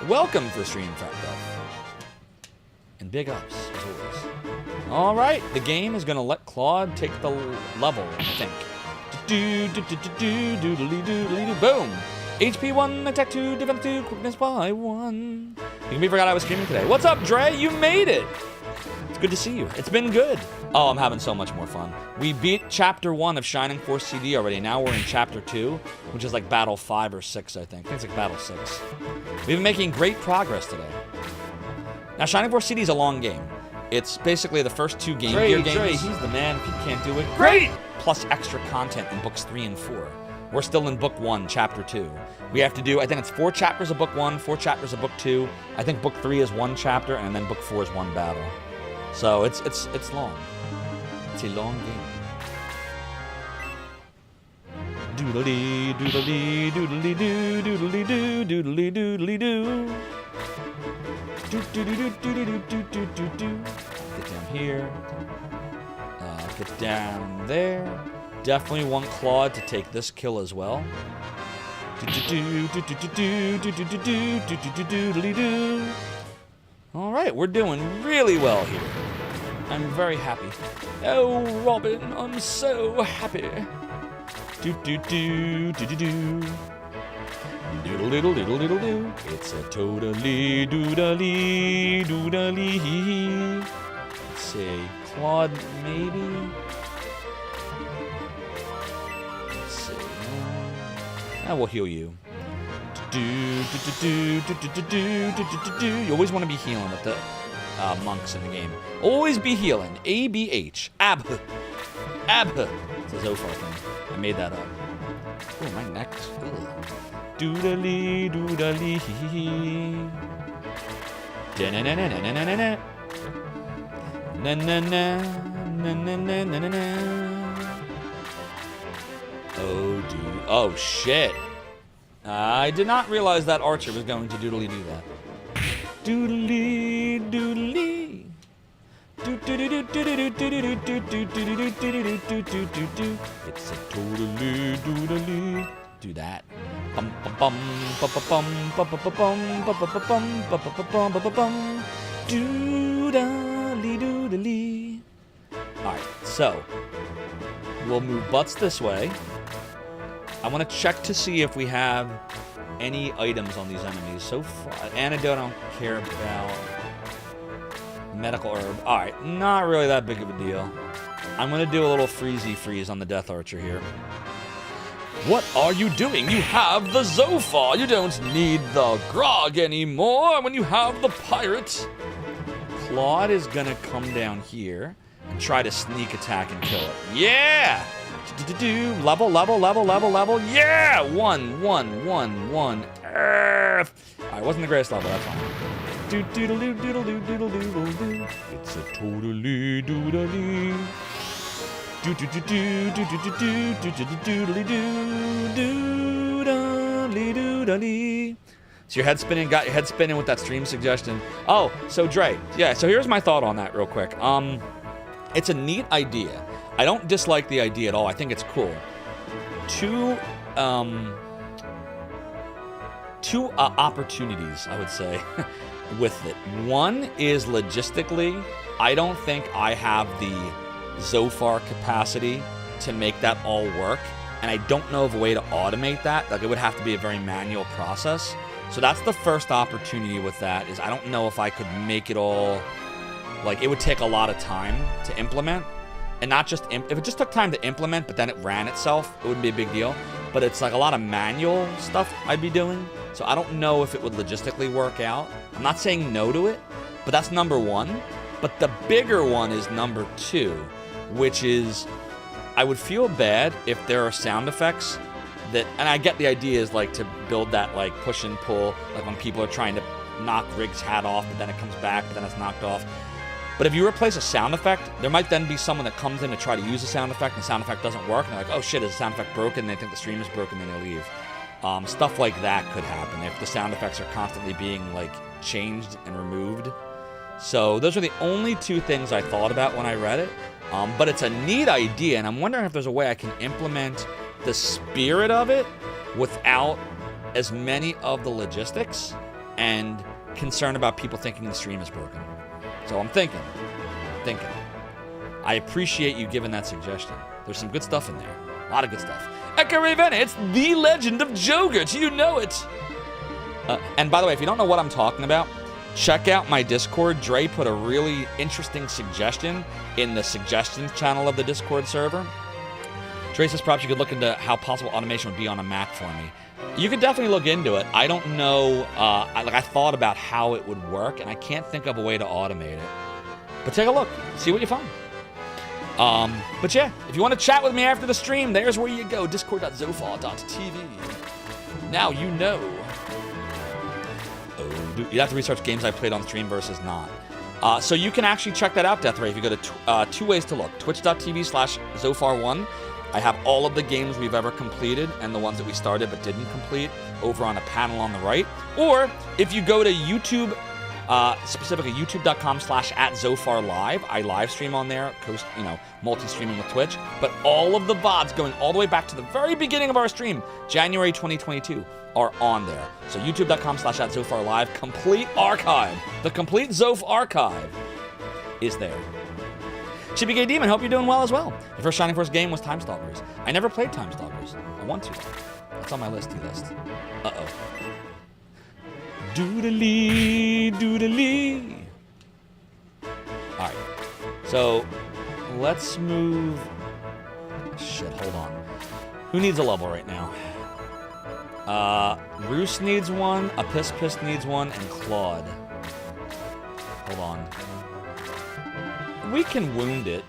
[SPEAKER 5] Welcome for stream, Fat Duff. And big ups, as always. Alright, the game is gonna let Claude take the level, I think. Boom! HP 1, attack 2, defense 2, quickness by 1. You can be forgot I was streaming today. What's up, Dre? You made it! It's good to see you. It's been good. Oh, I'm having so much more fun. We beat Chapter 1 of Shining Force CD already. Now we're in Chapter 2, which is like Battle 5 or 6, I think. I think it's like Battle 6. We've been making great progress today. Now, Shining Force CD is a long game. It's basically the first 2 Game Gear games.
[SPEAKER 18] Dre, he's the man. If he can't do it,
[SPEAKER 5] great! Plus extra content in books 3 and 4. We're still in book 1, chapter 2. We have to do, I think it's 4 chapters of book 1, 4 chapters of book 2. I think book 3 is 1 chapter, and then book 4 is 1 battle. So it's long. It's a long game. Doodly doodly doodly doo doodly doo doodly doodly doo. Get down here. Get down there. Definitely want Claude to take this kill as well. All right, we're doing really well here. I'm very happy. Oh, Robin, I'm so happy. Doodle diddle diddle diddle do. It's a totally doodly doodly. Let's see, Claude maybe. Let's see. I will heal you. You always want to be healing with the monks in the game. Always be healing. ABH. Abh. Abh. It's a Zophar thing. I made that up. Oh, my neck. Doodly doodly. Da-na-na-na-na-na-na-na. Na-na-na. Oh, dude. Oh, shit. I did not realize that Archer was going to doodly do that. Doodly doodly. It's a totally doodly. Do that. Bum bum bum bum bum bum bum bum bum bum bum bum bum. Doodly doodly. All right, so we'll move butts this way. I want to check to see if we have any items on these enemies. So far, antidote I don't care about. Medical herb. All right, not really that big of a deal. I'm going to do a little freeze on the Death Archer here. What are you doing? You have the Zophar. You don't need the grog anymore when you have the pirate. Claude is going to come down here and try to sneak attack and kill it. Yeah! Level. Yeah! 1. Alright, wasn't the greatest level, that's fine. It's a totally doodly. So your head spinning, got your head spinning with that stream suggestion. Oh, so Dre, yeah, so here's my thought on that real quick. It's a neat idea. I don't dislike the idea at all. I think it's cool. Two opportunities, I would say, with it. One is logistically, I don't think I have the Zophar capacity to make that all work, and I don't know of a way to automate that. Like, it would have to be a very manual process. So that's the first opportunity with that, is I don't know if I could make it all, like, it would take a lot of time to implement. And not just, if it just took time to implement, but then it ran itself, it wouldn't be a big deal. but it's like a lot of manual stuff I'd be doing. So I don't know if it would logistically work out. I'm not saying no to it, but that's number one. But the bigger one is number two, which is I would feel bad if there are sound effects that, and I get the idea is like to build that like push and pull, like when people are trying to knock Rig's hat off, but then it comes back, but then it's knocked off. But if you replace a sound effect, there might then be someone that comes in to try to use a sound effect, and the sound effect doesn't work, and they're like, oh shit, is the sound effect broken? And they think the stream is broken, and they leave. Stuff like that could happen if the sound effects are constantly being like changed and removed. So those are the only two things I thought about when I read it. But it's a neat idea, and I'm wondering if there's a way I can implement the spirit of it without as many of the logistics and concern about people thinking the stream is broken. So I'm thinking. I appreciate you giving that suggestion. There's some good stuff in there. A lot of good stuff. Eka Raven, it's the Legend of Jogurt. You know it. And by the way, if you don't know what I'm talking about, check out my Discord. Dre put a really interesting suggestion in the suggestions channel of the Discord server. Dre says perhaps you could look into how possible automation would be on a Mac for me. You could definitely look into it. I don't know. I thought about how it would work, and I can't think of a way to automate it. But take a look. See what you find. But yeah, if you want to chat with me after the stream, there's where you go. Discord.zofar.tv. Now you know. You have to research games I played on stream versus not. So you can actually check that out, Death Ray, if you go to two ways to look. Twitch.tv/Zophar1. I have all of the games we've ever completed and the ones that we started but didn't complete over on a panel on the right. Or if you go to YouTube, specifically youtube.com/@ZopharLive, I live stream on there, multi-streaming with Twitch. But all of the VODs going all the way back to the very beginning of our stream, January 2022, are on there. So youtube.com/@ZopharLive, complete archive. The complete Zoph archive is there. Chippy Gay Demon, hope you're doing well as well. The first Shining Force game was Time Stalkers. I never played Time Stalkers. I want to. It's on my list. Uh-oh. Doodly, doodly. Alright. So, let's move... Shit, hold on. Who needs a level right now? Roos needs one, a Piss Piss needs one, and Claude. Hold on. We can wound it.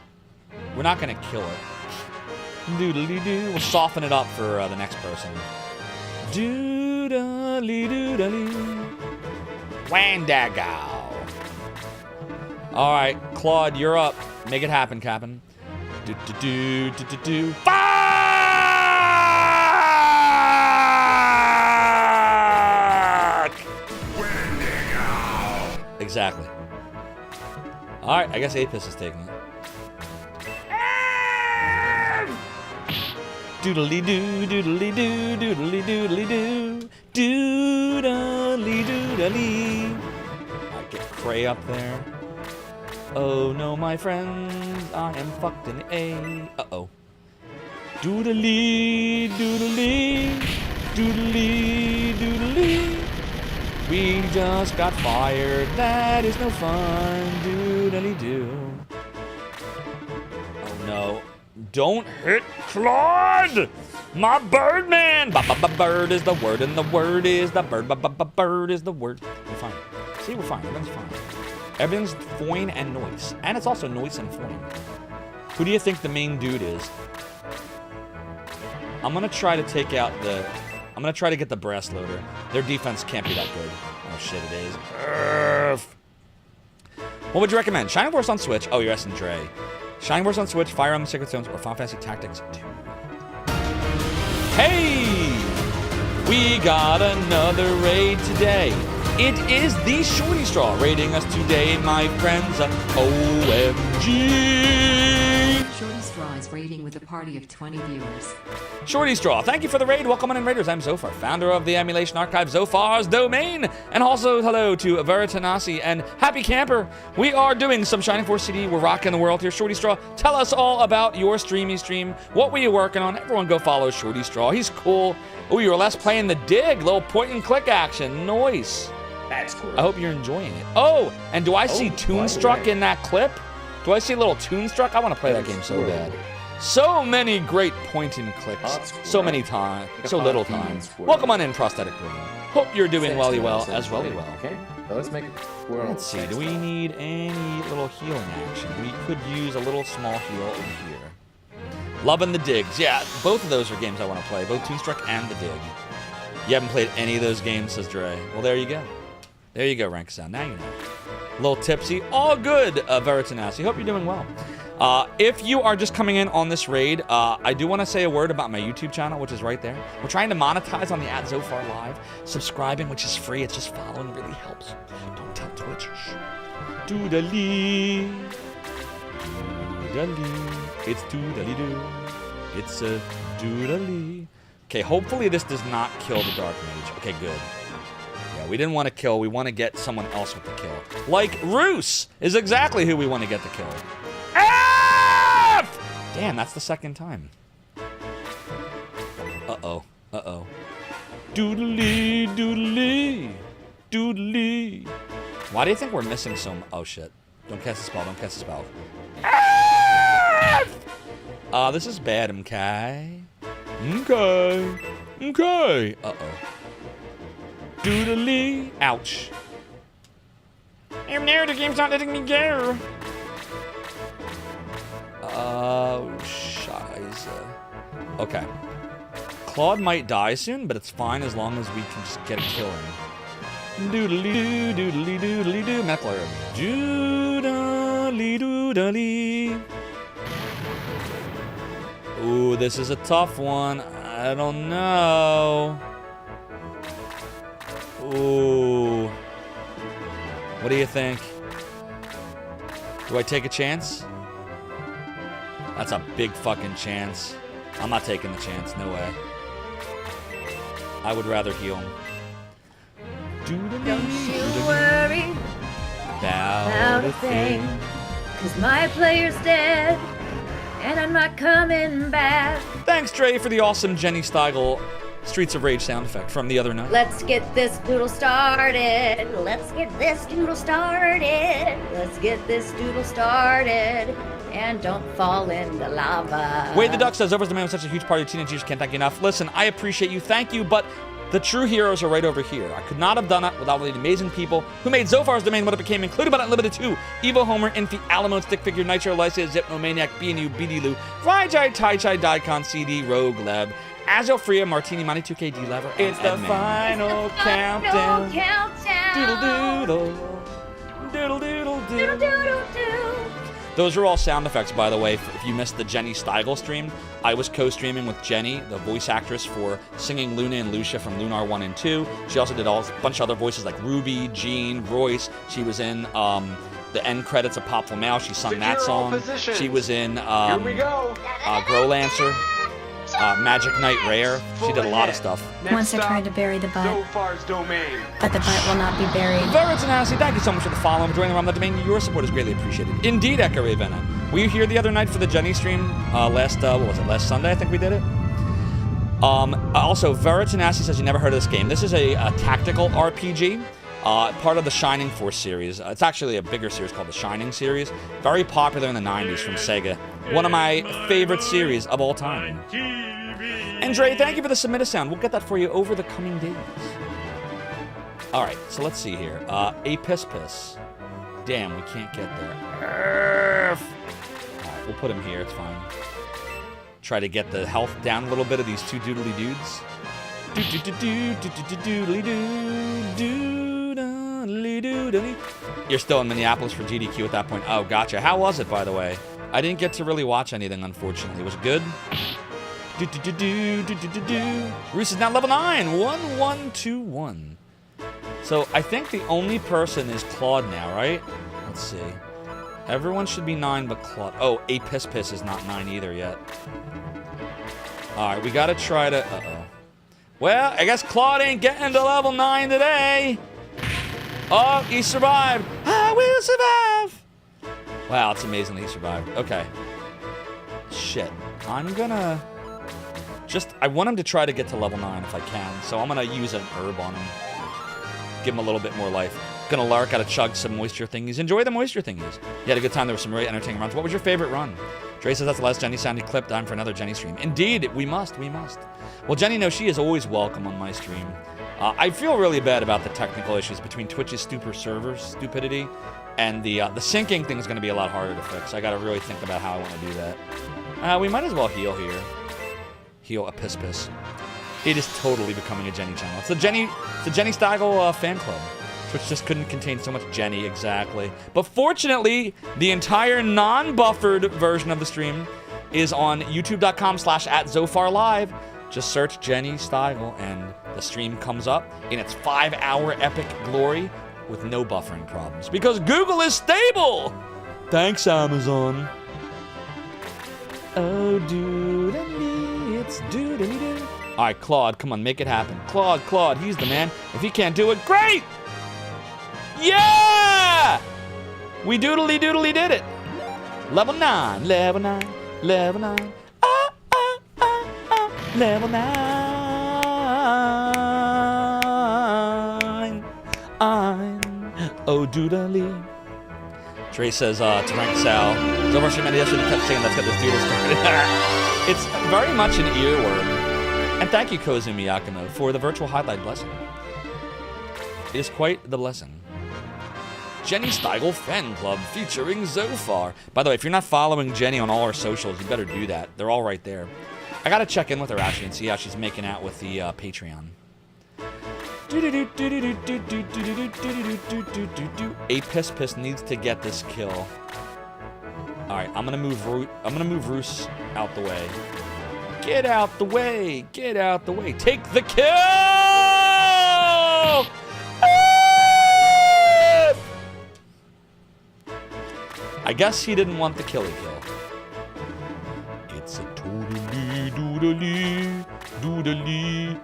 [SPEAKER 5] We're not gonna kill it. Doodly-doo. We'll soften it up for the next person. Doodly-doodly. Wandagow. Alright, Claude, you're up. Make it happen, Captain. Do-do-do-do-do-do. Fuck! Wandagow. Exactly. Alright, I guess Apis is taking it. Doodly-doo, doodly-doo, doodly-doodly-doo. Doodly-doodly. Alright, get Cray up there. Oh no, my friends, I am fucked in the A. Uh-oh. Doodly, doodly, doodly, doodly. We just got fired. That is no fun. Doodly-doo. Oh no. Don't hit Claude! My Birdman! Bird is the word, and the word is the bird. Bird is the word. We're fine. See, we're fine. Everything's fine. Everything's foin and noise. And it's also noise and foin. Who do you think the main dude is? I'm gonna try to take out the... I'm gonna try to get the brass loader. Their defense can't be that good. Oh shit, it is. What would you recommend? Shining Force on Switch. Oh, you're asking Dre. Shining Force on Switch, Fire Emblem Sacred Stones, or Final Fantasy Tactics 2. Hey! We got another raid today. It is the Shorty Straw raiding us today, my friends. OMG!
[SPEAKER 11] Shorty Straw is raiding with a party of 20 viewers.
[SPEAKER 5] Shorty Straw, thank you for the raid. Welcome on in, Raiders. I'm Zophar, founder of the emulation archive Zophar's Domain. And also hello to Veritanasi and Happy Camper. We are doing some Shining Force CD. We're rocking the world here. Shorty Straw, tell us all about your streamy stream. What were you working on? Everyone go follow Shorty Straw. He's cool. Oh, you were less playing the dig. Little point and click action. Nice.
[SPEAKER 17] That's cool.
[SPEAKER 5] I hope you're enjoying it. Oh, and do I see Toonstruck in that clip? Do I see a little Toonstruck? I want to play that game so bad. So many great point and clicks. So many time. So little time. Welcome on in, prosthetic brain. Hope you're doing well as well.
[SPEAKER 17] Okay, so let's make it.
[SPEAKER 5] Let's see. Do we need any little healing action? We could use a little small heal over here. Loving the digs. Yeah, both of those are games I want to play. Both Toonstruck and the dig. You haven't played any of those games, says Dre. Well, there you go. There you go, Rank Sound. Now you know. A little tipsy. All good, Veritanassi. Hope you're doing well. If you are just coming in on this raid, I do want to say a word about my YouTube channel, which is right there. We're trying to monetize on the @Zofar Live. Subscribing, which is free. It's just following really helps. Don't tell Twitch. Doodly. Doodly. It's doodly-doo. It's a doodly. Okay, hopefully this does not kill the Dark Mage. Okay, good. Yeah, we didn't want to kill. We want to get someone else with the kill. Like Roos is exactly who we want to get the kill. F! Damn, that's the second time. Uh-oh. Uh-oh. Doodly, doodly. Doodly. Why do you think we're missing some... Oh, shit. Don't cast a spell. Don't cast a spell. This is bad, MK. Okay. Okay. Uh-oh. Doodly. Ouch. I'm there. The game's not letting me go. Oh, scheiße. Okay. Claude might die soon, but it's fine as long as we can just get a kill in. Doodly doo, doodly doodly doo. Medical error. Doodly doodly. Ooh, this is a tough one. I don't know. Ooh. What do you think? Do I take a chance? That's a big fucking chance. I'm not taking the chance. No way. I would rather heal him.
[SPEAKER 21] Don't you worry
[SPEAKER 5] about
[SPEAKER 21] a thing, 'cause my player's dead, and I'm not coming back.
[SPEAKER 5] Thanks, Dre, for the awesome Jenny Steigel Streets of Rage sound effect from the other night.
[SPEAKER 21] Let's get this doodle started. Let's get this doodle started. Let's get this doodle started. And don't fall in the lava.
[SPEAKER 5] Wade the Duck says, Zofar's Domain was such a huge part of teenage years, can't thank you enough. Listen, I appreciate you, thank you, but the true heroes are right over here. I could not have done it without all the amazing people who made Zofar's Domain what it became, including but not limited to Evo Homer, Infi, Alamo, Stick Figure, Nitro, Lycia, Zipnomaniac, B&U, BD-Lou, Rajai, Tai-Chai, Daikon, CD, Rogue, Leb, Azil, Freya, Martini, Money 2K, D-Lever, and
[SPEAKER 21] It's the final countdown.
[SPEAKER 5] Doodle-doodle. Doodle-doodle-doo.
[SPEAKER 21] Doodle-doodle-doo.
[SPEAKER 5] Those are all sound effects, by the way. If you missed the Jenny Steigel stream, I was co-streaming with Jenny, the voice actress for singing Luna and Lucia from Lunar 1 and 2. She also did a bunch of other voices like Ruby, Jean, Royce. She was in the end credits of Pop Full Mouse. She sung that song. She was in Growlancer, Magic Knight Rare. She did a lot of stuff.
[SPEAKER 9] Once I tried to bury the butt,
[SPEAKER 6] Zofar's Domain.
[SPEAKER 9] but the butt will not be buried.
[SPEAKER 5] Veritanassi, thank you so much for the follow and for joining the realm of the domain. Your support is greatly appreciated. Indeed, Echo Ravenna. Were you here the other night for the Jenny stream? Last Sunday, I think we did it. Also, Veritanassi says you never heard of this game. This is a tactical RPG, part of the Shining Force series. It's actually a bigger series called the Shining series. Very popular in the 90s from Sega. One of my favorite series of all time. And Dre, thank you for the submit a sound. We'll get that for you over the coming days. All right, so let's see here. A piss. Damn, we can't get there. All right, we'll put him here. It's fine. Try to get the health down a little bit of these two doodly dudes. You're still in Minneapolis for GDQ at that point. Oh, gotcha. How was it, by the way? I didn't get to really watch anything, unfortunately. Was it good? Roos is now level 9. 1121. So I think the only person is Claude now, right? Let's see. Everyone should be 9 but Claude. Oh, A Piss is not 9 either yet. Alright, we gotta try to... Uh-oh. Well, I guess Claude ain't getting to level 9 today. Oh, he survived. I will survive. Wow, it's amazing that he survived. Okay. Shit. I'm gonna... I want him to try to get to level 9 if I can. So I'm gonna use an herb on him. Give him a little bit more life. Gonna lark, gotta chug some moisture thingies. Enjoy the moisture thingies. You had a good time. There were some really entertaining runs. What was your favorite run? Dre says that's the last Jenny sounded clip. Time for another Jenny stream. Indeed, we must. Well, Jenny knows she is always welcome on my stream. I feel really bad about the technical issues between Twitch's stupidity and the syncing thing is going to be a lot harder to fix. I got to really think about how I want to do that. We might as well heal here. Heal a piss. It is totally becoming a Jenny channel. It's the Jenny Steigl fan club. Twitch just couldn't contain so much Jenny, exactly. But fortunately, the entire non-buffered version of the stream is on youtube.com/@ZopharLive. Just search Jenny Steigl and the stream comes up in its 5-hour epic glory with no buffering problems. Because Google is stable! Thanks, Amazon. Oh, doodly, it's doodly-doo. All right, Claude, come on, make it happen. Claude, he's the man. If he can't do it, great! Yeah! We doodly did it. Level 9. Level 9. Level 9. I'm doodly. Trey says to rank Sal, Zophar Shimon yesterday kept saying let's get this doodle started. It's very much an earworm. And thank you, Kozumi Yakumo, for the virtual highlight blessing. It is quite the blessing. Jenny Steigl Fan Club featuring Zophar. By the way, if you're not following Jenny on all her socials, you better do that. They're all right there. I gotta check in with her actually and see how she's making out with the Patreon. A piss needs to get this kill. All right, I'm gonna move Roos out the way. Get out the way! Get out the way! Take the kill! I guess he didn't want the killy kill. It's a doodly doodly doodly doodly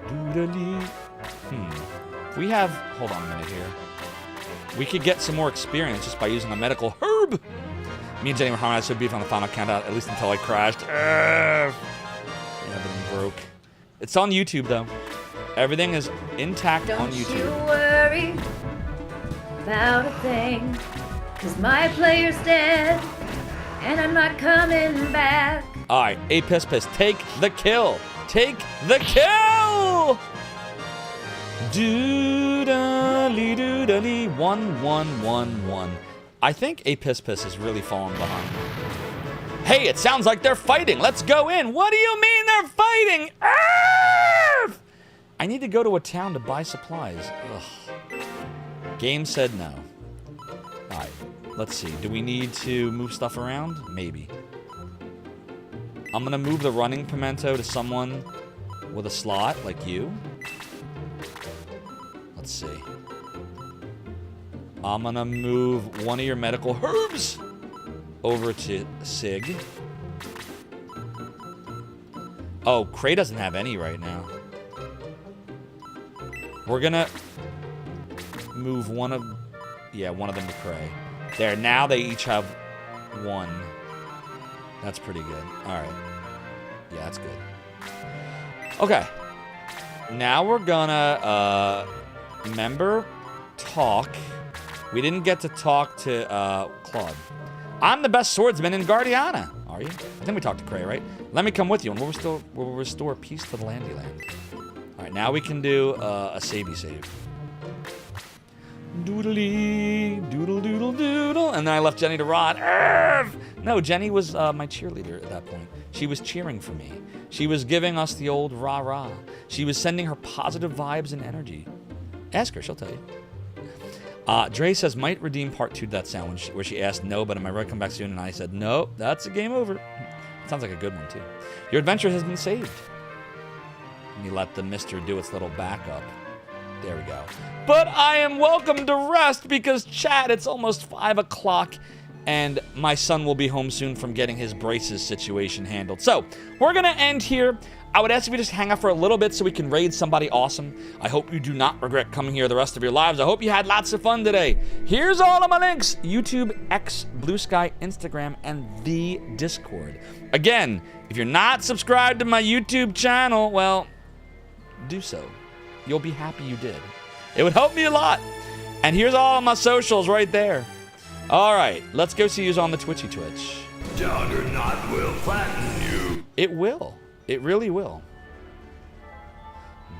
[SPEAKER 5] doodly. We have. Hold on a minute here. We could get some more experience just by using a medical herb. Me and Jenny were harmonized so beef on the final countdown, at least until I crashed. Yeah, everything broke. It's on YouTube though. Everything is intact on YouTube.
[SPEAKER 21] Don't you worry about a thing, 'cause my player's dead, and I'm not coming back.
[SPEAKER 5] All right, A piss, take the kill. Take the kill. Doodly doodly 1-1-1-1. I think A piss is really falling behind. Hey, it sounds like they're fighting. Let's go in. What do you mean they're fighting? Arf! I need to go to a town to buy supplies. Ugh. Game said no. All right, let's see. Do we need to move stuff around? Maybe. I'm gonna move the running pimento to someone with a slot like you. Let's see. I'm gonna move one of your medical herbs over to Sig. Oh, Cray doesn't have any right now. We're gonna move one of them to Cray. There, now they each have one. That's pretty good. All right. Yeah, that's good. Okay. Now we're gonna, remember, talk. We didn't get to talk to, Claude. I'm the best swordsman in Guardiana. Are you? I think we talked to Cray, right? Let me come with you and we'll restore peace to the Landy Land. All right, now we can do, a savey save. Doodly, doodle, doodle, doodle. And then I left Jenny to rot. Arf! No, Jenny was my cheerleader at that point. She was cheering for me. She was giving us the old rah-rah. She was sending her positive vibes and energy. Ask her, she'll tell you. Dre says, might redeem part 2 to that sound where she asked no, but am I right to come back soon? And I said, no, that's a game over. Sounds like a good one, too. Your adventure has been saved. And you let the mister do its little backup. There we go. But I am welcome to rest because, chat, it's almost 5 o'clock and my son will be home soon from getting his braces situation handled. So, we're going to end here. I would ask if you just hang out for a little bit so we can raid somebody awesome. I hope you do not regret coming here the rest of your lives. I hope you had lots of fun today. Here's all of my links. YouTube, X, Blue Sky, Instagram, and the Discord. Again, if you're not subscribed to my YouTube channel, well, do so. You'll be happy you did. It would help me a lot. And here's all my socials right there. All right, let's go see who's on the Twitch.
[SPEAKER 7] Juggernaut will flatten you.
[SPEAKER 5] It will. It really will.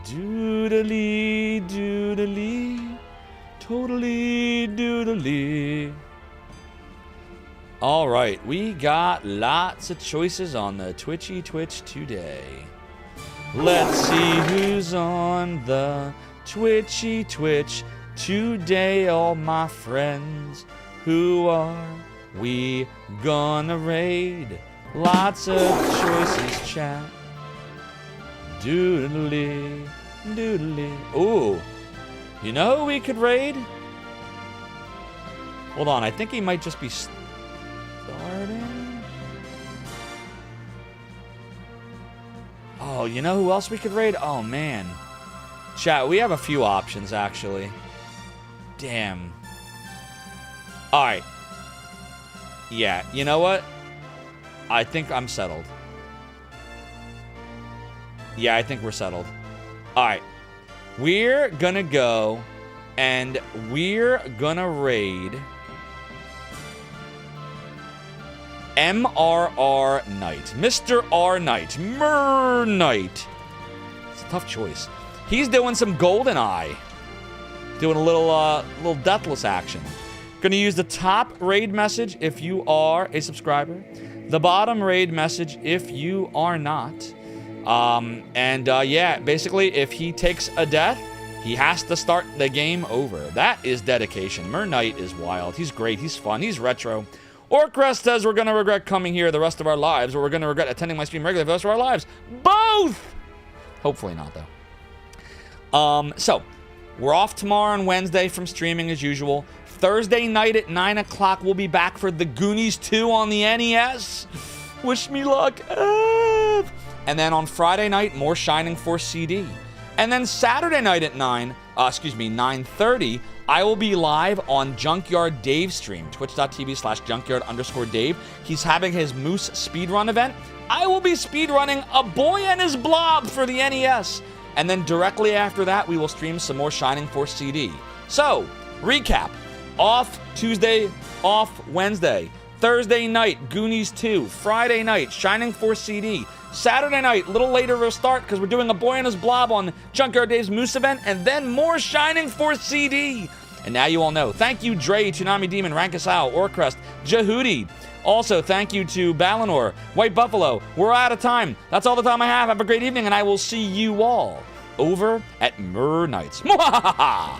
[SPEAKER 5] Doodly, doodly, totally doodly. All right, we got lots of choices on the Twitch today. Let's see who's on the Twitch today, all my friends. Who are we gonna raid? Lots of choices, chat. Doodly, doodly. Ooh, you know who we could raid? Hold on, I think he might just be starting. Oh, you know who else we could raid? Oh, man. Chat, we have a few options, actually. Damn. All right. Yeah, you know what? I think I'm settled. Yeah, I think we're settled. All right. We're gonna go and we're gonna raid MRR Knight. Mr. R Knight. Mer Knight. It's a tough choice. He's doing some GoldenEye. Doing a little deathless action. Gonna use the top raid message if you are a subscriber. The bottom raid message if you are not. Yeah, basically, if he takes a death, he has to start the game over. That is dedication. Mer Knight is wild. He's great. He's fun. He's retro. Orcrest says we're going to regret coming here the rest of our lives, or we're going to regret attending my stream regularly for the rest of our lives. Both! Hopefully not, though. So, we're off tomorrow and Wednesday from streaming as usual. Thursday night at 9 o'clock, we'll be back for The Goonies 2 on the NES. Wish me luck. And then on Friday night, more Shining Force CD. And then Saturday night at 9:30, I will be live on Junkyard Dave's stream, twitch.tv/junkyard_Dave. He's having his Moose speedrun event. I will be speedrunning A Boy and His Blob for the NES. And then directly after that, we will stream some more Shining Force CD. So, recap. Off Tuesday, off Wednesday. Thursday night, Goonies 2. Friday night, Shining Force CD. Saturday night, a little later of a start because we're doing A Boy and His Blob on Junkyard Dave's Moose event, and then more Shining Force CD. And now you all know. Thank you, Dre, Tsunami Demon, Rankasao, Orcrest, Jahudi. Also, thank you to Balinor, White Buffalo. We're out of time. That's all the time I have. Have a great evening, and I will see you all over at Mer Nights. Mwahaha!